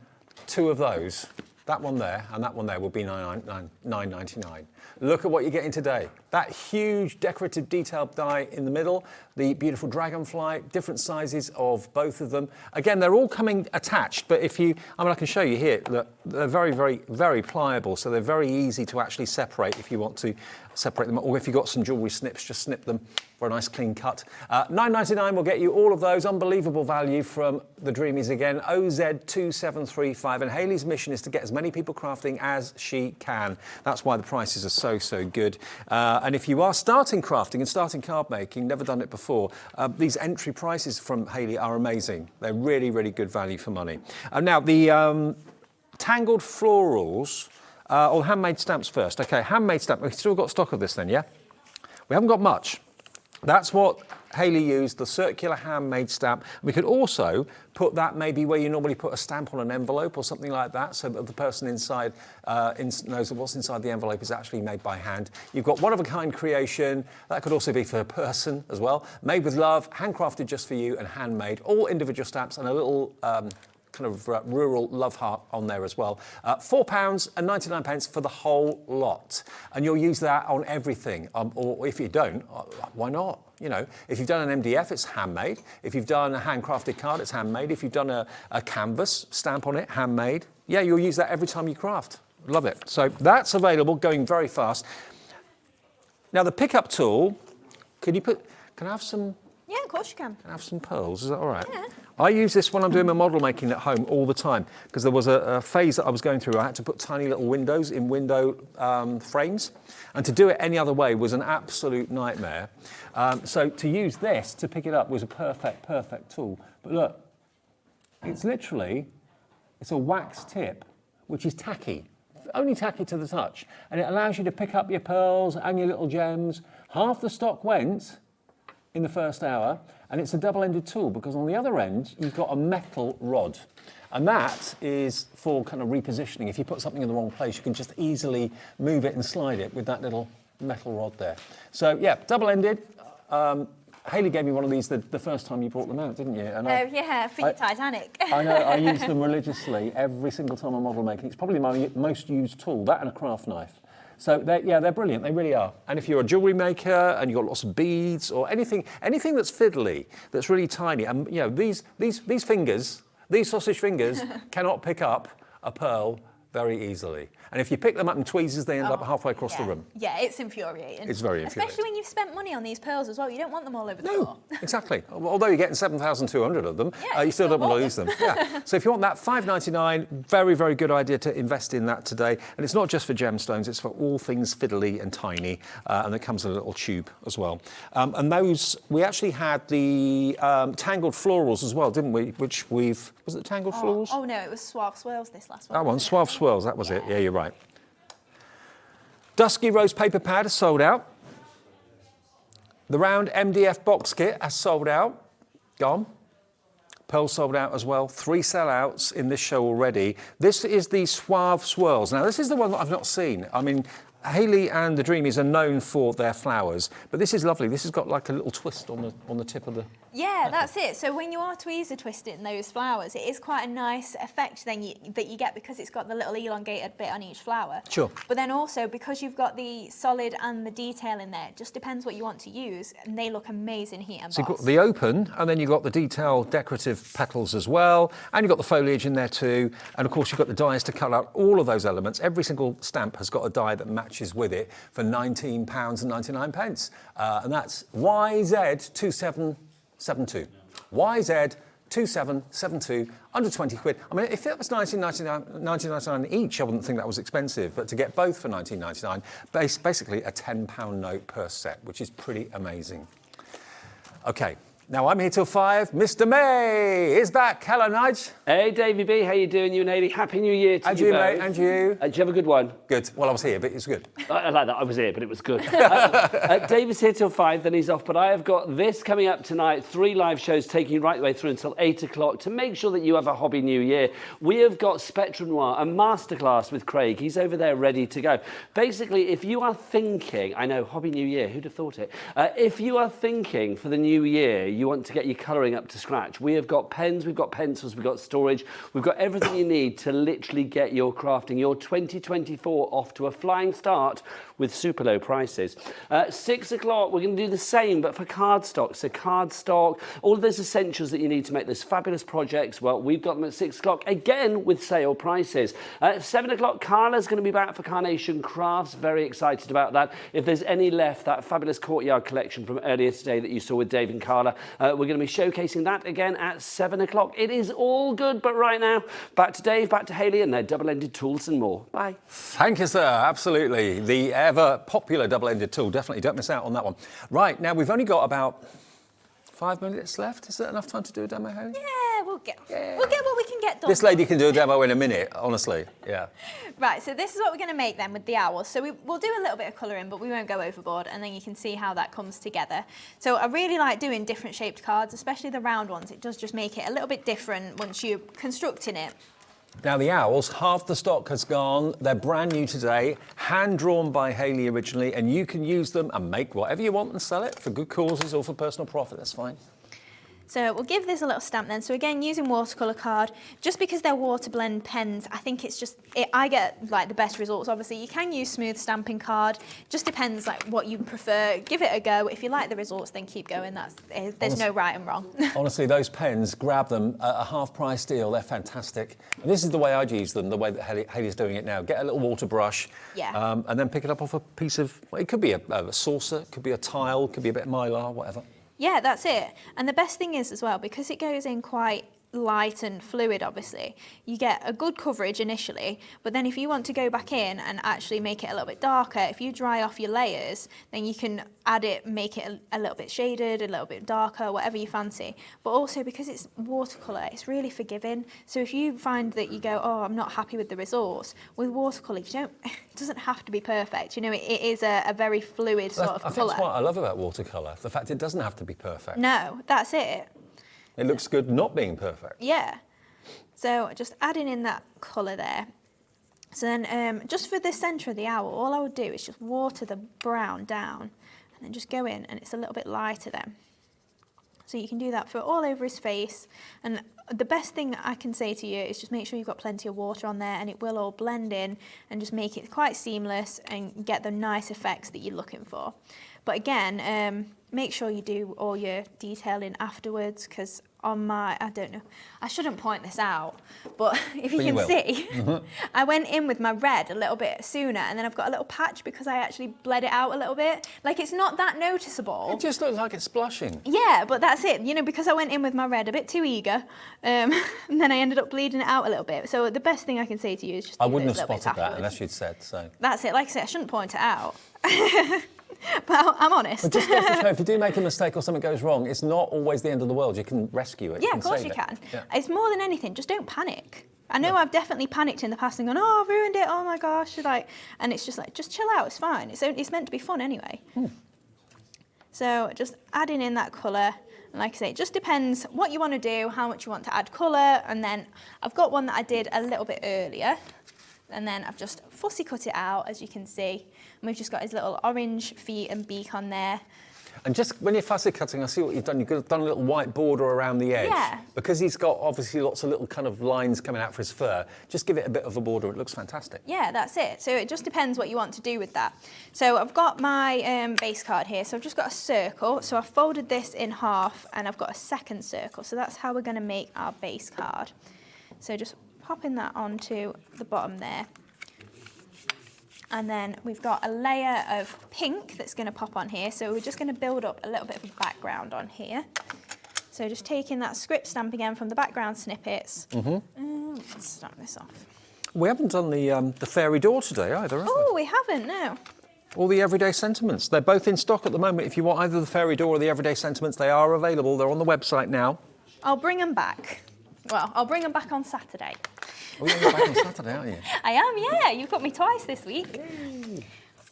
two of those, that one there and that one there, will be $9.99. Look at what you're getting today. That huge decorative detailed die in the middle, the beautiful dragonfly, different sizes of both of them. Again, they're all coming attached, but if you, I can show you here, that they're very, very, very pliable, so they're very easy to actually separate if you want to separate them, or if you've got some jewellery snips, just snip them for a nice clean cut. $9.99 will get you all of those. Unbelievable value from the Dreamees again, OZ2735, and Hayley's mission is to get as many people crafting as she can. That's why the prices are so good. And if you are starting crafting and starting card making, never done it before, these entry prices from Hayley are amazing. They're really, really good value for money. Now, the tangled florals, or handmade stamps first. Okay, handmade stamp. We've still got stock of this then, yeah? We haven't got much. That's what Hayley used, the circular handmade stamp. We could also put that maybe where you normally put a stamp on an envelope or something like that, so that the person inside knows that what's inside the envelope is actually made by hand. You've got one-of-a-kind creation. That could also be for a person as well. Made with love, handcrafted just for you, and handmade. All individual stamps and a little kind of rural love heart on there as well. £4.99 for the whole lot. And you'll use that on everything. Or if you don't, why not? You know, if you've done an MDF, it's handmade. If you've done a handcrafted card, it's handmade. If you've done a canvas stamp on it, handmade. Yeah, you'll use that every time you craft. Love it. So that's available, going very fast. Now the pickup tool, can I have some? Yeah, of course you can. Can I have some pearls? Is that all right? Yeah. I use this when I'm doing my model making at home all the time, because there was a phase that I was going through. I had to put tiny little windows in window frames, and to do it any other way was an absolute nightmare. So to use this to pick it up was a perfect tool. But look, it's a wax tip, which is tacky, only tacky to the touch, and it allows you to pick up your pearls and your little gems. Half the stock went in the first hour, and it's a double-ended tool because on the other end you've got a metal rod, and that is for kind of repositioning. If you put something in the wrong place, you can just easily move it and slide it with that little metal rod there. So yeah, double-ended. Hayley gave me one of these the first time you brought them out, didn't you? And yeah, for your Titanic. I know, I use them religiously every single time I'm model making. It's probably my most used tool, that and a craft knife. So they're brilliant, they really are. And if you're a jewellery maker and you've got lots of beads or anything that's fiddly, that's really tiny, and you know, these fingers, these sausage fingers cannot pick up a pearl very easily. And if you pick them up in tweezers, they end up halfway across the room. Yeah, it's infuriating. It's very infuriating. Especially when you've spent money on these pearls as well. You don't want them all over the floor. No, exactly. Although you're getting 7,200 of them, you still don't want to lose them. Yeah. So if you want that, $5.99, very, very good idea to invest in that today. And it's not just for gemstones, it's for all things fiddly and tiny. And it comes in a little tube as well. And those, we actually had the tangled florals as well, didn't we? Which was it tangled florals? Oh no, it was Suave Swirls, this last one. That one, Suave Swirls, that was it. Yeah, you're right. Dusky Rose paper pad is sold out. The round MDF box kit has sold out. Gone. Pearls sold out as well. 3 sellouts in this show already. This is the Suave Swirls. Now, this is the one that I've not seen. I mean, Hayley and the Dreamees are known for their flowers, but this is lovely. This has got like a little twist on the tip of Yeah, that's it. So when you are tweezer twisting those flowers, it is quite a nice effect then that you get because it's got the little elongated bit on each flower. Sure. But then also because you've got the solid and the detail in there, it just depends what you want to use, and they look amazing heat embossed. So you've got the open, and then you've got the detail decorative petals as well, and you've got the foliage in there too, and of course you've got the dies to cut out all of those elements. Every single stamp has got a die that matches with it for £19.99, and that's YZ2772. YZ2772, under 20 quid. I mean, if it was $19.99 each, I wouldn't think that was expensive, but to get both for $19.99, basically a £10 note per set, which is pretty amazing. Okay. Now I'm here till 5. Mr. May is back. Hello, Nige. Hey, Davey B, how you doing? You and Haley, Happy New Year to And you you, both. mate, and you. Did you have a good one? Good. Well, I was here, but it was good. I like that. I was here, but it was good. David's here till 5, then he's off. But I have got this coming up tonight, 3 live shows taking you right the way through until 8 o'clock to make sure that you have a hobby new year. We have got Spectrum Noir, a masterclass with Craig. He's over there ready to go. Basically, if you are thinking, I know, hobby new year, who'd have thought it? If you are thinking for the new year, you want to get your colour up to scratch. We have got pens, we've got pencils, we've got storage, we've got everything you need to literally get your crafting, your 2024 off to a flying start with super low prices. 6 o'clock, we're going to do the same, but for cardstock. So cardstock, all of those essentials that you need to make those fabulous projects, well, we've got them at 6 o'clock, again with sale prices. 7 o'clock, Carla's going to be back for Carnation Crafts. Very excited about that. If there's any left, that fabulous courtyard collection from earlier today that you saw with Dave and Carla, we're going to be showcasing that again at 7 o'clock. It is all good, but right now, back to Dave, back to Haley and their double-ended tools and more. Bye. Thank you, sir. Absolutely. The ever popular double-ended tool. Definitely don't miss out on that one. Right, now we've only got about 5 minutes left. Is that enough time to do a demo, Haley? Yeah, we'll get what we can get done. This lady can do a demo in a minute, honestly. Yeah. Right, so this is what we're going to make then with the owl. So we'll do a little bit of colouring, but we won't go overboard, and then you can see how that comes together. So I really like doing different shaped cards, especially the round ones. It does just make it a little bit different once you're constructing it. Now the owls, half the stock has gone. They're brand new today, hand-drawn by Haley originally, and you can use them and make whatever you want and sell it for good causes or for personal profit. That's fine. So we'll give this a little stamp then. So again, using watercolour card, just because they're water blend pens, I think it's just, I get like the best results. Obviously, you can use smooth stamping card. Just depends like what you prefer. Give it a go. If you like the results, then keep going. There's no right and wrong. Honestly, those pens, grab them at a half-price deal. They're fantastic. And this is the way I'd use them, the way that Haley's doing it now. Get a little water brush, yeah, and then pick it up off a piece of, well, it could be a saucer, it could be a tile, it could be a bit of mylar, whatever. Yeah, that's it. And the best thing is as well, because it goes in quite light and fluid, obviously, you get a good coverage initially, but then if you want to go back in and actually make it a little bit darker, if you dry off your layers, then you can add it, make it a little bit shaded, a little bit darker, whatever you fancy. But also because it's watercolour, it's really forgiving. So if you find that you go, oh, I'm not happy with the results, with watercolour, it doesn't have to be perfect. You know, it is a very fluid sort of colour. I think that's what I love about watercolour, the fact it doesn't have to be perfect. No, that's it. It looks good not being perfect. Yeah. So just adding in that colour there. So then just for the centre of the owl, all I would do is just water the brown down and then just go in, and it's a little bit lighter then. So you can do that for all over his face. And the best thing I can say to you is just make sure you've got plenty of water on there, and it will all blend in and just make it quite seamless and get the nice effects that you're looking for. But again, make sure you do all your detailing afterwards, because on my, I don't know, I shouldn't point this out, but if you can see, I went in with my red a little bit sooner, and then I've got a little patch because I actually bled it out a little bit. Like, it's not that noticeable. It just looks like it's blushing. Yeah, but that's it, you know, because I went in with my red a bit too eager, and then I ended up bleeding it out a little bit. So the best thing I can say to you is just I do wouldn't those have little spotted bits that afterwards. unless you'd said so. That's it, like I said, I shouldn't point it out. But I'm honest. But just goes to show, if you do make a mistake or something goes wrong, it's not always the end of the world. You can rescue it. Yeah, of course you can. Yeah. It's more than anything, just don't panic. I know I've definitely panicked in the past and gone, oh, I've ruined it, oh my gosh, and it's just like, just chill out, it's fine. It's meant to be fun anyway. So just adding in that colour, and like I say, it just depends what you want to do, how much you want to add colour, and then I've got one that I did a little bit earlier, and then I've just fussy cut it out, as you can see. And we've just got his little orange feet and beak on there. And just when you're fussy cutting, I see what you've done. You've done a little white border around the edge. Yeah. Because he's got obviously lots of little kind of lines coming out for his fur, just give it a bit of a border. It looks fantastic. Yeah, that's it. So it just depends what you want to do with that. So I've got my base card here. So I've just got a circle. So I've folded this in half and I've got a second circle. So that's how we're going to make our base card. So just popping that onto the bottom there. And then we've got a layer of pink that's going to pop on here. So we're just going to build up a little bit of a background on here. So just taking that script stamp again from the background snippets. Let's start this off. We haven't done the fairy door today either, have Oh, we haven't, no. All the everyday sentiments. They're both in stock at the moment. If you want either the fairy door or the everyday sentiments, they are available. They're on the website now. I'll bring them back. Well, I'll bring them back on Saturday. Oh, you're back on Saturday, aren't you? I am, yeah. You've got me twice this week.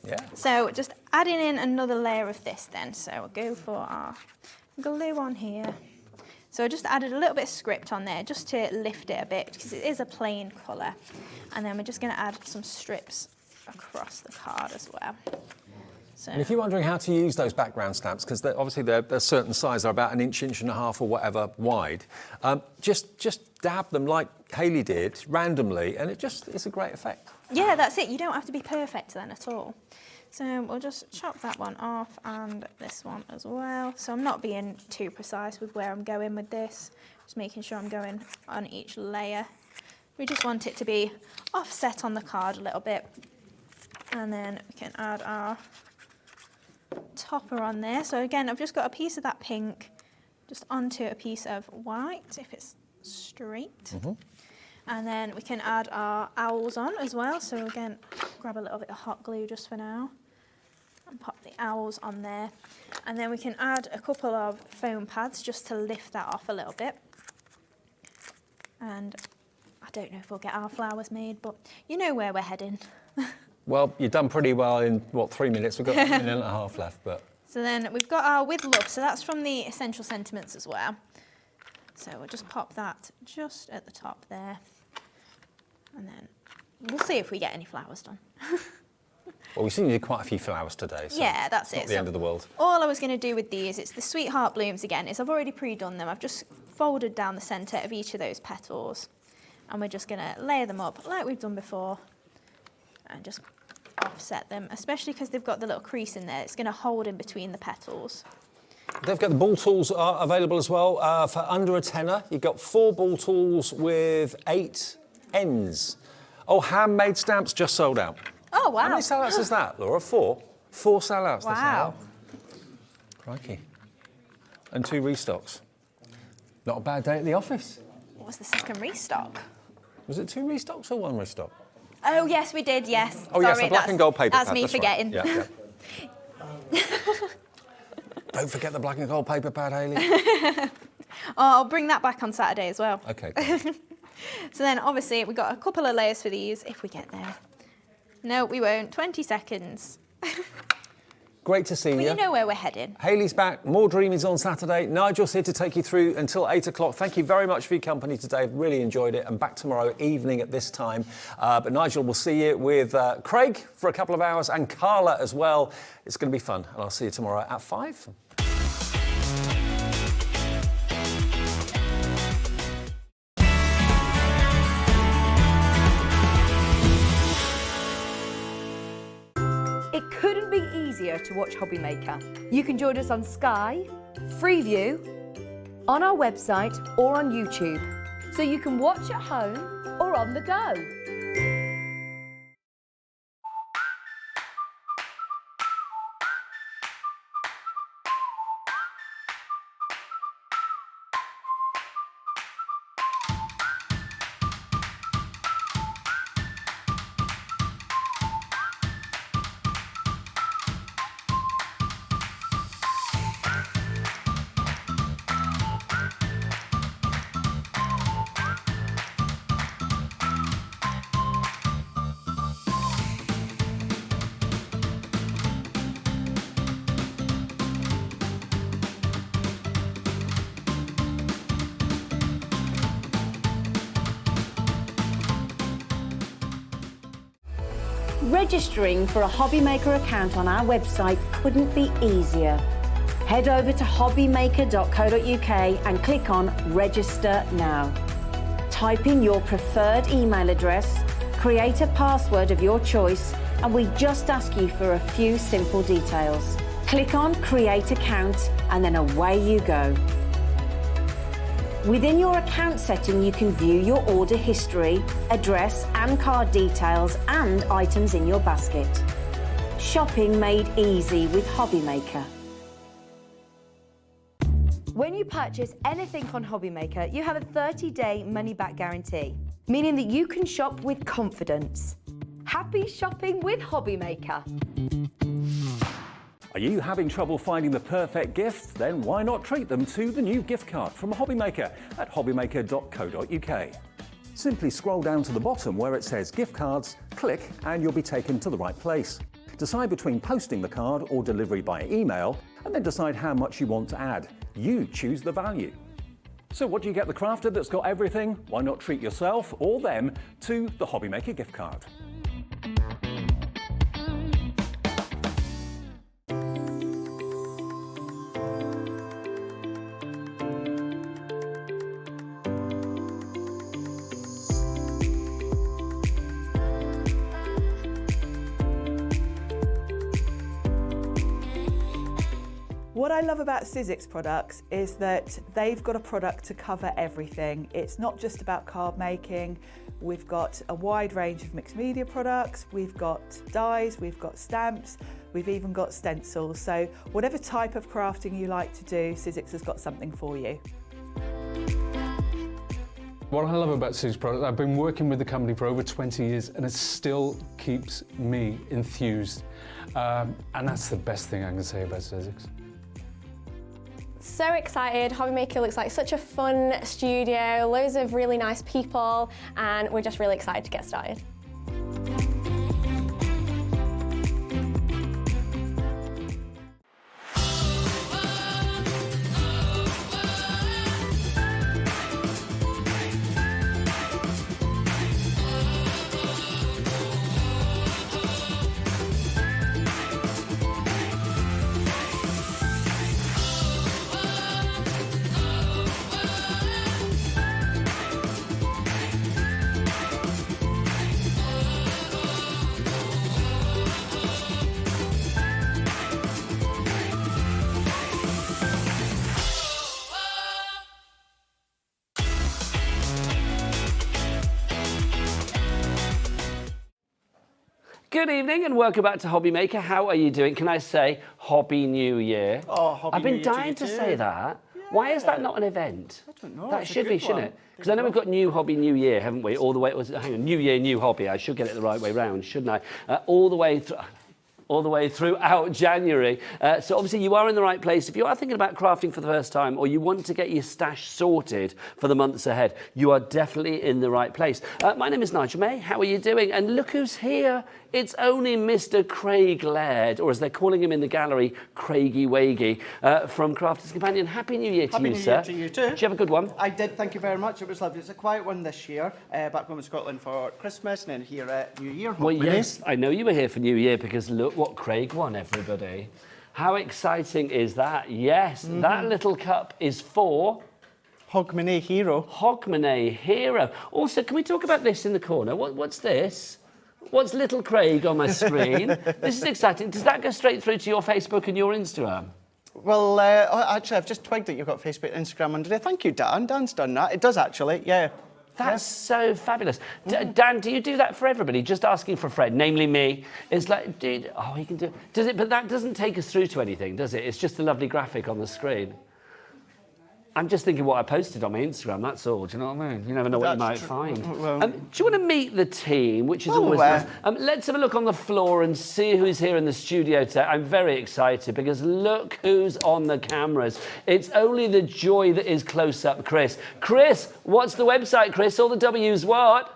Yeah. So just adding in another layer of this then. So we'll go for our glue on here. So I just added a little bit of script on there just to lift it a bit because it is a plain colour. And then we're just going to add some strips across the card as well. So. And if you're wondering how to use those background stamps, because obviously they're a certain size, they're about an inch, inch and a half or whatever wide, just dab them like Hayley did, randomly, and it's a great effect. Yeah, that's it. You don't have to be perfect then at all. So we'll just chop that one off and this one as well. So I'm not being too precise with where I'm going with this, just making sure I'm going on each layer. We just want it to be offset on the card a little bit. And then we can add our topper on there. So again, I've just got a piece of that pink just onto a piece of white, if it's straight. And then we can add our owls on as well. So again, grab a little bit of hot glue just for now and pop the owls on there. And then we can add a couple of foam pads just to lift that off a little bit. And I don't know if we'll get our flowers made, but you know where we're heading. Well, you've done pretty well in, what, 3 minutes? We've got a minute and a half left, but... So then we've got our With Love, so that's from the Essential Sentiments as well. So we'll just pop that just at the top there. And then we'll see if we get any flowers done. Well, we've seen you do quite a few flowers today, so yeah, that's it's not it. the end of the world. All I was going to do with these, it's the Sweetheart Blooms again, is I've already pre-done them. I've just folded down the centre of each of those petals. And we're just going to layer them up like we've done before. And just offset them, especially because they've got the little crease in there. It's going to hold in between the petals. They've got the ball tools are available as well for under a tenner. You've got 4 ball tools with 8 ends. Oh, handmade stamps just sold out. Oh, wow. How many sellouts is that, Laura? 4? 4 sellouts. Wow. Crikey. And 2 restocks. Not a bad day at the office. What was the second restock? Was it 2 restocks or 1 restock? Oh, yes, we did, yes. Oh, sorry, yes, the black and gold paper That's pad. me That's forgetting. Right. Yeah. Don't forget the black and gold paper pad, Hayley. I'll bring that back on Saturday as well. OK. So then, obviously, we've got a couple of layers for these, if we get there. No, we won't. 20 seconds. Great to see Well, you. you know where we're heading. Hayley's back, more Dreamees on Saturday. Nigel's here to take you through until 8 o'clock. Thank you very much for your company today. I've really enjoyed it. And back tomorrow evening at this time. But Nigel will see you with Craig for a couple of hours and Carla as well. It's going to be fun. And I'll see you tomorrow at 5. It couldn't be easier to watch Hobbymaker. You can join us on Sky, Freeview, on our website or on YouTube, so you can watch at home or on the go. Registering for a Hobbymaker account on our website couldn't be easier. Head over to hobbymaker.co.uk and click on Register Now. Type in your preferred email address, create a password of your choice, and we just ask you for a few simple details. Click on Create Account and then away you go. Within your account setting, you can view your order history, address and card details and items in your basket. Shopping made easy with Hobbymaker. When you purchase anything on Hobbymaker, you have a 30-day money-back guarantee, meaning that you can shop with confidence. Happy shopping with Hobbymaker. Are you having trouble finding the perfect gift? Then why not treat them to the new gift card from Hobbymaker at hobbymaker.co.uk. Simply scroll down to the bottom where it says gift cards, click and you'll be taken to the right place. Decide between posting the card or delivery by email and then decide how much you want to add. You choose the value. So what do you get the crafter that's got everything? Why not treat yourself or them to the Hobbymaker gift card? What I love about Sizzix products is that they've got a product to cover everything. It's not just about card making. We've got a wide range of mixed media products. We've got dies, we've got stamps, we've even got stencils. So whatever type of crafting you like to do, Sizzix has got something for you. What I love about Sizzix products, I've been working with the company for over 20 years and it still keeps me enthused. And that's the best thing I can say about Sizzix. So excited. Hobbymaker looks like such a fun studio, loads of really nice people, and we're just really excited to get started. Good evening and welcome back to Hobbymaker. How are you doing? Can I say Hobby New Year? Oh, Hobby I've been New Year dying to you say too. that. Why is that not an event? I don't know. That It's a should good be, shouldn't one. it? Because I know we've got new Hobby New Year, haven't we? All the way, hang on, New Year, new hobby. I should get it the right way round, shouldn't I? All the way throughout January. So obviously you are in the right place. If you are thinking about crafting for the first time or you want to get your stash sorted for the months ahead, you are definitely in the right place. My name is Nigel May. How are you doing? And look who's here. It's only Mr. Craig Laird, or as they're calling him in the gallery, Craigie Wagey, from Crafter'S Companion. Happy New Year to you, sir. Happy New Year to you too. Did you have a good one? I did, thank you very much. It was lovely. It's a quiet one this year. Back home in Scotland for Christmas and then here at New Year. Well, hopefully. yes, I know you were here for New Year because look what Craig won, everybody. How exciting is that? Yes, that little cup is for... Hogmanay Hero. Hogmanay Hero. Also, can we talk about this in the corner? What's this? What's little Craig on my screen? This is exciting. Does that go straight through to your Facebook and your Instagram? Well, actually, I've just twigged that you've got Facebook and Instagram under there. Thank you, Dan. Dan's done that. It does, actually, yeah. That's so fabulous. Dan, do you do that for everybody? Just asking for a friend, namely me. It's like, dude, oh, he can do... Does it? But that doesn't take us through to anything, does it? It's just a lovely graphic on the screen. I'm just thinking what I posted on my Instagram, that's all. Do you know what I mean? You never know what you might find. Well, do you want to meet the team, which is always nice? Let's have a look on the floor and see who's here in the studio today. I'm very excited because look who's on the cameras. It's only the joy that is close up, Chris. Chris, what's the website, Chris? All the W's what?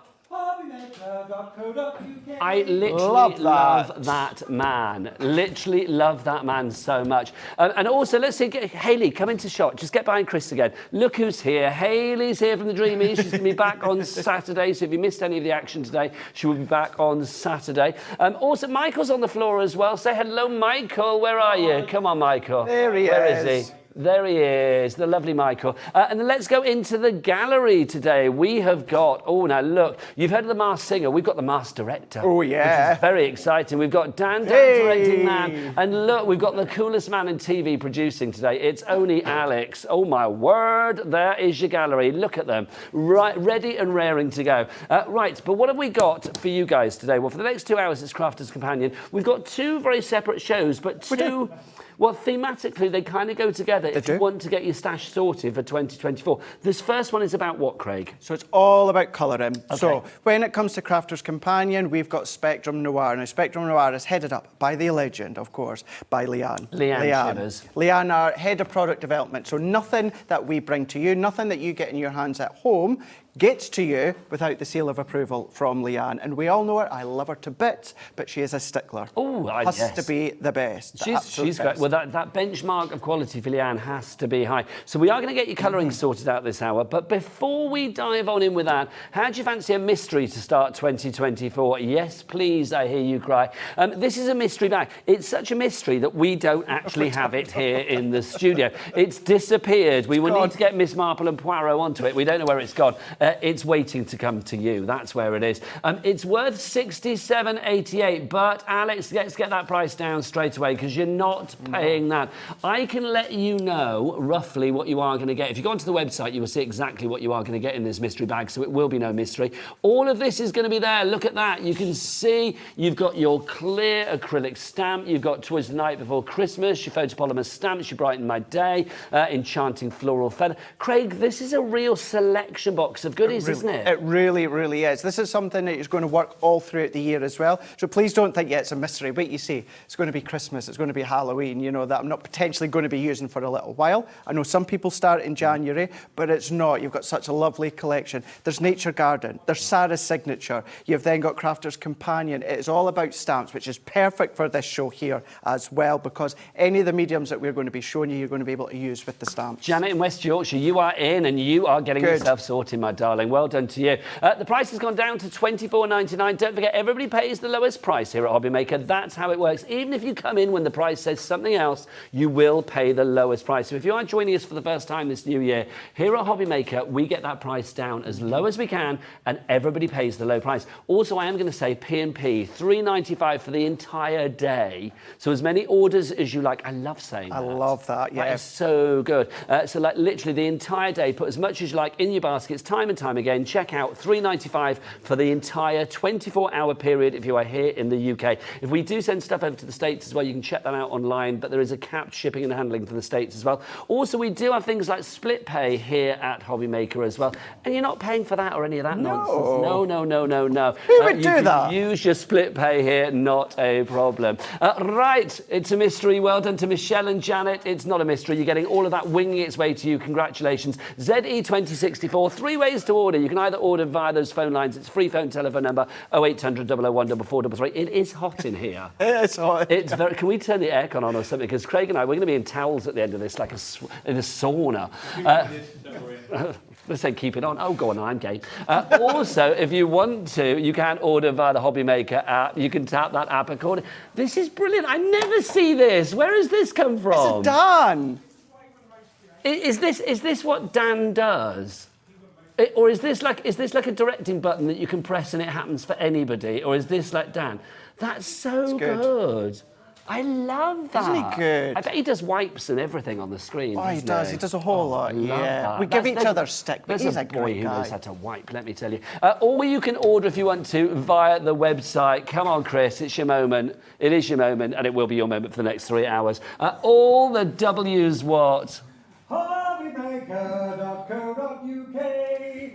I literally love that man. Literally love that man so much. And also, let's see, Hayley, come into shot. Just get behind Chris again. Look who's here. Hayley's here from the Dreamees. She's going to be back on Saturday. So if you missed any of the action today, she will be back on Saturday. Also, Michael's on the floor as well. Say hello, Michael. Where are you? Come on, Michael. There he is. Where is he? There he is, the lovely Michael. And then let's go into the gallery today. We have got, oh, now look, you've heard of the Masked Singer. We've got the Masked Director. Oh, yeah. Which is very exciting. We've got Dan directing man. And look, we've got the coolest man in TV producing today. It's only Alex. Oh, my word. There is your gallery. Look at them. Right, ready and raring to go. Right, but what have we got for you guys today? Well, for the next 2 hours, it's Crafter's Companion. We've got two very separate shows, but two... Well, thematically, they kind of go together if you want to get your stash sorted for 2024. This first one is about what, Craig? So it's all about colouring. Okay. So when it comes to Crafter's Companion, we've got Spectrum Noir. Now, Spectrum Noir is headed up by the legend, of course, by Leanne. Leanne, our head of product development. So nothing that we bring to you, nothing that you get in your hands at home gets to you without the seal of approval from Leanne. And we all know her. I love her to bits, but she is a stickler. Oh, has to be the best. She's great. Well, that benchmark of quality for Leanne has to be high. So we are going to get your colouring sorted out this hour. But before we dive on in with that, how do you fancy a mystery to start 2024? Yes, please, I hear you cry. This is a mystery bag. It's such a mystery that we don't actually have it here in the studio. It's disappeared. We will need to get Miss Marple and Poirot onto it. We don't know where it's gone. It's waiting to come to you. That's where it is. It's worth $67.88, but Alex, let's get that price down straight away because you're not paying that. I can let you know roughly what you are going to get. If you go onto the website, you will see exactly what you are going to get in this mystery bag, so it will be no mystery. All of this is going to be there. Look at that. You can see you've got your clear acrylic stamp. You've got Twas the Night Before Christmas, your photopolymer stamps, you brighten my day, enchanting floral feather. Craig, this is a real selection box of goodies, isn't it? It really, really is. This is something that is going to work all throughout the year as well. So please don't think, yeah, it's a mystery. Wait, you see, it's going to be Christmas, it's going to be Halloween, you know, that I'm not potentially going to be using for a little while. I know some people start in January, but it's not. You've got such a lovely collection. There's Nature Garden, there's Sarah's Signature. You've then got Crafter's Companion. It is all about stamps, which is perfect for this show here as well, because any of the mediums that we're going to be showing you, you're going to be able to use with the stamps. Janet in West Yorkshire, you are in and you are getting yourself sorted, my darling. Well done to you. The price has gone down to $24.99. Don't forget, everybody pays the lowest price here at Hobbymaker. That's how it works. Even if you come in when the price says something else, you will pay the lowest price. So if you are joining us for the first time this new year, here at Hobbymaker, we get that price down as low as we can, and everybody pays the low price. Also, I am going to say P&P, $3.95 for the entire day. So as many orders as you like. I love saying that. I love that, yeah. That is so good. So like literally the entire day, put as much as you like in your baskets time and time again. Check out $3.95 for the entire 24-hour period if you are here in the UK. If we do send stuff over to the States as well, you can check that out online, but there is a capped shipping and handling to the States as well. Also, we do have things like split pay here at Hobbymaker as well, and you're not paying for that or any of that nonsense. No. Who would do that? Use your split pay here, not a problem. Right, it's a mystery. Well done to Michelle and Janet. It's not a mystery. You're getting all of that winging its way to you. Congratulations. ZE2064, 3 ways to order. You can either order via those phone lines. It's free phone telephone number 0800 001 4433. It is hot in here. It's hot. It's very. Can we turn the aircon on or something? Because Craig and I, we're going to be in towels at the end of this, like in a sauna. Let's say keep it on. Oh, go on, I'm game. Also, if you want to, you can order via the Hobbymaker app. You can tap that app and order. This is brilliant. I never see this. Where has this come from? It's Dan. Is this what Dan does? Or is this like a directing button that you can press and it happens for anybody? Or is this like Dan? That's so good. I love that. Isn't he good? I bet he does wipes and everything on the screen. Oh, he does. He does a whole lot. Love that. We give each other stick, but he's a boy great who guy. knows how to wipe, let me tell you. Or you can order if you want to via the website. Come on, Chris, it's your moment. It is your moment, and it will be your moment for the next 3 hours. All the W's what? Hobbymaker.co.uk.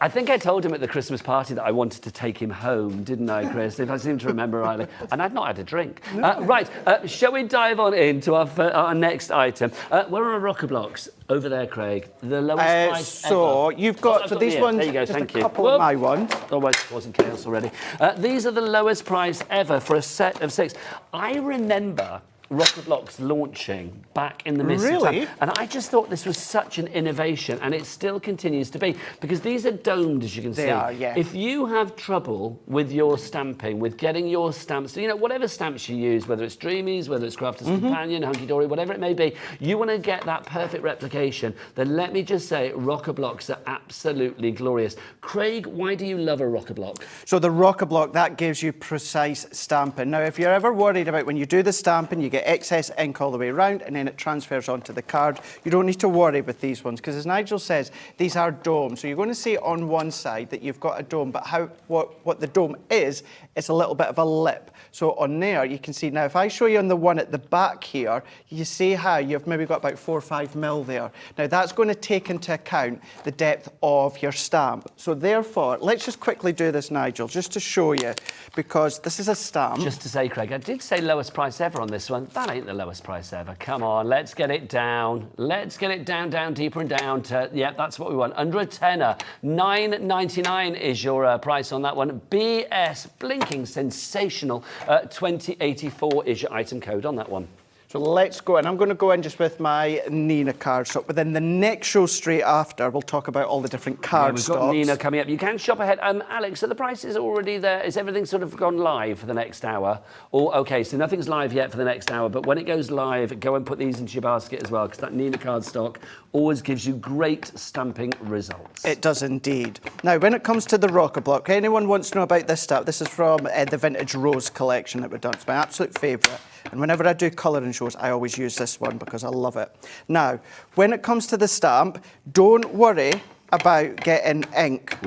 I think I told him at the Christmas party that I wanted to take him home, didn't I, Chris? If I seem to remember rightly. And I'd not had a drink. Right, shall we dive on into our next item? We're on Rocker Blocks. Over there, Craig. The lowest price so ever. You've got, so these ones, there you go, just thank a you. couple of my ones. Oh, wait, it wasn't chaos already. These are the lowest price ever for a set of 6. I remember Rocker Blocks launching back in the midst of time. And I just thought this was such an innovation, and it still continues to be, because these are domed, as you can see. They are, yeah. If you have trouble with your stamping, with getting your stamps, you know, whatever stamps you use, whether it's Dreamees, whether it's Crafter'S Companion, Hunky Dory, whatever it may be, you want to get that perfect replication, then let me just say, Rocker Blocks are absolutely glorious. Craig, why do you love a Rocker Block? So the Rocker Block, that gives you precise stamping. Now, if you're ever worried about when you do the stamping, you get excess ink all the way around and then it transfers onto the card, you don't need to worry with these ones, because as Nigel says, these are domed. So you're going to see on one side that you've got a dome, but what the dome is, it's a little bit of a lip. So on there, you can see, now if I show you on the one at the back here, you see how you've maybe got about 4 or 5 mil there. Now that's going to take into account the depth of your stamp. So therefore, let's just quickly do this, Nigel, just to show you, because this is a stamp. Just to say, Craig, I did say lowest price ever on this one. That ain't the lowest price ever. Come on, let's get it down. Let's get it down, deeper and down to, yeah, that's what we want. Under a tenner. $9.99 is your price on that one. BS, blinking sensational. 2084 is your item code on that one. So let's go, and I'm going to go in just with my Nina card stock, but then the next show straight after, we'll talk about all the different card stocks. We've got Nina coming up. You can shop ahead. Alex, are the prices already there? Is everything sort of gone live for the next hour? Or, okay, so nothing's live yet for the next hour, but when it goes live, go and put these into your basket as well, because that Nina card stock always gives you great stamping results. It does indeed. Now, when it comes to the Rocker Block, anyone wants to know about this stuff, this is from the Vintage Rose collection that we've done. It's my absolute favourite. And whenever I do colouring shows, I always use this one because I love it. Now, when it comes to the stamp, don't worry about getting ink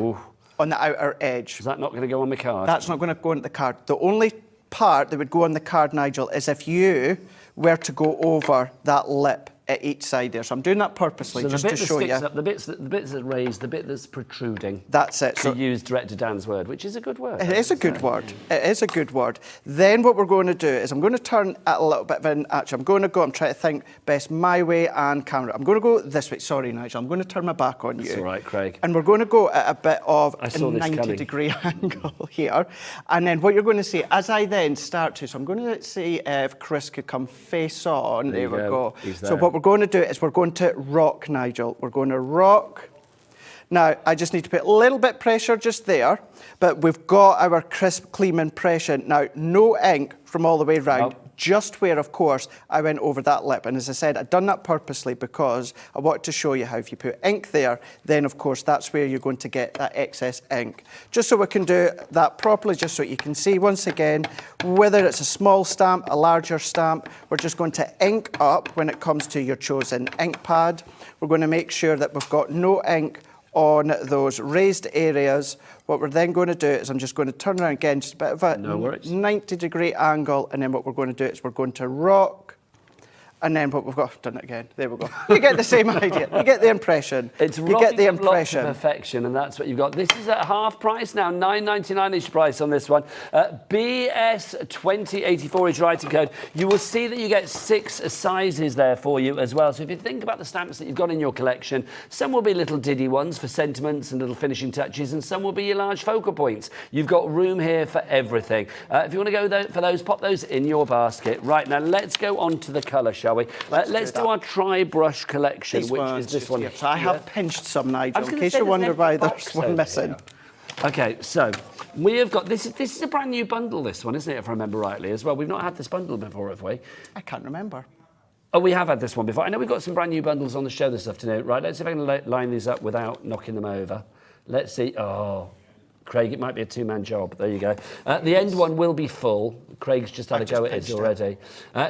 on the outer edge. Is that not going to go on the card? That's not going to go on the card. The only part that would go on the card, Nigel, is if you were to go over that lip at each side there. So I'm doing that purposely, so just to show you. Up, the bits that raised, the bit that's protruding. That's it. To use Director Dan's word, which is a good word. It is a good word. It is a good word. Then what we're going to do is I'm going to turn at a little bit of an... Actually, I'm trying to think best my way and camera. I'm going to go this way. Sorry, Nigel. I'm going to turn my back on you. That's all right, Craig. And we're going to go at a bit of a 90-degree angle here. And then what you're going to see, as I then start to... So I'm going to see if Chris could come face on. There we go. So what we're going to do is we're going to rock, Nigel. We're going to rock. Now, I just need to put a little bit of pressure just there, but we've got our crisp, clean impression. Now, no ink from all the way around, just where, of course, I went over that lip. And as I said, I've done that purposely because I wanted to show you how if you put ink there, then, of course, that's where you're going to get that excess ink. Just so we can do that properly, just so you can see, once again, whether it's a small stamp, a larger stamp, we're just going to ink up when it comes to your chosen ink pad. We're going to make sure that we've got no ink on those raised areas. What we're then going to do is I'm just going to turn around again, just a bit of a 90-degree angle, and then what we're going to do is we're going to rock, and then what we've got, I've done it again, there we go. You get the same idea, you get the impression. It's you get the impression. To perfection, and that's what you've got. This is at half price now, $9.99 each price on this one. BS2084 is your item code. You will see that you get 6 sizes there for you as well. So if you think about the stamps that you've got in your collection, some will be little diddy ones for sentiments and little finishing touches, and some will be your large focal points. You've got room here for everything. If you want to go for those, pop those in your basket. Right, now let's go on to the colour, shall we? Let's do our tri-brush collection, which is this one. So I have pinched some, Nigel, in case you wonder why there's one missing. Okay, so we have got this is a brand new bundle, this one, isn't it, if I remember rightly as well? We've not had this bundle before, have we? I can't remember. Oh, we have had this one before. I know we've got some brand new bundles on the show this afternoon. Right, let's see if I can line these up without knocking them over. Let's see. Oh, Craig, it might be a two-man job. There you go. The end one will be full. Craig's just had a go at it already.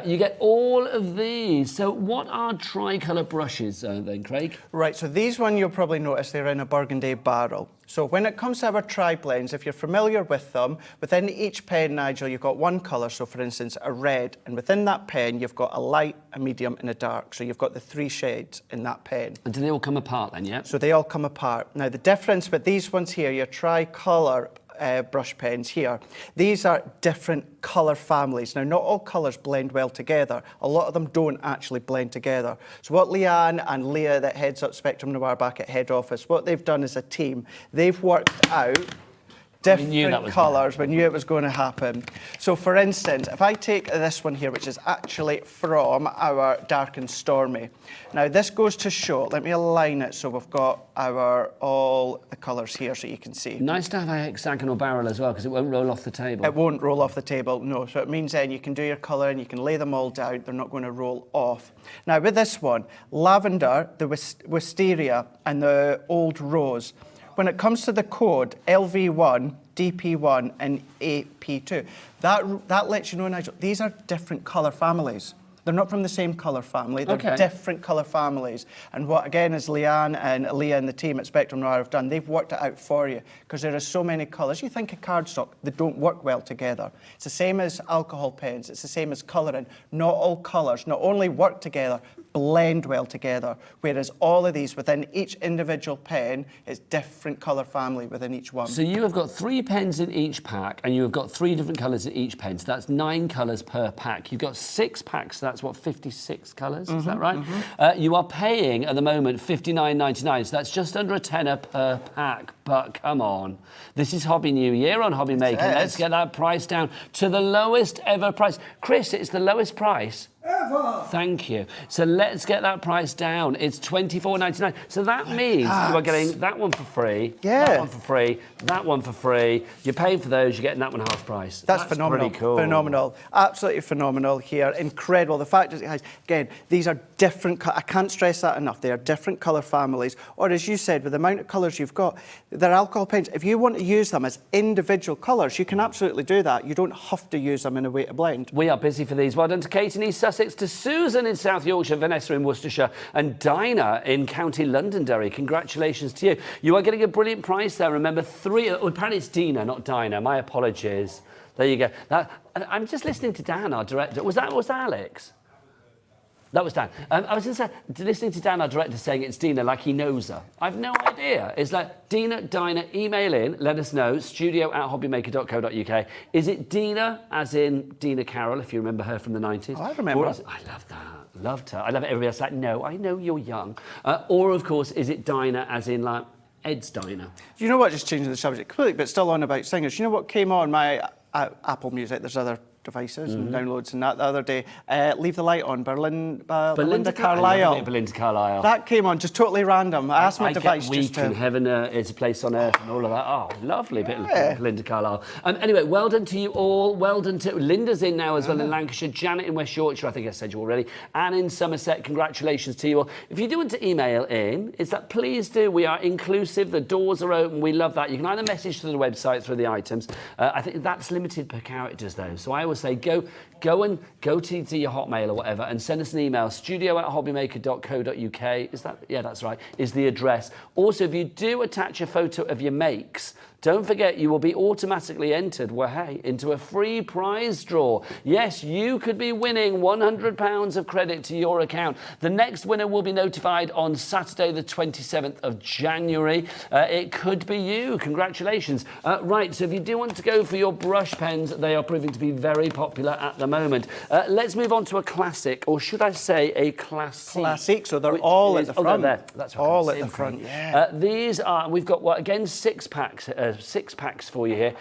You get all of these. So what are tricolour brushes then, Craig? Right, so these one you'll probably notice they're in a burgundy barrel. So when it comes to our tri-blends, if you're familiar with them, within each pen, Nigel, you've got one colour. So for instance, a red, and within that pen, you've got a light, a medium and a dark. So you've got the 3 shades in that pen. And do they all come apart then, yeah? So they all come apart. Now the difference with these ones here, your tri-colour brush pens here, these are different colour families. Now, not all colours blend well together. A lot of them don't actually blend together. So what Leanne and Leah, that heads up Spectrum Noir back at head office, what they've done as a team, they've worked out different colours. We knew it was going to happen. So for instance, if I take this one here, which is actually from our Dark and Stormy. Now this goes to show, let me align it so we've got all the colours here so you can see. Nice to have a hexagonal barrel as well, because it won't roll off the table. It won't roll off the table, no. So it means then you can do your colour and you can lay them all down. They're not going to roll off. Now with this one, lavender, the wisteria and the old rose. When it comes to the code, LV1, DP1 and AP2, that lets you know, Nigel, these are different colour families. They're not from the same colour family, they're different colour families. And what, again, as Leanne and Leah and the team at Spectrum Noir have done, they've worked it out for you, because there are so many colours. You think of cardstock, they don't work well together. It's the same as alcohol pens, it's the same as colouring. Not all colours not only work together, blend well together, whereas all of these within each individual pen is different colour family within each one. So you have got 3 pens in each pack, and you have got 3 different colours in each pen, so that's 9 colours per pack. You've got 6 packs, so that's what, 56 colours, is that right? You are paying at the moment $59.99, so that's just under a tenner per pack. But come on, this is Hobby New Year on Hobby Maker. Let's get that price down to the lowest ever price. Chris, it's the lowest price ever. Thank you. So let's get that price down. It's $24.99. So that means you are getting that one for free, that one for free, that one for free. You're paying for those, you're getting that one half price. That's phenomenal. Pretty cool. Phenomenal. Absolutely phenomenal here. Incredible. The fact is, guys, again, these are different, I can't stress that enough. They are different colour families. Or as you said, with the amount of colours you've got, they're alcohol pens. If you want to use them as individual colours, you can absolutely do that. You don't have to use them in a way to blend. We are busy for these. Well done to Kate in East Sussex, to Susan in South Yorkshire, Vanessa in Worcestershire, and Dinah in County Londonderry. Congratulations to you. You are getting a brilliant price there. Remember, 3... Oh, apparently it's Dina, not Dinah. My apologies. There you go. I'm just listening to Dan, our director. Was that Alex? That was Dan. I was just listening to Dan, our director, saying it's Dina like he knows her. I've no idea. It's like Dina, Dinah, email in, let us know, studio@hobbymaker.co.uk. Is it Dina, as in Dina Carroll, if you remember her from the 90s? Oh, I remember. I love that. Loved her. I love it. Everybody else like, no, I know you're young. Or, of course, is it Dinah, as in, like, Ed's Diner? You know what, just changing the subject completely, but still on about singers. You know what came on my Apple Music? There's other devices and downloads and that the other day. Leave the Light On, Belinda Carlisle. Belinda Carlisle. That came on just totally random. I asked my device just to... Heaven is a place on earth and all of that. Oh, lovely bit of Belinda Carlisle. Anyway, well done to you all. Well done to... Linda's in now as well in Lancashire. Janet in West Yorkshire, I think I said you already. Anne in Somerset, congratulations to you all. If you do want to email in, is that please do. We are inclusive. The doors are open. We love that. You can either message through the website, through the items. I think that's limited per characters, though. So I always say go to your Hotmail or whatever and send us an email. studio@hobbymaker.co.uk. Is that? Yeah, that's right. Is the address. Also, if you do attach a photo of your makes, don't forget you will be automatically entered, well, hey, into a free prize draw. Yes, you could be winning £100 of credit to your account. The next winner will be notified on Saturday, the 27th of January. It could be you. Congratulations. Right, so if you do want to go for your brush pens, they are proving to be very popular at the moment. Let's move on to a classic, or should I say a classic? Classic, so they're all at the front. Oh, they're there. That's right. All at the front, yeah. These are, we've got, well, again, 6 packs. 6 packs for you here.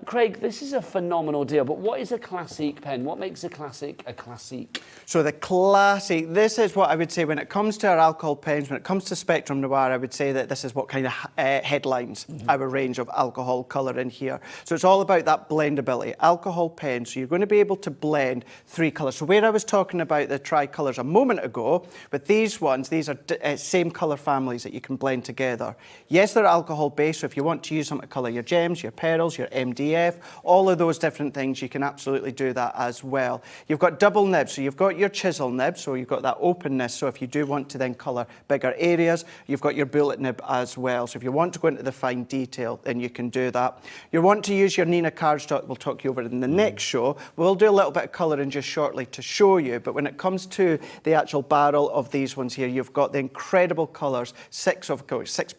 Craig, this is a phenomenal deal, but what is a classic pen? What makes a classic a classic? So the classic, this is what I would say when it comes to our alcohol pens, when it comes to Spectrum Noir, I would say that this is what kind of headlines our range of alcohol colour in here. So it's all about that blendability. Alcohol pens, so you're going to be able to blend 3 colours. So where I was talking about the tri-colours a moment ago, but these ones, these are same colour families that you can blend together. Yes, they're alcohol based, so if you want to use them to colour your gems, your pearls, your MDF, all of those different things, you can absolutely do that as well. You've got double nibs, so you've got your chisel nib, so you've got that openness, so if you do want to then colour bigger areas, you've got your bullet nib as well. So if you want to go into the fine detail, then you can do that. You want to use your Nina cardstock, we'll talk you over in the next show. We'll do a little bit of colouring just shortly to show you, but when it comes to the actual barrel of these ones here, you've got the incredible colours, 6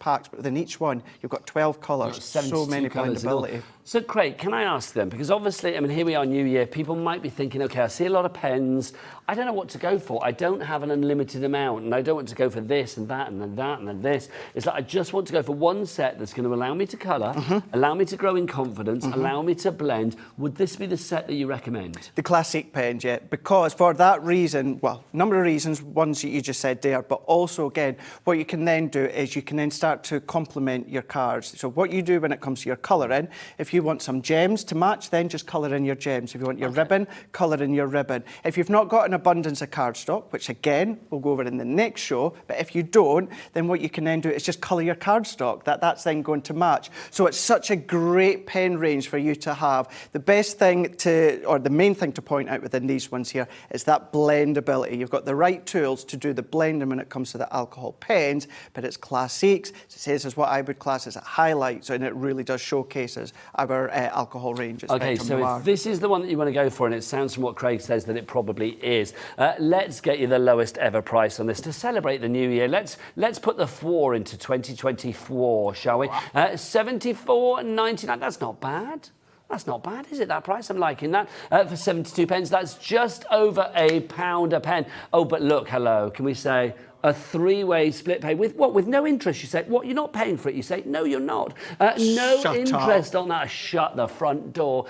packs, but within each one, you've got 12 colours, so many blendability. So, Craig, can I ask them, because obviously, I mean, here we are, New Year, people might be thinking, okay, I see a lot of pens, I don't know what to go for. I don't have an unlimited amount, and I don't want to go for this and that and then that and then this. It's like I just want to go for one set that's going to allow me to colour, allow me to grow in confidence, allow me to blend. Would this be the set that you recommend? The classic pens, yeah, because for that reason, well, number of reasons, ones that you just said there, but also, again, what you can then do is you can then start to complement your cards. So what you do when it comes to your colouring, if you want some gems to match, then just colour in your gems. If you want your ribbon, colour in your ribbon. If you've not got an abundance of cardstock, which again, we'll go over in the next show, but if you don't, then what you can then do is just colour your cardstock. That's then going to match. So it's such a great pen range for you to have. The best thing to, or the main thing to point out within these ones here is that blendability. You've got the right tools to do the blending when it comes to the alcohol pens, but it's classiques. It says is what I would class as a highlight, and it really does showcases our alcohol range. Okay, so if this is the one that you want to go for, and it sounds from what Craig says that it probably is, let's get you the lowest ever price on this to celebrate the new year. Let's put the 4 into 2024, shall we? $74.99. That's not bad. That's not bad, is it, that price? I'm liking that. For 72 pence, that's just over £1 a pen. Oh, but look, hello, can we say a 3-way split pay with what? With no interest? You say, what? You're not paying for it? You say, no, you're not. No Shut interest up. on that. Shut the front door.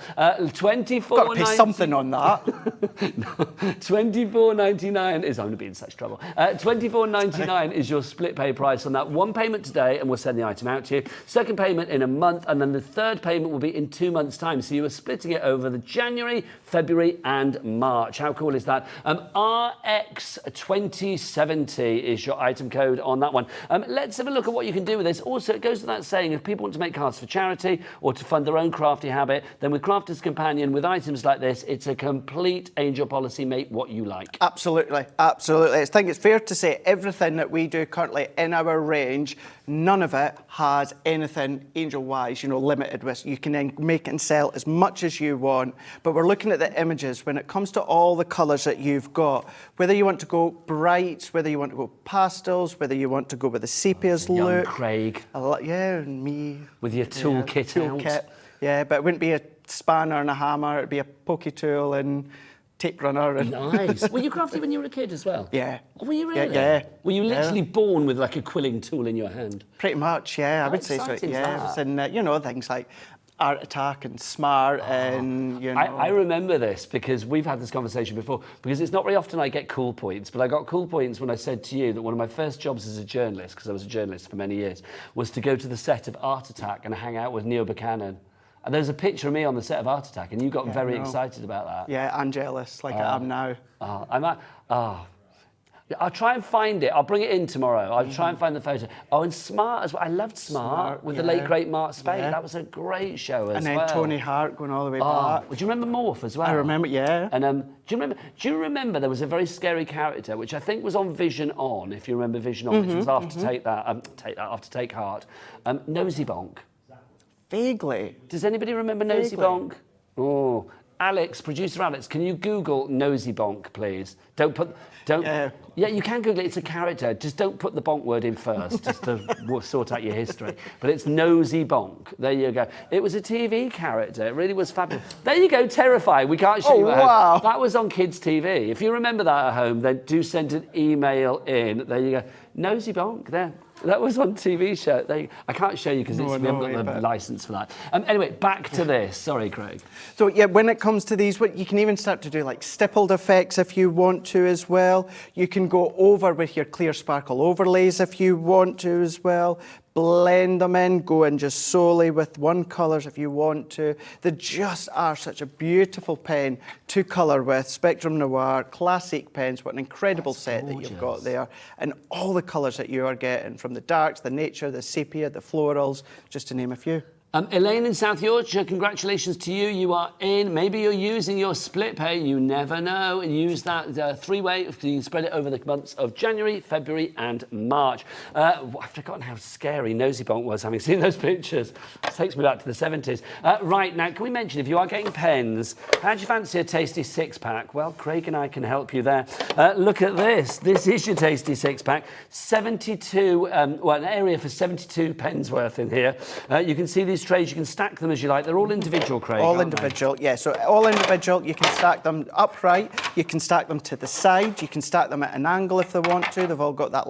24. Got to pay something on that. $24.99 is, I'm going to be in such trouble. $24.99 is your split pay price on that. One payment today, and we'll send the item out to you. Second payment in a month, and then the third payment will be in 2 months' time. So you are splitting it over the January, February, and March. How cool is that? RX2070 is your item code on that one. Let's have a look at what you can do with this. Also, it goes without saying, if people want to make cards for charity or to fund their own crafty habit, then with Crafter's Companion, with items like this, it's a complete angel policy, make what you like. Absolutely, absolutely. I think it's fair to say everything that we do currently in our range, none of it has anything angel-wise, limited with. You can then make and sell as much as you want, but we're looking at the images. When it comes to all the colours that you've got, whether you want to go bright, whether you want to go pastels, whether you want to go with the sepias Young look. Craig. Yeah, and me. With your toolkit out. Yeah, but it wouldn't be a spanner and a hammer, it'd be a pokey tool and tape runner. And Nice. Were you crafty when you were a kid as well? Yeah. Oh, were you really? Yeah. Were you literally born with like a quilling tool in your hand? Pretty much, yeah, I would say so. exciting is Yeah, that? it was in, things like Art Attack and Smart and, I remember this because we've had this conversation before, because it's not very often I get cool points, but I got cool points when I said to you that one of my first jobs as a journalist, because I was a journalist for many years, was to go to the set of Art Attack and hang out with Neil Buchanan. And there's a picture of me on the set of Art Attack, and you got very excited about that. Yeah, I'm jealous, like I am now. I'll try and find it. I'll bring it in tomorrow. I'll try and find the photo. Oh, and Smart as well. I loved Smart with the late, great Mark Spade. Yeah. That was a great show as well. And then Tony Hart going all the way back. Do you remember Morph as well? I remember, yeah. And do you remember there was a very scary character, which I think was on Vision On, if you remember Vision On, which was after after Take Heart. Nosy Bonk. Vaguely. Does anybody remember Nosy Bonk? Oh, Alex, producer Alex, can you Google Nosy Bonk, please? Yeah, you can Google it. It's a character. Just don't put the bonk word in first, just to sort out your history. But it's Nosy Bonk. There you go. It was a TV character. It really was fabulous. There you go. Terrifying. We can't show you at home. That was on Kids TV. If you remember that at home, then do send an email in. There you go. Nosy Bonk. There. That was on TV show. I can't show you because we haven't got the license for that. Anyway, back to this. Sorry, Craig. So yeah, when it comes to these, you can even start to do like stippled effects if you want to as well. You can go over with your clear sparkle overlays if you want to as well. Blend them in, go in just solely with one colours if you want to. They just are such a beautiful pen to colour with. Spectrum Noir, classic pens, what an incredible set that you've got there. And all the colours that you are getting, from the darks, the nature, the sepia, the florals, just to name a few. Elaine in South Yorkshire, congratulations to you. You are in. Maybe you're using your split pay. You never know. Use that three-way. You can spread it over the months of January, February and March. I've forgotten how scary Nosy Bonk was having seen those pictures. It takes me back to the 70s. Right, now, can we mention, if you are getting pens, how do you fancy a tasty six-pack? Well, Craig and I can help you there. Look at this. This is your tasty six-pack. 72, well, an area for 72 pens worth in here. You can see these trays, you can stack them as you like. They're all individual, Craig. All individual, yeah. So all individual. You can stack them upright. You can stack them to the side. You can stack them at an angle if they want to. They've all got that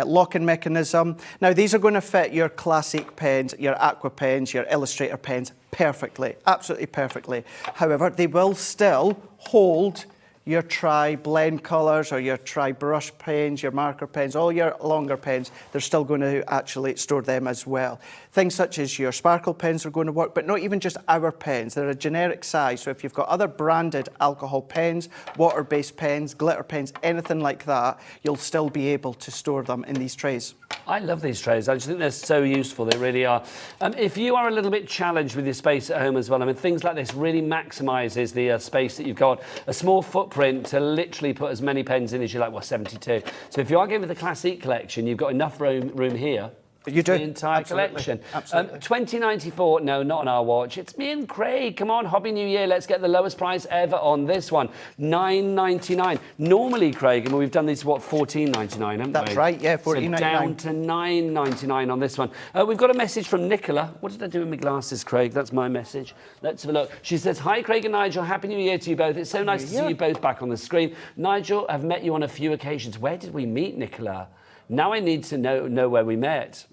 locking mechanism. Now these are going to fit your classic pens, your aqua pens, your illustrator pens perfectly, absolutely perfectly. However, they will still hold your tri-blend colours or your tri-brush pens, your marker pens, all your longer pens, they're still going to actually store them as well. Things such as your sparkle pens are going to work, but not even just our pens. They're a generic size, so if you've got other branded alcohol pens, water-based pens, glitter pens, anything like that, you'll still be able to store them in these trays. I love these trays. I just think they're so useful. They really are. If you are a little bit challenged with your space at home as well, I mean, things like this really maximises the space that you've got. A small footprint to literally put as many pens in as you like, well, 72. So if you are going with the Classic collection, you've got enough room here. You do. The entire Absolutely. collection. Absolutely. 2094, no, not on our watch. It's me and Craig. Come on, Hobby New Year. Let's get the lowest price ever on this one. $9.99. Normally, Craig, and we've done these, what, $14.99, haven't we? That's right, yeah, $14.99. So down to $9.99 on this one. We've got a message from Nicola. What did I do with my glasses, Craig? That's my message. Let's have a look. She says, hi, Craig and Nigel. Happy New Year to you both. It's so nice to see you both back on the screen. Nigel, I've met you on a few occasions. Where did we meet, Nicola? Now I need to know where we met.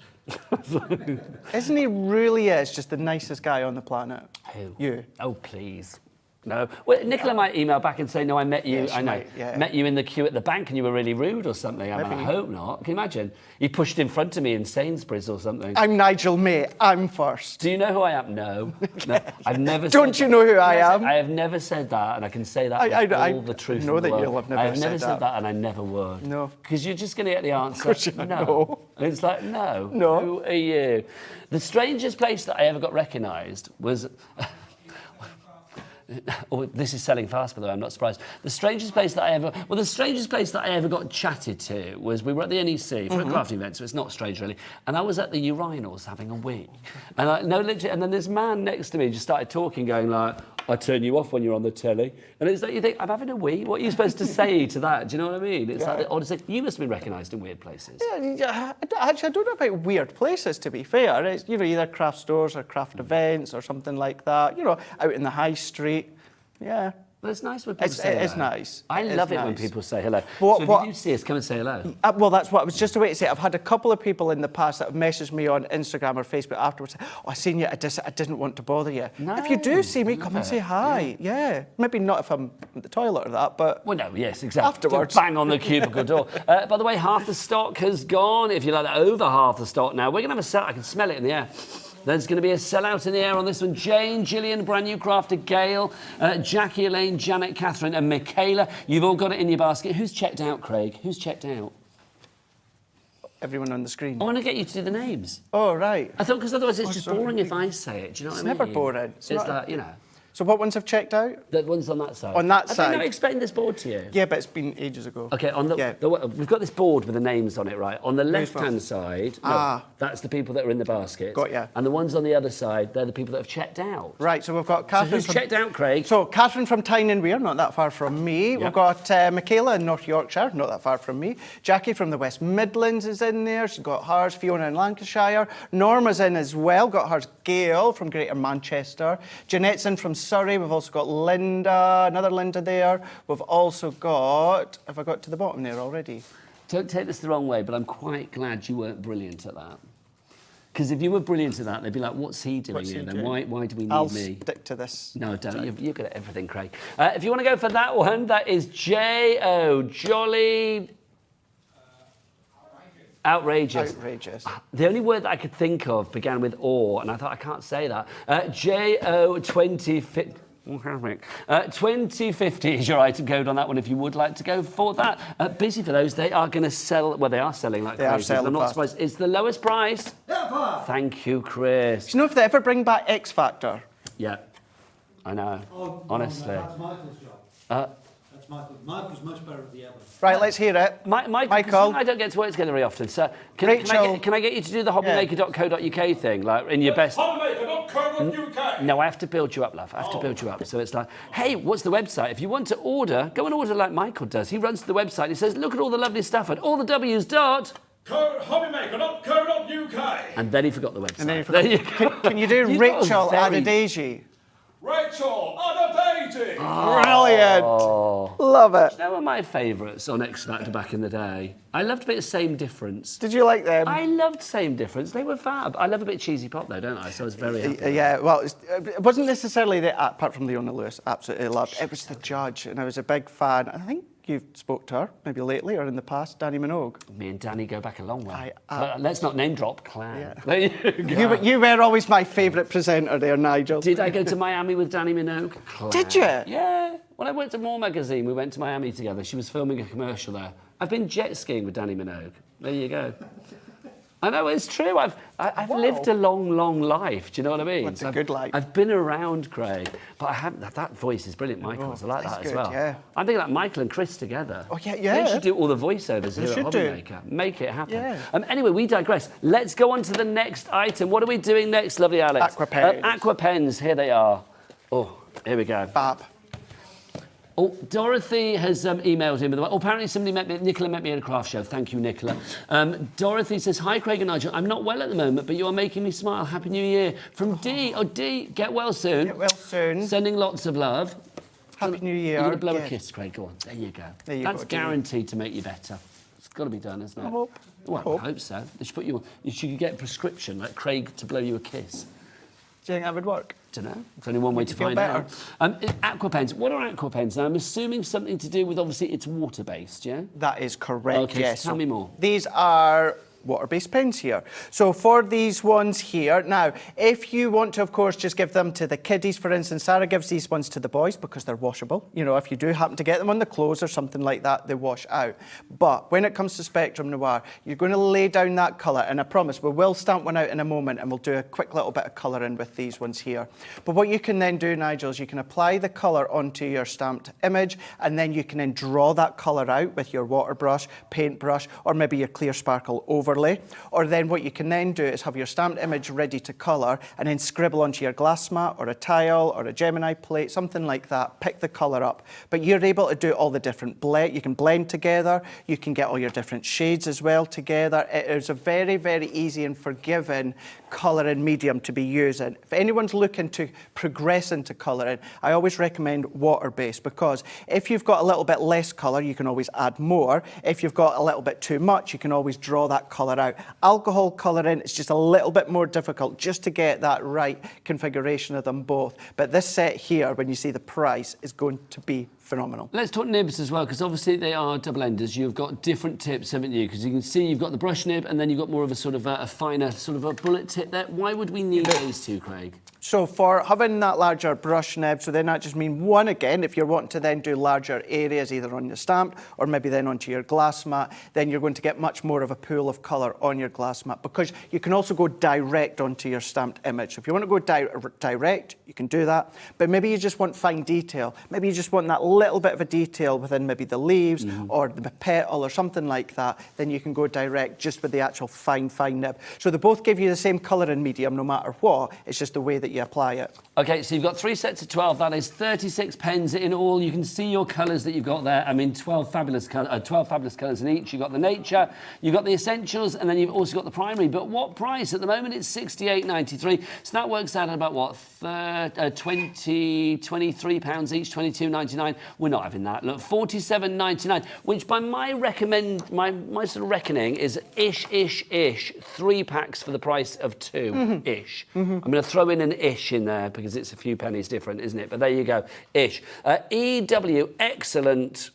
Isn't he really just the nicest guy on the planet? Who? You. Oh, please. No. Well, Nicola might email back and say, no, I met you, Yeah, I know, might, yeah. met you in the queue at the bank and you were really rude or something. I mean, I hope not. Can you imagine? He pushed in front of me in Sainsbury's or something. I'm Nigel, mate. I'm first. Do you know who I am? No. No. I've never Don't said you know who I am? I have never said that, and I can say that with all the truth know in the that world. you'll have never I have never said said that. that, and I never would. No. Because you're just going to get the answer. course you No. And it's like, no. No. Who are you? The strangest place that I ever got recognised was... Oh, this is selling fast, by the way, I'm not surprised. The strangest place that I ever got chatted to was, we were at the NEC for a crafting event, so it's not strange really, and I was at the urinals having a wee. And literally, and then this man next to me just started talking, going like, I turn you off when you're on the telly. And it's like, you think, I'm having a wee? What are you supposed to say to that? Do you know what I mean? It's like the oddest thing. You must have been recognised in weird places. Yeah, actually, I don't know about weird places, to be fair. It's, either craft stores or craft events or something like that. Out in the high street. Yeah. But it's nice when people say hello. It is nice. I love it when people say hello. What- so if what- you do see us, come and say hello. Well, that's what I was just about to say. I've had a couple of people in the past that have messaged me on Instagram or Facebook afterwards. Oh, I seen you. I didn't want to bother you. No, if you do see me, come and say hi. Yeah. Maybe not if I'm at the toilet or that, but... Well, no, yes, exactly. Afterwards. Don't bang on the cubicle door. By the way, half the stock has gone. If you like that, over half the stock now. We're going to have a sell. I can smell it in the air. There's going to be a sellout in the air on this one. Jane, Gillian, brand new crafter, Gail, Jackie, Elaine, Janet, Catherine and Michaela. You've all got it in your basket. Who's checked out, Craig? Who's checked out? Everyone on the screen. I want to get you to do the names. Oh, right. I thought, because otherwise it's just boring if I say it. Do you know what I mean? It's never boring. It's like, you know. So what ones have checked out? The ones on that side. On that Have side. I not explained this board to you? Yeah, but it's been ages ago. Okay, on we've got this board with the names on it, right? On the left-hand side, that's the people that are in the basket. Got ya. And the ones on the other side, they're the people that have checked out. Right, so we've got So Catherine who's from... checked out, Craig? So Catherine from Tyne and Wear, not that far from me. Yep. We've got Michaela in North Yorkshire, not that far from me. Jackie from the West Midlands is in there. She's got hers. Fiona in Lancashire. Norma's in as well. Got hers. Gail from Greater Manchester. Jeanette's in from Surrey. We've also got Linda, another Linda there. We've also got... Have I got to the bottom there already? Don't take this the wrong way, but I'm quite glad you weren't brilliant at that. Because if you were brilliant at that, they'd be like, what's he doing here then? Why do we need I'll me? stick to this. No, don't. You're good at everything, Craig. If you want to go for that one, that is J.O. Jolly... Outrageous. Outrageous. The only word that I could think of began with or, and I thought, I can't say that. J.O. 20... 2050 is your item code on that one if you would like to go for that. Busy for those. They are going to sell. Well, they are selling like crazy. I'm not surprised. It's the lowest price. Thank you, Chris. Do you know if they ever bring back X Factor? Yeah, I know. Oh, honestly. No, that's Michael's job. That's Michael. Michael's much better at the evidence. Right, let's hear it. Michael, I don't get to work together very often, so can I get you to do the hobbymaker.co.uk thing, like in your best? Hobbymaker.co.uk. No, I have to build you up, love. I have to build you up. So it's like, hey, what's the website? If you want to order, go and order like Michael does. He runs to the website. He says, look at all the lovely stuff at all the W's dot. Hobbymaker.co.uk. And then he forgot the website. And then he forgot. There you go. Can you do Rachel Adedeji? Rachel Adedeji. Brilliant. Love it. You know, one of my favourites on X Factor back in the day. I loved a bit of Same Difference. Did you like them? I loved Same Difference. They were fab. I love a bit of cheesy pop though, don't I? So I was very happy. Yeah, well, it wasn't necessarily apart from Leona Lewis, absolutely loved. It was the judge, and I was a big fan. I think you've spoke to her, maybe lately or in the past, Danny Minogue. Me and Danny go back a long way. But let's not name drop Clan. Yeah. There you go. You were always my favourite presenter there, Nigel. Did I go to Miami with Danny Minogue? Clan. Did you? Yeah. When I worked at More Magazine, we went to Miami together. She was filming a commercial there. I've been jet skiing with Danny Minogue. There you go. I know, it's true. I've lived a long, long life. Do you know what I mean? What's a good life? I've been around, Craig, but I haven't. That voice is brilliant, Michael's. I like that as well. Yeah. I'm thinking like Michael and Chris together. Oh, yeah. They should do all the voiceovers here at should Hobbymaker. Make it happen. Yeah. Anyway, we digress. Let's go on to the next item. What are we doing next, lovely Alex? Aqua pens. Aqua pens. Here they are. Oh, here we go. Bab. Oh, Dorothy has emailed him. Apparently somebody Nicola met me at a craft show. Thank you, Nicola. Dorothy says, hi, Craig and Nigel. I'm not well at the moment, but you are making me smile. Happy New Year. From D. Oh, D, get well soon. Get well soon. Sending lots of love. Happy New Year. You're going to blow a kiss, Craig. Go on. There you go. That's guaranteed to make you better. It's got to be done, isn't it? I hope. Well, I hope so. They should put you get a prescription, like Craig, to blow you a kiss. Do you think that would work? Don't know. There's only one way to find out. Aqua pens. What are aqua pens? Now, I'm assuming something to do with, obviously, it's water-based, yeah? That is correct, okay, yes. So tell me more. These are water-based pens here. So for these ones here, now, if you want to, of course, just give them to the kiddies, for instance, Sarah gives these ones to the boys because they're washable. You know, if you do happen to get them on the clothes or something like that, they wash out. But when it comes to Spectrum Noir, you're going to lay down that colour, and I promise we will stamp one out in a moment and we'll do a quick little bit of colouring with these ones here. But what you can then do, Nigel, is you can apply the colour onto your stamped image, and then you can then draw that colour out with your water brush, paintbrush, or maybe your clear sparkle overlay. Or then what you can then do is have your stamped image ready to colour and then scribble onto your glass mat or a tile or a Gemini plate, something like that. Pick the colour up. But you're able to do all the different you can blend together. You can get all your different shades as well together. It is a very, very easy and forgiving colouring medium to be using. If anyone's looking to progress into colouring, I always recommend water-based, because if you've got a little bit less colour, you can always add more. If you've got a little bit too much, you can always draw that colour out. Alcohol colouring, it's just a little bit more difficult just to get that right configuration of them both. But this set here, when you see the price, is going to be phenomenal. Let's talk nibs as well, because obviously they are double enders. You've got different tips, haven't you? Because you can see you've got the brush nib, and then you've got more of a sort of a finer sort of a bullet tip there. Why would we need those two, Craig? So for having that larger brush nib, so then that just means one again, if you're wanting to then do larger areas either on your stamp or maybe then onto your glass mat, then you're going to get much more of a pool of colour on your glass mat, because you can also go direct onto your stamped image. So if you want to go direct, you can do that, but maybe you just want fine detail. Maybe you just want that little bit of a detail within maybe the leaves or the petal or something like that, then you can go direct just with the actual fine nib. So they both give you the same colour and medium no matter what, it's just the way that you apply it. Okay, so you've got 3 sets of 12. That is 36 pens in all. You can see your colours that you've got there. I mean, 12 fabulous colours in each. You've got the nature, you've got the essentials, and then you've also got the primary. But what price? At the moment, it's £68.93. So that works out at about, what, £23 each, £22.99. We're not having that. Look, £47.99, which by my sort of reckoning is ish, 3 packs for the price of 2, ish. I'm going to throw in an ish in there because it's a few pennies different, isn't it? But there you go, ish. EW, excellent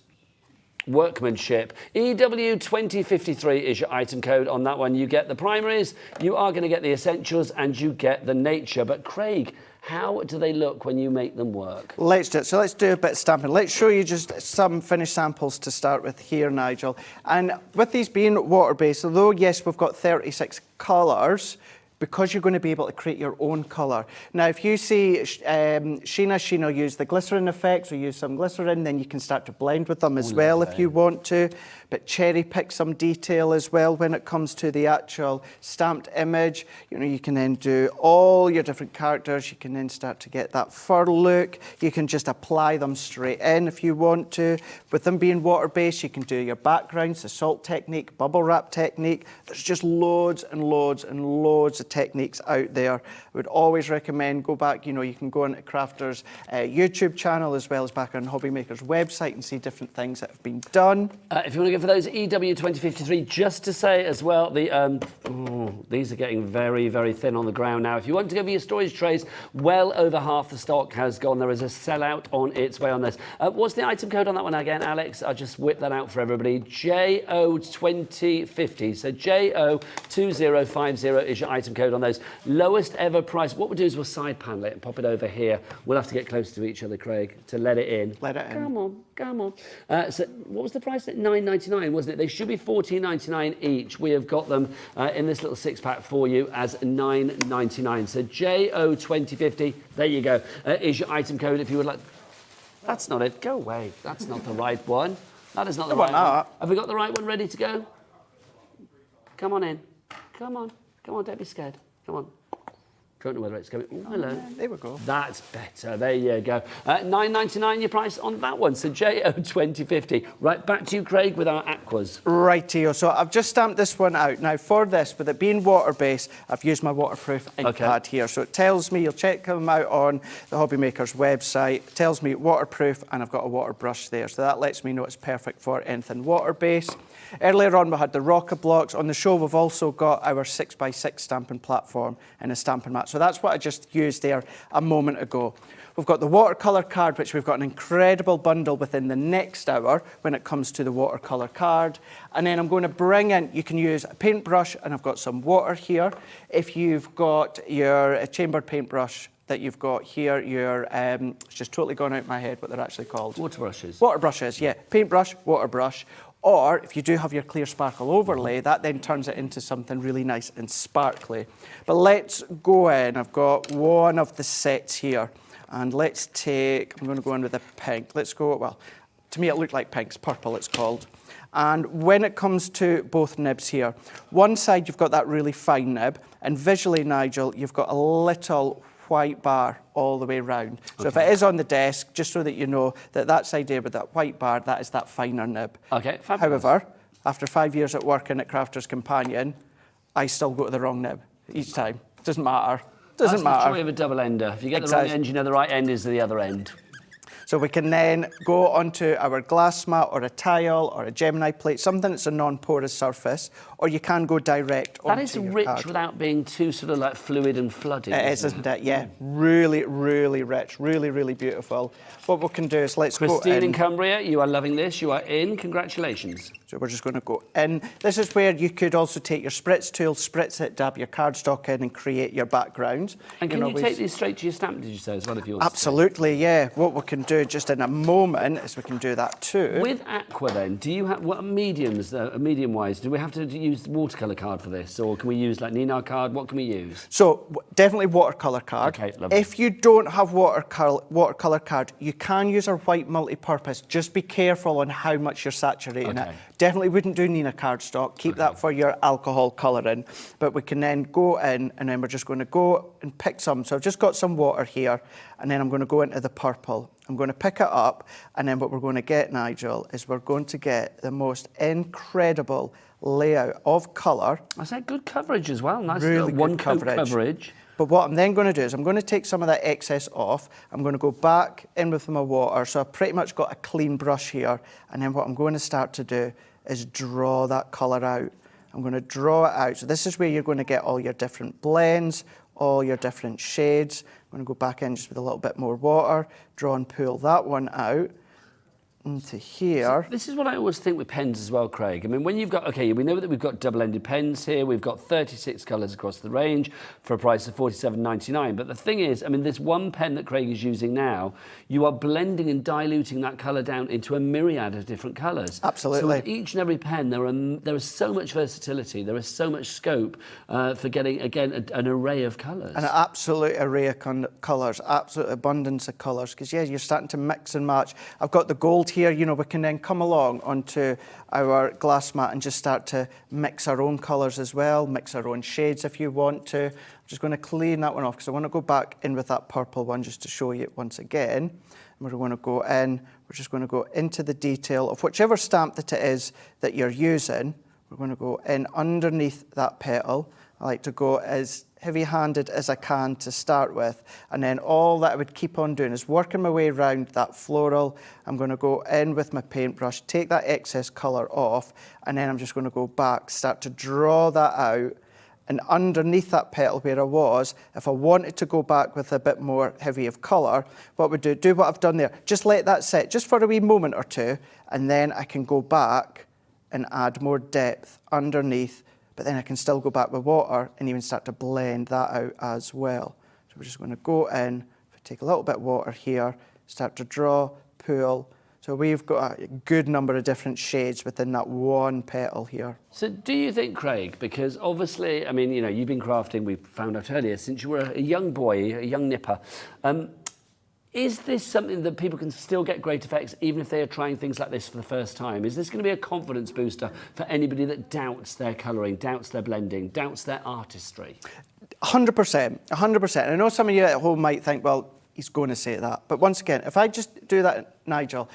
workmanship. EW 2053 is your item code on that one. You get the primaries, you are going to get the essentials, and you get the nature. But Craig, How do they look when you make them work? Let's do it. So let's do a bit of stamping. Let's show you just some finished samples to start with here, Nigel. And with these being water-based, although yes, we've got 36 colours, because you're going to be able to create your own colour. Now, if you see Sheena will use the glycerin effects or use some glycerin, then you can start to blend with them as well if you want to. But cherry pick some detail as well when it comes to the actual stamped image. You know, you can then do all your different characters. You can then start to get that fur look. You can just apply them straight in if you want to. With them being water-based, you can do your backgrounds, the salt technique, bubble wrap technique. There's just loads and loads and loads of techniques out there. I would always recommend go back, you know, you can go onto Crafter'S YouTube channel as well as back on Hobby Maker's website and see different things that have been done. If you want to go for those EW 2053, just to say as well, these are getting very, very thin on the ground now. If you want to go for your storage trays, well over half the stock has gone. There is a sellout on its way on this. What's the item code on that one again, Alex? I'll just whip that out for everybody. JO2050. So JO2050 is your item code on those. Lowest ever price. What we'll do is we'll side panel it and pop it over here. We'll have to get close to each other, Craig, to let it in. Let it in. Come on, come on. So what was the price? $9.99, wasn't it? They should be $14.99 each. We have got them in this little six-pack for you as $9.99. So JO2050, there you go, is your item code if you would like. That's not it. Go away. That's not the right one. That is not the right one. Have we got the right one ready to go? Come on in. Come on. Come on, don't be scared. Come on. Don't know whether it's coming. Oh, hello. There we go. That's better. There you go. $9.99 your price on that one. So JO2050. Right, back to you, Craig, with our aquas. Rightio. So I've just stamped this one out. Now, for this, with it being water-based, I've used my waterproof ink pad here. So it tells me, you'll check them out on the Hobby Maker's website. It tells me waterproof, and I've got a water brush there. So that lets me know it's perfect for anything water-based. Earlier on, we had the rocker blocks. On the show, we've also got our 6x6 stamping platform and a stamping mat. So that's what I just used there a moment ago. We've got the watercolour card, which we've got an incredible bundle within the next hour when it comes to the watercolour card. And then I'm going to bring in, you can use a paintbrush, and I've got some water here. If you've got your chambered paintbrush that you've got here, your, it's just totally gone out of my head what they're actually called. Water brushes. Water brushes, yeah. Paintbrush, water brush. Or if you do have your clear sparkle overlay, that then turns it into something really nice and sparkly. But let's go in. I've got one of the sets here. And let's take, I'm going to go in with a pink. Let's go, well, to me it looked like pink. It's purple, it's called. And when it comes to both nibs here, one side you've got that really fine nib. And visually, Nigel, you've got a little white bar all the way round. So if it is on the desk, just so that you know that that side there with that white bar, that is that finer nib. Okay, fabulous. However, after 5 years at working at Crafter's Companion, I still go to the wrong nib each time. Doesn't matter. Doesn't matter. That's the joy of a double ender. If you get the wrong end, you know the right end is the other end. So we can then go onto our glass mat or a tile or a Gemini plate, something that's a non-porous surface, or you can go direct onto That is your rich card. without being too sort of like fluid and flooded. It is, isn't it? Yeah, really, really rich, really, really beautiful. What we can do is let's go in. Christine in Cumbria, you are loving this. You are in. Congratulations. So we're just going to go in. This is where you could also take your spritz tool, spritz it, dab your cardstock in and create your background. And can you take these straight to your stamp, did you say, as well, if you want Absolutely, yeah. What we can do just in a moment is we can do that too. With aqua then, do you have, what mediums, medium-wise, do we have to use watercolour card for this? Or can we use like Nina card? What can we use? So definitely watercolour card. Okay, lovely. If you don't have watercolour card, you can use our white multi-purpose. Just be careful on how much you're saturating it. Definitely wouldn't do Nina cardstock. Keep that for your alcohol colouring. But we can then go in and then we're just going to go and pick some. So I've just got some water here and then I'm going to go into the purple. I'm going to pick it up and then what we're going to get, Nigel, is we're going to get the most incredible layout of colour. I said good coverage as well. Nice really one good coverage. But what I'm then going to do is I'm going to take some of that excess off. I'm going to go back in with my water. So I've pretty much got a clean brush here. And then what I'm going to start to do is draw that colour out. I'm going to draw it out. So this is where you're going to get all your different blends, all your different shades. I'm going to go back in just with a little bit more water, draw and pull that one out. into here. This is what I always think with pens as well, Craig. I mean, when you've got, okay, we know that we've got double-ended pens here. We've got 36 colours across the range for a price of £47.99. But the thing is, I mean, this one pen that Craig is using now, you are blending and diluting that colour down into a myriad of different colours. Absolutely. So with each and every pen, there is so much versatility. There is so much scope for getting, again, an array of colours. An absolute array of colours, absolute abundance of colours. Because, yeah, you're starting to mix and match. I've got the gold here, you know, we can then come along onto our glass mat and just start to mix our own colours as well, mix our own shades if you want to. I'm just going to clean that one off because I want to go back in with that purple one just to show you it once again. And we're going to go in, we're just going to go into the detail of whichever stamp that it is that you're using. We're going to go in underneath that petal. I like to go as heavy-handed as I can to start with, and then all that I would keep on doing is working my way around that floral. I'm going to go in with my paintbrush, take that excess colour off, and then I'm just going to go back, start to draw that out, and underneath that petal where I was, if I wanted to go back with a bit more heavy of colour, what we do what I've done there, just let that set just for a wee moment or two, and then I can go back and add more depth underneath, but then I can still go back with water and even start to blend that out as well. So we're just going to go in, take a little bit of water here, start to draw, pull. So we've got a good number of different shades within that one petal here. So do you think, Craig, because obviously, I mean, you know, you've been crafting, we found out earlier, since you were a young boy, a young nipper, is this something that people can still get great effects even if they are trying things like this for the first time? Is this going to be a confidence booster for anybody that doubts their colouring, doubts their blending, doubts their artistry? 100%, 100%. I know some of you at home might think, well, he's going to say that. But once again, if I just do that, Nigel,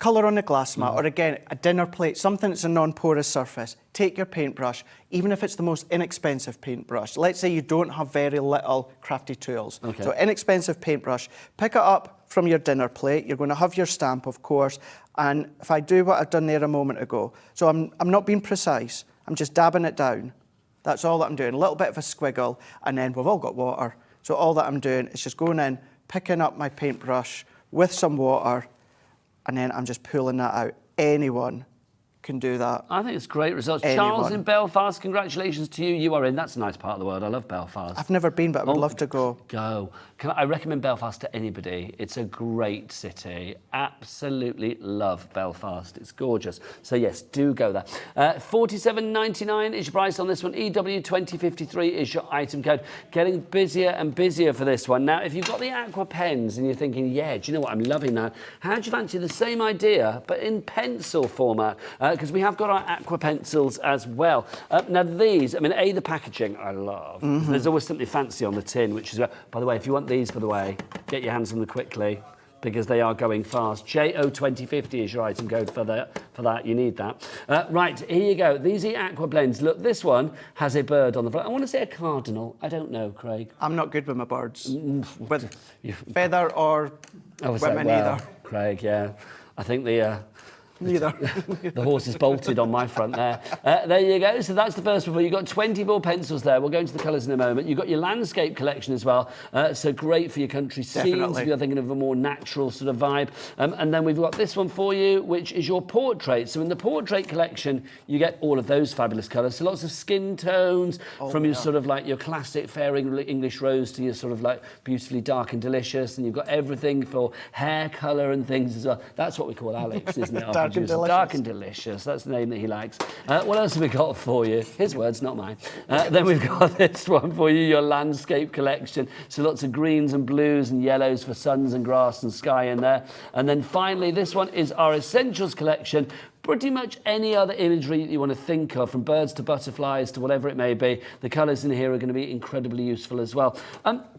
colour on the glass mat, or again, a dinner plate, something that's a non-porous surface, take your paintbrush, even if it's the most inexpensive paintbrush. Let's say you don't have very little crafty tools. Okay. So inexpensive paintbrush, pick it up from your dinner plate. You're going to have your stamp, of course. And if I do what I've done there a moment ago, so I'm not being precise, I'm just dabbing it down. That's all that I'm doing, a little bit of a squiggle, and then we've all got water. So all that I'm doing is just going in, picking up my paintbrush with some water, and then I'm just pulling that out. Anyone can do that. I think it's great results. Anyone. Charles in Belfast, congratulations to you. You are in. That's a nice part of the world. I love Belfast. I've never been, but I would love to go. Go. I recommend Belfast to anybody. It's a great city. Absolutely love Belfast. It's gorgeous. So yes, do go there. £47.99 is your price on this one. EW2053 is your item code. Getting busier and busier for this one. Now, if you've got the aqua pens and you're thinking, yeah, do you know what? I'm loving that. How do you fancy the same idea, but in pencil format? Because we have got our aqua pencils as well. Now these, I mean, the packaging I love. There's always something fancy on the tin, which is, by the way, if you want these, by the way, get your hands on them quickly because they are going fast. JO2050 is your item code for that. You need that. Right, here you go. These are aqua blends. Look, this one has a bird on the front. I want to say a cardinal. I don't know, Craig. I'm not good with my birds. With feather or women either. Craig, yeah. I think the Neither. The horse is bolted on my front there. There you go. So that's the first one. You've got 24 pencils there. We'll go into the colours in a moment. You've got your landscape collection as well. So great for your country scenes if you're thinking of a more natural sort of vibe. And then we've got this one for you, which is your portrait. So in the portrait collection, you get all of those fabulous colours. So lots of skin tones from your sort of like your classic fair English rose to your sort of like beautifully dark and delicious. And you've got everything for hair colour and things as well. That's what we call Alex, isn't it? Dark and delicious. That's the name that he likes. What else have we got for you? His words, not mine. Then we've got this one for you, your landscape collection. So lots of greens and blues and yellows for suns and grass and sky in there. And then finally, this one is our essentials collection. Pretty much any other imagery that you want to think of, from birds to butterflies to whatever it may be, the colours in here are going to be incredibly useful as well.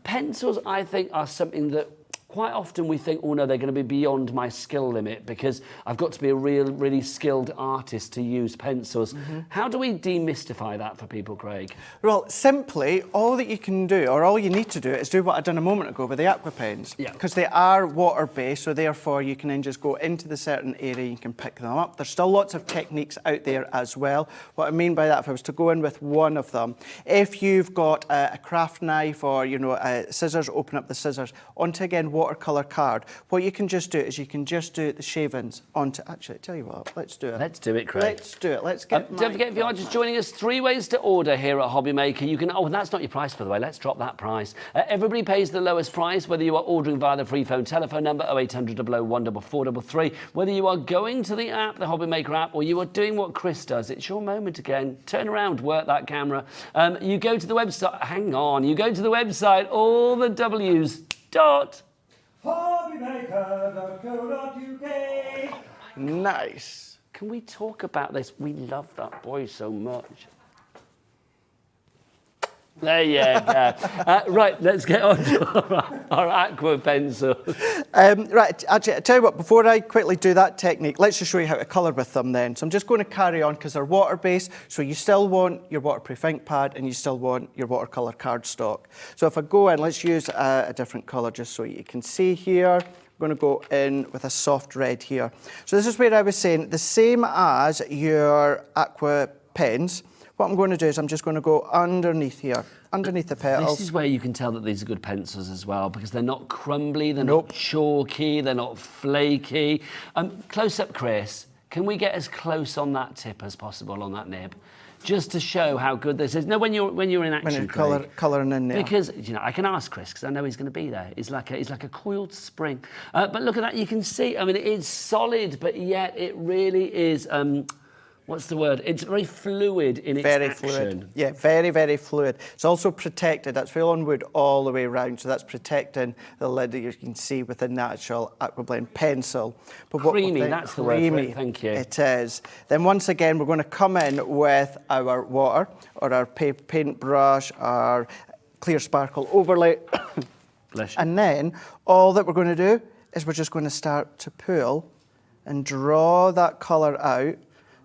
Pencils, I think, are something that quite often we think, oh no, they're going to be beyond my skill limit because I've got to be a really skilled artist to use pencils. How do we demystify that for people, Craig? Well, simply, all that you can do, or all you need to do, is do what I done a moment ago with the aqua pens. Yeah. Because they are water-based, so therefore you can then just go into the certain area, you can pick them up. There's still lots of techniques out there as well. What I mean by that, if I was to go in with one of them, if you've got a craft knife or, you know, scissors, open up the scissors, onto, again, water watercolour card, what you can just do is you can just do the shavings onto... Actually, tell you what, let's do it. Let's do it, Craig. Let's do it. Let's get Don't forget, if you are just joining us, 3 ways to order here at Hobby Maker. You can... Oh, and that's not your price, by the way. Let's drop that price. Everybody pays the lowest price, whether you are ordering via the free phone telephone number 0800 001 4433, whether you are going to the app, the Hobby Maker app, or you are doing what Chris does. It's your moment again. Turn around, work that camera. You go to the website. Hang on. You go to the website, all the W's. Hobbymaker.co.uk. Nice. Can we talk about this? We love that boy so much. There you go. Right, let's get on to our aqua pencil. Right, actually, I tell you what, before I quickly do that technique, let's just show you how to colour with them then. So I'm just going to carry on because they're water-based, so you still want your waterproof ink pad and you still want your watercolour cardstock. So if I go in, let's use a different colour just so you can see here. I'm going to go in with a soft red here. So this is where I was saying, the same as your aqua pens, what I'm going to do is I'm just going to go underneath here, underneath the petals. This is where you can tell that these are good pencils as well, because they're not crumbly, they're not chalky, they're not flaky. Close up, Chris. Can we get as close on that tip as possible on that nib? Just to show how good this is. No, when you're in action, when you're colouring in there. Because I can ask Chris because I know he's going to be there. He's like a coiled spring. But look at that, you can see. I mean, it is solid, but yet it really is. What's the word? It's very fluid in its action. Fluid. Yeah, very, very fluid. It's also protected. That's full on wood all the way around, so that's protecting the lid that you can see within the actual Aquablend pencil. But creamy, that's the word for it, thank you. It is. Then once again, we're going to come in with our water, or our paintbrush, our clear sparkle overlay. Bless you. And then all that we're going to do is we're just going to start to pull and draw that colour out.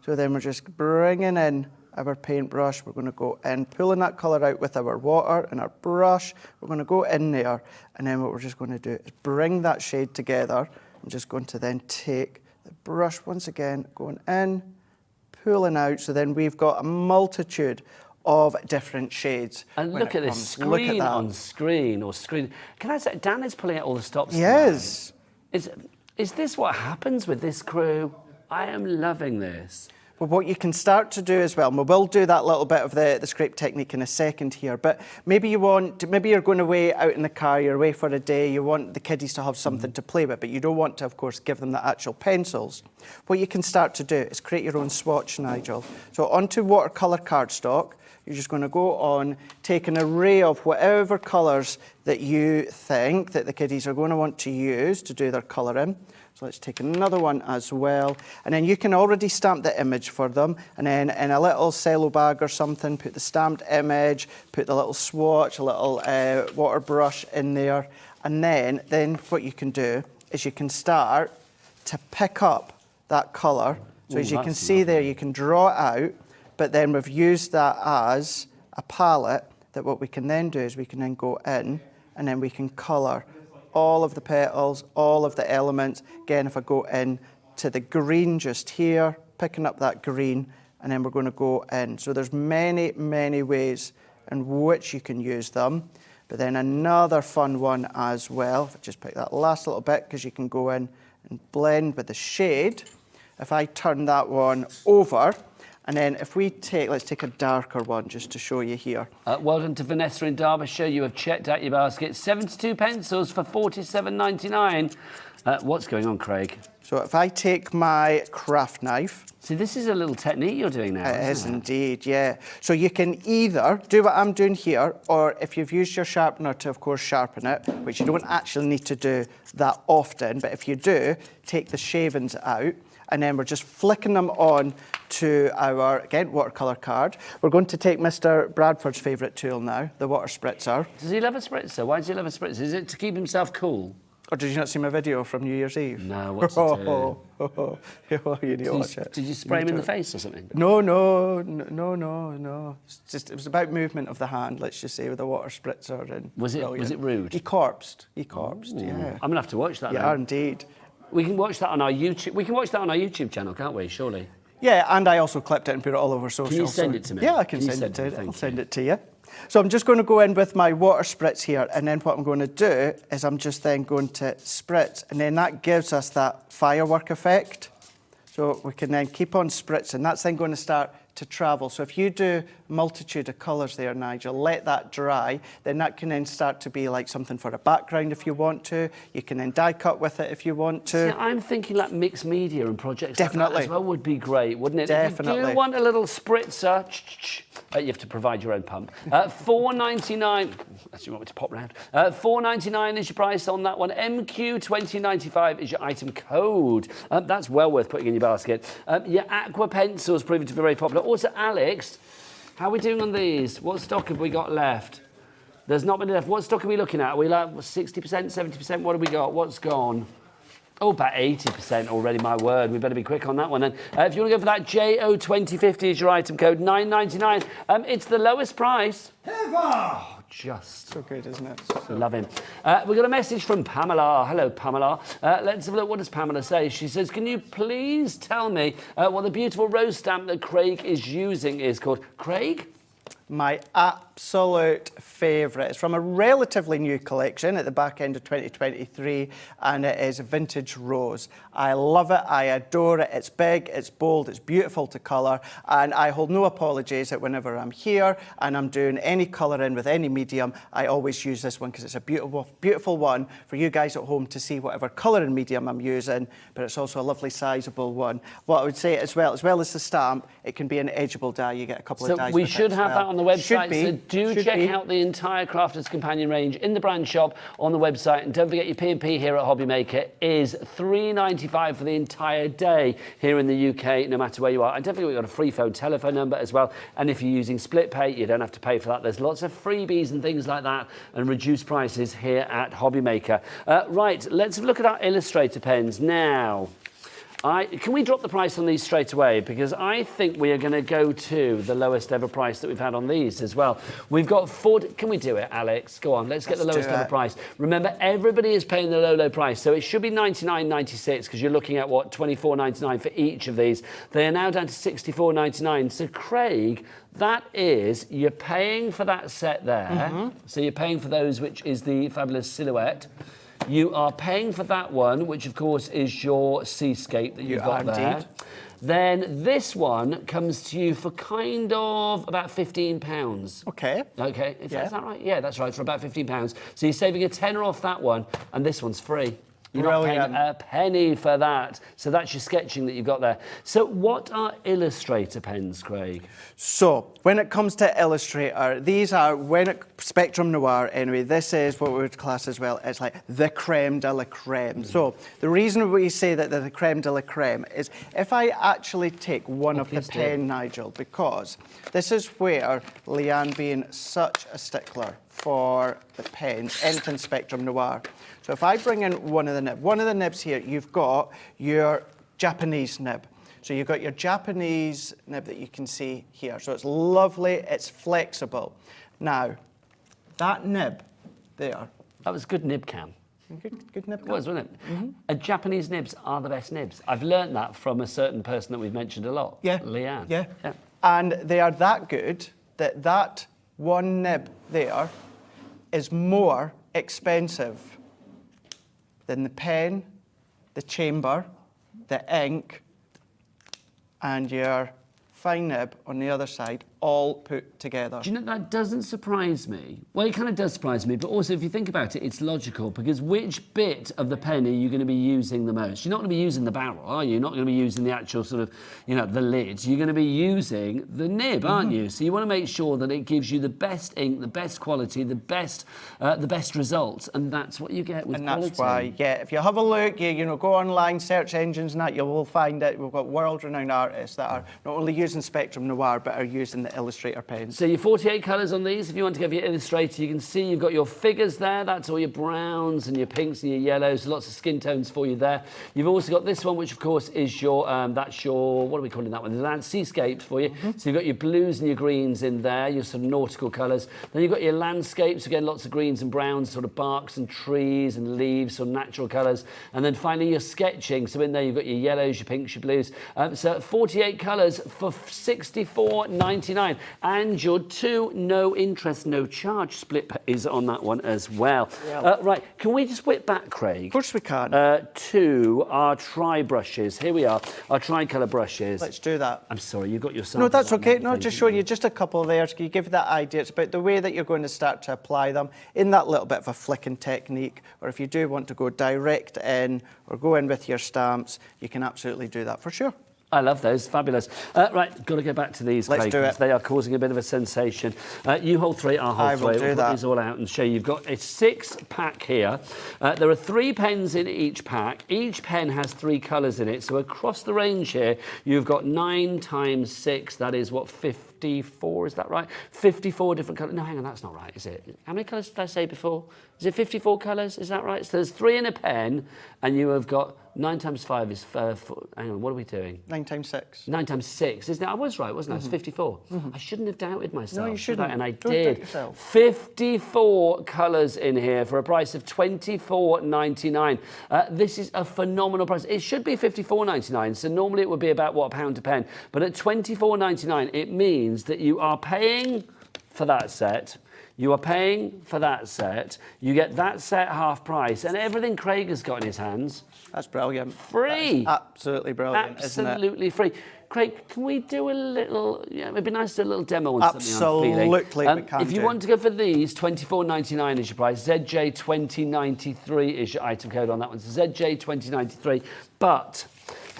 So then we're just bringing in our paintbrush. We're going to go in, pulling that colour out with our water and our brush. We're going to go in there, and then what we're just going to do is bring that shade together. I'm just going to then take the brush once again, going in, pulling out. So then we've got a multitude of different shades. And look at this screen on screen or screen. Can I say, Dan is pulling out all the stops. Yes. Is this what happens with this crew? I am loving this. Well, what you can start to do as well, and we will do that little bit of the scrape technique in a second here, but maybe you're going away out in the car, you're away for a day, you want the kiddies to have something to play with, but you don't want to, of course, give them the actual pencils. What you can start to do is create your own swatch, Nigel. So onto watercolour cardstock, you're just going to go on, take an array of whatever colours that you think that the kiddies are going to want to use to do their colouring. So let's take another one as well. And then you can already stamp the image for them. And then in a little cello bag or something, put the stamped image, put the little swatch, a little water brush in there. And then what you can do is you can start to pick up that colour. So as you can see there, you can draw it out. But then we've used that as a palette that what we can then do is we can then go in and then we can colour all of the petals, all of the elements. Again, if I go in to the green just here, picking up that green, and then we're going to go in. So there's many, many ways in which you can use them. But then another fun one as well, if I just pick that last little bit, because you can go in and blend with the shade. If I turn that one over, and then if we let's take a darker one just to show you here. Well done to Vanessa in Derbyshire. You have checked out your basket. 72 pencils for £47.99. What's going on, Craig? So if I take my craft knife. See, this is a little technique you're doing now. It is indeed, yeah. So you can either do what I'm doing here, or if you've used your sharpener to, of course, sharpen it, which you don't actually need to do that often, but if you do, take the shavings out. And then we're just flicking them on to our, again, watercolour card. We're going to take Mr. Bradford's favourite tool now, the water spritzer. Does he love a spritzer? Why does he love a spritzer? Is it to keep himself cool? Or did you not see my video from New Year's Eve? No, what's it do? Well, you need to watch it. Did you spray him in the face or something? No. It was about movement of the hand, let's just say, with a water spritzer. And was it rude? He corpsed, yeah. I'm going to have to watch that now. Yeah, indeed. We can watch that on our YouTube. We can watch that on our YouTube channel, can't we? Surely. Yeah, and I also clipped it and put it all over social. Can you send it to me? Yeah, I can send it to you. I'll send it to you. So I'm just going to go in with my water spritz here, and then what I'm going to do is I'm just then going to spritz, and then that gives us that firework effect. So we can then keep on spritzing. That's then going to start to travel. So if you do a multitude of colours there, Nigel, let that dry, then that can then start to be like something for a background if you want to. You can then die cut with it if you want to. See, I'm thinking like mixed media and projects Definitely. like that as well would be great, wouldn't it? Definitely. If you do want a little spritzer, you have to provide your own pump. $4.99. That's you want me to pop round. $4.99 is your price on that one. MQ2095 is your item code. That's well worth putting in your basket. Your aqua pencils proving to be very popular. Also, Alex, how are we doing on these? What stock have we got left? There's not many left. What stock are we looking at? Are we like 60%, 70%? What have we got? What's gone? Oh, about 80% already, my word. We better be quick on that one then. If you want to go for that, JO2050 is your item code, $9.99. It's the lowest price. Ever! Just so good, isn't it? Love him. We got a message from Pamela. Hello, Pamela. Let's have a look. What does Pamela say? She says, can you please tell me what the beautiful rose stamp that Craig is using is called? Craig? My absolute favourite. It's from a relatively new collection at the back end of 2023, and it is Vintage Rose. I love it, I adore it. It's big, it's bold, it's beautiful to colour, and I hold no apologies that whenever I'm here and I'm doing any colouring with any medium, I always use this one because it's a beautiful, beautiful one for you guys at home to see whatever colouring medium I'm using, but it's also a lovely sizable one. What I would say as well as the stamp, it can be an edgeable die. You get a couple of dies. So we with it should as have well. that on the website. Should be. So do check out the entire Crafter's Companion range in the brand shop on the website. And don't forget your P&P here at Hobby Maker is $3.95 for the entire day here in the UK, no matter where you are. And don't forget we've got a free phone telephone number as well. And if you're using split pay, you don't have to pay for that. There's lots of freebies and things like that and reduced prices here at Hobby Maker. Right, let's have a look at our Illustrator pens now. Can we drop the price on these straight away? Because I think we are going to go to the lowest ever price that we've had on these as well. We've got 40. Can we do it, Alex? Go on, let's get the lowest ever price. Remember, everybody is paying the low price. So it should be $99.96 because you're looking at, what, $24.99 for each of these. They are now down to $64.99. So, Craig, that is, you're paying for that set there. So you're paying for those, which is the fabulous silhouette. You are paying for that one, which of course is your seascape that you've got there. Indeed. Then this one comes to you for kind of about £15. Okay. Okay, is that right? Yeah, that's right, for about £15. So you're saving a tenner off that one, and this one's free. You're not paying a penny for that. So that's your sketching that you've got there. So what are Illustrator pens, Craig? So when it comes to Illustrator, these are, Spectrum Noir anyway, this is what we would class as well. It's like the creme de la creme. So the reason we say that they're the creme de la creme is if I actually take one of the pen, Nigel, because this is where Leanne being such a stickler for the pens, anything Spectrum Noir. So if I bring in one of the nibs here, you've got your Japanese nib. So you've got your Japanese nib that you can see here. So it's lovely, it's flexible. Now, that nib there. That was good nib cam. Good nib cam. It was, wasn't it? Japanese nibs are the best nibs. I've learned that from a certain person that we've mentioned a lot. Yeah. Leanne. Yeah. And they are that good that that one nib there is more expensive than the pen, the chamber, the ink, and your fine nib on the other side, all put together. Do you know, that doesn't surprise me. Well, it kind of does surprise me, but also if you think about it, it's logical, because which bit of the pen are you going to be using the most? You're not going to be using the barrel, are you? You're not going to be using the actual sort of, you know, the lid. You're going to be using the nib, aren't you? So you want to make sure that it gives you the best ink, the best quality, the best results, and that's what you get with quality. And that's why, yeah, if you have a look, you know, go online, search engines and that, you will find that we've got world-renowned artists that are not only using Spectrum Noir, but are using the Illustrator pens. So your 48 colours on these, if you want to go for your Illustrator, you can see you've got your figures there. That's all your browns and your pinks and your yellows, lots of skin tones for you there. You've also got this one, which of course is your, that's your, what are we calling that one? The land seascapes for you. So you've got your blues and your greens in there, your sort of nautical colours. Then you've got your landscapes, again, lots of greens and browns, sort of barks and trees and leaves, sort of natural colours. And then finally your sketching. So in there you've got your yellows, your pinks, your blues. So 48 colours for $64.99. £24.99. And your 2 no interest, no charge split is on that one as well. Yeah. Right, can we just whip back, Craig? Of course we can. To our tri brushes. Here we are, our tricolour brushes. Let's do that. I'm sorry, you've got your samples. No, that's on okay. there, No, thank just you. showing you just a couple there. So you give that idea. It's about the way that you're going to start to apply them in that little bit of a flicking technique. Or if you do want to go direct in or go in with your stamps, you can absolutely do that for sure. I love those, fabulous. Right, got to go back to these, Let's Craig, do it. because they are causing a bit of a sensation. You hold 3, I'll hold 3. I will do We'll put that. these all out and show you. You've got a 6-pack here. There are 3 pens in each pack. Each pen has 3 colours in it. So across the range here, you've got 9 times 6. That is what, 54, is that right? 54 different colours. No, hang on, that's not right, is it? How many colours did I say before? Is it 54 colours? Is that right? So there's 3 in a pen, and you have got 9 times 5 is 4. Hang on, what are we doing? 9 times 6. 9 times 6, isn't it? I was right, wasn't I? It's 54. I shouldn't have doubted myself. No, you shouldn't. And I Don't doubt did. yourself. 54 colours in here for a price of £24.99. This is a phenomenal price. It should be £54.99, so normally it would be about, what, £1 a pen. But at £24.99, it means that you are paying for that set. You are paying for that set. You get that set half price, and everything Craig has got in his hands. That's brilliant. Free. That's absolutely brilliant, isn't it? Absolutely free. Craig, can we do a little, it'd be nice to do a little demo on something I'm feeling. Absolutely, we can If you do. want to go for these, £24.99 is your price. ZJ2093 is your item code on that one. So ZJ2093. But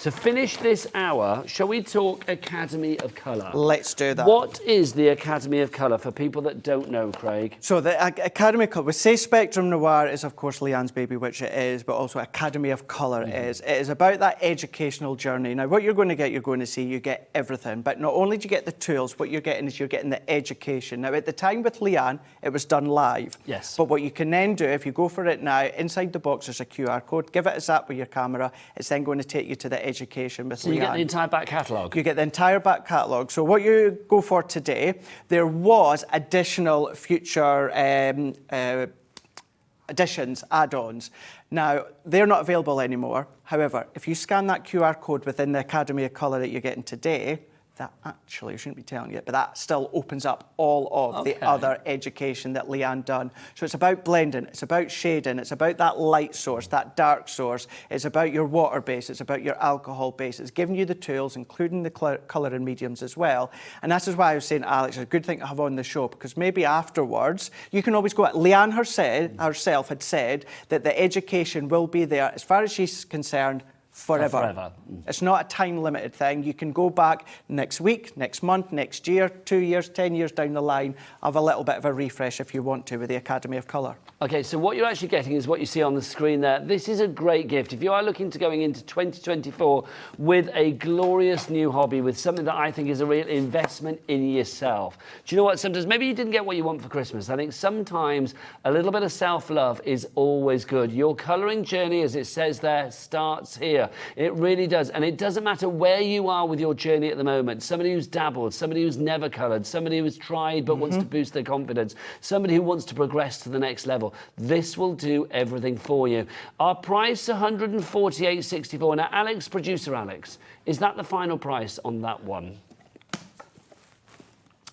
to finish this hour, shall we talk Academy of Colour? Let's do that. What is the Academy of Colour for people that don't know, Craig? So the Academy of Colour, we say Spectrum Noir is of course Leanne's baby, which it is, but also Academy of Colour is. It is about that educational journey. Now what you're going to see, you get everything, but not only do you get the tools, what you're getting is you're getting the education. Now at the time with Leanne, it was done live. Yes. But what you can then do, if you go for it now, inside the box there's a QR code, give it a zap with your camera, it's then going to take you to the education with So Leanne. you get the entire back catalogue? You get the entire back catalogue. So what you go for today, there was additional future additions, add-ons. Now, they're not available anymore. However, if you scan that QR code within the Academy of Colour that you're getting today, that actually, I shouldn't be telling you, but that still opens up all of the other education that Leanne done. So it's about blending, it's about shading, it's about that light source, that dark source, it's about your water base, it's about your alcohol base, it's giving you the tools, including the colour and mediums as well. And this is why I was saying, Alex, it's a good thing to have on the show, because maybe afterwards, you can always go at Leanne herself had said that the education will be there, as far as she's concerned, forever. It's not a time-limited thing. You can go back next week, next month, next year, 2 years, 10 years down the line, have a little bit of a refresh if you want to with the Academy of Colour. Okay, so what you're actually getting is what you see on the screen there. This is a great gift. If you are looking to going into 2024 with a glorious new hobby, with something that I think is a real investment in yourself. Do you know what? Sometimes maybe you didn't get what you want for Christmas. I think sometimes a little bit of self-love is always good. Your colouring journey, as it says there, starts here. It really does. And it doesn't matter where you are with your journey at the moment. Somebody who's dabbled, somebody who's never coloured, somebody who's tried but wants to boost their confidence, somebody who wants to progress to the next level. This will do everything for you. Our price, $148.64. Now, Alex, producer Alex, is that the final price on that one?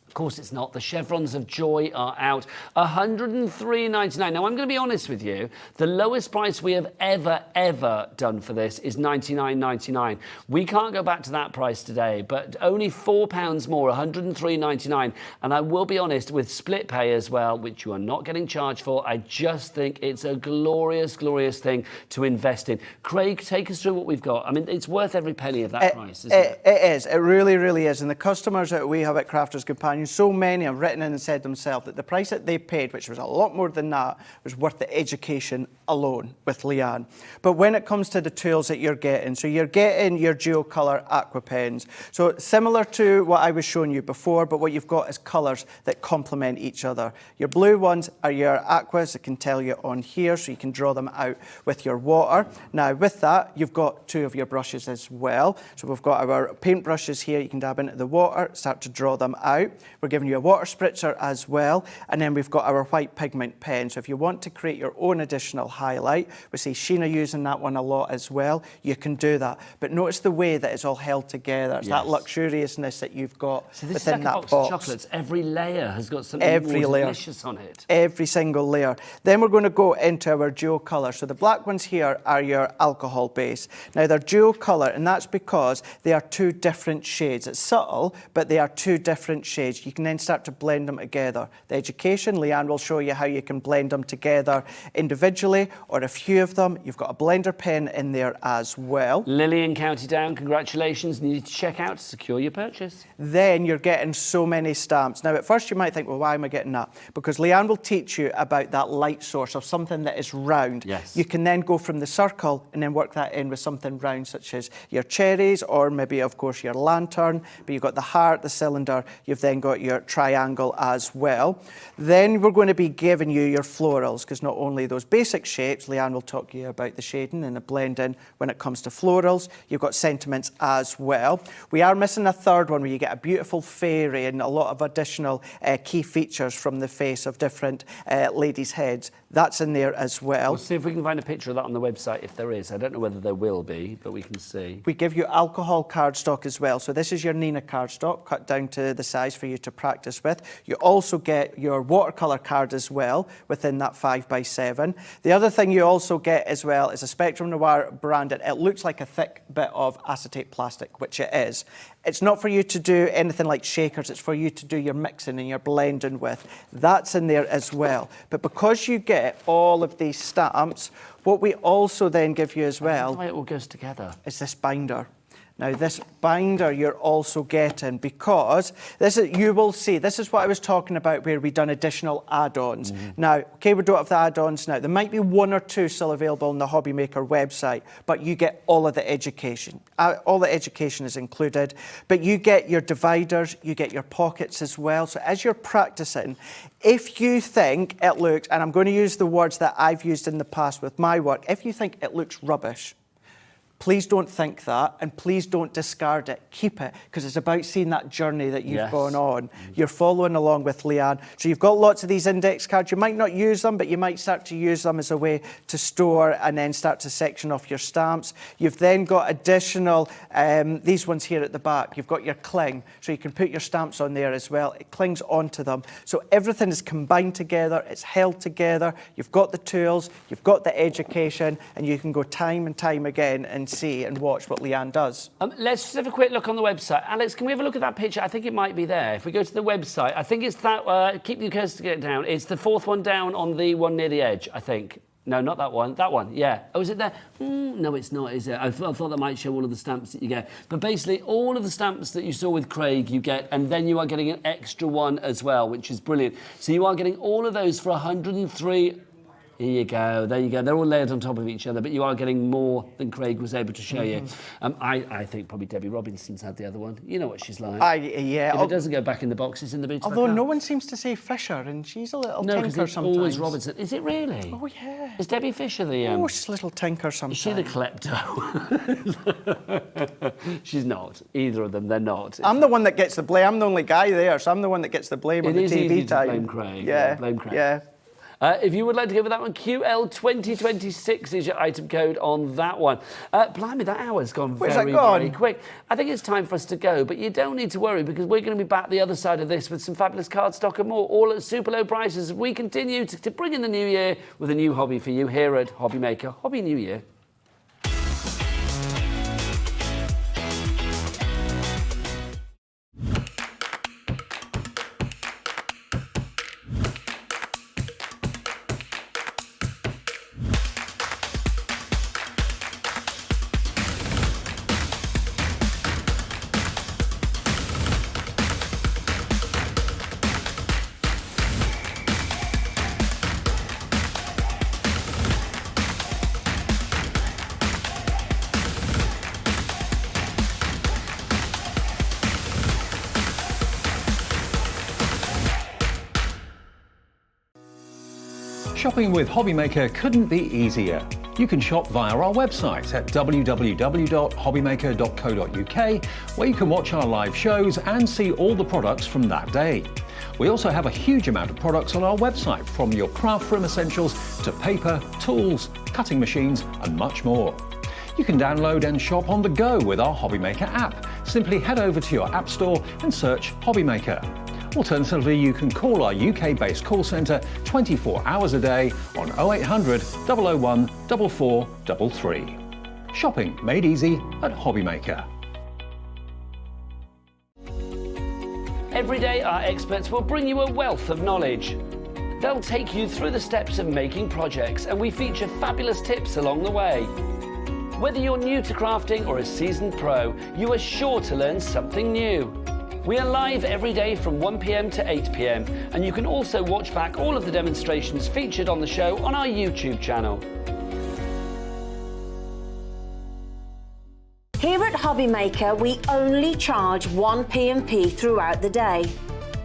Of course it's not. The chevrons of joy are out. $103.99. Now, I'm going to be honest with you. The lowest price we have ever done for this is $99.99. We can't go back to that price today, but only £4 more, $103.99. And I will be honest, with split pay as well, which you are not getting charged for, I just think it's a glorious, glorious thing to invest in. Craig, take us through what we've got. I mean, it's worth every penny of that price, isn't it? It is. It really, really is. And the customers that we have at Crafter's Companion, so many have written in and said themselves that the price that they paid, which was a lot more than that, was worth the education alone with Leanne. But when it comes to the tools that you're getting, so you're getting your dual colour aqua pens. So similar to what I was showing you before, but what you've got is colours that complement each other. Your blue ones are your aquas that can tell you on here, so you can draw them out with your water. Now with that, you've got 2 of your brushes as well. So we've got our paint brushes here, you can dab into the water, start to draw them out. We're giving you a water spritzer as well. And then we've got our white pigment pen. So if you want to create your own additional highlight, we see Sheena using that one a lot as well, you can do that. But notice the way that it's all held together. It's that luxuriousness that you've got So this within is like that a box box. of chocolates. Every layer has got something Every more layer. delicious on it. Every single layer. Then we're going to go into our dual colour. So the black ones here are your alcohol base. Now they're dual colour, and that's because they are two different shades. It's subtle, but they are two different shades. You can then start to blend them together. The education, Leanne will show you how you can blend them together individually or a few of them. You've got a blender pen in there as well. Lily in County Down, congratulations. You need to check out to secure your purchase. Then you're getting so many stamps. Now, at first you might think, well, why am I getting that? Because Leanne will teach you about that light source of something that is round. Yes. You can then go from the circle and then work that in with something round, such as your cherries or maybe, of course, your lantern. But you've got the heart, the cylinder. You've then got your triangle as well. Then we're going to be giving you your florals, because not only those basic shapes, Leanne will talk to you about the shading and the blending when it comes to florals. You've got sentiments as well. We are missing a third one where you get a beautiful fairy and a lot of additional key features from the face of different ladies' heads. That's in there as well. We'll see if we can find a picture of that on the website if there is. I don't know whether there will be, but we can see. We give you alcohol cardstock as well. So this is your Nina cardstock, cut down to the size for you to practice with. You also get your watercolour card as well within that 5x7. The other thing you also get as well is a Spectrum Noir branded. It looks like a thick bit of acetate plastic, which it is. It's not for you to do anything like shakers. It's for you to do your mixing and your blending with. That's in there as well. But because you get all of these stamps, what we also then give you as well... the way it all goes together. ...is this binder. Now, this binder you're also getting because this is, you will see, this is what I was talking about where we've done additional add-ons. Now, okay, we don't have the add-ons now. There might be one or two still available on the Hobby Maker website, but you get all of the education. All the education is included, but you get your dividers, you get your pockets as well. So as you're practicing, if you think it looks, and I'm going to use the words that I've used in the past with my work, if you think it looks rubbish, please don't think that, and please don't discard it. Keep it, because it's about seeing that journey that you've gone on. You're following along with Leanne. So you've got lots of these index cards. You might not use them, but you might start to use them as a way to store and then start to section off your stamps. You've then got additional, these ones here at the back. You've got your cling, so you can put your stamps on there as well. It clings onto them. So everything is combined together. It's held together. You've got the tools, you've got the education, and you can go time and time again and see and watch what Leanne does. Let's just have a quick look on the website. Alex, can we have a look at that picture? I think it might be there. If we go to the website, I think it's that, keep your cursor to get down. It's the fourth one down on the one near the edge, I think. No, not that one. That one, yeah. Oh, is it there? No, it's not, is it? I thought that might show all of the stamps that you get. But basically, all of the stamps that you saw with Craig, you get, and then you are getting an extra one as well, which is brilliant. So you are getting all of those for 103... Here you go, there you go. They're all layered on top of each other, but you are getting more than Craig was able to show you. I think probably Debbie Robinson's had the other one. You know what she's like. Yeah. If it doesn't go back in the box, it's in the boot. Although no one seems to say Fisher, and she's a little tinker because it's sometimes. always Robinson. Is it really? Oh, yeah. Is Debbie Fisher the... Oh, she's a little tinker sometimes. Is she the klepto? She's not. Either of them, they're not. I'm the one that gets the blame. I'm the only guy there, so I'm the one that gets the blame on the TV easy time. To blame Craig. Yeah, blame Craig. Yeah. If you would like to go for that one, QL2026 is your item code on that one. Blimey, that hour's gone very quick. I think it's time for us to go, but you don't need to worry because we're going to be back the other side of this with some fabulous cardstock and more, all at super low prices. We continue to bring in the new year with a new hobby for you here at Hobby Maker. Hobby New Year. Shopping with Hobby Maker couldn't be easier. You can shop via our website at www.hobbymaker.co.uk, where you can watch our live shows and see all the products from that day. We also have a huge amount of products on our website, from your craft room essentials to paper, tools, cutting machines and much more. You can download and shop on the go with our Hobbymaker app. Simply head over to your app store and search Hobbymaker. Alternatively, you can call our UK-based call centre 24 hours a day on 0800 001 4433. Shopping made easy at Hobbymaker. Every day, our experts will bring you a wealth of knowledge. They'll take you through the steps of making projects, and we feature fabulous tips along the way. Whether you're new to crafting or a seasoned pro, you are sure to learn something new. We are live every day from 1 p.m. to 8 p.m, and you can also watch back all of the demonstrations featured on the show on our YouTube channel. Here at Hobbymaker, we only charge 1 P&P throughout the day.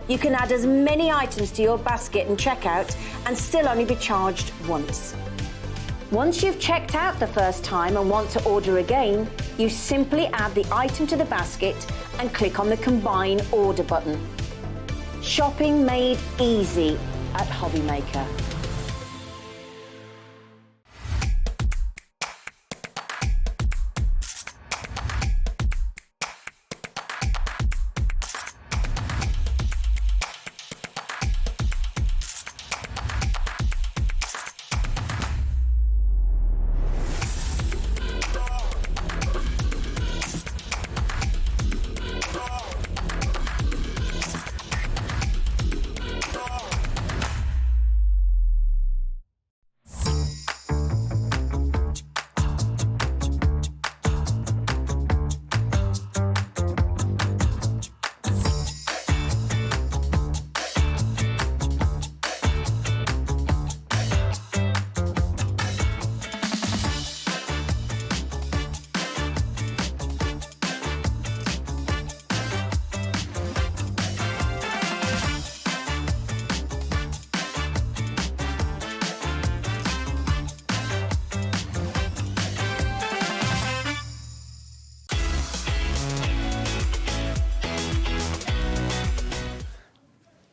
You can add as many items to your basket and checkout and still only be charged once. Once you've checked out the first time and want to order again, you simply add the item to the basket and click on the Combine Order button. Shopping made easy at Hobbymaker.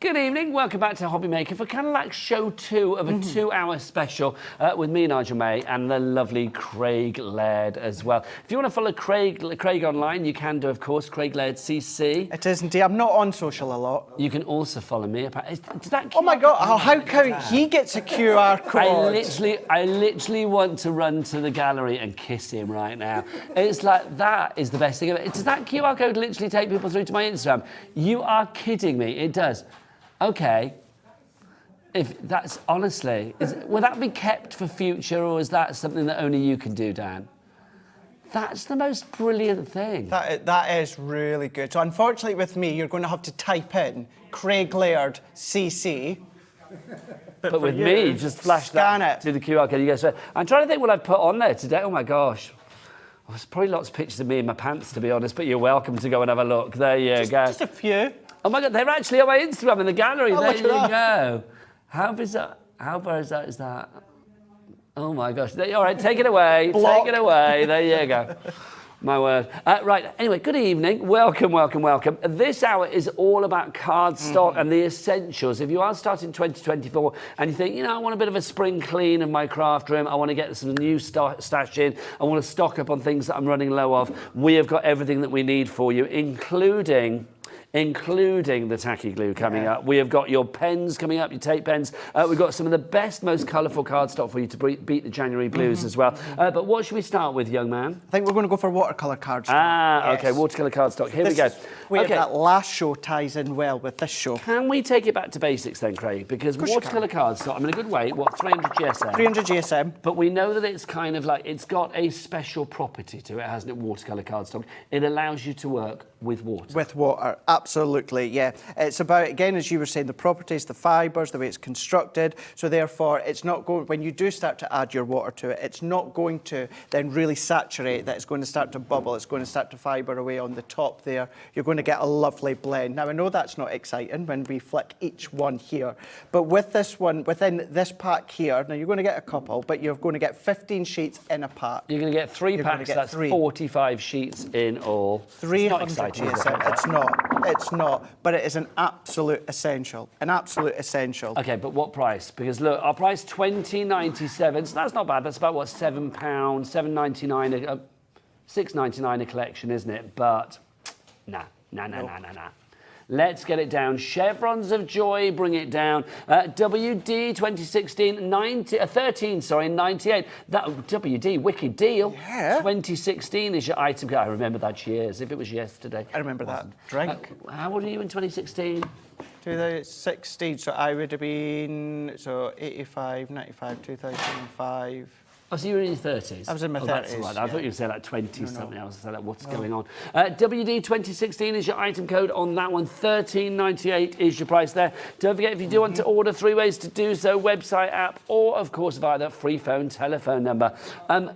Good evening, welcome back to Hobbymaker for kind of like show 2 of a 2-hour special with me, Nigel May, and the lovely Craig Laird as well. If you want to follow Craig online, you can do, of course, Craig Laird CC. It is indeed. I'm not on social a lot. You can also follow me. Does that oh my God, how come he gets a QR code? I literally want to run to the gallery and kiss him right now. It's like, that is the best thing ever. Does that QR code literally take people through to my Instagram? You are kidding me, it does. Okay, if that's honestly, will that be kept for future, or is that something that only you can do, Dan? That's the most brilliant thing. That is really good. So unfortunately with me, you're going to have to type in Craig Laird CC. But with me, just flash that to the QR code. You go straight. I'm trying to think what I've put on there today. Oh my gosh. There's probably lots of pictures of me in my pants, to be honest, but you're welcome to go and have a look. There you go. Just a few. Oh my God, they're actually on my Instagram in the gallery. Oh, there you go. How bizarre is that? Oh my gosh. All right, take it away. Block. Take it away. There you go. My word. Right, anyway, good evening. Welcome. This hour is all about cardstock and the essentials. If you are starting 2024 and you think, I want a bit of a spring clean in my craft room, I want to get some new stash in, I want to stock up on things that I'm running low of, we have got everything that we need for you, including the tacky glue coming up. We have got your pens coming up, your tape pens. We've got some of the best, most colourful cardstock for you to beat the January blues as well. But what should we start with, young man? I think we're going to go for watercolour cardstock. Yes. Okay, watercolour cardstock. Here we go. That last show ties in well with this show. Can we take it back to basics then, Craig? Because watercolour cardstock, in a good way, 300 GSM? 300 GSM. But we know that it's kind of like, it's got a special property to it, hasn't it, watercolour cardstock? It allows you to work with water. With water, absolutely, yeah. It's about, again, as you were saying, the properties, the fibres, the way it's constructed. So therefore, it's not going, when you do start to add your water to it, it's not going to then really saturate that. It's going to start to bubble. It's going to start to fibre away on the top there. You're going to get a lovely blend. Now, I know that's not exciting when we flick each one here, but with this one, within this pack here, now you're going to get a couple, but you're going to get 15 sheets in a pack. You're going to get 3 packs, that's 45 sheets in all. 300 GSM. It's not, but it is an absolute essential. Okay, but what price? Because look, our price $20.97, so that's not bad. That's about what, £7, $7.99, $6.99 a collection, isn't it? But nah. Let's get it down. Chevrons of Joy, bring it down. WD 2016, 98. That WD, wicked deal. Yeah. 2016 is your item. I remember that years, if it was yesterday. I remember that drink. How old are you in 2016? 2016, so I would have been, 85, 95, 2005. Oh, so you were in your 30s? I was in my 30s. That's right. I thought you were saying like 20-something. I was saying, like, what's going on? WD 2016 is your item code on that one. $13.98 is your price there. Don't forget, if you do want to order, 3 ways to do so: website, app, or, of course, via that free phone telephone number.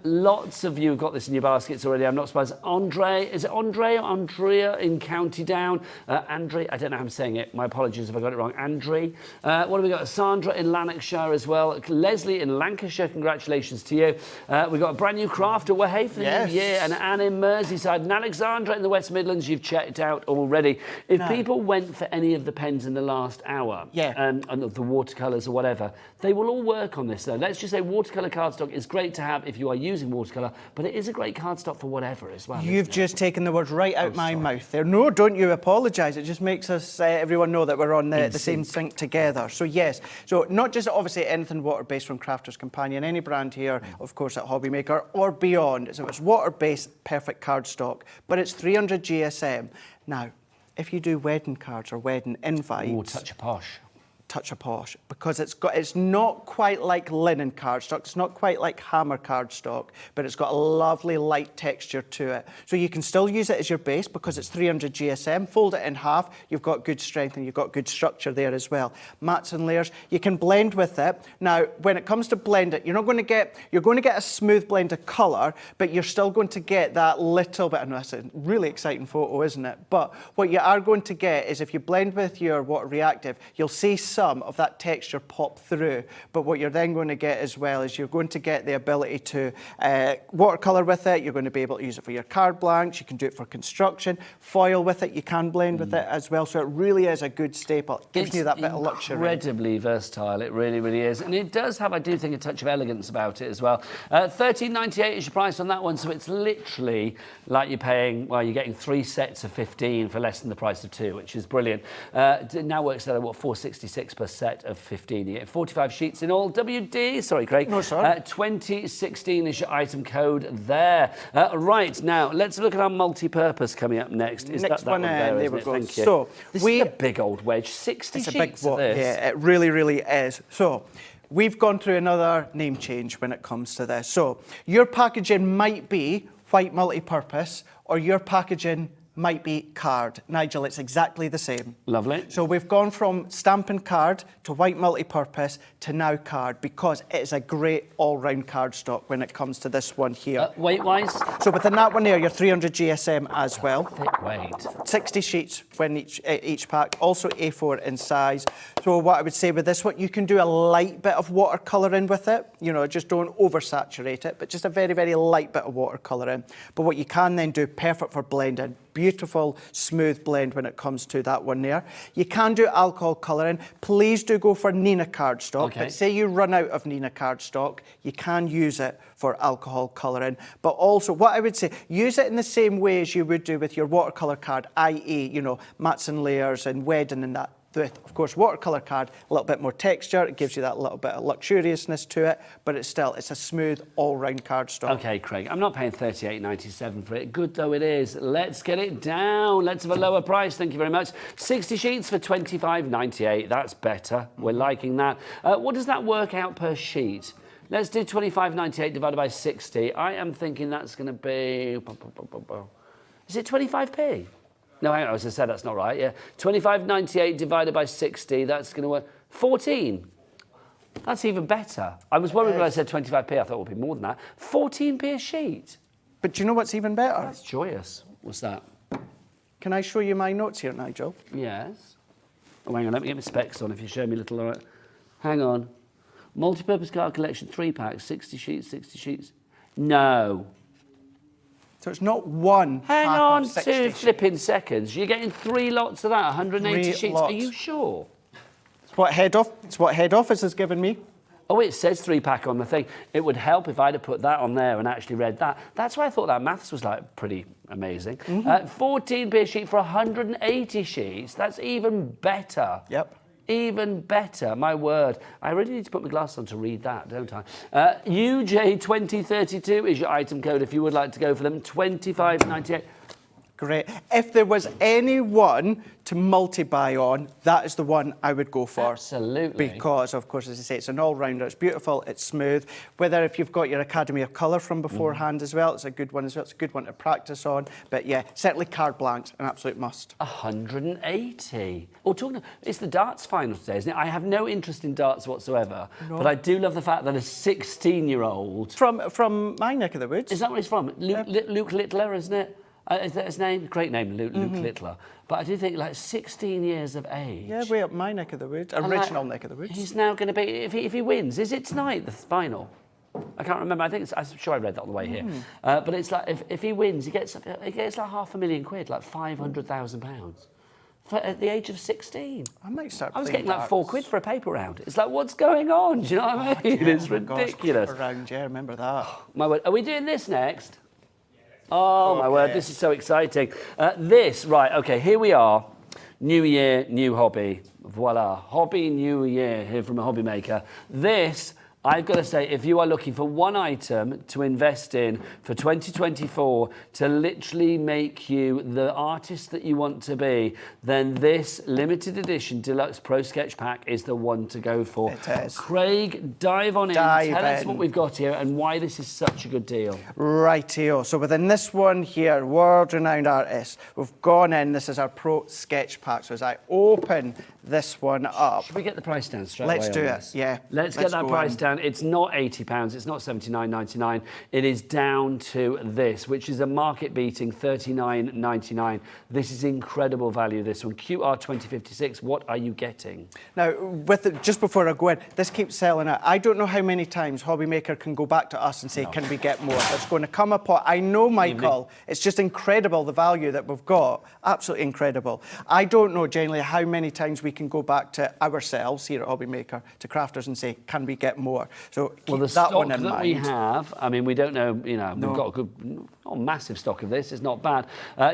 Lots of you have got this in your baskets already. I'm not surprised. Andre, is it Andre or Andrea in County Down? Andre, I don't know how I'm saying it. My apologies if I got it wrong. Andre. What have we got? Sandra in Lanarkshire as well. Leslie in Lancashire, congratulations to you. We've got a brand new crafter, Wahey, for the new year, and Anne in Merseyside, and Alexandra in the West Midlands. You've checked out already. If people went for any of the pens in the last hour, and the watercolours or whatever, they will all work on this though. Let's just say watercolour cardstock is great to have if you are using watercolour, but it is a great cardstock for whatever as well. You've just taken the words right out my mouth there. No, don't you apologise. It just makes us, everyone know that we're on the same sync together. So yes, so not just obviously anything water-based from Crafter's Companion, any brand here, of course, at Hobby Maker or beyond. So it's water-based, perfect cardstock, but it's 300 GSM. Now, if you do wedding cards or wedding invites... Ooh, touch of posh. Touch of posh, because it's not quite like linen cardstock, it's not quite like hammer cardstock, but it's got a lovely light texture to it. So you can still use it as your base because it's 300 GSM. Fold it in half, you've got good strength and you've got good structure there as well. Mats and layers, you can blend with it. Now, when it comes to blend it, you're going to get a smooth blend of colour, but you're still going to get that little bit. I know that's a really exciting photo, isn't it? But what you are going to get is if you blend with your water reactive, you'll see some of that texture pop through, but what you're then going to get as well is you're going to get the ability to watercolour with it. You're going to be able to use it for your card blanks. You can do it for construction. Foil with it, you can blend with it as well, so it really is a good staple. It gives you that bit of luxury. Incredibly versatile, it really, really is, and it does have, I do think, a touch of elegance about it as well. $13.98 is your price on that one, so it's literally like you're paying, well, you're getting 3 sets of 15 for less than the price of 2, which is brilliant. It now works out at, what, $4.66 per set of 15. You get 45 sheets in all. WD, sorry, Craig. No, sorry. 2016 is your item code there. Right, now, let's look at our multi-purpose coming up next. Is next that one there, we go. Thank you. So this is a big old wedge, 60 it's sheets a big of this. Yeah, it really, really is. So we've gone through another name change when it comes to this. So your packaging might be white multi-purpose, or your packaging might be card. Nigel, it's exactly the same. Lovely. So we've gone from stamping card to white multi-purpose to now card, because it is a great all-round cardstock when it comes to this one here. Weight-wise? So within that one there, you're 300 GSM as well. Thick weight. 60 sheets when each pack, also A4 in size. So what I would say with this one, you can do a light bit of watercolouring with it. You know, just don't oversaturate it, but just a very, very light bit of watercolouring. But what you can then do, perfect for blending. Beautiful, smooth blend when it comes to that one there. You can do alcohol colouring. Please do go for Nina cardstock. Okay. But say you run out of Nina cardstock, you can use it for alcohol colouring. But also, what I would say, use it in the same way as you would do with your watercolour card, i.e., you know, mats and layers and wedding and that. With, of course, watercolour card, a little bit more texture. It gives you that little bit of luxuriousness to it, but it's a smooth, all-round cardstock. Okay, Craig, I'm not paying $38.97 for it. Good though it is. Let's get it down. Let's have a lower price. Thank you very much. 60 sheets for $25.98. That's better. We're liking that. What does that work out per sheet? Let's do $25.98 divided by 60. I am thinking that's going to be... Is it 25p? No, hang on, as I said, that's not right, yeah. 25.98 divided by 60, that's going to work. 14. That's even better. I was worried when I said 25p, I thought it would be more than that. 14p a sheet. But do you know what's even better? That's joyous. What's that? Can I show you my notes here, Nigel? Yes. Oh, hang on, let me get my specs on if you show me a little... Hang on. Multi-purpose card collection, 3-pack, 60 sheets, 60 sheets. No. So it's not one Hang pack on of 60 2 sheets. flipping seconds. You're getting 3 lots of that, 180 3 sheets. lots. Are you sure? It's what head office has given me. Oh, it says 3-pack on the thing. It would help if I'd have put that on there and actually read that. That's why I thought that maths was like pretty amazing. 14p a sheet for 180 sheets. That's even better. Yep. Even better, my word. I really need to put my glasses on to read that, don't I? UJ2032 is your item code if you would like to go for them. 25.98. Great. If there was any one to multi-buy on, that is the one I would go for. Absolutely. Because, of course, as I say, it's an all-rounder. It's beautiful. It's smooth. Whether if you've got your Academy of Colour from beforehand as well, it's a good one as well. It's a good one to practice on. But, yeah, certainly card blanks, an absolute must. 180. Oh, talking of, it's the darts final today, isn't it? I have no interest in darts whatsoever, but I do love the fact that a 16-year-old... From my neck of the woods. Is that where he's from? Luke Littler, isn't it? Is that his name? Great name, Luke Littler. But I do think, like, 16 years of age. Yeah, way up my neck of the woods. Original neck of the woods. He's now going to be, if he wins, is it tonight, the final? I can't remember. I'm sure I read that on the way here. But it's like, if he wins, he gets like £500,000, like £500,000. At the age of 16. I might start I was playing getting like darts. £4 for a paper round. It's like, what's going on? Do you know what I mean? Yeah, It's ridiculous. Gosh, round, yeah, remember that. My word. Are we doing this next? Oh, my word, this is so exciting. Right, okay, here we are. New year, new hobby. Voila, hobby, new year, here from a hobby maker. This, I've got to say, if you are looking for one item to invest in for 2024 to literally make you the artist that you want to be, then this limited edition Deluxe Pro Sketch Pack is the one to go for. It is. Craig, dive on in. Tell us what we've got here and why this is such a good deal. Rightio. So within this one here, world-renowned artist, we've gone in. This is our Pro Sketch Pack. So as I open this one up... Should we get the price down straight Let's away do on it, this? yeah. Let's get that go price in. down. It's not £80, it's not $79.99. It is down to this, which is a market-beating $39.99. This is incredible value, this one. QR 2056, what are you getting? Now, just before I go in, this keeps selling out. I don't know how many times Hobby Maker can go back to us and say, can we get more? It's going to come upon... I know, Michael, it's just incredible, the value that we've got. Absolutely incredible. I don't know, generally, how many times we can go back to ourselves here at Hobby Maker, to Crafters, and say, can we get more? So keep The that one stock in that mind. we have, I mean, we don't know, you know, we've got a good, not a massive stock of this, it's not bad.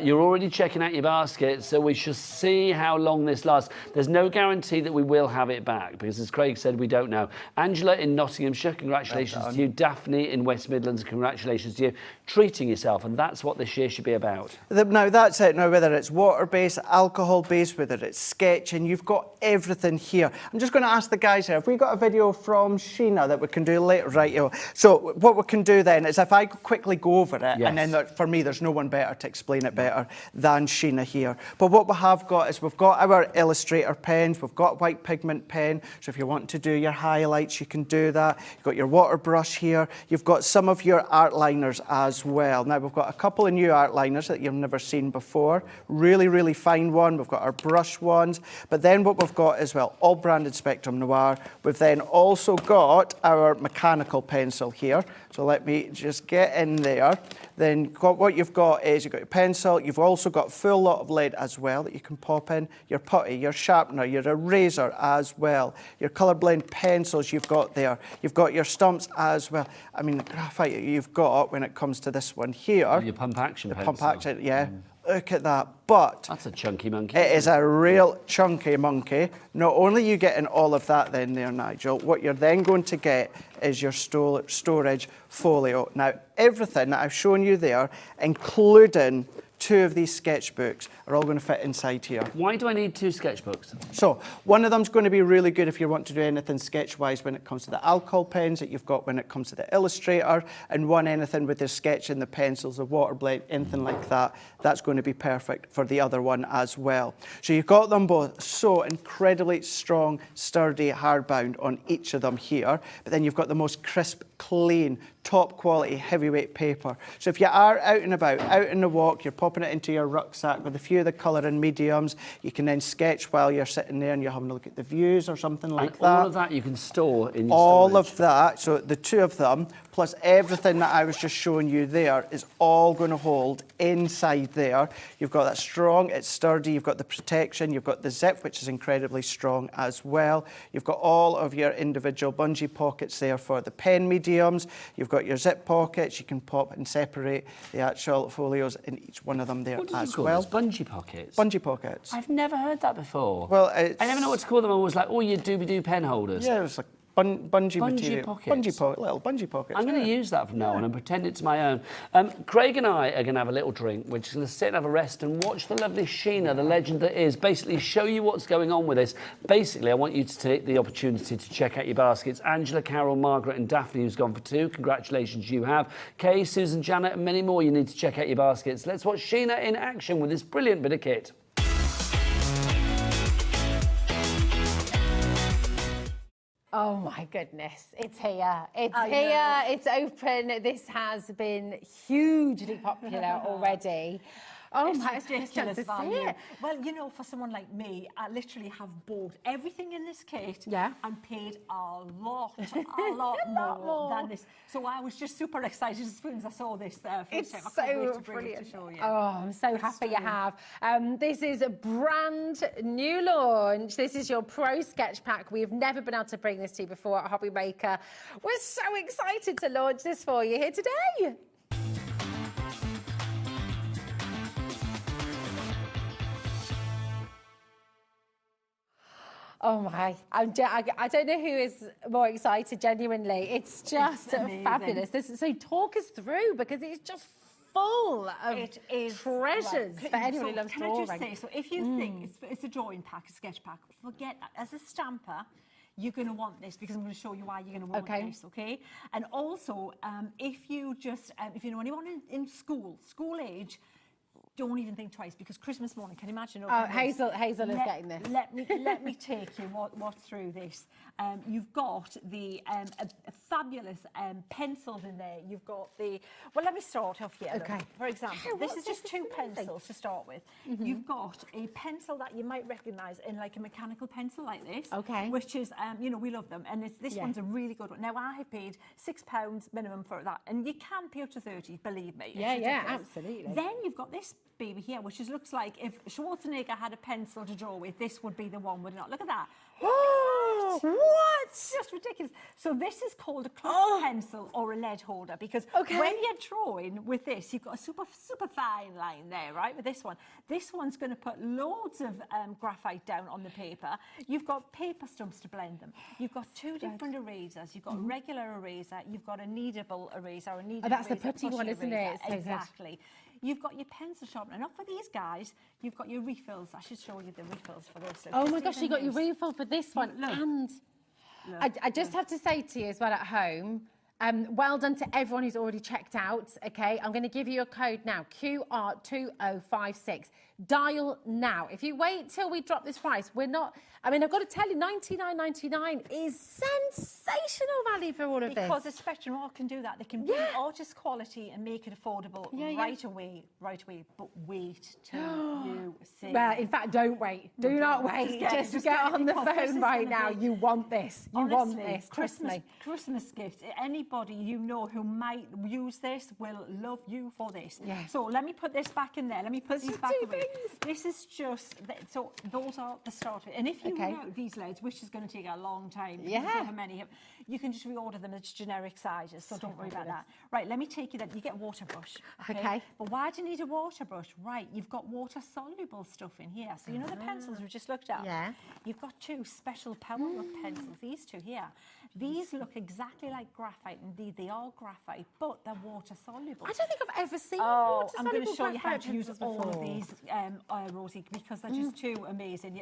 You're already checking out your basket, so we shall see how long this lasts. There's no guarantee that we will have it back, because as Craig said, we don't know. Angela in Nottinghamshire, congratulations to you. Daphne in West Midlands, congratulations to you. Treating yourself, and that's what this year should be about. Now, that's it. Now, whether it's water-based, alcohol-based, whether it's sketching, you've got everything here. I'm just going to ask the guys here, have we got a video from Sheena that we can do later? Right, so what we can do then is if I quickly go over it, and then for me, there's no one better to explain it better than Sheena here. But what we have got is we've got our Illustrator pens, we've got white pigment pen, so if you want to do your highlights, you can do that. You've got your water brush here. You've got some of your art liners as well. Now, we've got a couple of new art liners that you've never seen before. Really, really fine one. We've got our brush ones. But then what we've got as well, all branded Spectrum Noir. We've then also got our mechanical pencil here. So let me just get in there. Then what you've got is you've got your pencil. You've also got full lot of lead as well that you can pop in. Your putty, your sharpener, your eraser as well. Your colour blend pencils you've got there. You've got your stumps as well. I mean, the graphite you've got when it comes to this one here. Oh, your pump action pencil. Pump action, yeah. Look at that. But that's a chunky monkey. It is a real chunky monkey. Not only are you getting all of that then there, Nigel, what you're then going to get is your storage folio. Now, everything that I've shown you there, including 2 of these sketchbooks are all going to fit inside here. Why do I need 2 sketchbooks? So one of them's going to be really good if you want to do anything sketch-wise when it comes to the alcohol pens that you've got when it comes to the Illustrator, and one anything with the sketching, the pencils, the water blade, anything like that. That's going to be perfect for the other one as well. So you've got them both so incredibly strong, sturdy, hardbound on each of them here, but then you've got the most crisp, clean, top quality heavyweight paper. So if you are out and about, out in the walk, you're popping it into your rucksack with a few of the colouring mediums, you can then sketch while you're sitting there and you're having a look at the views or something like that. All of that you can store in your All storage. of that, so the 2 of them, plus everything that I was just showing you there is all going to hold inside there. You've got that strong, it's sturdy, you've got the protection, you've got the zip, which is incredibly strong as well. You've got all of your individual bungee pockets there for the pen mediums. You've got your zip pockets, you can pop and separate the actual folios in each one of them there What did you as call well. those? Bungee pockets? Bungee pockets. I've never heard that before. Well, I never know what to call them. I was like, oh, you doobie-doo pen holders. Yeah, it's like bungee material. Pockets. Little bungee pockets. I'm going to use that from now on and pretend it's my own. Craig and I are going to have a little drink. We're just going to sit and have a rest and watch the lovely Sheena, the legend that is, basically show you what's going on with this. Basically, I want you to take the opportunity to check out your baskets. Angela, Carol, Margaret and Daphne, who's gone for 2. Congratulations, you have. Kay, Susan, Janet and many more. You need to check out your baskets. Let's watch Sheena in action with this brilliant bit of kit. Oh my goodness, it's here. It's here, it's open. This has been hugely popular already. Oh my, it's ridiculous to see it. Well, you know, for someone like me, I literally have bought everything in this kit and paid a lot more than this. So I was just super excited as soon as I saw this there. It's I can't wait so to bring it to show you. Oh, I'm so happy you have. This is a brand new launch. This is your Pro Sketch Pack. We've never been able to bring this to you before at Hobby Maker. We're so excited to launch this for you here today. Oh my, I don't know who is more excited, genuinely. It's just fabulous. So talk us through, because it's just full of treasures for anyone who loves drawing. Can I just say, so if you think it's a drawing pack, a sketch pack, forget that. As a stamper, you're going to want this, because I'm going to show you why you're going to want this, okay? And also, if you know anyone in school age, don't even think twice, because Christmas morning, can you imagine? Oh, Hazel is getting this. Let me take you what's through this. You've got the fabulous pencils in there. You've got well, let me start off here. Okay. Look. For example, this is just 2 pencils to start with. You've got a pencil that you might recognise in like a mechanical pencil like this. Okay. Which is, you know, we love them. And this one's a really good one. Now, I have paid £6 minimum for that. And you can pay up to 30, believe me. Yeah, absolutely. Then you've got this baby here, which looks like if Schwarzenegger had a pencil to draw with, this would be the one, would it not? Look at that. What? It's just ridiculous. So this is called a cloth pencil or a lead holder, because when you're drawing with this, you've got a super fine line there, right? With this one's going to put loads of graphite down on the paper. You've got paper stumps to blend them. You've got 2 different erasers. You've got a regular eraser. You've got a kneadable eraser. That's the putty one, isn't it? Exactly. You've got your pencil sharpener. Not for these guys. You've got your refills. I should show you the refills for this. Oh my gosh, you got your refill for this one. Look. And I just have to say to you as well at home, well done to everyone who's already checked out, okay? I'm going to give you a code now, QR2056. Dial now. If you wait till we drop this price, we're not... I mean, I've got to tell you, $99.99 is sensational value for all of this. Because Spectrum Art can do that. They can bring artist quality and make it affordable right away. But wait till you see. Well, in fact, don't wait. Do not wait. Just get on the phone right now. You want this. You want this. Christmas gifts. Anybody you know who might use this will love you for this. Yeah. So let me put this back in there. Let me put these back away. This is just... So those are the start of it. And if you know these leads, which is going to take a long time, how many, you can just reorder them as generic sizes, so don't worry about that. Right, let me take you that. You get a water brush. Okay. But why do you need a water brush? Right, you've got water-soluble stuff in here. So you know the pencils we just looked at? Yeah. You've got 2 special power look pencils, these 2 here. These look exactly like graphite, indeed they are graphite, but they're water soluble. I don't think I've ever seen I'm going water-soluble to show you how graphite to use pencils all of before. these, Rosie, because they're just too amazing.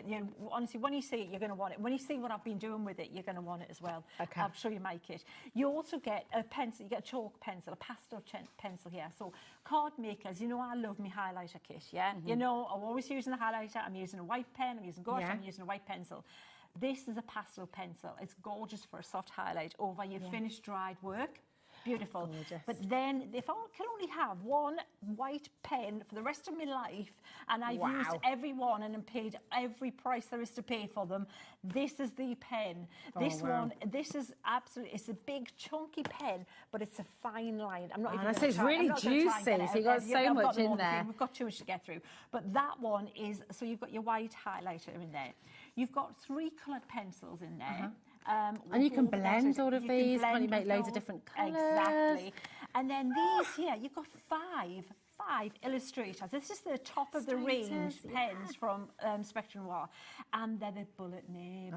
Honestly, when you see it, you're going to want it. When you see what I've been doing with it, you're going to want it as well. Okay. I'll show you my kit. You also get a pencil, you get a chalk pencil, a pastel pencil here. So card makers, you know I love my highlighter kit, yeah? You know, I'm always using the highlighter, I'm using a white pen, I'm using gouache, I'm using a white pencil. This is a pastel pencil. It's gorgeous for a soft highlight over your finished dried work. Beautiful. Gorgeous. But then if I can only have one white pen for the rest of my life, and I've used every one and paid every price there is to pay for them, this is the pen. This one, this is absolutely, it's a big chunky pen, but it's a fine line. I'm not even it's really juicy, so you've got so much in there. We've got too much to get through. But that one is, so you've got your white highlighter in there. You've got 3 coloured pencils in there. And you can blend all of these, can't you make loads of different colours? Exactly. And then these here, you've got five illustrators. This is the top of the range pens from Spectrum Noir, and they're the bullet nib.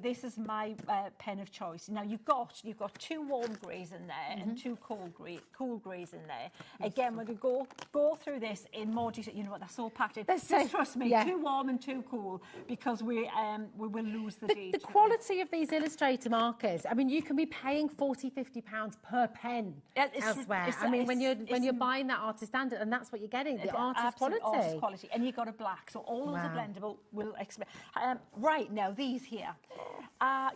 This is my pen of choice. Now you've got 2 warm greys in there and 2 cool greys in there. Again, we're going to go through this in more detail. You know what? They're so packed in. Just trust me, 2 warm and 2 cool, because we will lose the detail. The quality of these illustrator markers. I mean, you can be paying £40–50 per pen elsewhere. I mean, when you're buying that artist standard, and that's what you're getting, the artist quality. Artist quality. And you've got a black, so all those are blendable. Right, now these here.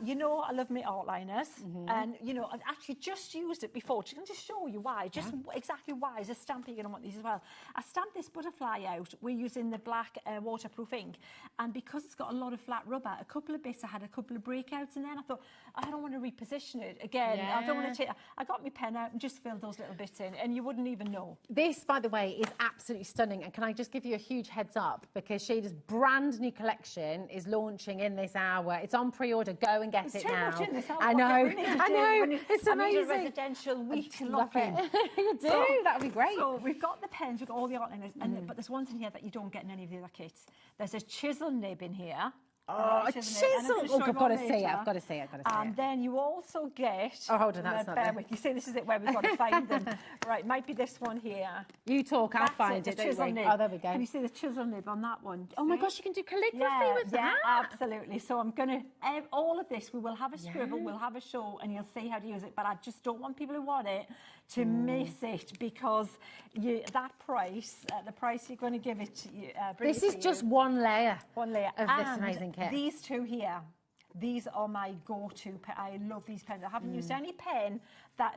You know, I love my outliners, and you know, I've actually just used it before. I'm going to show you why, just exactly why. As a stamp, you're going to want these as well. I stamped this butterfly out. We're using the black waterproof ink, and because it's got a lot of flat rubber, a couple of bits, I had a couple of breakouts in there, and I thought, I don't want to reposition it again. I don't want to take. I got my pen out and just filled those little bits in, and you wouldn't even know. This, by the way, is absolutely stunning. And can I just give you a huge heads up? Because Sheila's brand new collection is launching in this hour. It's on pre-order. Go and get it now. Much in this. I know. It's amazing. I need a residential week to lock in. You do. That would be great. So we've got the pens, we've got all the outliners, but there's ones in here that you don't get in any of the other kits. There's a chisel nib in here. Oh, a chisel! Oh, I've got to see it. I've got to see it. And then you also get. Oh, hold on, that's not there. You see, this is it where we've got to find them. Right, might be this one here. You talk, I'll find it. Chisel nib. Oh, there we go. Can you see the chisel nib on that one? Oh my gosh, you can do calligraphy with that. Yeah, absolutely. So I'm gonna all of this. We will have a scribble, we'll have a show, and you'll see how to use it. But I just don't want people who want it to miss it, because that price, the price you're going to give it. This is just one layer. One layer of this amazing kit. These 2 here. These are my go-to pen. I love these pens. I haven't used any pen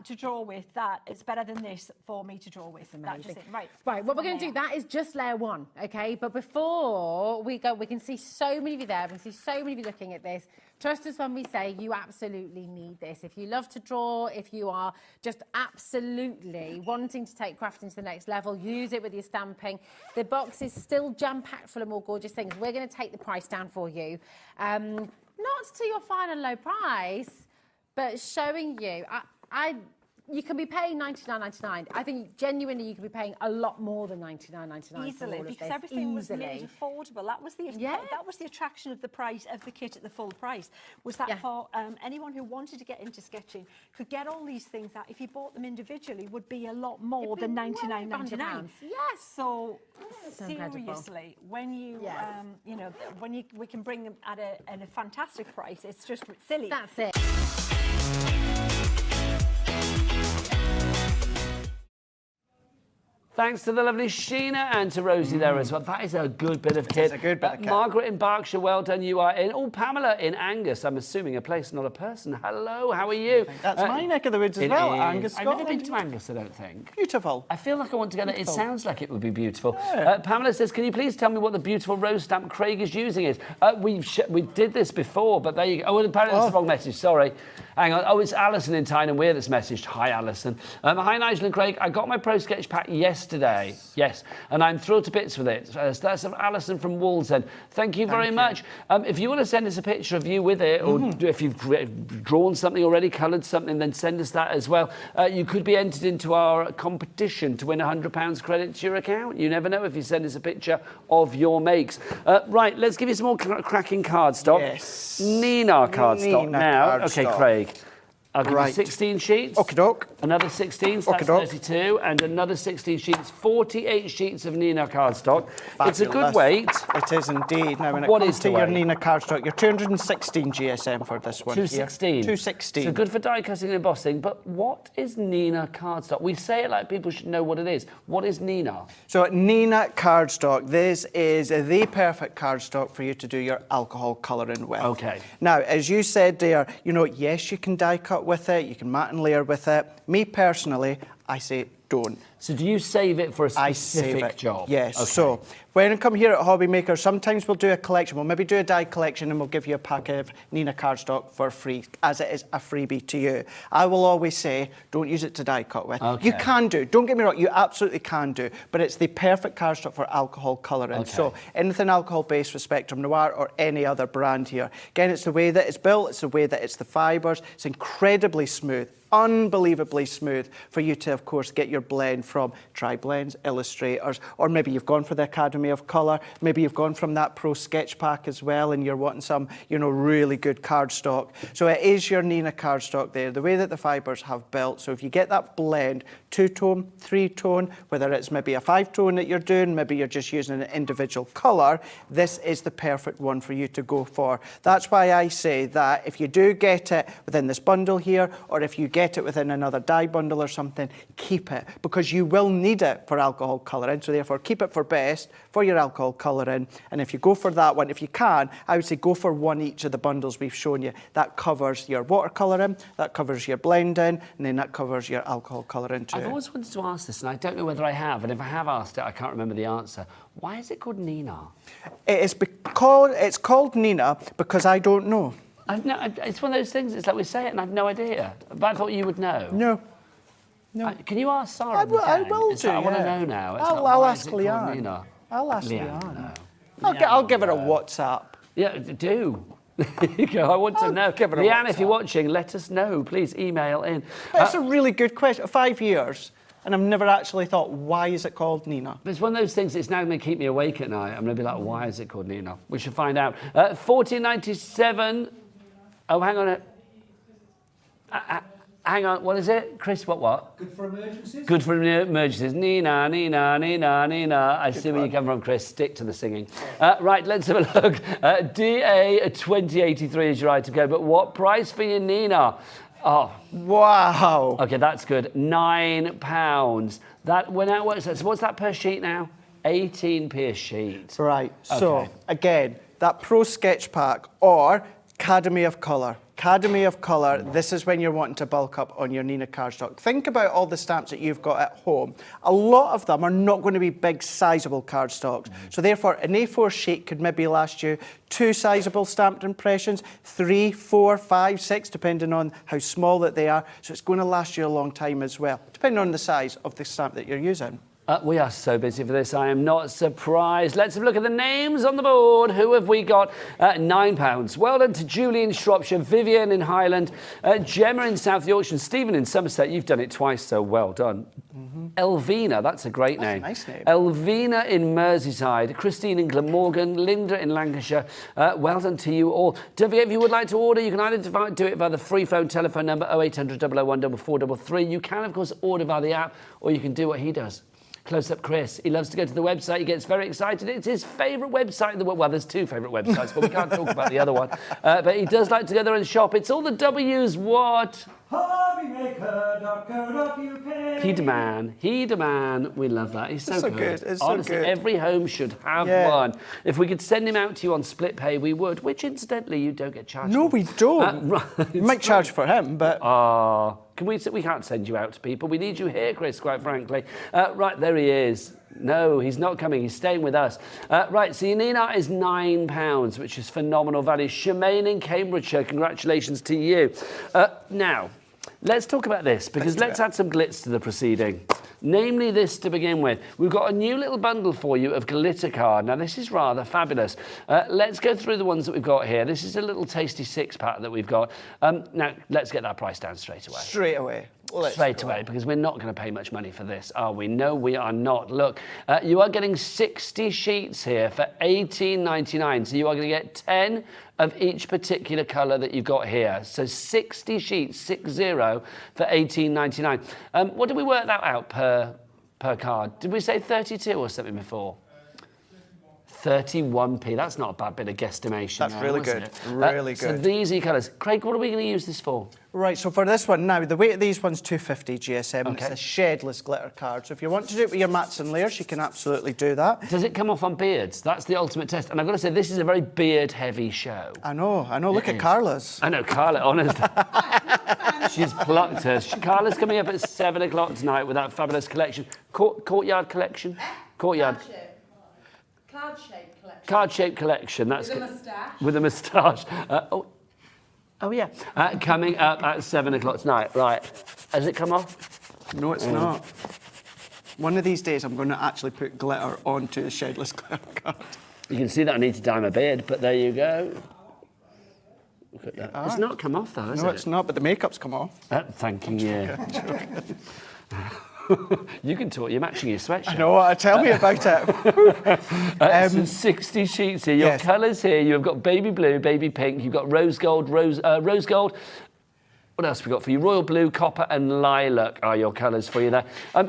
to draw with that is better than this for me to draw with. Amazing. Right, what we're going to do, that is just layer 1, okay? But before we go, we can see so many of you there. We can see so many of you looking at this. Trust us when we say you absolutely need this. If you love to draw, if you are just absolutely wanting to take crafting to the next level, use it with your stamping. The box is still jam-packed full of more gorgeous things. We're going to take the price down for you. Not to your final low price, but showing you, you can be paying $99.99. I think genuinely you could be paying a lot more than $99.99 easily, for all because of this. everything was made affordable. That was the attraction of the price of the kit at the full price. Was that for anyone who wanted to get into sketching could get all these things that if you bought them individually would be a lot more than $99.99. Yes. So incredible. seriously, when you you know, we can bring them at a fantastic price. It's just silly. That's it. Thanks to the lovely Sheena and to Rosie there as well. That is a good bit of kit. It's a good bit of kit. Margaret in Berkshire, well done. You are in. Oh, Pamela in Angus. I'm assuming a place, not a person. Hello, how are you? That's my neck of the woods as well, Angus, I've never Scotland. been to Angus, I don't think. Beautiful. I feel like I want to go there. It Beautiful. sounds like it would be beautiful. Yeah. Pamela says, can you please tell me what the beautiful rose stamp Craig is using is? We did this before, but there you go. Oh, apparently that's the wrong message, sorry. Hang on. Oh, it's Alison in Tyne and Wear that's messaged. Hi, Alison. Hi, Nigel and Craig. I got my Pro Sketch Pack yesterday. Yes, and I'm thrilled to bits with it. So that's Alison from Wallsend. Thank you very much. If you want to send us a picture of you with it, or if you've drawn something already, coloured something, then send us that as well. You could be entered into our competition to win £100 credit to your account. You never know if you send us a picture of your makes. Right, let's give you some more cracking cardstock. Yes. Nina cardstock now. Okay, Craig. I'll give you 16 sheets. Okie doke. Another 16, so that's 32. And another 16 sheets, 48 sheets of Nina cardstock. Fabulous. It's a good weight. It is indeed. Now, when it What comes is to the your weight? Nina cardstock, you're 216 GSM for this one. 216. 216. So good for die cutting and embossing. But what is Nina cardstock? We say it like people should know what it is. What is Nina? So Nina cardstock, this is the perfect cardstock for you to do your alcohol colouring with. Okay. Now, as you said there, you know, yes, you can die cut with it, you can mat and layer with it. Me personally, I say don't. So do you save it for a specific job? Yes. Okay. So when I come here at Hobby Maker, sometimes we'll do a collection. We'll maybe do a die collection and we'll give you a pack of Nina cardstock for free, as it is a freebie to you. I will always say, don't use it to die cut with. Okay. You can do. Don't get me wrong, you absolutely can do. But it's the perfect cardstock for alcohol colouring. Okay. So anything alcohol-based with Spectrum Noir or any other brand here. Again, it's the way that it's built. It's the way that it's the fibres. It's incredibly smooth. Unbelievably smooth for you to, of course, get your blend from Tri Blends, Illustrators, or maybe you've gone for the Academy of Colour, maybe you've gone from that Pro Sketch Pack as well and you're wanting some, you know, really good cardstock. So it is your Nina cardstock there, the way that the fibres have built. So if you get that blend, 2-tone, 3-tone, whether it's maybe a 5-tone that you're doing, maybe you're just using an individual colour, this is the perfect one for you to go for. That's why I say that if you do get it within this bundle here, or if you get it within another dye bundle or something, keep it, because you will need it for alcohol colouring. So therefore, keep it for best for your alcohol colouring. And if you go for that one, if you can, I would say go for one each of the bundles we've shown you. That covers your watercolouring, that covers your blending, and then that covers your alcohol colouring too. I've always wanted to ask this, and I don't know whether I have, and if I have asked it, I can't remember the answer. Why is it called Nina? It's called Nina because I don't know. It's one of those things, it's like we say it and I have no idea. But I thought you would know. No. Can you ask Sarah? I will do. I want to know now. I'll ask Leanne. I'll ask Leanne. I'll give her a WhatsApp. Yeah, do. There you go. I want to know. Give her a Leanne, WhatsApp. if you're watching, let us know. Please email in. That's a really good question. 5 years. And I've never actually thought, why is it called Nina? It's one of those things that's now going to keep me awake at night. I'm going to be like, why is it called Nina? We should find out. 14.97. Oh, hang on. Hang on. What is it? Chris, what? Good for emergencies? Good for emergencies. Nina, Nina, Nina, Nina. I see where you come from, Chris. Stick to the singing. Right, let's have a look. DA 2083 is your item code. But what price for your Nina? Oh. Wow. Okay, that's good. £9. That when that works. So what's that per sheet now? 18p a sheet. Right. Okay. So, again, that Pro Sketch Pack or Academy of Colour. Academy of Colour, this is when you're wanting to bulk up on your Nina cardstock. Think about all the stamps that you've got at home. A lot of them are not going to be big, sizable cardstocks. So therefore, an A4 sheet could maybe last you 2 sizable stamped impressions, 3, 4, 5, 6, depending on how small that they are. So it's going to last you a long time as well, depending on the size of the stamp that you're using. We are so busy for this, I am not surprised. Let's have a look at the names on the board. Who have we got? £9. Well done to Julie in Shropshire, Vivian in Highland, Gemma in South Yorkshire, Stephen in Somerset. You've done it twice, so well done. Elvina, that's a great name. That's a nice name. Elvina in Merseyside, Christine in Glamorgan, Linda in Lancashire. Well done to you all. Don't forget, if you would like to order, you can either do it via the free phone telephone number 0800 001 4433. You can, of course, order via the app, or you can do what he does. Close Up Chris. He loves to go to the website. He gets very excited. It's his favourite website in the world. Well, there's 2 favourite websites, but we can't talk about the other one. But he does like to go there and shop. It's all the W's. What? Hobbymaker.co.uk. He demand. We love that. He's so, good. It's Honestly, so good. every home should have one. If we could send him out to you on split pay, we would, which incidentally you don't get charged No, for. we don't. Right. We might charge for him, but... We can't send you out to people. We need you here, Chris, quite frankly. Right, there he is. No, he's not coming. He's staying with us. Right, so your Nina is £9, which is phenomenal value. Shemaine in Cambridgeshire, congratulations to you. Now, let's talk about this, because let's add some glitz to the proceeding. Namely this to begin with. We've got a new little bundle for you of glitter card. Now, this is rather fabulous. Let's go through the ones that we've got here. This is a little tasty 6-pack that we've got. Now, let's get that price down straight away. Straight away. Straight away, because we're not going to pay much money for this, are we? No, we are not. Look, you are getting 60 sheets here for £18.99. So you are going to get 10 of each particular colour that you've got here. So 60 sheets, 60, for £18.99. What did we work that out per card? Did we say 32 or something before? 31p. That's not a bad bit of guesstimation. That's really good. It? Really So good. these are your colours. Craig, what are we going to use this for? Right, so for this one now, the weight of these ones 250 GSM. Okay. It's a shedless glitter card. So if you want to do it with your mats and layers, you can absolutely do that. Does it come off on beards? That's the ultimate test. And I've got to say, this is a very beard-heavy show. I know. Look at Carla's. I know, Carla, honestly. She's plucked her. Carla's coming up at 7 o'clock tonight with that fabulous collection. Courtyard collection? Courtyard. Card-shaped collection. Card-shaped collection. That's With a moustache. With a moustache. Oh, yeah. Coming up at 7 o'clock tonight. Right. Has it come off? No, it's not. One of these days, I'm going to actually put glitter onto a shedless glitter card. You can see that I need to dye my beard, but there you go. Look at that. It's not come off, though, has it? No, it's not, but the makeup's come off. Thanking you. You can talk. You're matching your sweatshirt. I know. Tell me about it. So 60 sheets here. Your colours here. You've got baby blue, baby pink. You've got rose gold, rose gold. What else have we got for you? Royal blue, copper, and lilac are your colours for you there.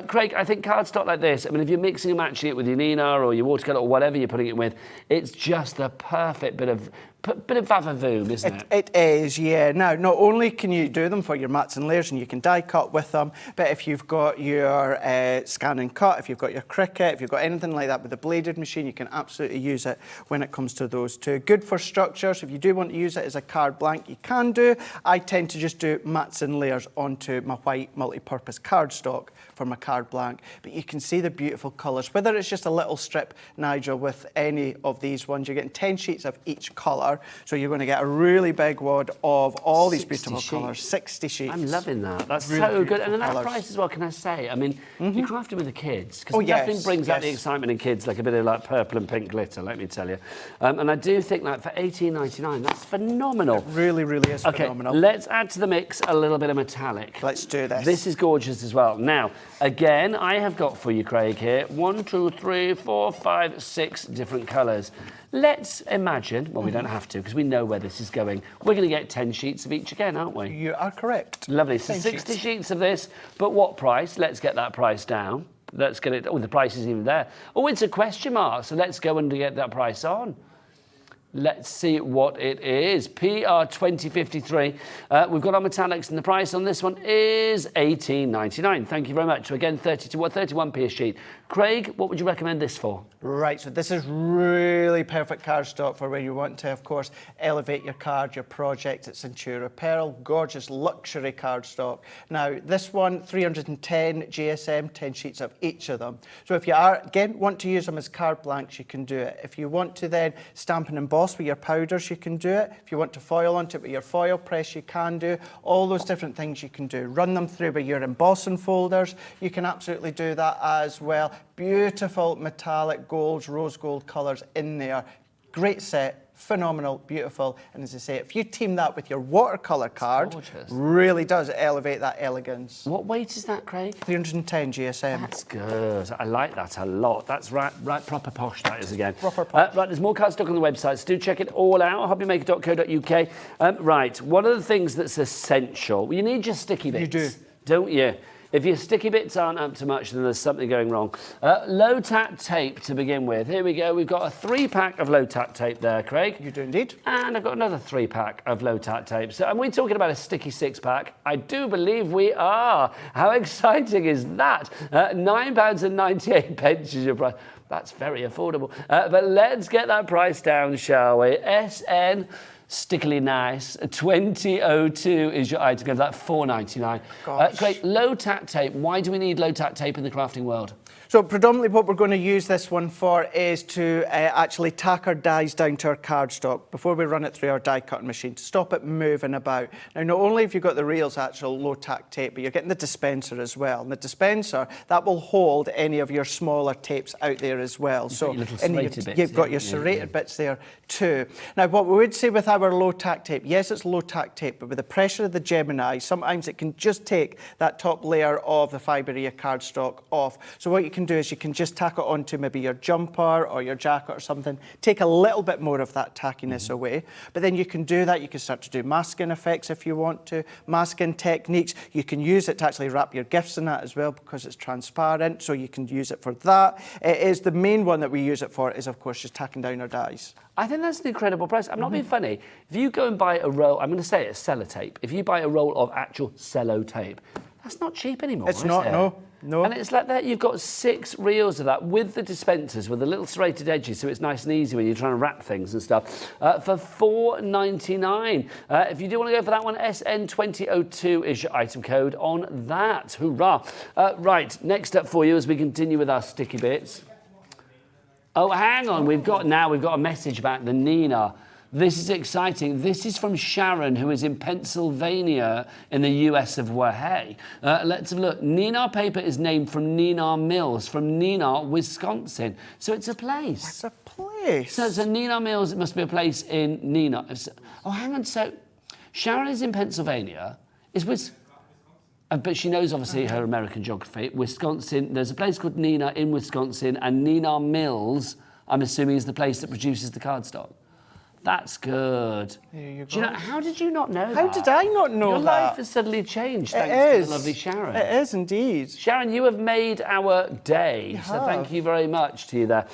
Craig, I think cardstock like this. I mean, if you're mixing and matching it with your Nina or your watercolour or whatever you're putting it with, it's just the perfect bit of vavavoom, isn't it? It is, yeah. Now, not only can you do them for your mats and layers and you can die cut with them, but if you've got your scan and cut, if you've got your Cricut, if you've got anything like that with a bladed machine, you can absolutely use it when it comes to those two. Good for structures. If you do want to use it as a card blank, you can do. I tend to just do mats and layers onto my white multi-purpose cardstock for my card blank, but you can see the beautiful colours. Whether it's just a little strip, Nigel, with any of these ones, you're getting 10 sheets of each colour, so you're going to get a really big wad of all these beautiful colours, 60 sheets. I'm loving that. That's Really so good. And at that colours. price as well, can I say? I mean, you're crafting with the kids, because nothing brings out the excitement in kids like a bit of like purple and pink glitter, let me tell you. And I do think that for £18.99, that's phenomenal. It really, really is phenomenal. Let's add to the mix a little bit of metallic. Let's do this. This is gorgeous as well. Now, again, I have got for you, Craig, here 1, 2, 3, 4, 5, 6 different colours. Let's imagine, well, we don't have to because we know where this is going. We're going to get 10 sheets of each again, aren't we? You are correct. Lovely. So 60 sheets of this, but what price? Let's get that price down. Let's get it. Oh, the price isn't even there. Oh, it's a question mark. So let's go and get that price on. Let's see what it is. PR 2053. We've got our metallics, and the price on this one is £18.99. Thank you very much. So again, 31p a sheet. Craig, what would you recommend this for? Right, so this is really perfect cardstock for when you want to, of course, elevate your card, your project. It's Centura Pearl, gorgeous luxury cardstock. Now, this one, 310 GSM, 10 sheets of each of them. So if you are, again, want to use them as card blanks, you can do it. If you want to then stamp and emboss with your powders, you can do it. If you want to foil onto it with your foil press, you can do. All those different things you can do. Run them through with your embossing folders. You can absolutely do that as well. Beautiful metallic golds, rose gold colours in there. Great set, phenomenal, beautiful. And as I say, if you team that with your watercolour card, really does elevate that elegance. What weight is that, Craig? 310 GSM. That's good. I like that a lot. That's right proper posh, that is again. Proper posh. Right, there's more cardstock on the website, so do check it all out, hobbymaker.co.uk. Right, one of the things that's essential, you need your sticky bits. You do. Don't you? If your sticky bits aren't up to much, then there's something going wrong. Low-tack tape to begin with. Here we go. We've got a 3-pack of low-tack tape there, Craig. You do indeed. And I've got another 3-pack of low-tack tape. So, and we're talking about a sticky 6-pack. I do believe we are. How exciting is that? £9.98 is your price. That's very affordable. But let's get that price down, shall we? SN Stickily Nice 2002 is your item code. That's £4.99. Great. Low-tack tape. Why do we need low-tack tape in the crafting world? So predominantly what we're going to use this one for is to actually tack our dies down to our cardstock before we run it through our die cutting machine to stop it moving about. Now, not only have you got the real actual low tack tape, but you're getting the dispenser as well. And the dispenser, that will hold any of your smaller tapes out there as well. You've got your serrated bits there too. Now, what we would say with our low tack tape, yes, it's low tack tape, but with the pressure of the Gemini, sometimes it can just take that top layer of the fibre of your cardstock off. So what you can do is you can just tack it onto maybe your jumper or your jacket or something, take a little bit more of that tackiness away. But then you can do that, you can start to do masking effects if you want to, masking techniques. You can use it to actually wrap your gifts in that as well because it's transparent, so you can use it for that. It is the main one that we use it for is, of course, just tacking down our dies. I think that's an incredible price. I'm not being funny. If you go and buy a roll, I'm going to say it's sellotape. If you buy a roll of actual sellotape, that's not cheap anymore. It's not, no. No. And it's like that, you've got 6 reels of that with the dispensers, with the little serrated edges, so it's nice and easy when you're trying to wrap things and stuff, for £4.99. If you do want to go for that one, SN2002 is your item code on that. Hoorah. Right, next up for you as we continue with our sticky bits. Oh, hang on, we've got a message about the Nina. This is exciting. This is from Sharon, who is in Pennsylvania in the US of A. Let's have a look. Nina paper is named from Nina Mills, from Nina, Wisconsin. So it's a place. It's a place. So Nina Mills, it must be a place in Nina. Oh, hang on. So Sharon is in Pennsylvania. But she knows, obviously, her American geography. Wisconsin, there's a place called Nina in Wisconsin, and Nina Mills, I'm assuming, is the place that produces the cardstock. That's good. There you go. Do you know, how did you not know that? How did I not know Your that? life has suddenly changed thanks to the lovely Sharon. It is indeed. Sharon, you have made our day, so thank you very much to you there.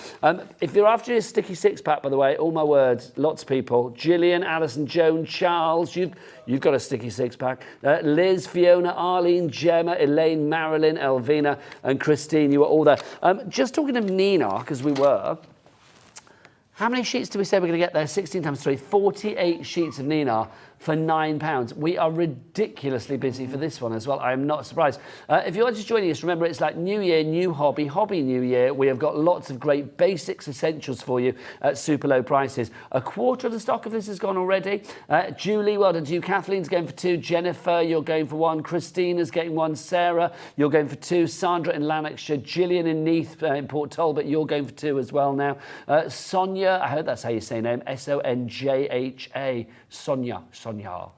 If you're after a sticky 6-pack, by the way, all my words, lots of people. Gillian, Alison, Joan, Charles, you've got a sticky 6-pack. Liz, Fiona, Arlene, Gemma, Elaine, Marilyn, Elvina, and Christine, you were all there. Just talking of Nina, because we were. How many sheets do we say we're going to get there? 16 times 3, 48 sheets of Nina for £9. We are ridiculously busy for this one as well. I am not surprised. If you're just joining us, remember it's like New Year, new hobby, hobby New Year. We have got lots of great basics, essentials for you at super low prices. A quarter of the stock of this has gone already. Julie, well done to you. Kathleen's going for 2. Jennifer, you're going for 1. Christina's getting 1. Sarah, you're going for 2. Sandra in Lanarkshire. Gillian in Neath in Port Talbot, you're going for 2 as well now. Sonia, I hope that's how you say name, Sonja. Sonia.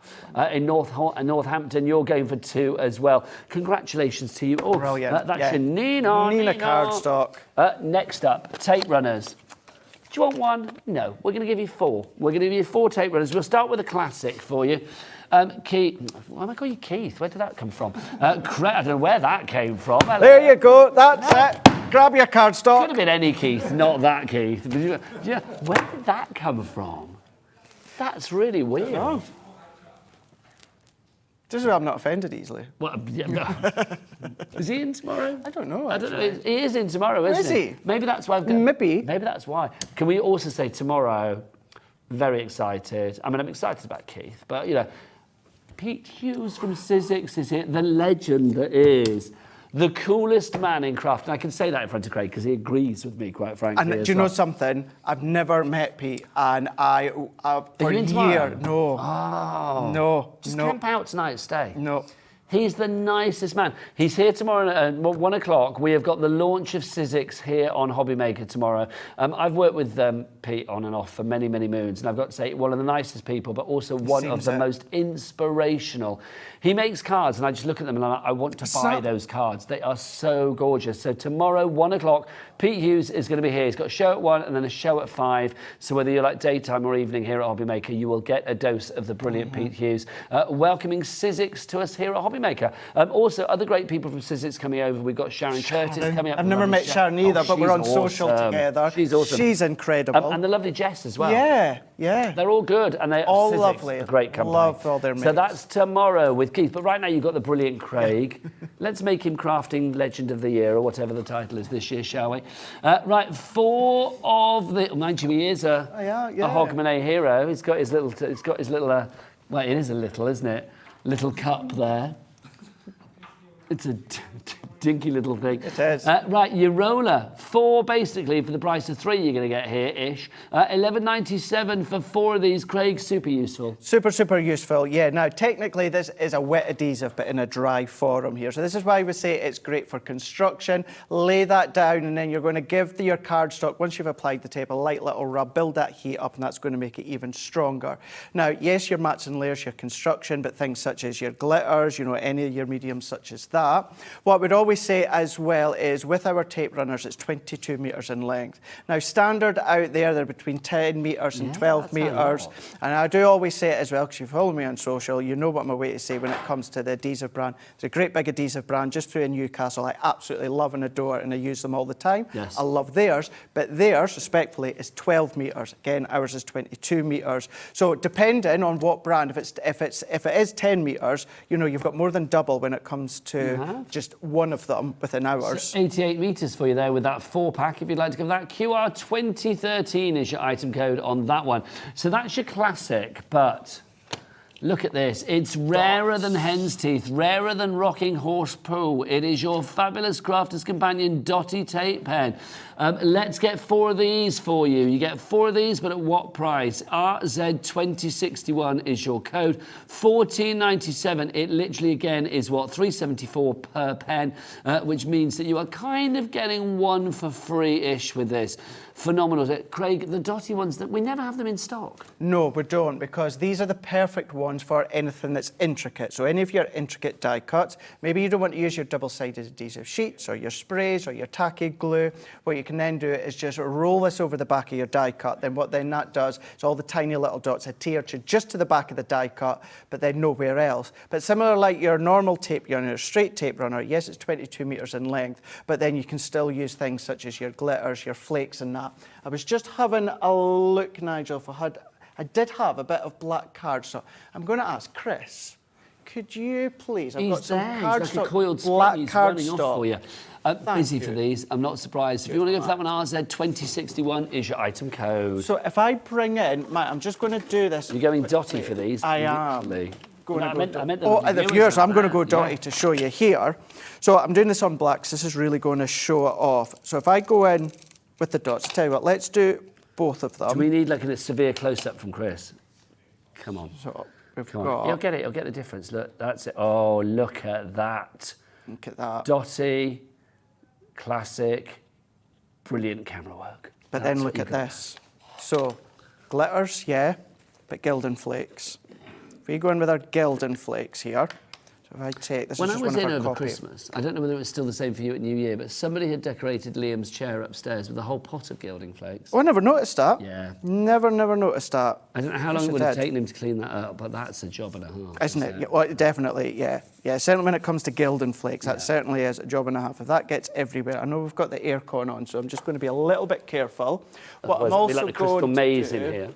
In Northampton, you're going for 2 as well. Congratulations to you all. Brilliant. That's your Nina cardstock. Next up, tape runners. Do you want 1? No, we're going to give you 4. We're going to give you 4 tape runners. We'll start with a classic for you. Keith, why am I calling you Keith? Where did that come from? I don't know where that came from. There you go. That's it. Grab your cardstock. Could have been any Keith, not that Keith. Where did that come from? That's really weird. Oh. This is why I'm not offended easily. Well, yeah, is he in tomorrow? I don't know. I don't know. He is in tomorrow, isn't he? Maybe that's why I've got... Maybe. Maybe that's why. Can we also say tomorrow, very excited. I mean, I'm excited about Keith, but, you know, Pete Hughes from Sizzix is here, the legend that is the coolest man in craft. And I can say that in front of Craig because he agrees with me, quite frankly. And do you know something? I've never met Pete, and for you in tomorrow? No. Oh. No. Just camp out tonight, stay. No. He's the nicest man. He's here tomorrow at 1 o'clock. We have got the launch of Sizzix here on Hobby Maker tomorrow. I've worked with Pete on and off for many, many moons, and I've got to say, one of the nicest people, but also one of the most inspirational. He makes cards, and I just look at them and I want to buy those cards. They are so gorgeous. So tomorrow, 1 o'clock, Pete Hughes is going to be here. He's got a show at 1 and then a show at 5. So whether you're like daytime or evening here at Hobby Maker, you will get a dose of the brilliant Pete Hughes. Welcoming Sizzix to us here at Hobby Hobbymaker. Also, other great people from Sussex coming over. We've got Sharon Curtis coming up. I've never met Sharon either, but we're on social together. She's awesome. She's incredible. And the lovely Jess as well. Yeah, yeah. They're all good, and they're all Sussex, lovely. A great company. Love all their mates. So that's tomorrow with Keith. But right now you've got the brilliant Craig. Let's make him Crafting Legend of the Year, or whatever the title is this year, shall we? Right, 4 of the. Mind you, he is a Hogmanay hero. He's got his little. Well, it is a little, isn't it? Little cup there. It's a dinky little thing. It is. Right, your roller. 4 basically for the price of 3 you're going to get here-ish. $11.97 for 4 of these. Craig, super useful. Super, super useful, yeah. Now, technically, this is a wet adhesive, but in a dry form here. So this is why we say it's great for construction. Lay that down, and then you're going to give your cardstock, once you've applied the tape, a light little rub, build that heat up, and that's going to make it even stronger. Now, yes, your mats and layers, your construction, but things such as your glitters, you know, any of your mediums such as that. What we'd always say as well is with our tape runners, it's 22 metres in length. Now, standard out there, they're between 10 metres and 12 metres. And I do always say it as well, because you follow me on social, you know what my way to say when it comes to the adhesive brand. It's a great big adhesive brand just through in Newcastle. I absolutely love and adore, and I use them all the time. Yes. I love theirs, but theirs, respectfully, is 12 metres. Again, ours is 22 metres. So depending on what brand, if it is 10 metres, you know, you've got more than double when it comes to just one of them within ours. So 88 metres for you there with that 4-pack. If you'd like to give that, QR 2013 is your item code on that one. So that's your classic, but look at this. It's rarer than hen's teeth, rarer than rocking horse poo. It is your fabulous Crafter's Companion Dotty tape pen. Let's get 4 of these for you. You get 4 of these, but at what price? RZ2061 is your code. $14.97. It literally, again, is what? $3.74 per pen, which means that you are kind of getting 1 for free-ish with this. Phenomenal. Craig, the Dotty ones, that we never have them in stock. No, we don't, because these are the perfect ones for anything that's intricate. So any of your intricate die cuts, maybe you don't want to use your double-sided adhesive sheets or your sprays or your tacky glue. What you can then do is just roll this over the back of your die cut. Then what then that does is all the tiny little dots adhere to just to the back of the die cut, but then nowhere else. But similar like your normal tape runner, straight tape runner, yes, it's 22 metres in length, but then you can still use things such as your glitters, your flakes and that. I was just having a look, Nigel, I did have a bit of black cardstock. I'm going to ask Chris, could you please? I've got some cardstock, like a coiled spring. black He's running cardstock. off for you. Busy for these, I'm not surprised. If you want to go for that one, RZ2061 is your item code. So if I bring in, I'm just going to do this. You're going Dotty for these? I am. The viewers, I'm going to go Dotty to show you here. So I'm doing this on black, so this is really going to show it off. So if I go in with the dots, tell you what, let's do both of them. Do we need like a severe close-up from Chris? Come on. So Come on. You'll get it. You'll get the difference. Look, that's it. Oh, look at that. Look at that. Dotty, classic, brilliant camera work. But then look at this. So, glitters, yeah, but Gildan flakes. If we go in with our Gildan flakes here, so if I take this, when is I just was one in of our over copy. Christmas, I don't know whether it was still the same for you at New Year, but somebody had decorated Liam's chair upstairs with a whole pot of gilding flakes. Oh, I never noticed that. Yeah. Never noticed that. I don't know how long it would have taken him to clean that up, but that's a job and a half. Isn't it? Yeah, well, definitely, yeah. Yeah, certainly when it comes to Gildan flakes, that certainly is a job and a half. If that gets everywhere, I know we've got the aircon on, so I'm just going to be a little bit careful. What I'm also like the crystal going maze to do in here.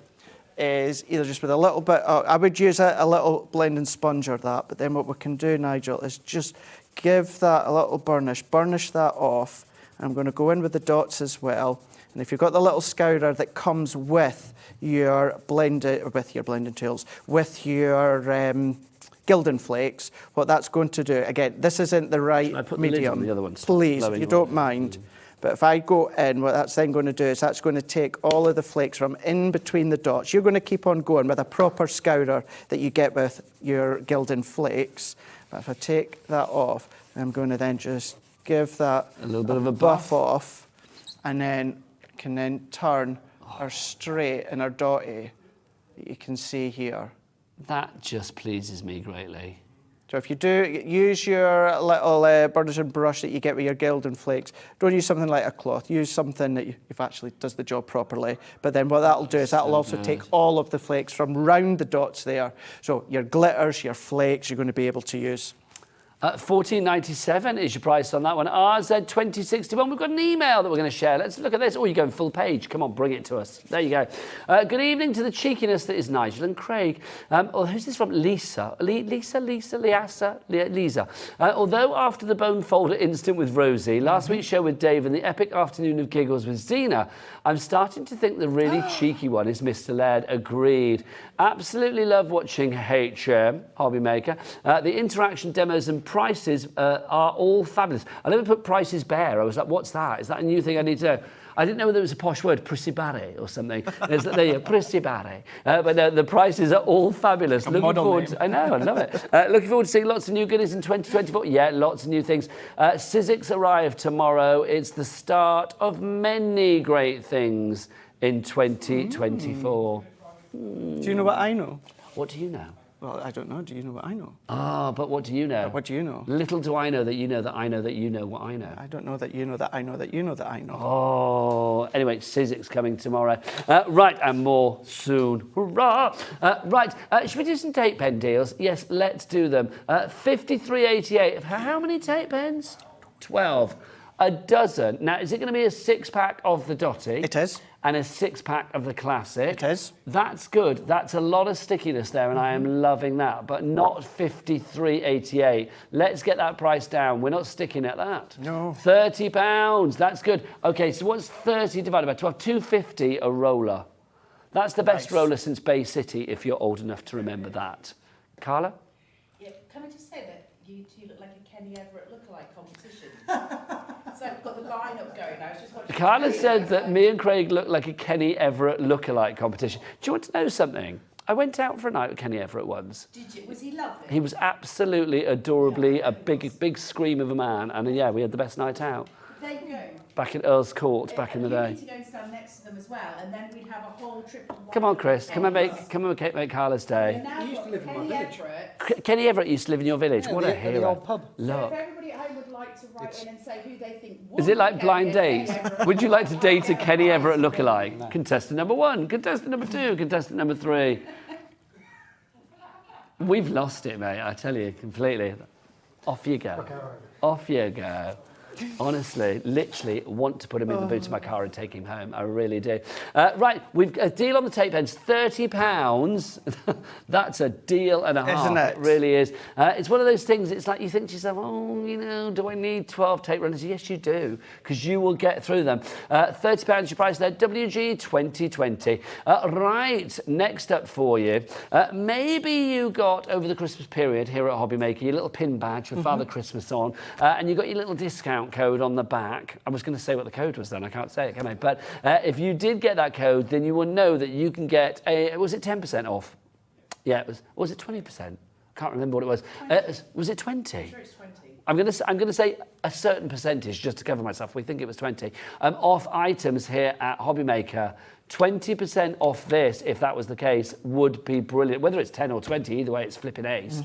is either just with a little bit, I would use a little blending sponge or that, but then what we can do, Nigel, is just give that a little burnish that off. And I'm going to go in with the dots as well. And if you've got the little scourer that comes with your blending tools, with your Gildan flakes, what that's going to do, again, this isn't the right I put medium. The lid on the other ones. Please, if you don't mind. But if I go in, what that's then going to do is that's going to take all of the flakes from in between the dots. You're going to keep on going with a proper scourer that you get with your Gildan flakes. But if I take that off, I'm going to then just give that a little bit of a buff off, and then can then turn our straight and our dotty that you can see here. That just pleases me greatly. So if you do, use your little burnishing brush that you get with your Gildan flakes. Don't use something like a cloth. Use something that you've actually does the job properly. But then what that'll do is that'll also take all of the flakes from round the dots there. So your glitters, your flakes, you're going to be able to use. $14.97 is your price on that one. RZ2061. We've got an email that we're going to share. Let's look at this. Oh, you're going full page. Come on, bring it to us. There you go. Good evening to the cheekiness that is Nigel and Craig. Who's this from? Lisa. Lisa. Although after the bone folder instant with Rosie, last week's show with Dave and the epic afternoon of giggles with Zena, I'm starting to think the really cheeky one is Mr. Laird. Agreed. Absolutely love watching HM, Hobby Maker. The interaction demos and prices are all fabulous. I never put prices bare. I was like, what's that? Is that a new thing I need to know? I didn't know whether it was a posh word, prissy barry or something. There you go, prissy barry. But the prices are all fabulous. Looking forward to, I know, I love it. Looking forward to seeing lots of new goodies in 2024. Yeah, lots of new things. Sizzix arrive tomorrow. It's the start of many great things in 2024. Do you know what I know? What do you know? Well, I don't know. Do you know what I know? Ah, but what do you know? What do you know? Little do I know that you know that I know that you know what I know. I don't know that you know that I know that you know that I know. Oh, anyway, Sizzix coming tomorrow. Right, and more soon. Hurrah! Right, should we do some tape pen deals? Yes, let's do them. 53.88. How many tape pens? 12. A dozen. Now, is it going to be a 6-pack of the Dotty? It is. And a 6-pack of the Classic? It is. That's good. That's a lot of stickiness there, and I am loving that, but not 53.88. Let's get that price down. We're not sticking at that. No. £30. That's good. Okay, so what's 30 divided by 12? £2.50 a roller. That's the best roller since Bay City, if you're old enough to remember that. Carla? Yeah, can I just say that you two look like a Kenny Everett lookalike competition? So I've got the line-up going. I was just watching. Carla said that me and Craig look like a Kenny Everett lookalike competition. Do you want to know something? I went out for a night with Kenny Everett once. Did you? Was he lovely? He was absolutely adorably a big scream of a man, and yeah, we had the best night out. There you go. Back in Earl's Court, back in the day. You need to go and stand next to them as well, and then we'd have a whole trip. Come on, Chris. Come and make Carla's day. He used to live in my village. Kenny Everett used to live in your village. Yeah, what a hero. The old pub. Look. If everybody at home would like to write in and say who they think Is it like blind date? Would you like to date a Kenny Everett lookalike? No. Contestant number 1, contestant number 2, contestant number 3. We've lost it, mate, I tell you, completely. Off you go. Off you go. Honestly, literally want to put him in the boot of my car and take him home. I really do. Right, we've got a deal on the tape pens, £30. That's a deal and a half. Isn't it? It really is. It's one of those things, it's like you think to yourself, oh, you know, do I need 12 tape runners? Yes, you do, because you will get through them. £30 your price there, WG 2020. Right, next up for you. Maybe you got, over the Christmas period here at Hobby Maker, your little pin badge with Father Christmas on, and you got your little discount code on the back. I was going to say what the code was then, I can't say it, can I? But if you did get that code, then you will know that you can get a, was it 10% off? Yeah, it was it 20%? I can't remember what it was. Was it 20? I'm sure it's 20. I'm going to say a certain percentage just to cover myself. We think it was 20. Off items here at Hobby Maker. 20% off this, if that was the case, would be brilliant. Whether it's 10 or 20, either way, it's flipping ace.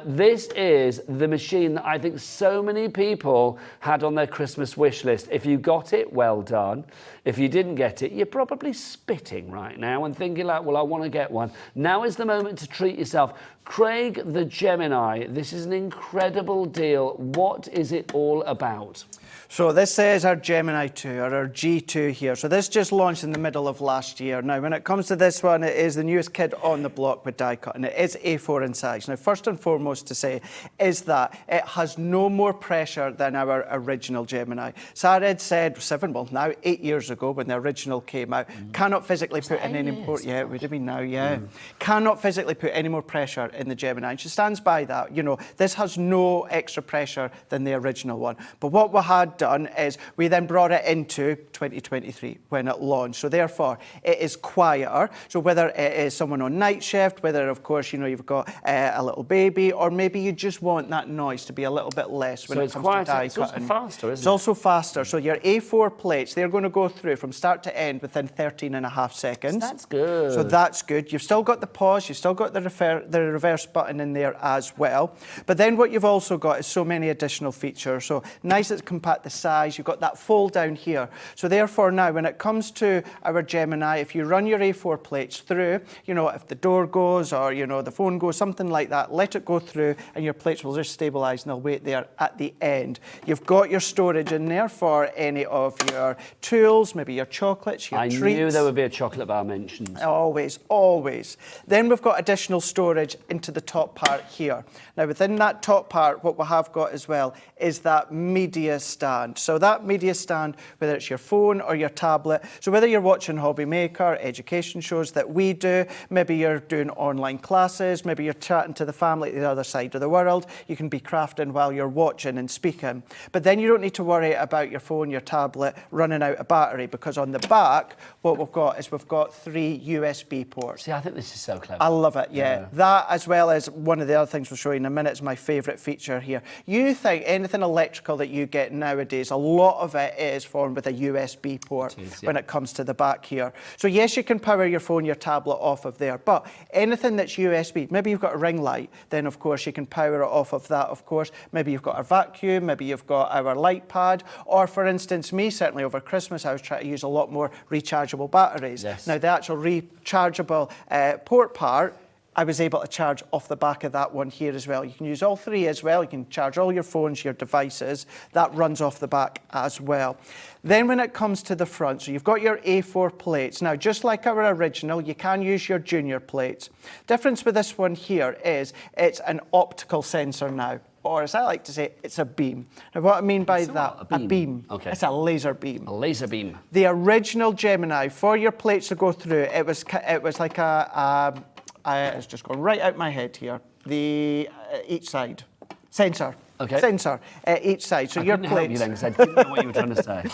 This is the machine that I think so many people had on their Christmas wish list. If you got it, well done. If you didn't get it, you're probably spitting right now and thinking like, well, I want to get one. Now is the moment to treat yourself. Craig the Gemini, this is an incredible deal. What is it all about? So this is our Gemini 2, or our G2 here. So this just launched in the middle of last year. Now, when it comes to this one, it is the newest kid on the block with die cut, and it is A4 in size. Now, first and foremost to say is that it has no more pressure than our original Gemini. Sarah had said 8 years ago when the original came out, cannot physically put in any more. Yeah, it would have been now, yeah. Cannot physically put any more pressure in the Gemini. And she stands by that. You know, this has no extra pressure than the original one. But what we had done is we then brought it into 2023 when it launched. So therefore, it is quieter. So whether it is someone on night shift, whether, of course, you know, you've got a little baby, or maybe you just want that noise to be a little bit less when it comes to die cutting. It's also faster, isn't it? It's also faster. So your A4 plates, they're going to go through from start to end within 13.5 seconds. That's good. So that's good. You've still got the pause, you've still got the reverse button in there as well. But then what you've also got is so many additional features. So nice, it's compact the size. You've got that fold down here. So therefore now, when it comes to our Gemini, if you run your A4 plates through, you know, if the door goes or, you know, the phone goes, something like that, let it go through and your plates will just stabilise and they'll wait there at the end. You've got your storage in there for any of your tools, maybe your chocolates, your treats. I knew there would be a chocolate bar mentioned. Always, always. Then we've got additional storage into the top part here. Now within that top part, what we have got as well is that media stand. So that media stand, whether it's your phone or your tablet, so whether you're watching Hobby Maker, education shows that we do, maybe you're doing online classes, maybe you're chatting to the family at the other side of the world, you can be crafting while you're watching and speaking. But then you don't need to worry about your phone, your tablet running out of battery, because on the back, what we've got is we've got 3 USB ports. See, I think this is so clever. I love it, yeah. That, as well as one of the other things we'll show you in a minute, is my favourite feature here. You think anything electrical that you get nowadays, a lot of it is formed with a USB port when it comes to the back here. So yes, you can power your phone, your tablet off of there, but anything that's USB, maybe you've got a ring light, then of course you can power it off of that, of course. Maybe you've got a vacuum, maybe you've got our light pad, or for instance, me, certainly over Christmas, I was trying to use a lot more rechargeable batteries. Yes. Now the actual rechargeable port part, I was able to charge off the back of that one here as well. You can use all 3 as well. You can charge all your phones, your devices. That runs off the back as well. Then when it comes to the front, so you've got your A4 plates. Now, just like our original, you can use your junior plates. Difference with this one here is it's an optical sensor now. Or as I like to say, it's a beam. Now what I mean by that, a beam. Okay. It's a laser beam. A laser beam. The original Gemini, for your plates to go through, it was like it's just gone right out my head here. The each side sensor. Okay. Sensor each side. So I your couldn't help you plates. then, 'cause I didn't know what you were trying to say.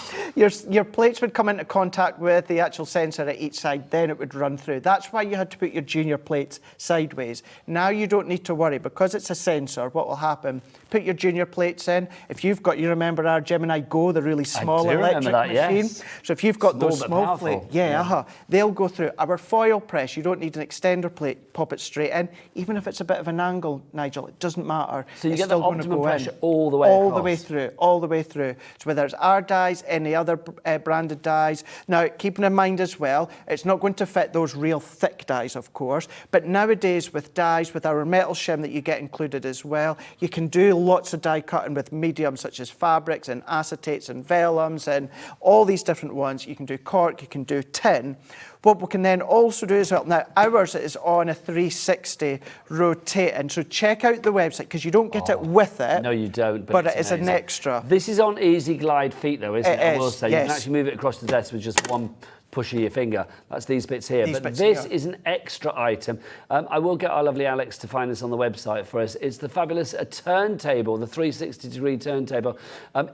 Your plates would come into contact with the actual sensor at each side, then it would run through. That's why you had to put your junior plates sideways. Now you don't need to worry, because it's a sensor. What will happen? Put your junior plates in. If you've got, you remember our Gemini Go, the really small electric machine. Yes. So if you've got Small those but small powerful. plates, they'll go through. Our foil press, you don't need an extender plate. Pop it straight in, even if it's a bit of an angle, Nigel. It doesn't matter. So you It's get the still gonna optimum go pressure in. all the way all across. the way through, all the way through. So whether it's our dies, any other branded dies. Now, keeping in mind as well, it's not going to fit those real thick dies, of course, but nowadays with dies, with our metal shim that you get included as well, you can do lots of die cutting with mediums such as fabrics and acetates and vellums and all these different ones. You can do cork, you can do tin. What we can then also do as well, now ours is on a 360 rotating, so check out the website because you don't get it with it. No, you don't. But it it's is an amazing. extra. This is on easy glide feet though, isn't it? I will say. You yes. can actually move it across the desk with just one push of your finger. That's these bits here. These but bits this here. is an extra item. I will get our lovely Alex to find this on the website for us. It's the fabulous turntable, the 360-degree turntable.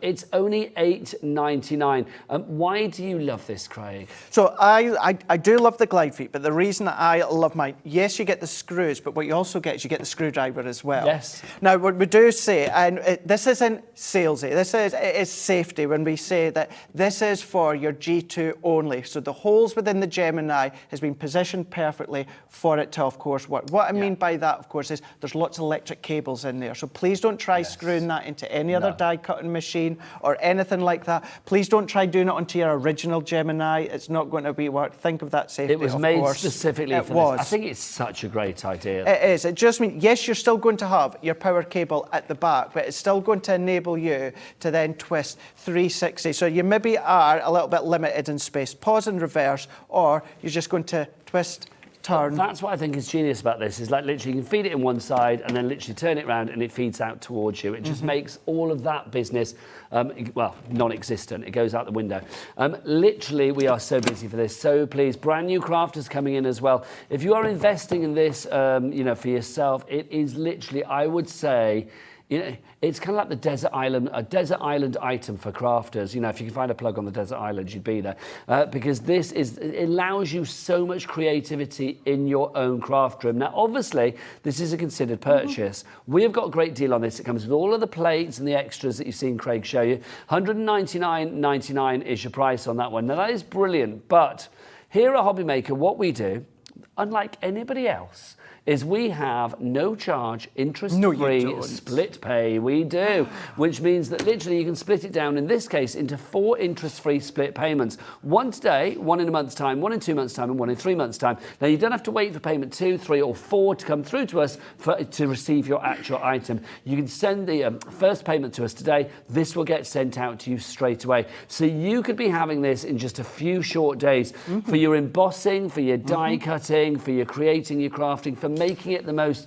It's only $8.99. Why do you love this, Craig? So I do love the glide feet, but the reason that I love mine, yes, you get the screws, but what you also get is you get the screwdriver as well. Yes. Now, what we do say, and this isn't salesy, it is safety when we say that this is for your G2 only. So the holes within the Gemini has been positioned perfectly for it to, of course, work. What I mean by that, of course, is there's lots of electric cables in there. So please don't try screwing that into any other die cutting machine or anything like that. Please don't try doing it onto your original Gemini. It's not going to be work. Think of that safety. It was made specifically for this. I think it's such a great idea. It is. It just means, yes, you're still going to have your power cable at the back, but it's still going to enable you to then twist 360. So you maybe are a little bit limited in space. Pause and reverse, or you're just going to twist, turn. That's what I think is genius about this, is like literally you can feed it in one side and then literally turn it around and it feeds out towards you. It just makes all of that business, well, non-existent. It goes out the window. Literally, we are so busy for this. So please, brand new Crafters coming in as well. If you are investing in this, you know, for yourself, it is literally, I would say, you know, it's kind of like the desert island, a desert island item for crafters. You know, if you can find a plug on the desert island, you'd be there. Because this it allows you so much creativity in your own craft room. Now, obviously, this is a considered purchase. We have got a great deal on this. It comes with all of the plates and the extras that you've seen Craig show you. $199.99 is your price on that one. Now, that is brilliant. But here at Hobby Maker, what we do, unlike anybody else, is we have no charge, interest-free split pay. We do, which means that literally you can split it down, in this case, into 4 interest-free split payments. One today, one in a month's time, one in 2 months' time, and one in 3 months' time. Now, you don't have to wait for payment 2, 3, or 4 to come through to us to receive your actual item. You can send the first payment to us today. This will get sent out to you straight away. So you could be having this in just a few short days for your embossing, for your die cutting, for your creating, your crafting, for making it the most,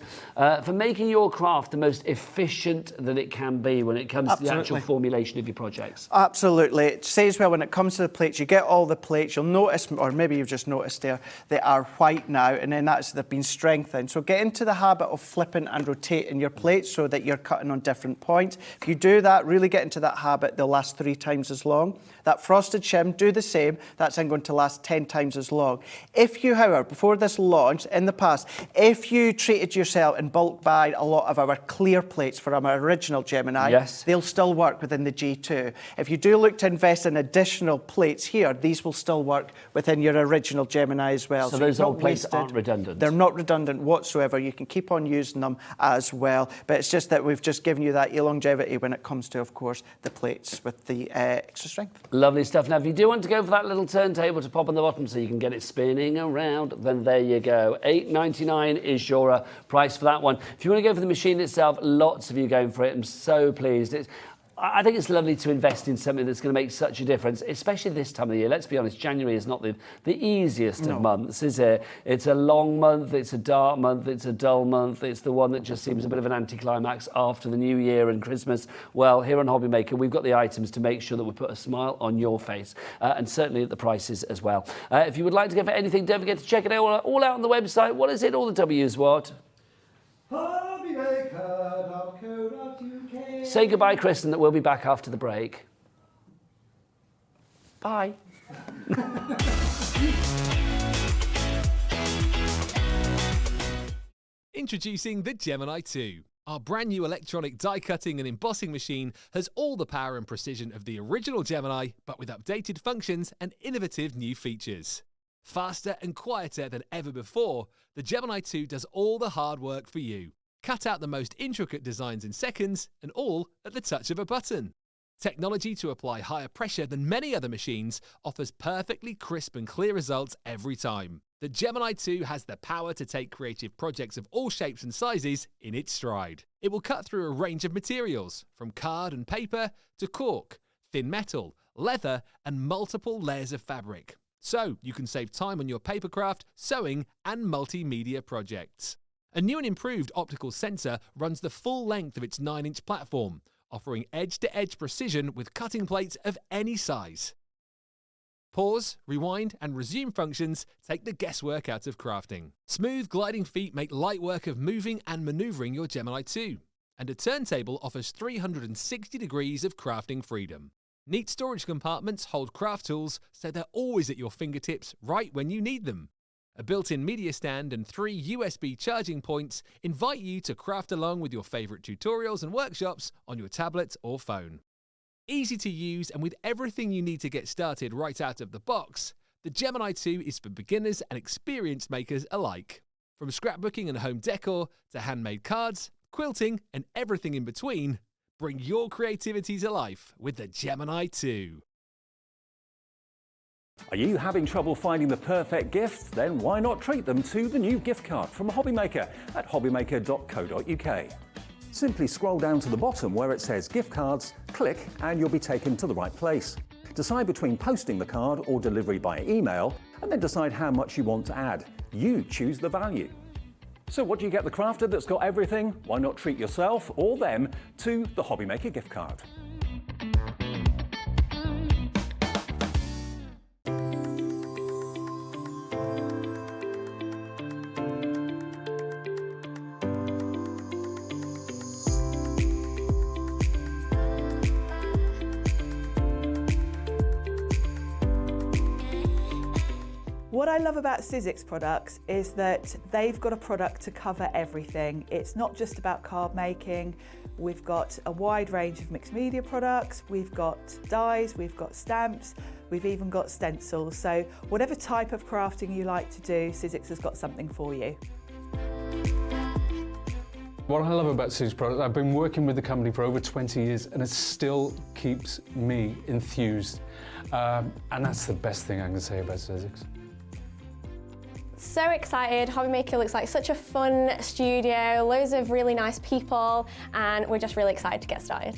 for making your craft the most efficient that it can be when it comes to the actual formulation of your projects. Absolutely. It says, well, when it comes to the plates, you get all the plates, you'll notice, or maybe you've just noticed there, they are white now, and then they've been strengthened. So get into the habit of flipping and rotating your plates so that you're cutting on different points. If you do that, really get into that habit, they'll last 3 times as long. That frosted shim, do the same. That's then going to last 10 times as long. If you, however, before this launch, in the past, if you treated yourself and bulk buy a lot of our clear plates from our original Gemini, they'll still work within the G2. If you do look to invest in additional plates here, these will still work within your original Gemini as well. So those old plates aren't redundant? They're not redundant whatsoever. You can keep on using them as well. But it's just that we've just given you that longevity when it comes to, of course, the plates with the extra strength. Lovely stuff. Now, if you do want to go for that little turntable to pop on the bottom so you can get it spinning around, then there you go. $8.99 is your price for that one. If you want to go for the machine itself, lots of you going for it. I'm so pleased. I think it's lovely to invest in something that's going to make such a difference, especially this time of the year. Let's be honest, January is not the easiest of months, is it? It's a long month, it's a dark month, it's a dull month, it's the one that just seems a bit of an anticlimax after the New Year and Christmas. Well, here on Hobby Maker, we've got the items to make sure that we put a smile on your face, and certainly at the prices as well. If you would like to go for anything, don't forget to check it out all out on the website. What is it? All the W's, what? Hobbymaker.co.uk. Say goodbye, Kristen, that we'll be back after the break. Bye. Introducing the Gemini 2. Our brand new electronic die cutting and embossing machine has all the power and precision of the original Gemini, but with updated functions and innovative new features. Faster and quieter than ever before, the Gemini 2 does all the hard work for you. Cut out the most intricate designs in seconds, and all at the touch of a button. Technology to apply higher pressure than many other machines offers perfectly crisp and clear results every time. The Gemini 2 has the power to take creative projects of all shapes and sizes in its stride. It will cut through a range of materials, from card and paper to cork, thin metal, leather, and multiple layers of fabric. So you can save time on your papercraft, sewing, and multimedia projects. A new and improved optical sensor runs the full length of its 9-inch platform, offering edge-to-edge precision with cutting plates of any size. Pause, rewind, and resume functions take the guesswork out of crafting. Smooth gliding feet make light work of moving and maneuvering your Gemini 2. And a turntable offers 360 degrees of crafting freedom. Neat storage compartments hold craft tools so they're always at your fingertips right when you need them. A built-in media stand and 3 USB charging points invite you to craft along with your favourite tutorials and workshops on your tablet or phone. Easy to use and with everything you need to get started right out of the box, the Gemini 2 is for beginners and experienced makers alike. From scrapbooking and home decor to handmade cards, quilting and everything in between, bring your creativity to life with the Gemini 2. Are you having trouble finding the perfect gift? Then why not treat them to the new gift card from Hobby Maker at hobbymaker.co.uk. Simply scroll down to the bottom where it says gift cards, click and you'll be taken to the right place. Decide between posting the card or delivery by email and then decide how much you want to add. You choose the value. So what do you get the crafter that's got everything? Why not treat yourself or them to the Hobby Maker gift card? What I love about Sizzix products is that they've got a product to cover everything. It's not just about card making. We've got a wide range of mixed media products, we've got dies, we've got stamps, We've even got stencils. So whatever type of crafting you like to do, Sizzix has got something for you. What I love about Sue's product, I've been working with the company for over 20 years and it still keeps me enthused. And that's the best thing I can say about Sizzix. So excited. Hobbymaker looks like such a fun studio, loads of really nice people, and we're just really excited to get started.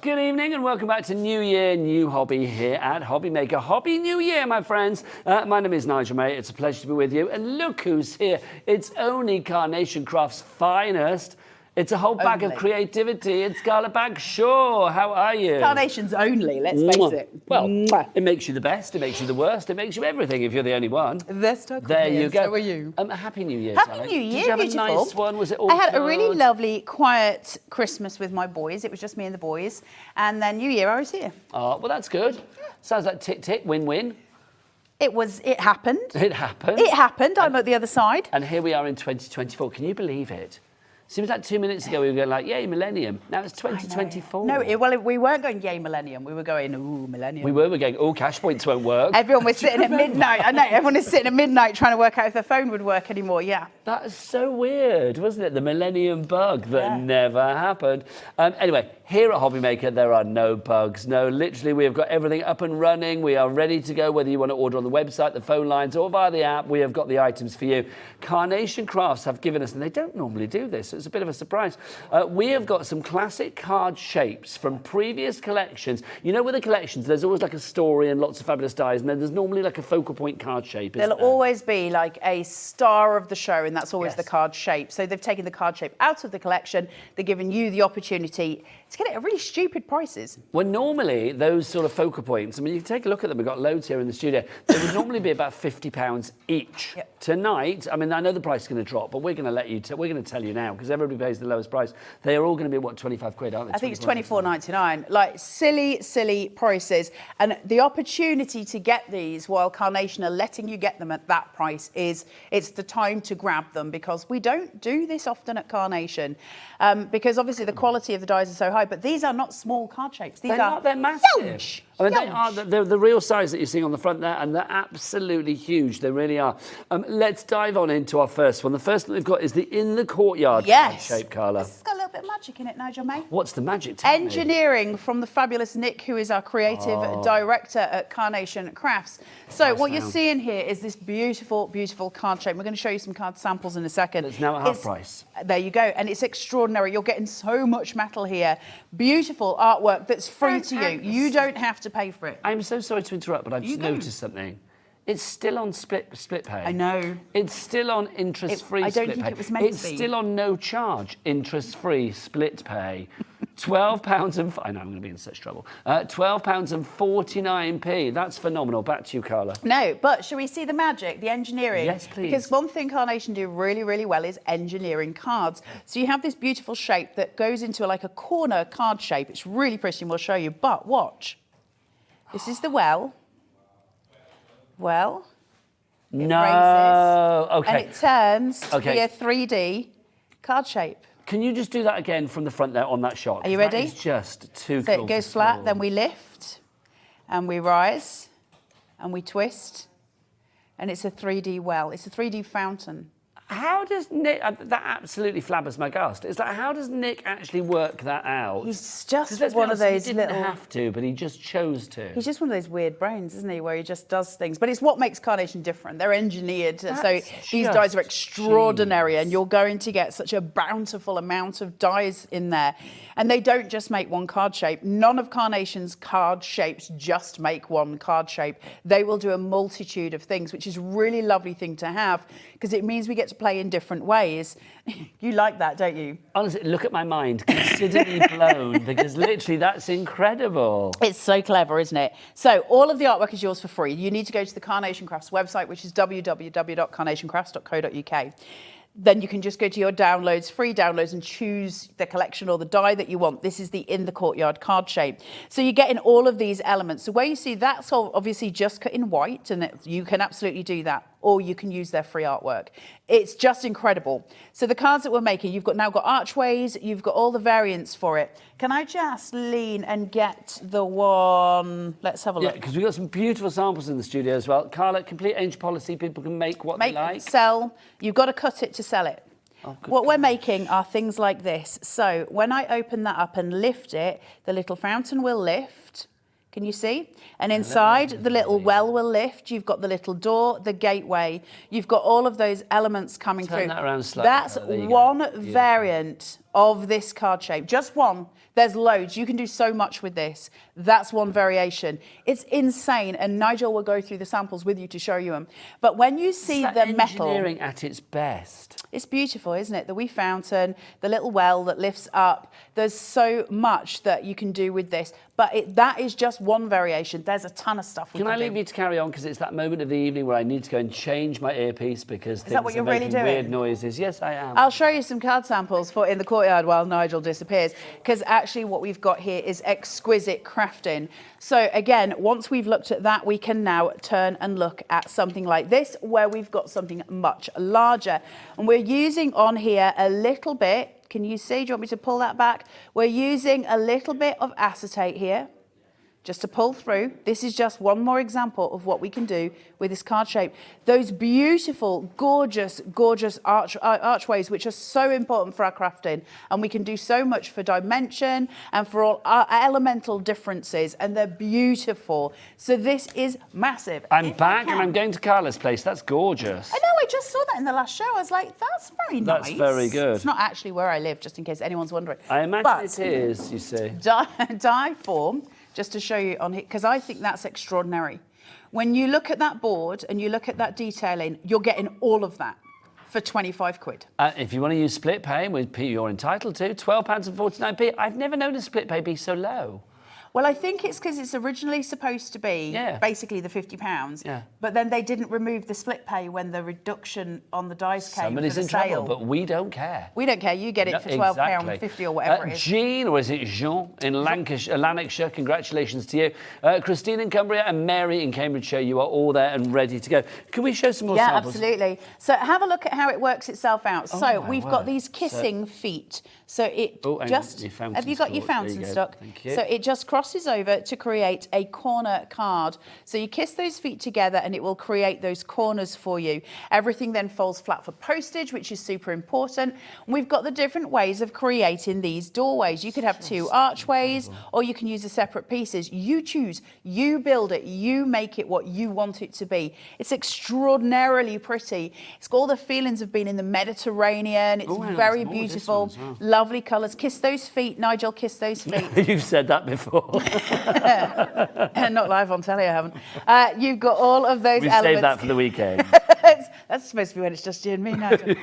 Good evening and welcome back to New Year, New Hobby here at Hobbymaker. Hobby New Year, my friends. My name is Nigel May. It's a pleasure to be with you. And look who's here. It's only Carnation Crafts' finest. It's a whole bag of creativity. It's Carla Bagshaw. How are you? Carnations only, let's face it. Well, it makes you the best, it makes you the worst, it makes you everything if you're the only one. There you go. So are you. Happy New Year, Happy darling. New Year, Did you have beautiful. a nice one? Was it all I had a really good? lovely, quiet Christmas with my boys. It was just me and the boys. And then New Year, I was here. Oh, well, that's good. Sounds like tick-tick, win-win. It happened. It happened. It happened. I'm at the other side. And here we are in 2024. Can you believe it? Seems like 2 minutes ago we were going like, yay, millennium. Now it's 2024. No, we weren't going yay millennium. We were going, ooh, millennium. We were going, oh, cash points won't work. Everyone was sitting at midnight. I know, everyone is sitting at midnight trying to work out if their phone would work anymore, yeah. That is so weird, wasn't it? The millennium bug that never happened. Anyway, here at Hobbymaker, there are no bugs. No, literally, we have got everything up and running. We are ready to go, whether you want to order on the website, the phone lines, or via the app. We have got the items for you. Carnation Crafts have given us, and they don't normally do this, so it's a bit of a surprise. We have got some classic card shapes from previous collections. You know, with the collections, there's always like a story and lots of fabulous dies, and then there's normally like a focal point card shape. There'll always be like a star of the show, and that's always the card shape. So they've taken the card shape out of the collection. They're giving you the opportunity to get it at really stupid prices. Well, normally those sort of focal points, I mean, you can take a look at them. We've got loads here in the studio. They would normally be about £50 each. Yep. Tonight, I mean, I know the price is going to drop, but we're going to let you. We're going to tell you now because everybody pays the lowest price. They are all going to be what, 25 quid, aren't they? I think it's £24.99. Like silly prices, and the opportunity to get these while Carnation are letting you get them at that price it's the time to grab them, because we don't do this often at Carnation, because obviously the quality of the dies are so high. But these are not small card shapes. They're massive. Huge. I mean, they are the real size that you're seeing on the front there, and they're absolutely huge. They really are. Let's dive on into our first one. The first one we've got is the In the Courtyard shape, Carla. This has got a little bit of magic in it, Nigel May. What's the magic? Tell me. Engineering from the fabulous Nick, who is our creative director at Carnation Crafts. So what you're seeing here is this beautiful card shape. We're going to show you some card samples in a second. It's now at half price. There you go. And it's extraordinary. You're getting so much metal here. Beautiful artwork that's free to you. You don't have to pay for it. I'm so sorry to interrupt, but I've just noticed something. It's still on split pay. I know. It's still on interest-free split pay. I don't think it was meant to be. It's still on no charge, interest-free split pay. £12 and... I know I'm going to be in such trouble. £12 and 49p. That's phenomenal. Back to you, Carla. No, but shall we see the magic, the engineering? Yes, please. Because one thing Carnation do really well is engineering cards. So you have this beautiful shape that goes into like a corner card shape. It's really pretty, and we'll show you. But watch. This is the well. Well. No. Raises, okay. And it turns to be a 3D card shape. Can you just do that again from the front there on that shot? Are you ready? It's just too So cool. it goes flat, then we lift, and we rise, and we twist, and it's a 3D well. It's a 3D fountain. How does Nick... that absolutely flabbers my gust. It's like, how does Nick actually work that out? He's just one of those he didn't have to, but he just chose to. He's just one of those weird brains, isn't he, where he just does things. But it's what makes Carnation different. They're engineered, so these dies are extraordinary, and you're going to get such a bountiful amount of dies in there. And they don't just make one card shape. None of Carnation's card shapes just make one card shape. They will do a multitude of things, which is a really lovely thing to have, because it means we get to play in different ways. You like that, don't you? Honestly, look at my mind. Consider me blown, because literally that's incredible. It's so clever, isn't it? So all of the artwork is yours for free. You need to go to the Carnation Crafts website, which is www.carnationcrafts.co.uk. Then you can just go to your downloads, free downloads, and choose the collection or the die that you want. This is the In the Courtyard card shape. So you're getting all of these elements. So where you see that's all obviously just cut in white, and you can absolutely do that. or you can use their free artwork. It's just incredible. So the cards that we're making, you've now got archways, you've got all the variants for it. Can I just lean and get the one? Let's have a look. Yeah, because we've got some beautiful samples in the studio as well. Carla, complete age policy, people can make what they like. Sell. You've got to cut it to sell it. What we're making are things like this. So when I open that up and lift it, the little fountain will lift. Can you see? And inside, the little well will lift. You've got the little door, the gateway. You've got all of those elements coming through. Turn that around slightly. That's one variant of this card shape. Just one. There's loads. You can do so much with this. That's one variation. It's insane. And Nigel will go through the samples with you to show you them. But when you see the metal... engineering at its best. It's beautiful, isn't it? The wee fountain, the little well that lifts up. There's so much that you can do with this. But that is just one variation. There's a ton of stuff we can do. Can I leave you to carry on? Because it's that moment of the evening where I need to go and change my earpiece because Is that what you're really doing? Weird noises. Yes, I am. I'll show you some card samples for in the courtyard while Nigel disappears. Because actually what we've got here is exquisite crafting. So again, once we've looked at that, we can now turn and look at something like this, where we've got something much larger. And we're using on here a little bit. Can you see? Do you want me to pull that back? We're using a little bit of acetate here, just to pull through. This is just one more example of what we can do with this card shape. Those beautiful, gorgeous, gorgeous archways, which are so important for our crafting. And we can do so much for dimension and for all our elemental differences. And they're beautiful. So this is massive. I'm back and I'm going to Carla's place. That's gorgeous. I know, I just saw that in the last show. I was like, that's very nice. That's very good. It's not actually where I live, just in case anyone's wondering. I imagine it is, you see. Die form. Just to show you on here, because I think that's extraordinary. When you look at that board and you look at that detailing, you're getting all of that for 25 quid. If you want to use split pay, which you're entitled to, £12.49p. I've never known a split pay be so low. Well, I think it's because it's originally supposed to be basically the £50, but then they didn't remove the split pay when the reduction on the dice came. Somebody's in trouble, but we don't care. We don't care. You get it for £12.50 or whatever it is. Jean, or is it Jean, in Lanarkshire, congratulations to you. Christine in Cumbria and Mary in Cambridgeshire, you are all there and ready to go. Can we show some more samples? Yeah, absolutely. So have a look at how it works itself out. So we've got these kissing feet. So it just... Have you got your fountain stuck? Thank you. So it just crosses over to create a corner card. So you kiss those feet together and it will create those corners for you. Everything then folds flat for postage, which is super important. And we've got the different ways of creating these doorways. You could have two archways or you can use the separate pieces. You choose, you build it, you make it what you want it to be. It's extraordinarily pretty. It's got all the feelings of being in the Mediterranean. It's very beautiful. Lovely colours. Kiss those feet, Nigel, kiss those feet. You've said that before. Not live on telly, I haven't. You've got all of those elements. We saved that for the weekend. That's supposed to be when it's just you and me, Nigel.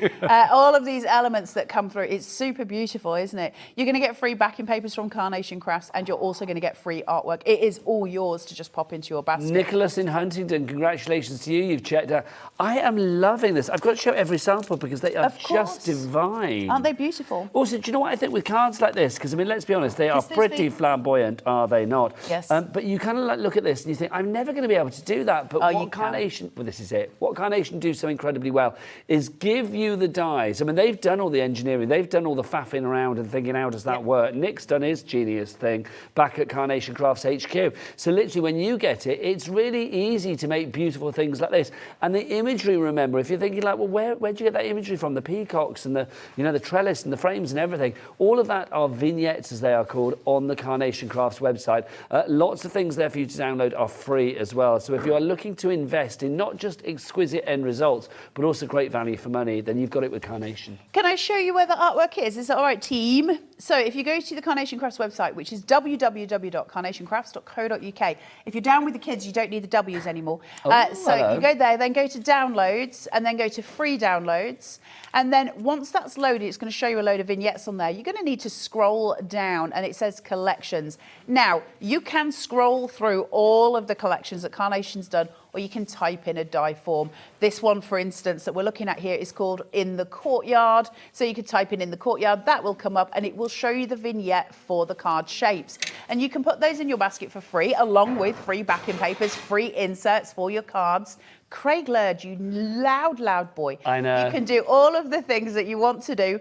All of these elements that come through, it's super beautiful, isn't it? You're going to get free backing papers from Carnation Crafts and you're also going to get free artwork. It is all yours to just pop into your basket. Nicholas in Huntingdon, congratulations to you. You've checked out. I am loving this. I've got to show every sample because they are just divine. Aren't they beautiful? Also, do you know what I think with cards like this? Because, I mean, let's be honest, they are pretty flamboyant, are they not? Yes. But you kind of like look at this and you think, I'm never going to be able to do that. But what Carnation, well, this is it. What Carnation do so incredibly well is give you the dies. I mean, they've done all the engineering. They've done all the faffing around and thinking, how does that work? Nick's done his genius thing back at Carnation Crafts HQ. So literally, when you get it, it's really easy to make beautiful things like this. And the imagery, remember, if you're thinking like, well, where'd you get that imagery from? The peacocks and the, you know, the trellis and the frames and everything. All of that are vignettes, as they are called, on the Carnation Crafts website. Lots of things there for you to download are free as well. So if you are looking to invest in not just exquisite end results, but also great value for money, then you've got it with Carnation. Can I show you where the artwork is? Is that all right, team? So if you go to the Carnation Crafts website, which is www.carnationcrafts.co.uk, if you're down with the kids, you don't need the W's anymore. So you go there, then go to downloads, and then go to free downloads. And then once that's loaded, it's going to show you a load of vignettes on there. You're going to need to scroll down, and it says collections. Now, you can scroll through all of the collections that Carnation's done, or you can type in a die form. This one, for instance, that we're looking at here is called In the Courtyard. So you could type in the Courtyard, that will come up, and it will show you the vignette for the card shapes. And you can put those in your basket for free, along with free backing papers, free inserts for your cards. Craig Lurd, you loud boy. I know. You can do all of the things that you want to do.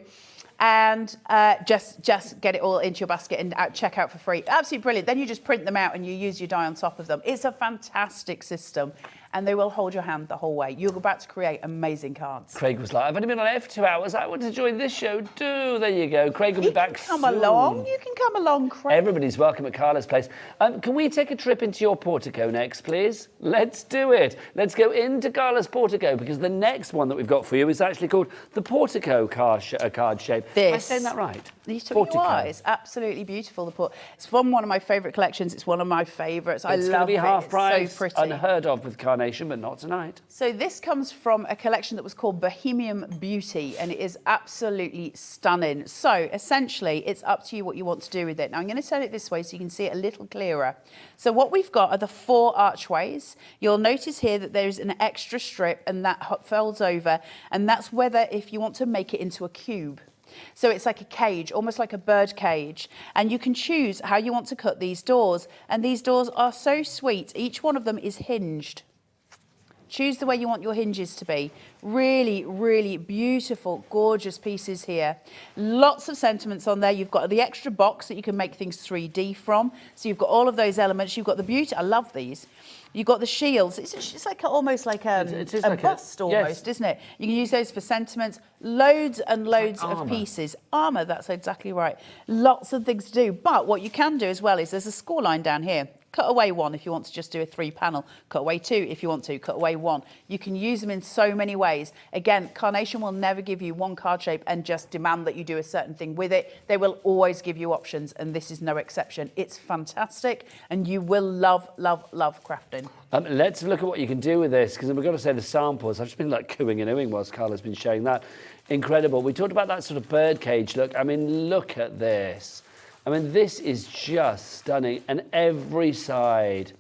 And just get it all into your basket and check out for free. Absolutely brilliant. Then you just print them out and you use your die on top of them. It's a fantastic system, and they will hold your hand the whole way. You're about to create amazing cards. Craig was like, I've only been on air for 2 hours. I want to join this show too. There you go. Craig will be back soon. Come along. You can come along, Craig. Everybody's welcome at Carla's place. Can we take a trip into your portico next, please? Let's do it. Let's go into Carla's portico, because the next one that we've got for you is actually called the portico card shape. Am I saying that right? You are. It's absolutely beautiful. It's from one of my favourite collections. It's one of my favourites. I love it. It's going to be half price. It's so pretty. Unheard of with Carnation, but not tonight. So this comes from a collection that was called Bohemian Beauty, and it is absolutely stunning. So essentially, it's up to you what you want to do with it. Now I'm going to turn it this way so you can see it a little clearer. So what we've got are the 4 archways. You'll notice here that there's an extra strip, and that folds over, and that's whether if you want to make it into a cube. So it's like a cage, almost like a bird cage. And you can choose how you want to cut these doors. And these doors are so sweet. Each one of them is hinged. Choose the way you want your hinges to be. Really, really beautiful, gorgeous pieces here. Lots of sentiments on there. You've got the extra box that you can make things 3D from. So you've got all of those elements. You've got the beauty. I love these. You've got the shields. It's like almost like a bust almost, isn't it? You can use those for sentiments. Loads and loads of pieces. Armour, that's exactly right. Lots of things to do. But what you can do as well is there's a score line down here. Cut away 1 if you want to just do a 3-panel. Cut away 2 if you want to. Cut away 1. You can use them in so many ways. Again, Carnation will never give you one card shape and just demand that you do a certain thing with it. They will always give you options, and this is no exception. It's fantastic, and you will love, love, love crafting. Let's look at what you can do with this, because we've got to say the samples. I've just been like cooing and oohing whilst Carla's been showing that. Incredible. We talked about that sort of birdcage look. I mean, look at this. I mean, this is just stunning, and every side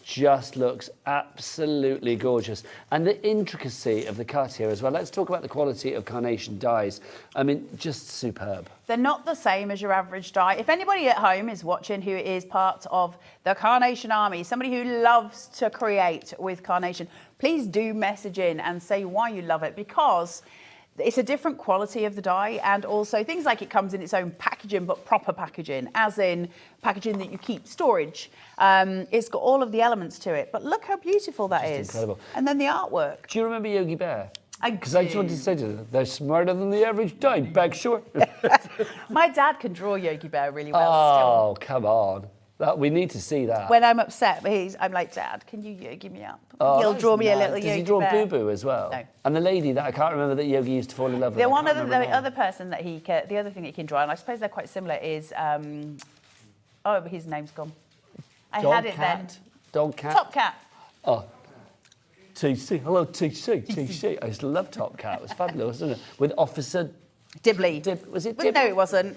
just looks absolutely gorgeous. And the intricacy of the cut here as well. Let's talk about the quality of Carnation dies. I mean, just superb. They're not the same as your average die. If anybody at home is watching who is part of the Carnation Army, somebody who loves to create with Carnation, please do message in and say why you love it, because it's a different quality of the die, and also things like it comes in its own packaging, but proper packaging, as in packaging that you keep storage. It's got all of the elements to it, but look how beautiful that is. Incredible. And then the artwork. Do you remember Yogi Bear? Because I just wanted to say to them, they're smarter than the average die, back short. My dad can draw Yogi Bear really well Oh, come on. We need to see that. When I'm upset, I'm like, Dad, can you Yogi me up? Oh, He'll draw me a little Yogi Does he draw Bear. Boo Boo as well? No. And the lady that I can't remember that Yogi used to fall in love with. The other person that the other thing that he can draw, and I suppose they're quite similar, is his name's gone. I had it then. Dog cat. Top Cat. Oh. TC. Hello, TC. TC. I used to love Top Cat. It was fabulous, wasn't it? With Officer Dibley. Was it Dibble? No, it wasn't.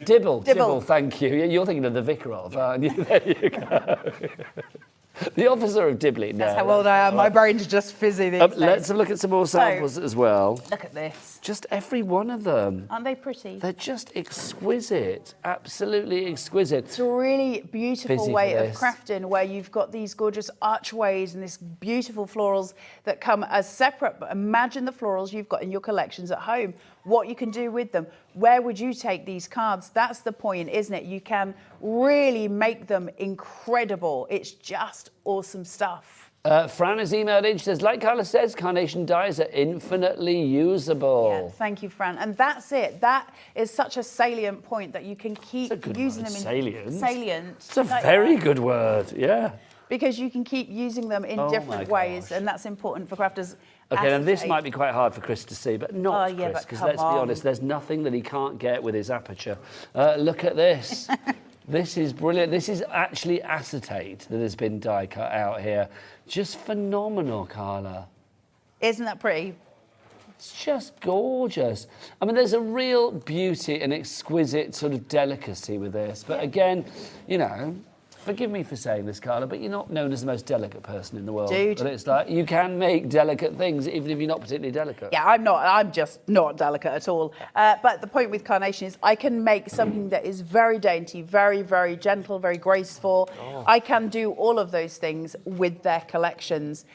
Dibble, thank you. You're thinking of the Vicar of, aren't you? There you go. The Officer of Dibley. No, that's how old I am. My brain's just fizzy these days. Let's have a look at some more samples as well. Look at this. Just every one of them. Aren't they pretty? They're just exquisite. Absolutely exquisite. It's a really beautiful way of crafting, where you've got these gorgeous archways and this beautiful florals that come as separate. But imagine the florals you've got in your collections at home. What you can do with them. Where would you take these cards? That's the point, isn't it? You can really make them incredible. It's just awesome stuff. Fran has emailed in. She says, like Carla says, Carnation dies are infinitely usable. Yeah, thank you, Fran. And that's it. That is such a salient point that you can keep using them in salient. It's a very good word, yeah. Because you can keep using them in different ways, and that's important for crafters. Okay, and this might be quite hard for Chris to see, but not Chris, because let's be honest, there's nothing that he can't get with his aperture. Look at this. This is brilliant. This is actually acetate that has been die cut out here. Just phenomenal, Carla. Isn't that pretty? It's just gorgeous. I mean, there's a real beauty and exquisite sort of delicacy with this. But again, you know, Forgive me for saying this, Carla, but you're not known as the most delicate person in the world. Dude. And it's like, you can make delicate things, even if you're not particularly delicate. Yeah, I'm just not delicate at all. But the point with Carnation is I can make something that is very dainty, very, very gentle, very graceful. I can do all of those things with their collections.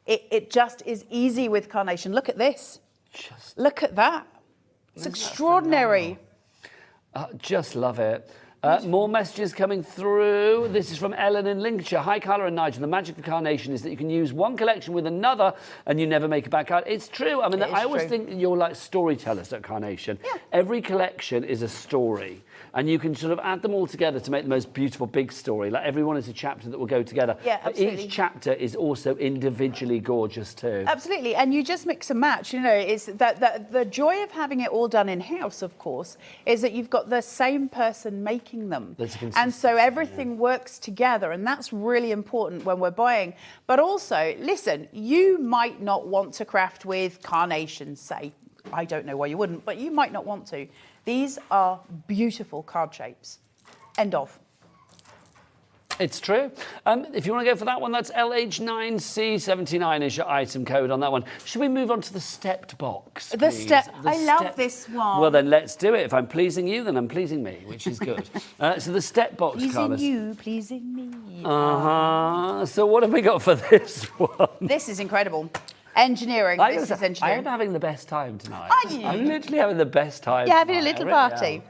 It just is easy with Carnation. Look at this. Look at that. It's extraordinary. Just love it. More messages coming through. This is from Ellen in Lincolnshire. Hi, Carla and Nigel. The magic of Carnation is that you can use one collection with another and you never make a bad card. It's true. I mean, I always think that you're like storytellers at Carnation. Yeah. Every collection is a story. And you can sort of add them all together to make the most beautiful big story. Like everyone is a chapter that will go together. Yeah, absolutely. But each chapter is also individually gorgeous too. Absolutely, and you just mix and match. You know, it's that the joy of having it all done in house, of course, is that you've got the same person making them, and so everything works together, and that's really important when we're buying. But also, listen, you might not want to craft with Carnation, say. I don't know why you wouldn't, but you might not want to. These are beautiful card shapes. End of. It's true. If you want to go for that one, that's LH9C79 is your item code on that one. Should we move on to the stepped box, please? I love this one. Well, then let's do it. If I'm pleasing you, then I'm pleasing me, which is good. So the step box, Carla. Pleasing you, pleasing me. So what have we got for this one? This is incredible. Engineering. This is engineering. I am having the best time tonight. Are you? I'm literally having the best time. You're having a little party.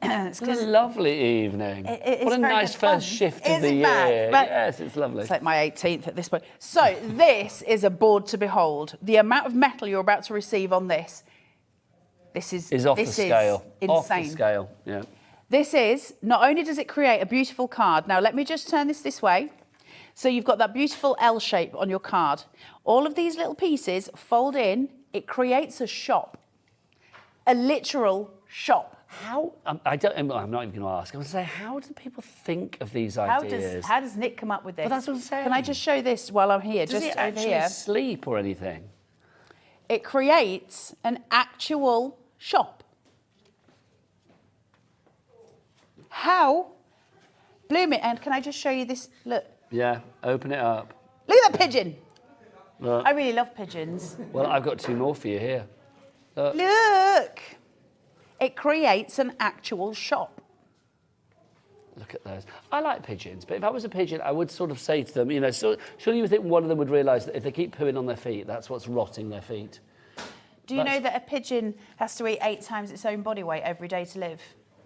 It's a lovely evening. What a nice first shift of the year. Yes, it's lovely. It's like my 18th at this point. So this is a board to behold. The amount of metal you're about to receive on this is off the scale. Insane. Off the scale, yeah. This is, not only does it create a beautiful card, now let me just turn this way. So you've got that beautiful L shape on your card. All of these little pieces fold in, it creates a shop. A literal shop. How? I'm not even going to ask. I'm going to say, how do people think of these ideas? How does Nick come up with this? Well, that's what I'm saying. Can I just show this while I'm here? Does just it over actually here. sleep or anything? It creates an actual shop. How? Bloom it. And can I just show you this? Look. Yeah, open it up. Look at that pigeon. Look. I really love pigeons. Well, I've got two more for you here. Look. It creates an actual shop. Look at those. I like pigeons, but if I was a pigeon, I would sort of say to them, you know, surely you would think one of them would realise that if they keep pooing on their feet, that's what's rotting their feet. Do you know that a pigeon has to eat 8 times its own body weight every day to live?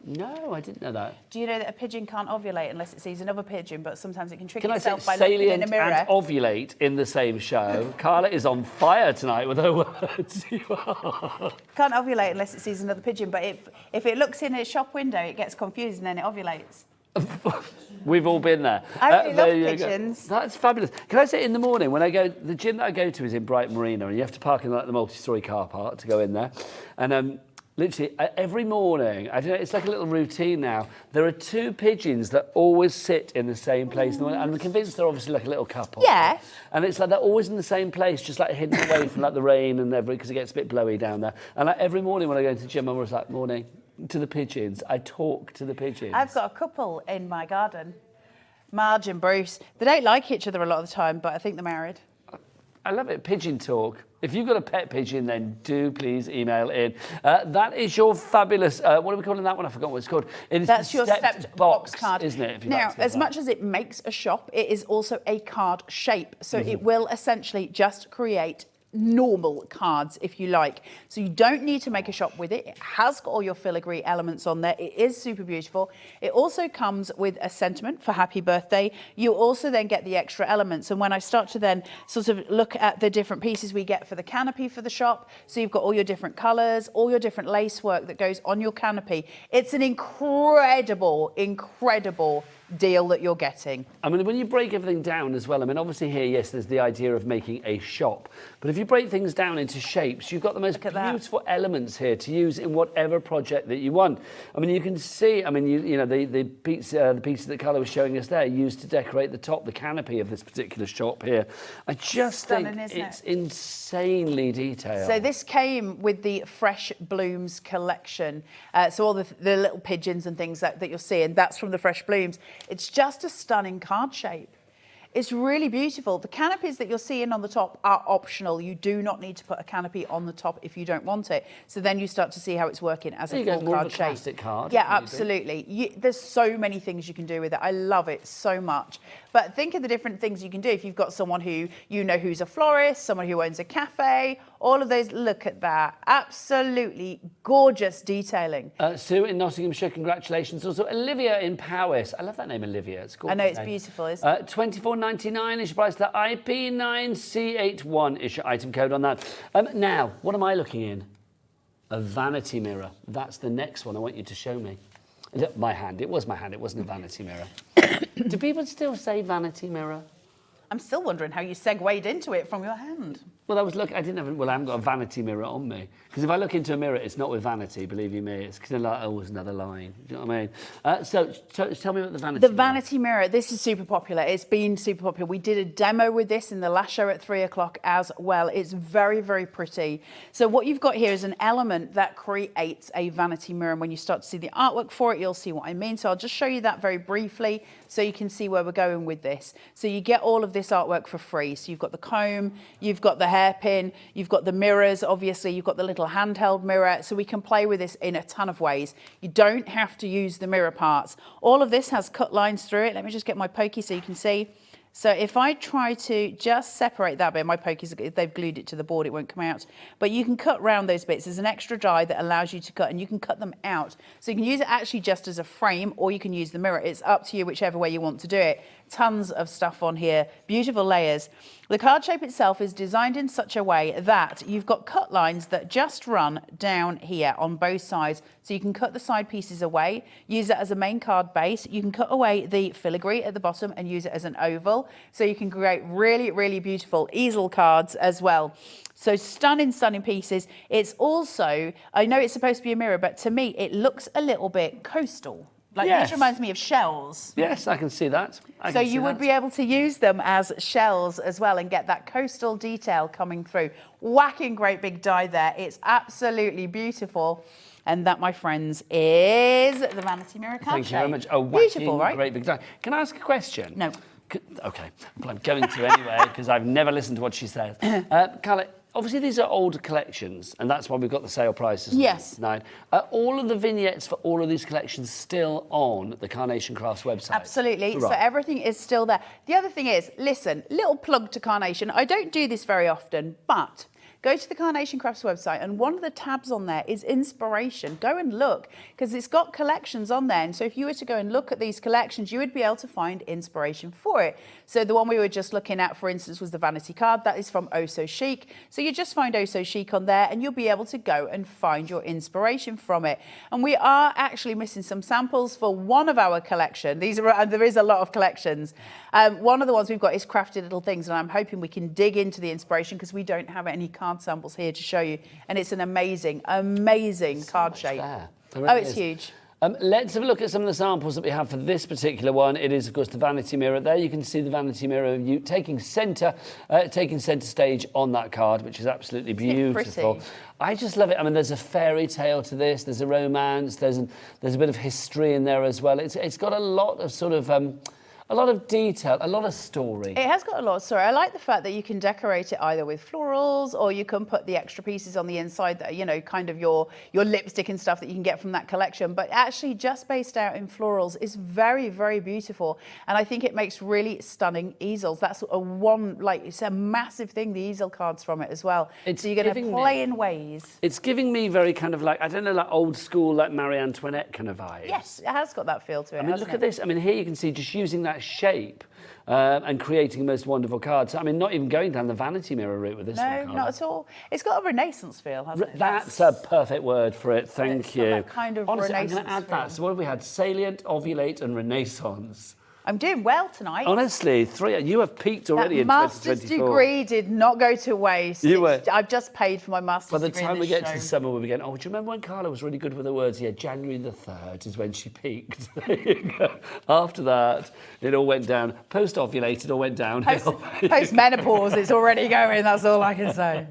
No, I didn't know that. Do you know that a pigeon can't ovulate unless it sees another pigeon, but sometimes it can trick Can itself I by say looking in a salient mirror? and ovulate in the same show? Carla is on fire tonight with her words. You are. Can't ovulate unless it sees another pigeon, but if it looks in its shop window, it gets confused and then it ovulates. We've all been there. I really love pigeons. That's fabulous. Can I say, in the morning, when I go, the gym that I go to is in Brighton Marina, and you have to park in like the multi-storey car park to go in there. And literally, every morning, I don't know, it's like a little routine now. There are 2 pigeons that always sit in the same place. And I'm convinced they're obviously like a little couple. Yeah. And it's like they're always in the same place, just like hidden away from like the rain and everything, because it gets a bit blowy down there. And like every morning when I go into the gym, I'm always like, morning, to the pigeons. I talk to the pigeons. I've got a couple in my garden, Marge and Bruce. They don't like each other a lot of the time, but I think they're married. I love it. Pigeon talk. If you've got a pet pigeon, then do please email in. That is your fabulous, what are we calling that one? I forgot what it's called. That's your stepped box card. Isn't it? Now, as much as it makes a shop, it is also a card shape. So it will essentially just create normal cards, if you like. So you don't need to make a shop with it. It has got all your filigree elements on there. It is super beautiful. It also comes with a sentiment for happy birthday. You also then get the extra elements. And when I start to then sort of look at the different pieces we get for the canopy for the shop, so you've got all your different colours, all your different lace work that goes on your canopy. It's an incredible, incredible deal that you're getting. I mean, when you break everything down as well, I mean, obviously here, yes, there's the idea of making a shop. But if you break things down into shapes, you've got the most beautiful elements here to use in whatever project that you want. I mean, you can see, I mean, you know, the pieces that Carla was showing us there used to decorate the top, the canopy of this particular shop here. I just think it's insanely detailed. So this came with the Fresh Blooms collection. So all the little pigeons and things that you're seeing, that's from the Fresh Blooms. It's just a stunning card shape. It's really beautiful. The canopies that you're seeing on the top are optional. You do not need to put a canopy on the top if you don't want it. So then you start to see how it's working as a full more card of a shape. plastic card. Yeah, absolutely. There's so many things you can do with it. I love it so much. But think of the different things you can do if you've got someone who you know who's a florist, someone who owns a cafe, all of those. Look at that. Absolutely gorgeous detailing. Sue in Nottinghamshire, congratulations. Also, Olivia in Powys. I love that name, Olivia. It's gorgeous. I know, it's beautiful, isn't it? £24.99 is your price. The IP9C81 is your item code on that. Now, what am I looking in? A vanity mirror. That's the next one I want you to show me. My hand. It was my hand. It wasn't a vanity mirror. Do people still say vanity mirror? I'm still wondering how you segued into it from your hand. Well, I haven't got a vanity mirror on me. Because if I look into a mirror, it's not with vanity, believe you me. It's kind of like, oh, it's another line. Do you know what I mean? So tell me about the vanity mirror. The vanity mirror, this is super popular. It's been super popular. We did a demo with this in the last show at 3 o'clock as well. It's very, very pretty. So what you've got here is an element that creates a vanity mirror. And when you start to see the artwork for it, you'll see what I mean. So I'll just show you that very briefly so you can see where we're going with this. So you get all of this artwork for free. So you've got the comb, you've got the hairpin, you've got the mirrors, obviously, you've got the little handheld mirror. So we can play with this in a ton of ways. You don't have to use the mirror parts. All of this has cut lines through it. Let me just get my pokey so you can see. So if I try to just separate that bit, my pokies, if they've glued it to the board, it won't come out. But you can cut round those bits. There's an extra die that allows you to cut, and you can cut them out. So you can use it actually just as a frame, or you can use the mirror. It's up to you, whichever way you want to do it. Tons of stuff on here, beautiful layers. The card shape itself is designed in such a way that you've got cut lines that just run down here on both sides. So you can cut the side pieces away, use it as a main card base. You can cut away the filigree at the bottom and use it as an oval. So you can create really, really beautiful easel cards as well. So stunning, stunning pieces. It's also, I know it's supposed to be a mirror, but to me, it looks a little bit coastal. Like, yes. This reminds me of shells. Yes, I can see that. So you would be able to use them as shells as well and get that coastal detail coming through. Whacking great big die there. It's absolutely beautiful. And that, my friends, is the vanity mirror card Thank you very much. Oh, beautiful, right? Great big die. Can I ask a question? No. Okay, well, I'm going to anyway, because I've never listened to what she says. Carla, obviously these are old collections, and that's why we've got the sale prices. Yes. Are all of the vignettes for all of these collections still on the Carnation Crafts website? Absolutely. Right. So everything is still there. The other thing is, listen, little plug to Carnation. I don't do this very often, but go to the Carnation Crafts website, and one of the tabs on there is inspiration. Go and look, because it's got collections on there. And so if you were to go and look at these collections, you would be able to find inspiration for it. So the one we were just looking at, for instance, was the vanity card. That is from Oh So Chic. So you just find Oh So Chic on there, and you'll be able to go and find your inspiration from it. And we are actually missing some samples for one of our collection. These are, and there is a lot of collections. One of the ones we've got is Crafty Little Things, and I'm hoping we can dig into the inspiration because we don't have any card samples here to show you. And it's an amazing, amazing card shape. Really It's huge. Let's have a look at some of the samples that we have for this particular one. It is, of course, the vanity mirror. There you can see the vanity mirror of you taking centre stage on that card, which is absolutely beautiful. I just love it. I mean, there's a fairy tale to this. There's a romance. There's a bit of history in there as well. It's got a lot of sort of a lot of detail, a lot of story. It has got a lot of story. I like the fact that you can decorate it either with florals, or you can put the extra pieces on the inside that are, you know, kind of your lipstick and stuff that you can get from that collection. But actually just based out in florals is very, very beautiful. And I think it makes really stunning easels. That's it's a massive thing, the easel cards from it as well. So you're going to play in ways. It's giving me very kind of like, I don't know, like old school, like Marie Antoinette kind of vibe. Yes, it has got that feel to it. I mean, look at this. I mean, here you can see just using that shape and creating the most wonderful cards. I mean, not even going down the vanity mirror route with this one. No, not at all. It's got a Renaissance feel, hasn't it? That's a perfect word for it. Thank you. Got that kind of Honestly, Renaissance I'm going to add feel. that. So what have we had? Salient, ovulate, and Renaissance. I'm doing well tonight. Honestly, you have peaked already in 2024. Master's degree did not go to waste. I've just paid for my master's degree. By the time we get to the summer, we'll be going, oh, do you remember when Carla was really good with the words? Yeah, January the 3rd is when she peaked. After that, it all went down. Post-ovulated, it all went down. Post-menopause, it's already going, that's all I can say.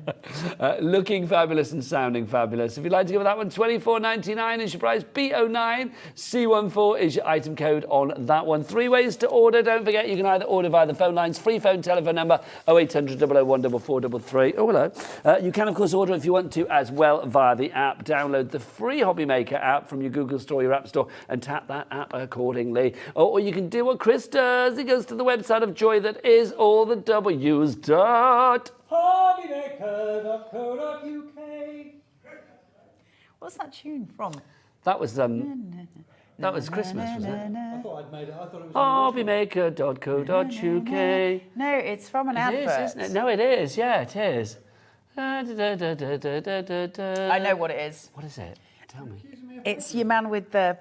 Looking fabulous and sounding fabulous. If you'd like to give that one, $24.99 is your price. B09 C14 is your item code on that one. 3 ways to order. Don't forget, you can either order via the phone lines, free phone telephone number 0800 001 4433. Oh, hello. You can, of course, order if you want to as well via the app. Download the free Hobby Maker app from your Google Store, your App Store, and tap that app accordingly. Or you can do what Chris does. He goes to the website of joy that is all the W's dot. Hobbymaker.co.uk. What's that tune from? That was that was Christmas, wasn't it? I thought I'd made it. I thought it was hobbymaker.co.uk. No, it's from an advert. Isn't it? No, it is. Yeah, it is. I know what it is. What is it? Tell me. It's your man with the...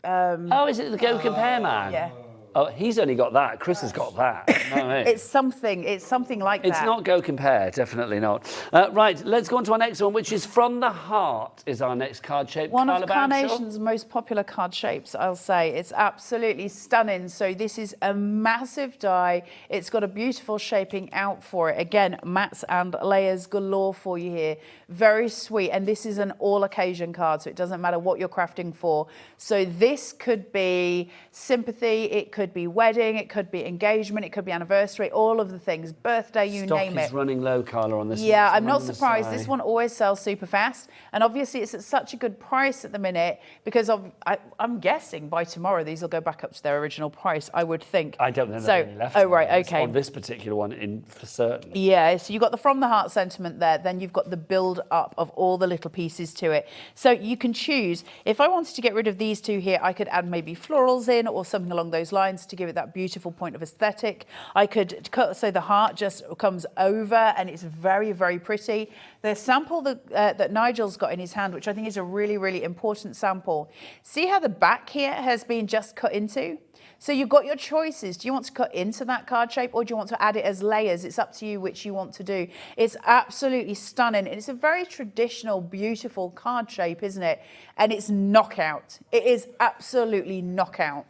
Oh, is it the Go Compare man? Yeah. Oh, he's only got that. Chris has got that. No, It's something like that. It's not Go Compare, definitely not. Right, let's go on to our next one, which is From the Heart is our next card shape. One of Carnation's most popular card shapes, I'll say. It's absolutely stunning. So this is a massive die. It's got a beautiful shaping out for it. Again, mats and layers galore for you here. Very sweet. And this is an all occasion card, so it doesn't matter what you're crafting for. So this could be sympathy, it could be wedding, it could be engagement, it could be anniversary, all of the things, birthday, you name it. Stock is running low, Carla, on this one. Yeah, I'm not surprised. This one always sells super fast. And obviously it's at such a good price at the minute because I'm guessing by tomorrow these will go back up to their original price, I would think. I don't know so, there's any left. Oh, right, okay. On this particular one, for certain. Yeah, so you've got the From the Heart sentiment there, then you've got the build up of all the little pieces to it. So you can choose. If I wanted to get rid of these two here, I could add maybe florals in or something along those lines to give it that beautiful point of aesthetic. I could cut so the heart just comes over and it's very, very pretty. The sample that Nigel's got in his hand, which I think is a really, really important sample. See how the back here has been just cut into? So you've got your choices. Do you want to cut into that card shape or do you want to add it as layers? It's up to you which you want to do. It's absolutely stunning. It's a very traditional, beautiful card shape, isn't it? And it's knockout. It is absolutely knockout.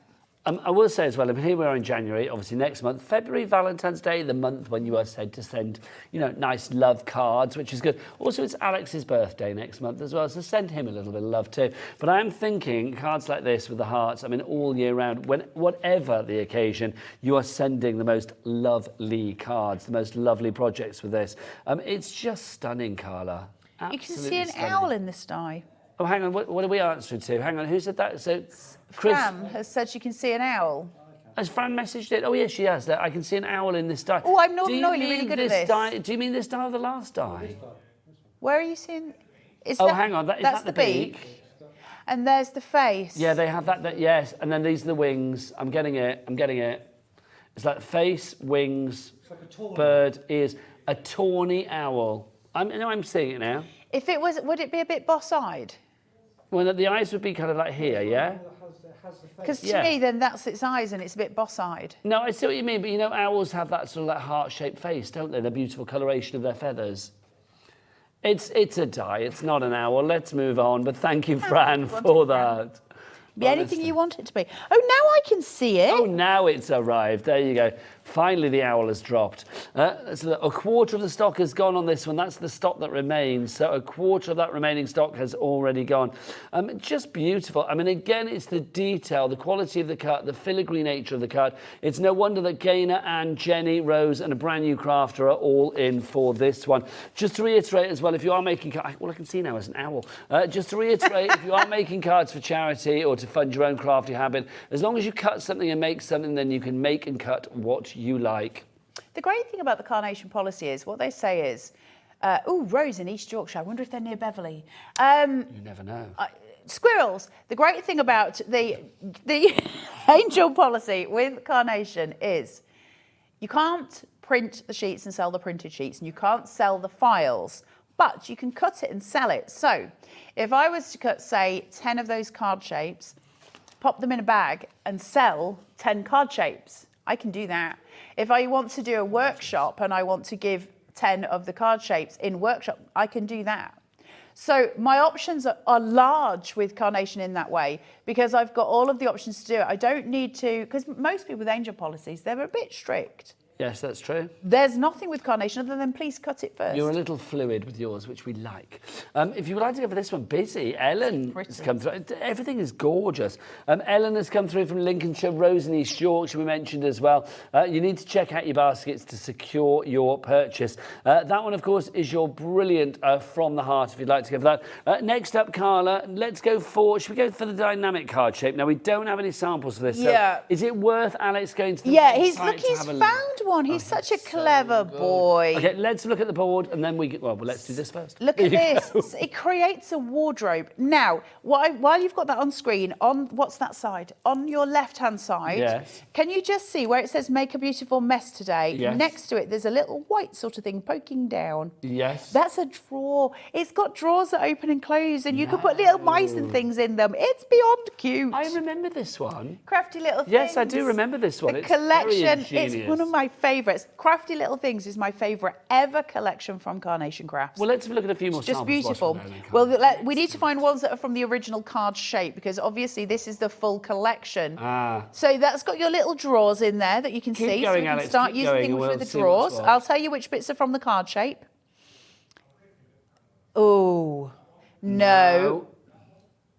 I will say as well, here we are in January, obviously next month, February, Valentine's Day, the month when you are said to send, nice love cards, which is good. Also, it's Alex's birthday next month as well, so send him a little bit of love too. But I am thinking cards like this with the hearts, all year round, whatever the occasion, you are sending the most lovely cards, the most lovely projects with this. It's just stunning, Carla. Absolutely you can see an stunning. Owl in this die. Oh, hang on, what are we answering to? Hang on, who said that? So, Chris... Fran has said she can see an owl. Has Fran messaged it? Oh, yes, she has. I can see an owl in this die. Oh, I'm normally really good at this. Do you mean this die or the last die? Where are you seeing? Hang on, is that the beak? And there's the face. Yeah, they have that, yes. And then these are the wings. I'm getting it. It's like face, wings, like bird, ears. A tawny owl. I'm seeing it now. If it was, would it be a bit boss-eyed? Well, the eyes would be kind of like here, yeah? Because to me, then that's its eyes and it's a bit boss-eyed. No, I see what you mean, but owls have that sort of like heart-shaped face, don't they? The beautiful coloration of their feathers. It's a die, it's not an owl. Let's move on, but thank you, Fran, for that. Be anything you want it to be. Oh, now I can see it. Oh, now it's arrived. There you go. Finally, the owl has dropped. So a quarter of the stock has gone on this one. That's the stock that remains. So a quarter of that remaining stock has already gone. Just beautiful. Again, it's the detail, the quality of the cut, the filigree nature of the cut. It's no wonder that Gaynor and Jenny, Rose, and a brand new crafter are all in for this one. Just to reiterate as well, if you are making cards, all I can see now is an owl. Just to reiterate, if you are making cards for charity or to fund your own crafty habit, as long as you cut something and make something, then you can make and cut what you like. The great thing about the Carnation policy is what they say is, Rose in East Yorkshire. I wonder if they're near Beverley. You never know. Squirrels. The great thing about the angel policy with Carnation is you can't print the sheets and sell the printed sheets, and you can't sell the files, but you can cut it and sell it. So if I was to cut, say, 10 of those card shapes, pop them in a bag and sell 10 card shapes. I can do that. If I want to do a workshop and I want to give 10 of the card shapes in workshop, I can do that. So my options are large with Carnation in that way, because I've got all of the options to do it. I don't need to, because most people with angel policies, they're a bit strict. Yes, that's true. There's nothing with Carnation other than please cut it first. You're a little fluid with yours, which we like. If you would like to go for this one, busy. Ellen has come through. Everything is gorgeous. Ellen has come through from Lincolnshire, Rose in East Yorkshire, we mentioned as well. You need to check out your baskets to secure your purchase. That one, of course, is your brilliant From the Heart, if you'd like to go for that. Next up, Carla, let's go for, should we go for the dynamic card shape? Now, we don't have any samples for this. Yeah. So is it worth Alex going to the he's website to have a look? found one. He's such a clever boy. Okay, let's look at the board and then well, let's do this first. Look at this. It creates a wardrobe. Now, while you've got that on screen, on what's that side? On your left-hand side, yes. Can you just see where it says make a beautiful mess today? Yes. Next to it, there's a little white sort of thing poking down. Yes. That's a drawer. It's got drawers that open and close, and you can put little mice and things in them. It's beyond cute. I remember this one. Crafty little things. Yes, I do remember this one. The It's very collection, it's ingenious. one of my favourites. Crafty Little Things is my favourite ever collection from Carnation Crafts. Well, let's have a look at a few more It's just samples whilst we're beautiful. going, Well, we need to find ones that are from the original card shape, because obviously this is the full collection. So that's got your little drawers in there that you can Keep see. going, so we can Alex, start keep using going, things and with we'll the see drawers. what's what. I'll tell you which bits are from the card shape. Oh, no.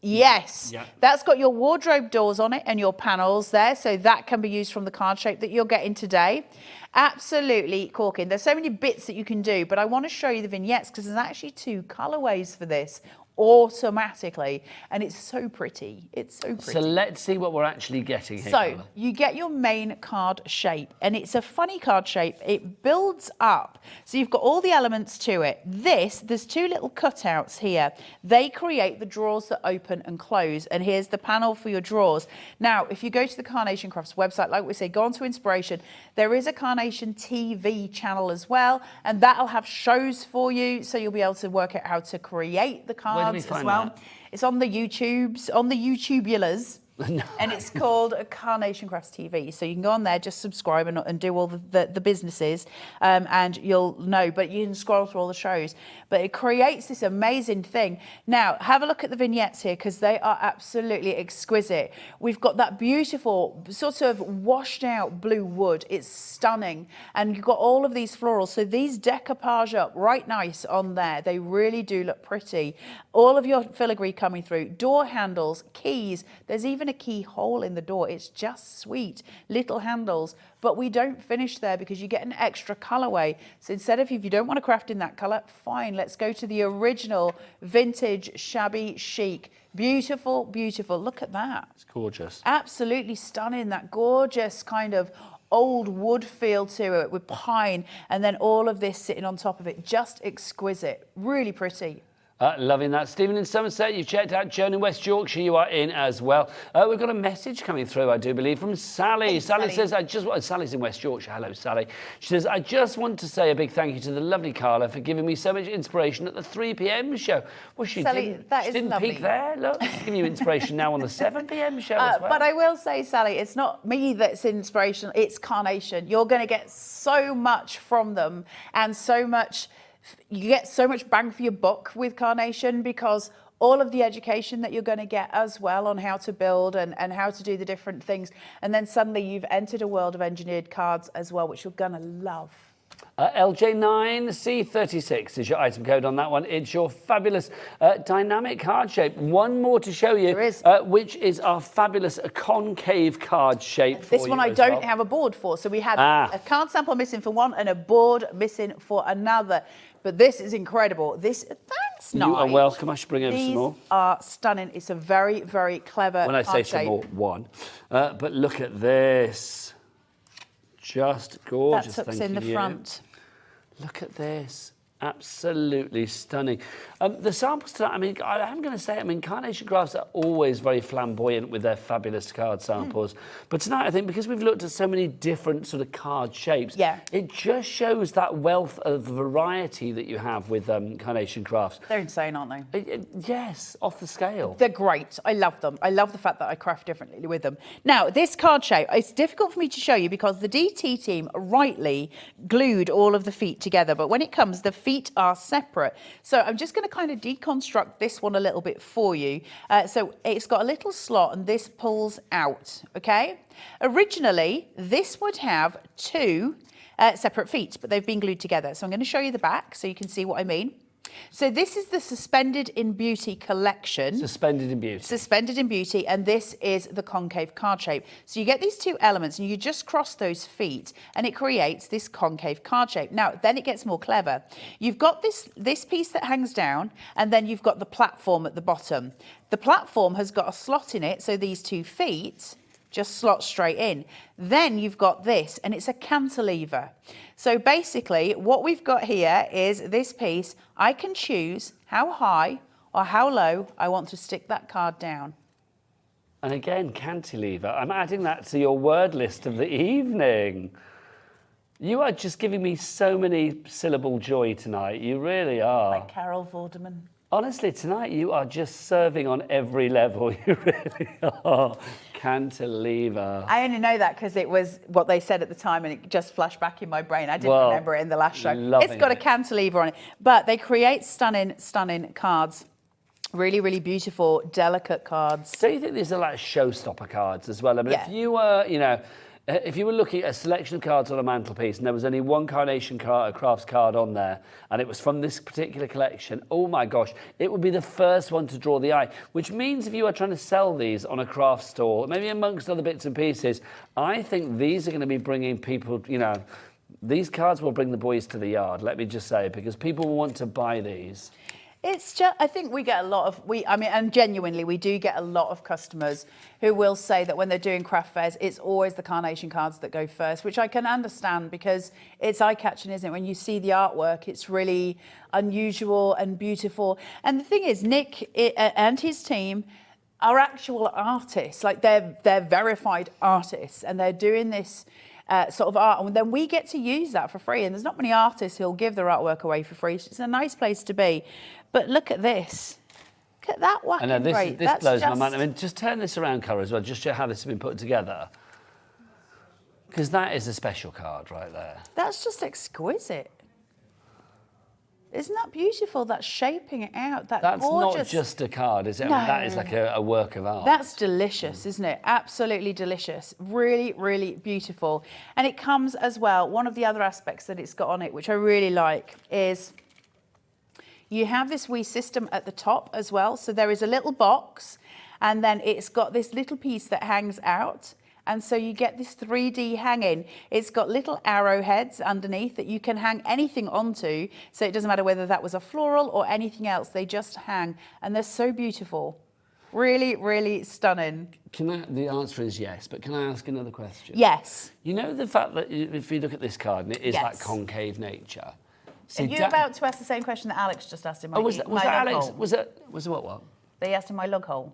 Yes, Yeah. That's got your wardrobe doors on it and your panels there, so that can be used from the card shape that you're getting today. Absolutely corking. There's so many bits that you can do, but I want to show you the vignettes because there's actually 2 colorways for this automatically, and it's so pretty. It's so pretty. So let's see what we're actually getting here. So Carla. you get your main card shape, and it's a funny card shape. It builds up. So you've got all the elements to it. There's 2 little cutouts here. They create the drawers that open and close, and here's the panel for your drawers. Now, if you go to the Carnation Crafts website, like we say, go on to Inspiration. There is a Carnation TV channel as well, and that'll have shows for you, so you'll be able to work out how to create the cards Where do we as find well. that? It's on the YouTubes, on the YouTubulars. And it's called Carnation Crafts TV. So you can go on there, just subscribe and do all the businesses, and you'll know. But you can scroll through all the shows. But it creates this amazing thing. Now, have a look at the vignettes here, because they are absolutely exquisite. We've got that beautiful sort of washed out blue wood. It's stunning. And you've got all of these florals. So these decoupage up right nice on there. They really do look pretty. All of your filigree coming through. Door handles, keys. There's even a keyhole in the door. It's just sweet. Little handles. But we don't finish there, because you get an extra colorway. So instead of, if you don't want to craft in that color, fine, let's go to the original vintage shabby chic. Beautiful, beautiful. Look at that. It's gorgeous. Absolutely stunning. That gorgeous kind of old wood feel to it with pine, and then all of this sitting on top of it. Just exquisite. Really pretty. Loving that. Stephen in Somerset, you've checked out Joan in West Yorkshire, you are in as well. We've got a message coming through, I do believe, from Sally. Sally says, Sally's in West Yorkshire. Hello, Sally. She says, I just want to say a big thank you to the lovely Carla for giving me so much inspiration at the 3 p.m. show. Well, she Sally, that is didn't lovely. peak there. Look, she's giving you inspiration now on the 7 p.m. show as well. But I will say, Sally, it's not me that's inspirational, it's Carnation. You're going to get so much from them, and so much, you get so much bang for your buck with Carnation, because all of the education that you're going to get as well on how to build and how to do the different things. And then suddenly you've entered a world of engineered cards as well, which you're going to love. LJ9C36 is your item code on that one. It's your fabulous dynamic card shape. One more to show you, which is our fabulous concave card shape. This one I don't have a board for. So we had a card sample missing for one and a board missing for another. But this is incredible. Thanks, nice. You are welcome. I should bring over some more. These are stunning. It's a very, very clever When I say card some shape. more, one. But look at this. Just gorgeous. That tucks thank in the you. front. Look at this. Absolutely stunning. The samples tonight, I mean, I'm going to say, I mean, Carnation Crafts are always very flamboyant with their fabulous card samples. But tonight, I think, because we've looked at so many different sort of card shapes, it just shows that wealth of variety that you have with Carnation Crafts. They're insane, aren't they? Yes, off the scale. They're great. I love them. I love the fact that I craft differently with them. Now, this card shape, it's difficult for me to show you because the DT team rightly glued all of the feet together. But when it comes, the feet are separate. So I'm just going to kind of deconstruct this one a little bit for you. So it's got a little slot and this pulls out, okay? Originally, this would have two separate feet, but they've been glued together. So I'm going to show you the back so you can see what I mean. So this is the Suspended in Beauty collection. Suspended in Beauty. Suspended in Beauty, and this is the concave card shape. So you get these two elements and you just cross those feet and it creates this concave card shape. Now, then it gets more clever. You've got this piece that hangs down and then you've got the platform at the bottom. The platform has got a slot in it, so these 2 feet just slot straight in. Then you've got this, and it's a cantilever. So basically, what we've got here is this piece. I can choose how high or how low I want to stick that card down. And again, cantilever. I'm adding that to your word list of the evening. You are just giving me so many syllable joy tonight. You really are. Like Carol Vorderman. Honestly, tonight you are just serving on every level. You really are. Cantilever. I only know that because it was what they said at the time and it just flashed back in my brain. I didn't remember it in the last show. It's got a cantilever on it. But they create stunning, stunning cards. Really, really beautiful, delicate cards. Do you think these are like showstopper cards as well? I mean, if you were, you know, if you were looking at a selection of cards on a mantelpiece and there was only one Carnation Crafts card on there and it was from this particular collection, oh my gosh, it would be the first one to draw the eye, which means if you are trying to sell these on a craft store, maybe amongst other bits and pieces, I think these are going to be bringing people, you know, these cards will bring the boys to the yard, let me just say, because people will want to buy these. It's just, I think we get a lot of, and genuinely, we do get a lot of customers who will say that when they're doing craft fairs, it's always the Carnation cards that go first, which I can understand because it's eye-catching, isn't it? When you see the artwork, it's really unusual and beautiful. And the thing is, Nick and his team are actual artists, like they're verified artists, and they're doing this sort of art, and then we get to use that for free. And there's not many artists who'll give their artwork away for free. So it's a nice place to be. But look at this. Look at that whacking. I know, great. This blows my mind. I mean, just turn this around, Carla, as well, just show how this has been put together. Because that is a special card right there. That's just exquisite. Isn't that beautiful? That's shaping it out. That's gorgeous. Not just a card, is it? No. I mean, that is like a work of art. That's delicious, isn't it? Absolutely delicious. Really, really beautiful. And it comes as well, one of the other aspects that it's got on it, which I really like, is you have this wee system at the top as well. So there is a little box, and then it's got this little piece that hangs out. And so you get this 3D hanging. It's got little arrowheads underneath that you can hang anything onto. So it doesn't matter whether that was a floral or anything else, they just hang. And they're so beautiful. Really, really stunning. The answer is yes, but can I ask another question? Yes. You know the fact that if you look at this card, and it is like concave nature. Are you about to ask the same question that Alex just asked in my was that Alex? Hole? Was it what? They asked in my lug hole.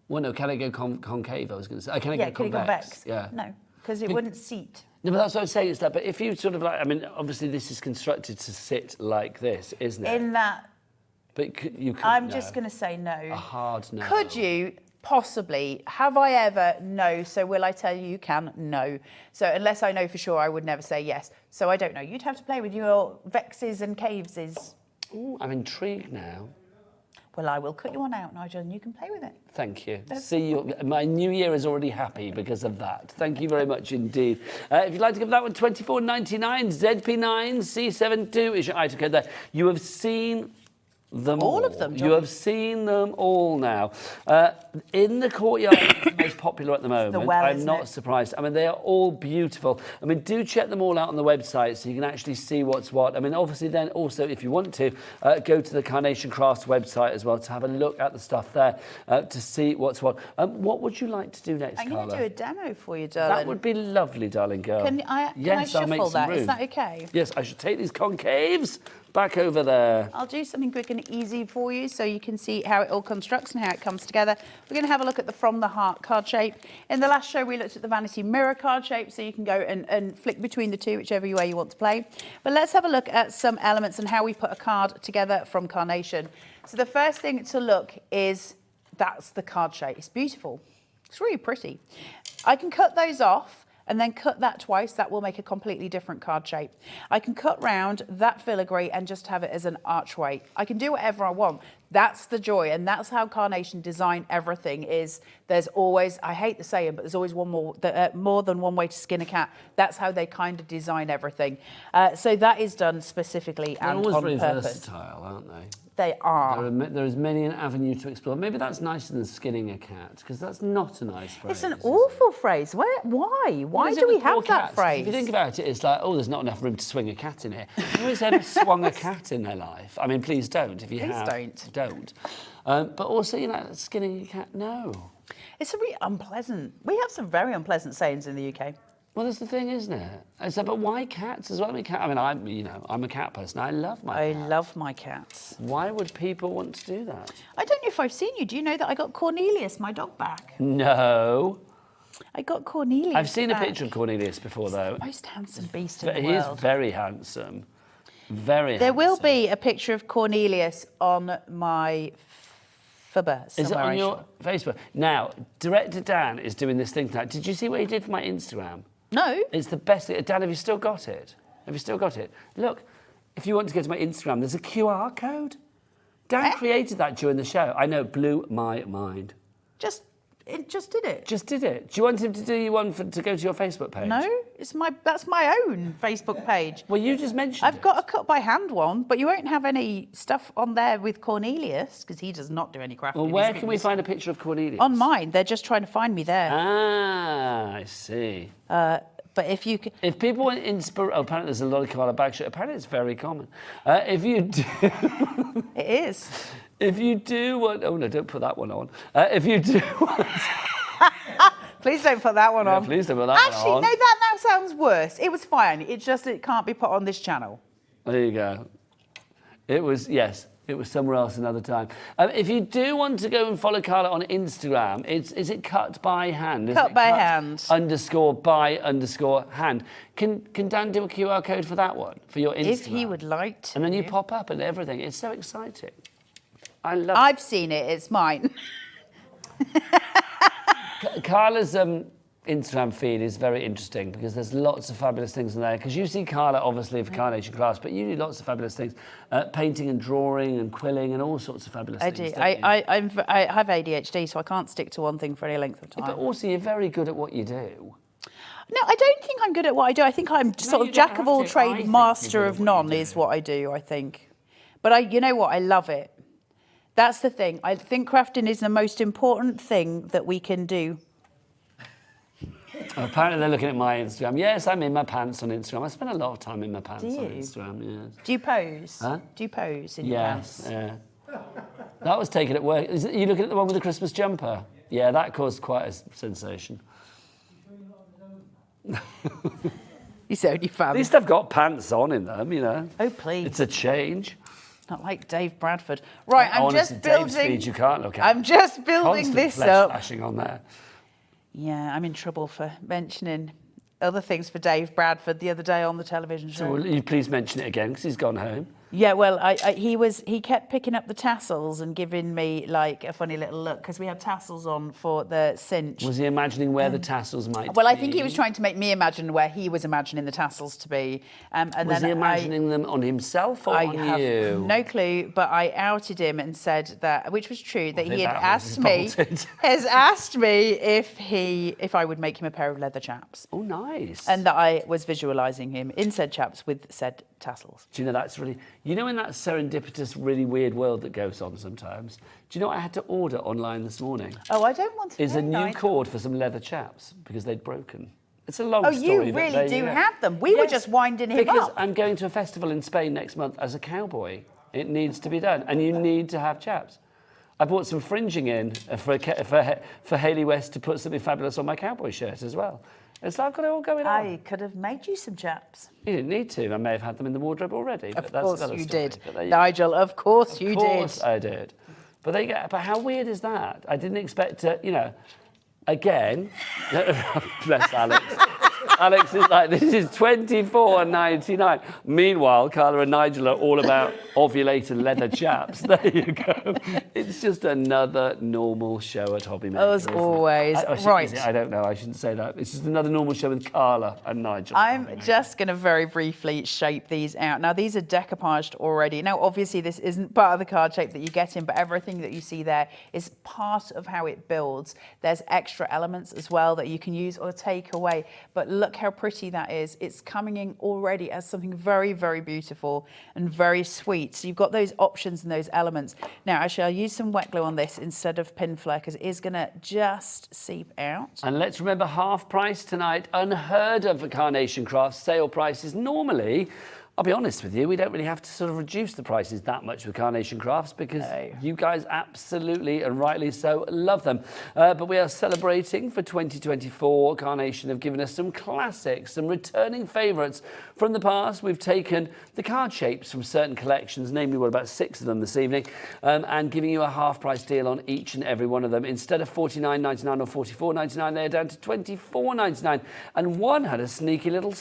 Well, no, can I go concave? I was going to say. Can I go convex? Yeah. No, because it wouldn't seat. No, but that's what I was saying. Is that, but if you sort of like, I mean, obviously this is constructed to sit like this, isn't it? In that. But you could. I'm just going to say no. A hard no. Could you possibly? Have I ever? No. So will I tell you can? No. So unless I know for sure, I would never say yes. So I don't know. You'd have to play with your vexes and caveses. Ooh, I'm intrigued now. Well, I will cut you one out, Nigel, and you can play with it. Thank you. See you. My new year is already happy because of that. Thank you very much indeed. If you'd like to give that one, $24.99, ZP9, C72 is your item code there. You have seen them all. All of them, John. You have seen them all now. In the courtyard, it's the most popular at the moment. I'm not surprised. I mean, they are all beautiful. I mean, do check them all out on the website so you can actually see what's what. I mean, obviously then also, if you want to, go to the Carnation Crafts website as well to have a look at the stuff there to see what's what. What would you like to do next, Carla? I'm going to do a demo for you, darling. That would be lovely, darling girl. Can I shuffle that? Is that okay? Yes, I should take these concaves Back over there. I'll do something quick and easy for you so you can see how it all constructs and how it comes together. We're going to have a look at the From the Heart card shape. In the last show, we looked at the vanity mirror card shape, so you can go and flick between the two, whichever way you want to play. But let's have a look at some elements and how we put a card together from Carnation. So the first thing to look is, that's the card shape. It's beautiful. It's really pretty. I can cut those off and then cut that twice. That will make a completely different card shape. I can cut round that filigree and just have it as an archway. I can do whatever I want. That's the joy, and that's how Carnation design everything. Is there's always, I hate the saying, but there's always more than one way to skin a cat. That's how they kind of design everything. So that is done specifically and on purpose. They're always very versatile, aren't they? They are. There is many an avenue to explore. Maybe that's nicer than skinning a cat, because that's not a nice phrase. It's an awful phrase. Why? Why do we have that phrase? If you think about it, it's like, oh, there's not enough room to swing a cat in here. Who's ever swung a cat in their life? I mean, please don't. If you have, don't. But also, you know, skinning a cat, no. It's a really unpleasant. We have some very unpleasant sayings in the UK. Well, that's the thing, isn't it? So, but why cats as well? I'm a cat person. I love my cats. I love my cats. Why would people want to do that? I don't know if I've seen you. Do you know that I got Cornelius, my dog, back? No. I got Cornelius. I've seen back. a picture of Cornelius before, though. The most handsome beast in the He is world. very handsome. Very There handsome. will be a picture of Cornelius on my Fubba somewhere. Is it on your Facebook? Now, Director Dan is doing this thing tonight. Did you see what he did for my Instagram? No. It's the best thing. Dan, have you still got it? Have you still got it? Look, if you want to go to my Instagram, there's a QR code. Dan created that during the show. I know, it blew my mind. It just did it. Just did it. Do you want him to do you one to go to your Facebook page? No, that's my own Facebook page. Well, you just mentioned I've got a cut by hand one, but you won't have any stuff on there with Cornelius because he does not do any crafting. Well, where can we find a picture of Cornelius? On mine. They're just trying to find me there. Ah, I see. But if you can... If people want inspiration... Oh, apparently there's a lot of Carla bag shit. Apparently it's very common. If you do... It is. If you do want... Oh, no, don't put that one on. If you do want... Please don't put that one on. Please don't put that one on. Actually, no, that now sounds worse. It was fine. It's just it can't be put on this channel. There you go. It was, yes, it was somewhere else another time. If you do want to go and follow Carla on Instagram, is it cut by hand? Cut by hand. _by_hand. Can Dan do a QR code for that one, for your Instagram? If he would like to. And then you pop up and everything. It's so exciting. I love I've seen it. It's mine. Carla's Instagram feed is very interesting because there's lots of fabulous things in there. Because you see Carla, obviously, for Carnation Crafts, but you do lots of fabulous things. Painting and drawing and quilling and all sorts of fabulous things. I have ADHD, so I can't stick to one thing for any length of time. But also, you're very good at what you do. No, I don't think I'm good at what I do. I think I'm sort of jack of all trade, master of none is what I do, I think. But you know what? I love it. That's the thing. I think crafting is the most important thing that we can do. Apparently they're looking at my Instagram. Yes, I'm in my pants on Instagram. I spend a lot of time in my pants on Instagram, yes. Do you pose? Huh? Do you pose in your pants? Yes, yeah. That was taken at work. Are you looking at the one with the Christmas jumper? Yeah, that caused quite a sensation. He's only fun. At least I've got pants on in them, you know. Oh, please. It's a change. Not like Dave Bradford. Right, I'm Honestly, just Dave's building... feed you can't look at. I'm just building Constant this flesh up. flashing on there. Yeah, I'm in trouble for mentioning other things for Dave Bradford the other day on the television show. So will you please mention it again, because he's gone home. Yeah, well, he kept picking up the tassels and giving me like a funny little look because we had tassels on for the cinch. Was he imagining where the tassels might be? Well, I think he was trying to make me imagine where he was imagining the tassels to be. And was then he imagining them on himself or on have you? No clue, but I outed him and said that, which was true, that I think he had that asked me if I would make him a pair of leather chaps. Oh, nice. And that I was visualising him in said chaps with said tassels. Do you know that's really... You know in that serendipitous, really weird world that goes on sometimes, do you know what I had to order online this morning? Oh, I don't want to Is a new know. cord for some leather chaps because they'd broken. It's a long Oh, story. you but really there do you go. have them. We were just winding him because up. I'm going to a festival in Spain next month as a cowboy. It needs to be done, and you need to have chaps. I bought some fringing in for Hayley West to put something fabulous on my cowboy shirt as well. And so I've got it all going on. I could have made you some chaps. You didn't need to. I may have had them in the wardrobe already. Of but course that's you story. did. Nigel, of course you did. Of course I did. But there you go. But how weird is that? I didn't expect to, you know, again, bless Alex. Alex is like, this is $24.99. Meanwhile, Carla and Nigel are all about ovulated leather chaps. There you go. It's just another normal show at Hobby Maker. As always. Right. I don't know. I shouldn't say that. It's just another normal show with Carla and Nigel. I'm just going to very briefly shape these out. Now, these are decoupaged already. Now, obviously, this isn't part of the card shape that you get in, but everything that you see there is part of how it builds. There's extra elements as well that you can use or take away. But look how pretty that is. It's coming in already as something very, very beautiful and very sweet. So you've got those options and those elements. Now, actually, I'll use some wet glue on this instead of pin flare because it is going to just seep out. And let's remember, half price tonight. Unheard of for Carnation Crafts. Sale prices normally, I'll be honest with you, we don't really have to sort of reduce the prices that much with Carnation Crafts because you guys absolutely and rightly so love them. But we are celebrating for 2024. Carnation have given us some classics, some returning favourites from the past. We've taken the card shapes from certain collections, namely about 6 of them this evening, and giving you a half price deal on each and every one of them. Instead of $49.99 or $44.99, they're down to $24.99. And one had a sneaky little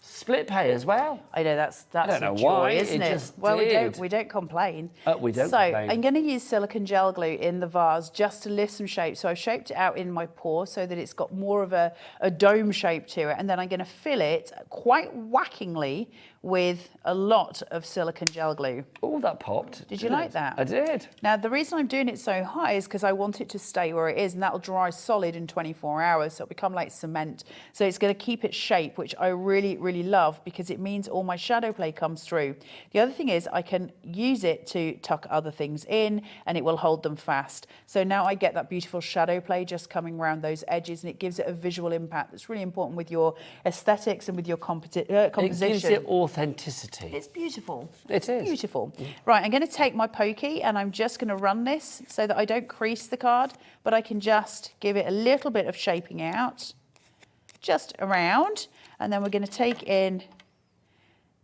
split pay as well. I know that's I don't know a joy, why, isn't it it? just Well, did. we don't complain. We don't so complain. I'm going to use silicone gel glue in the vase just to lift some shape. So I've shaped it out in my pour so that it's got more of a dome shape to it, and then I'm going to fill it quite whackingly with a lot of silicone gel glue. Oh, that popped. Did you like that? I did. Now, the reason I'm doing it so high is because I want it to stay where it is, and that'll dry solid in 24 hours, so it'll become like cement. So it's going to keep its shape, which I really, really love because it means all my shadow play comes through. The other thing is I can use it to tuck other things in, and it will hold them fast. So now I get that beautiful shadow play just coming around those edges, and it gives it a visual impact that's really important with your aesthetics and with your composition. It gives it authenticity. It's beautiful. It is. Beautiful. Right, I'm going to take my pokey and I'm just going to run this so that I don't crease the card, but I can just give it a little bit of shaping out, just around, and then we're going to take in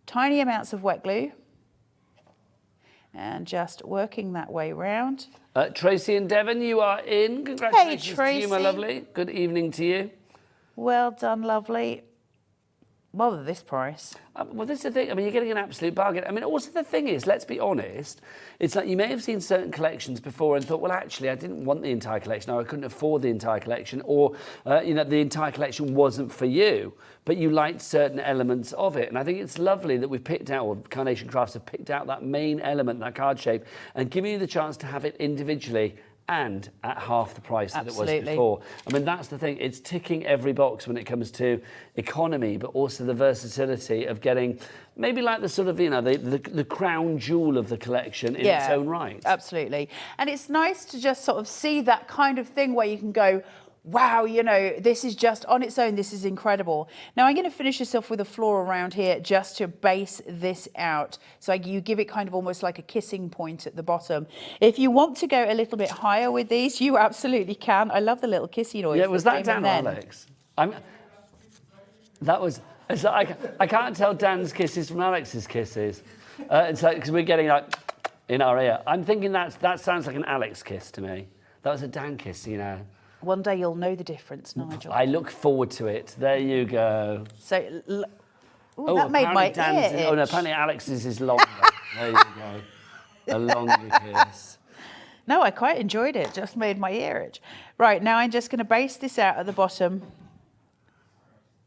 tiny amounts of wet glue and just working that way round. Tracy and Devon, you are in. Congratulations to you, my Tracy. lovely. Good evening to you. Well done, lovely. Well, at this price. Well, this is the thing. I mean, you're getting an absolute bargain. I mean, also the thing is, let's be honest, it's like you may have seen certain collections before and thought, well, actually, I didn't want the entire collection, or I couldn't afford the entire collection, or, you know, the entire collection wasn't for you, but you liked certain elements of it. And I think it's lovely that we've picked out, or Carnation Crafts have picked out that main element, that card shape, and giving you the chance to have it individually and at half the price that it was before. I mean, that's the thing. It's ticking every box when it comes to economy, but also the versatility of getting maybe like the sort of, you know, the crown jewel of the collection in its own right. Absolutely. And it's nice to just sort of see that kind of thing where you can go, wow, you know, this is just on its own, this is incredible. Now I'm going to finish this off with a floor around here just to base this out. So you give it kind of almost like a kissing point at the bottom. If you want to go a little bit higher with these, you absolutely can. I love the little kissy noise. Yeah, was that Dan or Alex? That was, so I can't tell Dan's kisses from Alex's kisses. It's like, because we're getting like in our ear. I'm thinking that sounds like an Alex kiss to me. That was a Dan kiss, you know. One day you'll know the difference, Nigel. I look forward to it. There you go. So, that made my ear itch. Oh no, apparently Alex's is longer. There you go. A longer kiss. No, I quite enjoyed it. Just made my ear itch. Right, now I'm just going to base this out at the bottom.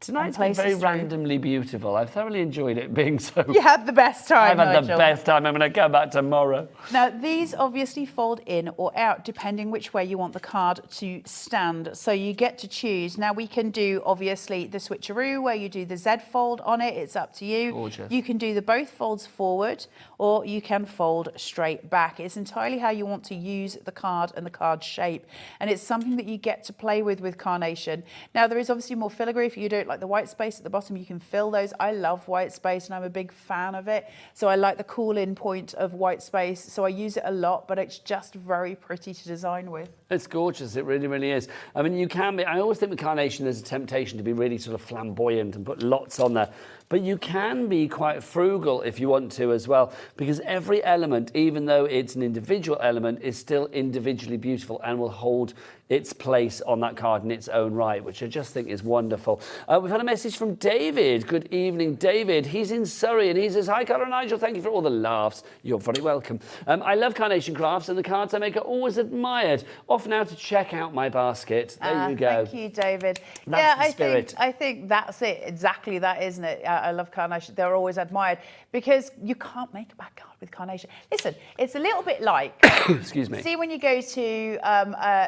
Tonight's been very randomly beautiful. I've thoroughly enjoyed it being so... You had the best time, I've had Nigel. the best time. I'm going to go back tomorrow. Now, these obviously fold in or out, depending which way you want the card to stand. So you get to choose. Now, we can do, obviously, the switcheroo, where you do the Z fold on it. It's up to you. Gorgeous. You can do the both folds forward, or you can fold straight back. It's entirely how you want to use the card and the card shape. And it's something that you get to play with Carnation. Now, there is obviously more filigree if you don't like the white space at the bottom, you can fill those. I love white space and I'm a big fan of it. So I like the cool in point of white space. So I use it a lot, but it's just very pretty to design with. It's gorgeous, it really, really is. I mean, you can be, I always think with carnation there's a temptation to be really sort of flamboyant and put lots on there. But you can be quite frugal if you want to as well, because every element, even though it's an individual element, is still individually beautiful and will hold its place on that card in its own right, which I just think is wonderful. We've had a message from David. Good evening, David. He's in Surrey and he says, "Hi, Carla and Nigel. Thank you for all the laughs. You're very welcome. I love Carnation Crafts and the cards I make are always admired. Off now to check out my basket." There you go. Thank you, David. That's the spirit. I think that's it. Exactly that, isn't it? I love Carnation. They're always admired because you can't make a bad card with Carnation. Listen, it's a little bit like, excuse me. See when you go to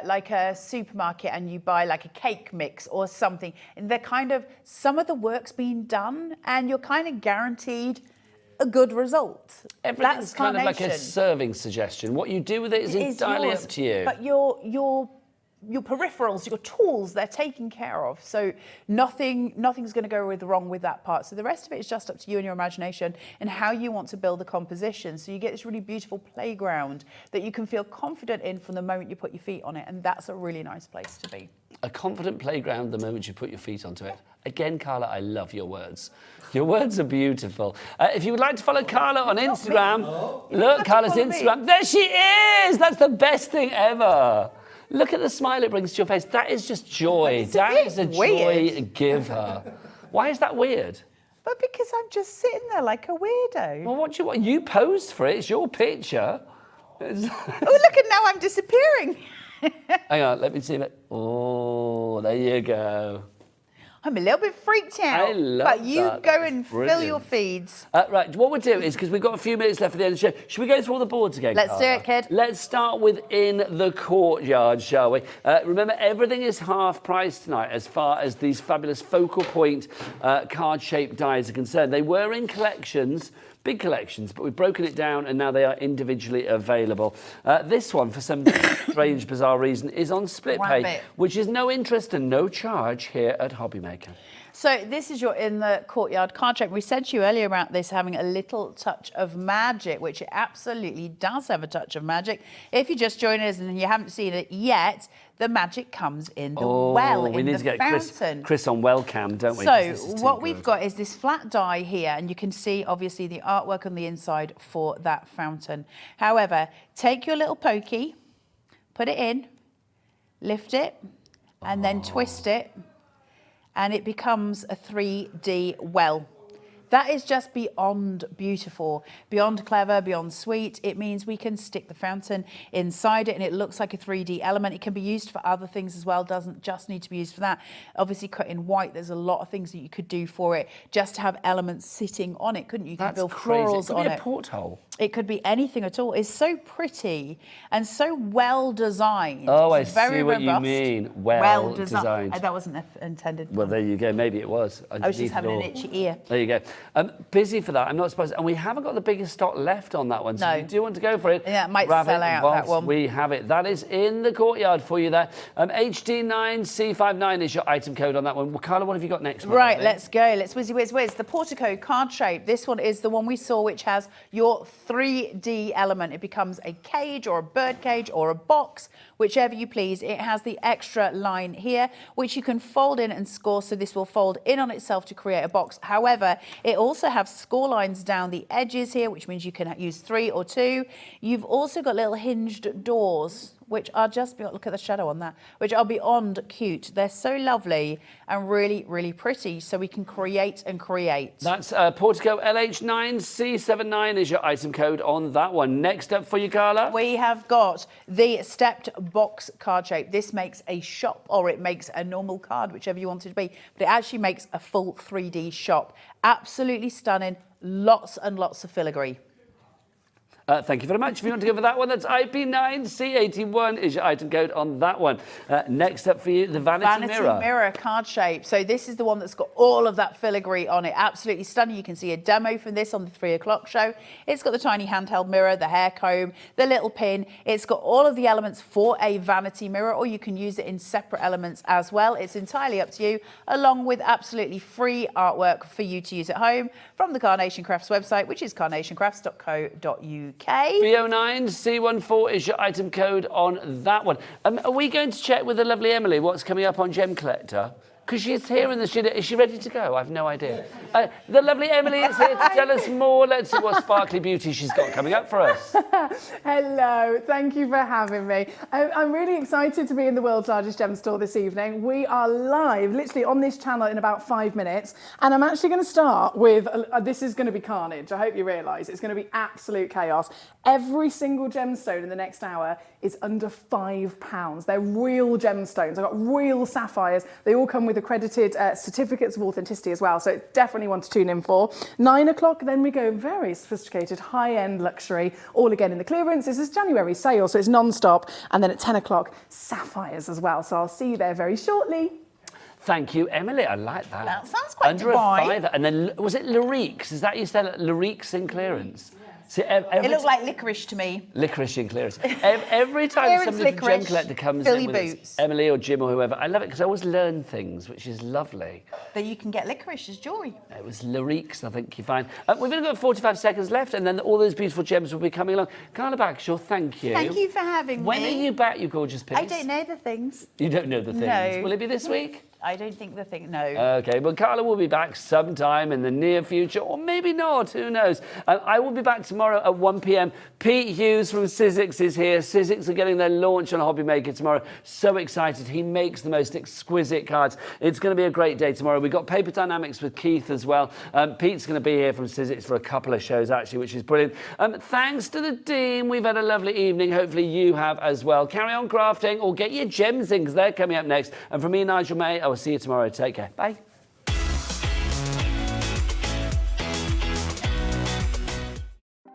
like a supermarket and you buy like a cake mix or something, and they're kind of, some of the work's been done and you're kind of guaranteed a good result. Everything's kind of like a serving suggestion. What you do with it is entirely up to you. But your peripherals, your tools, they're taken care of. So nothing's going to go wrong with that part. So the rest of it is just up to you and your imagination and how you want to build the composition. So you get this really beautiful playground that you can feel confident in from the moment you put your feet on it. And that's a really nice place to be. A confident playground the moment you put your feet onto it. Again, Carla, I love your words. Your words are beautiful. If you would like to follow Carla on Instagram, look, Carla's Instagram. There she is! That's the best thing ever. Look at the smile it brings to your face. That is just joy. That is a joy giver. Why is that weird? But because I'm just sitting there like a weirdo. Well, what do you want? You posed for it. It's your picture. Oh, look at now I'm disappearing. Hang on, let me see it. Oh, there you go. I'm a little bit freaked out. I love but you that. go and Brilliant. fill your feeds. Right, what we'll do is, because we've got a few minutes left at the end of the show, should we go through all the boards again, Let's Carla? do it, kid. Let's start with In the Courtyard, shall we? Remember, everything is half price tonight as far as these fabulous focal point card-shaped dies are concerned. They were in collections, big collections, but we've broken it down and now they are individually available. This one, for some strange, bizarre reason, is on split pay, which is no interest and no charge here at Hobbymaker. So this is your In the Courtyard card shape. We said to you earlier about this having a little touch of magic, which it absolutely does have a touch of magic. If you just joined us and you haven't seen it yet, the magic comes in the well, in the fountain. Chris on wellcam, don't we? So what we've got is this flat die here, and you can see obviously the artwork on the inside for that fountain. However, take your little pokey, put it in, lift it, and then twist it, and it becomes a 3D well. That is just beyond beautiful, beyond clever, beyond sweet. It means we can stick the fountain inside it and it looks like a 3D element. It can be used for other things as well, doesn't just need to be used for that. Obviously cut in white, there's a lot of things that you could do for it, just to have elements sitting on it, couldn't you? You could build florals on it. It could be a porthole. It could be anything at all. It's so pretty and so well designed. Oh, it's I see what you mean. Well designed. That wasn't intended. Well, there you go. Maybe it was. I was just having an itchy ear. There you go. Busy for that. I'm not surprised. And we haven't got the biggest stock left on that one. So if you do want to go for it, yeah, it might grab sell it out, whilst that one. we have it. That is In the Courtyard for you there. HD9C59 is your item code on that one. Well, Carla, what have you got next? Right, let's go. Let's whizzy whiz. The Portico card shape. This one is the one we saw, which has your 3D element. It becomes a cage or a bird cage or a box, whichever you please. It has the extra line here, which you can fold in and score. So this will fold in on itself to create a box. However, it also has score lines down the edges here, which means you can use 3 or 2. You've also got little hinged doors, which are just, look at the shadow on that, which are beyond cute. They're so lovely and really, really pretty. So we can create and create. That's Portico LH9C79 is your item code on that one. Next up for you, Carla. We have got the stepped box card shape. This makes a shop, or it makes a normal card, whichever you want it to be, but it actually makes a full 3D shop. Absolutely stunning. Lots and lots of filigree. Thank you very much. If you want to go for that one, that's IP9C81 is your item code on that one. Next up for you, the Vanity Mirror. Vanity Mirror card shape. So this is the one that's got all of that filigree on it. Absolutely stunning. You can see a demo from this on the 3 o'clock show. It's got the tiny handheld mirror, the hair comb, the little pin. It's got all of the elements for a vanity mirror, or you can use it in separate elements as well. It's entirely up to you, along with absolutely free artwork for you to use at home from the Carnation Crafts website, which is carnationcrafts.co.uk. B09C14 is your item code on that one. Are we going to check with the lovely Emily what's coming up on Gem Collector? Because she's here in the studio. Is she ready to go? I've no idea. The lovely Emily is here to tell us more. Let's see what sparkly beauty she's got coming up for us. Hello, thank you for having me. I'm really excited to be in the world's largest gem store this evening. We are live, literally on this channel in about 5 minutes. And I'm actually going to start with, this is going to be carnage. I hope you realise it's going to be absolute chaos. Every single gemstone in the next hour is under £5. They're real gemstones. I've got real sapphires. They all come with accredited certificates of authenticity as well, so it's definitely one to tune in for. 9 o'clock, then we go very sophisticated, high-end luxury, all again in the clearance. This is January sale, so it's non-stop. And then at 10 o'clock, sapphires as well. So I'll see you there very shortly. Thank you, Emily. I like that. That sounds quite Under Dubai. a fiver. And then, was it Lariques? Is that you said Lariques in clearance? See, It looked like licorice to me. Licorice in clearance. Every time Clearance somebody from Gem licorice, Collector comes Philly in, whether it's Emily or Jim or whoever, I love it because I always learn things, which is lovely. But you can get licorice as jewellery. It was Lariques, I think you find. We've only got 45 seconds left, and then all those beautiful gems will be coming along. Carla Bagshaw, thank you. Thank you for having me. When are you back, you gorgeous piece? I don't know the things. You don't know the things? No. Will it be this week? I don't think the thing, no. Okay, well, Carla will be back sometime in the near future, or maybe not, who knows. I will be back tomorrow at 1 p.m. Pete Hughes from Sizzix is here. Sizzix are getting their launch on Hobby Maker tomorrow. So excited. He makes the most exquisite cards. It's going to be a great day tomorrow. We've got Paper Dynamics with Keith as well. Pete's going to be here from Sizzix for a couple of shows, actually, which is brilliant. Thanks to the team. We've had a lovely evening. Hopefully you have as well. Carry on crafting or get your gems in, because they're coming up next. And from me, Nigel May, I will see you tomorrow. Take care. Bye.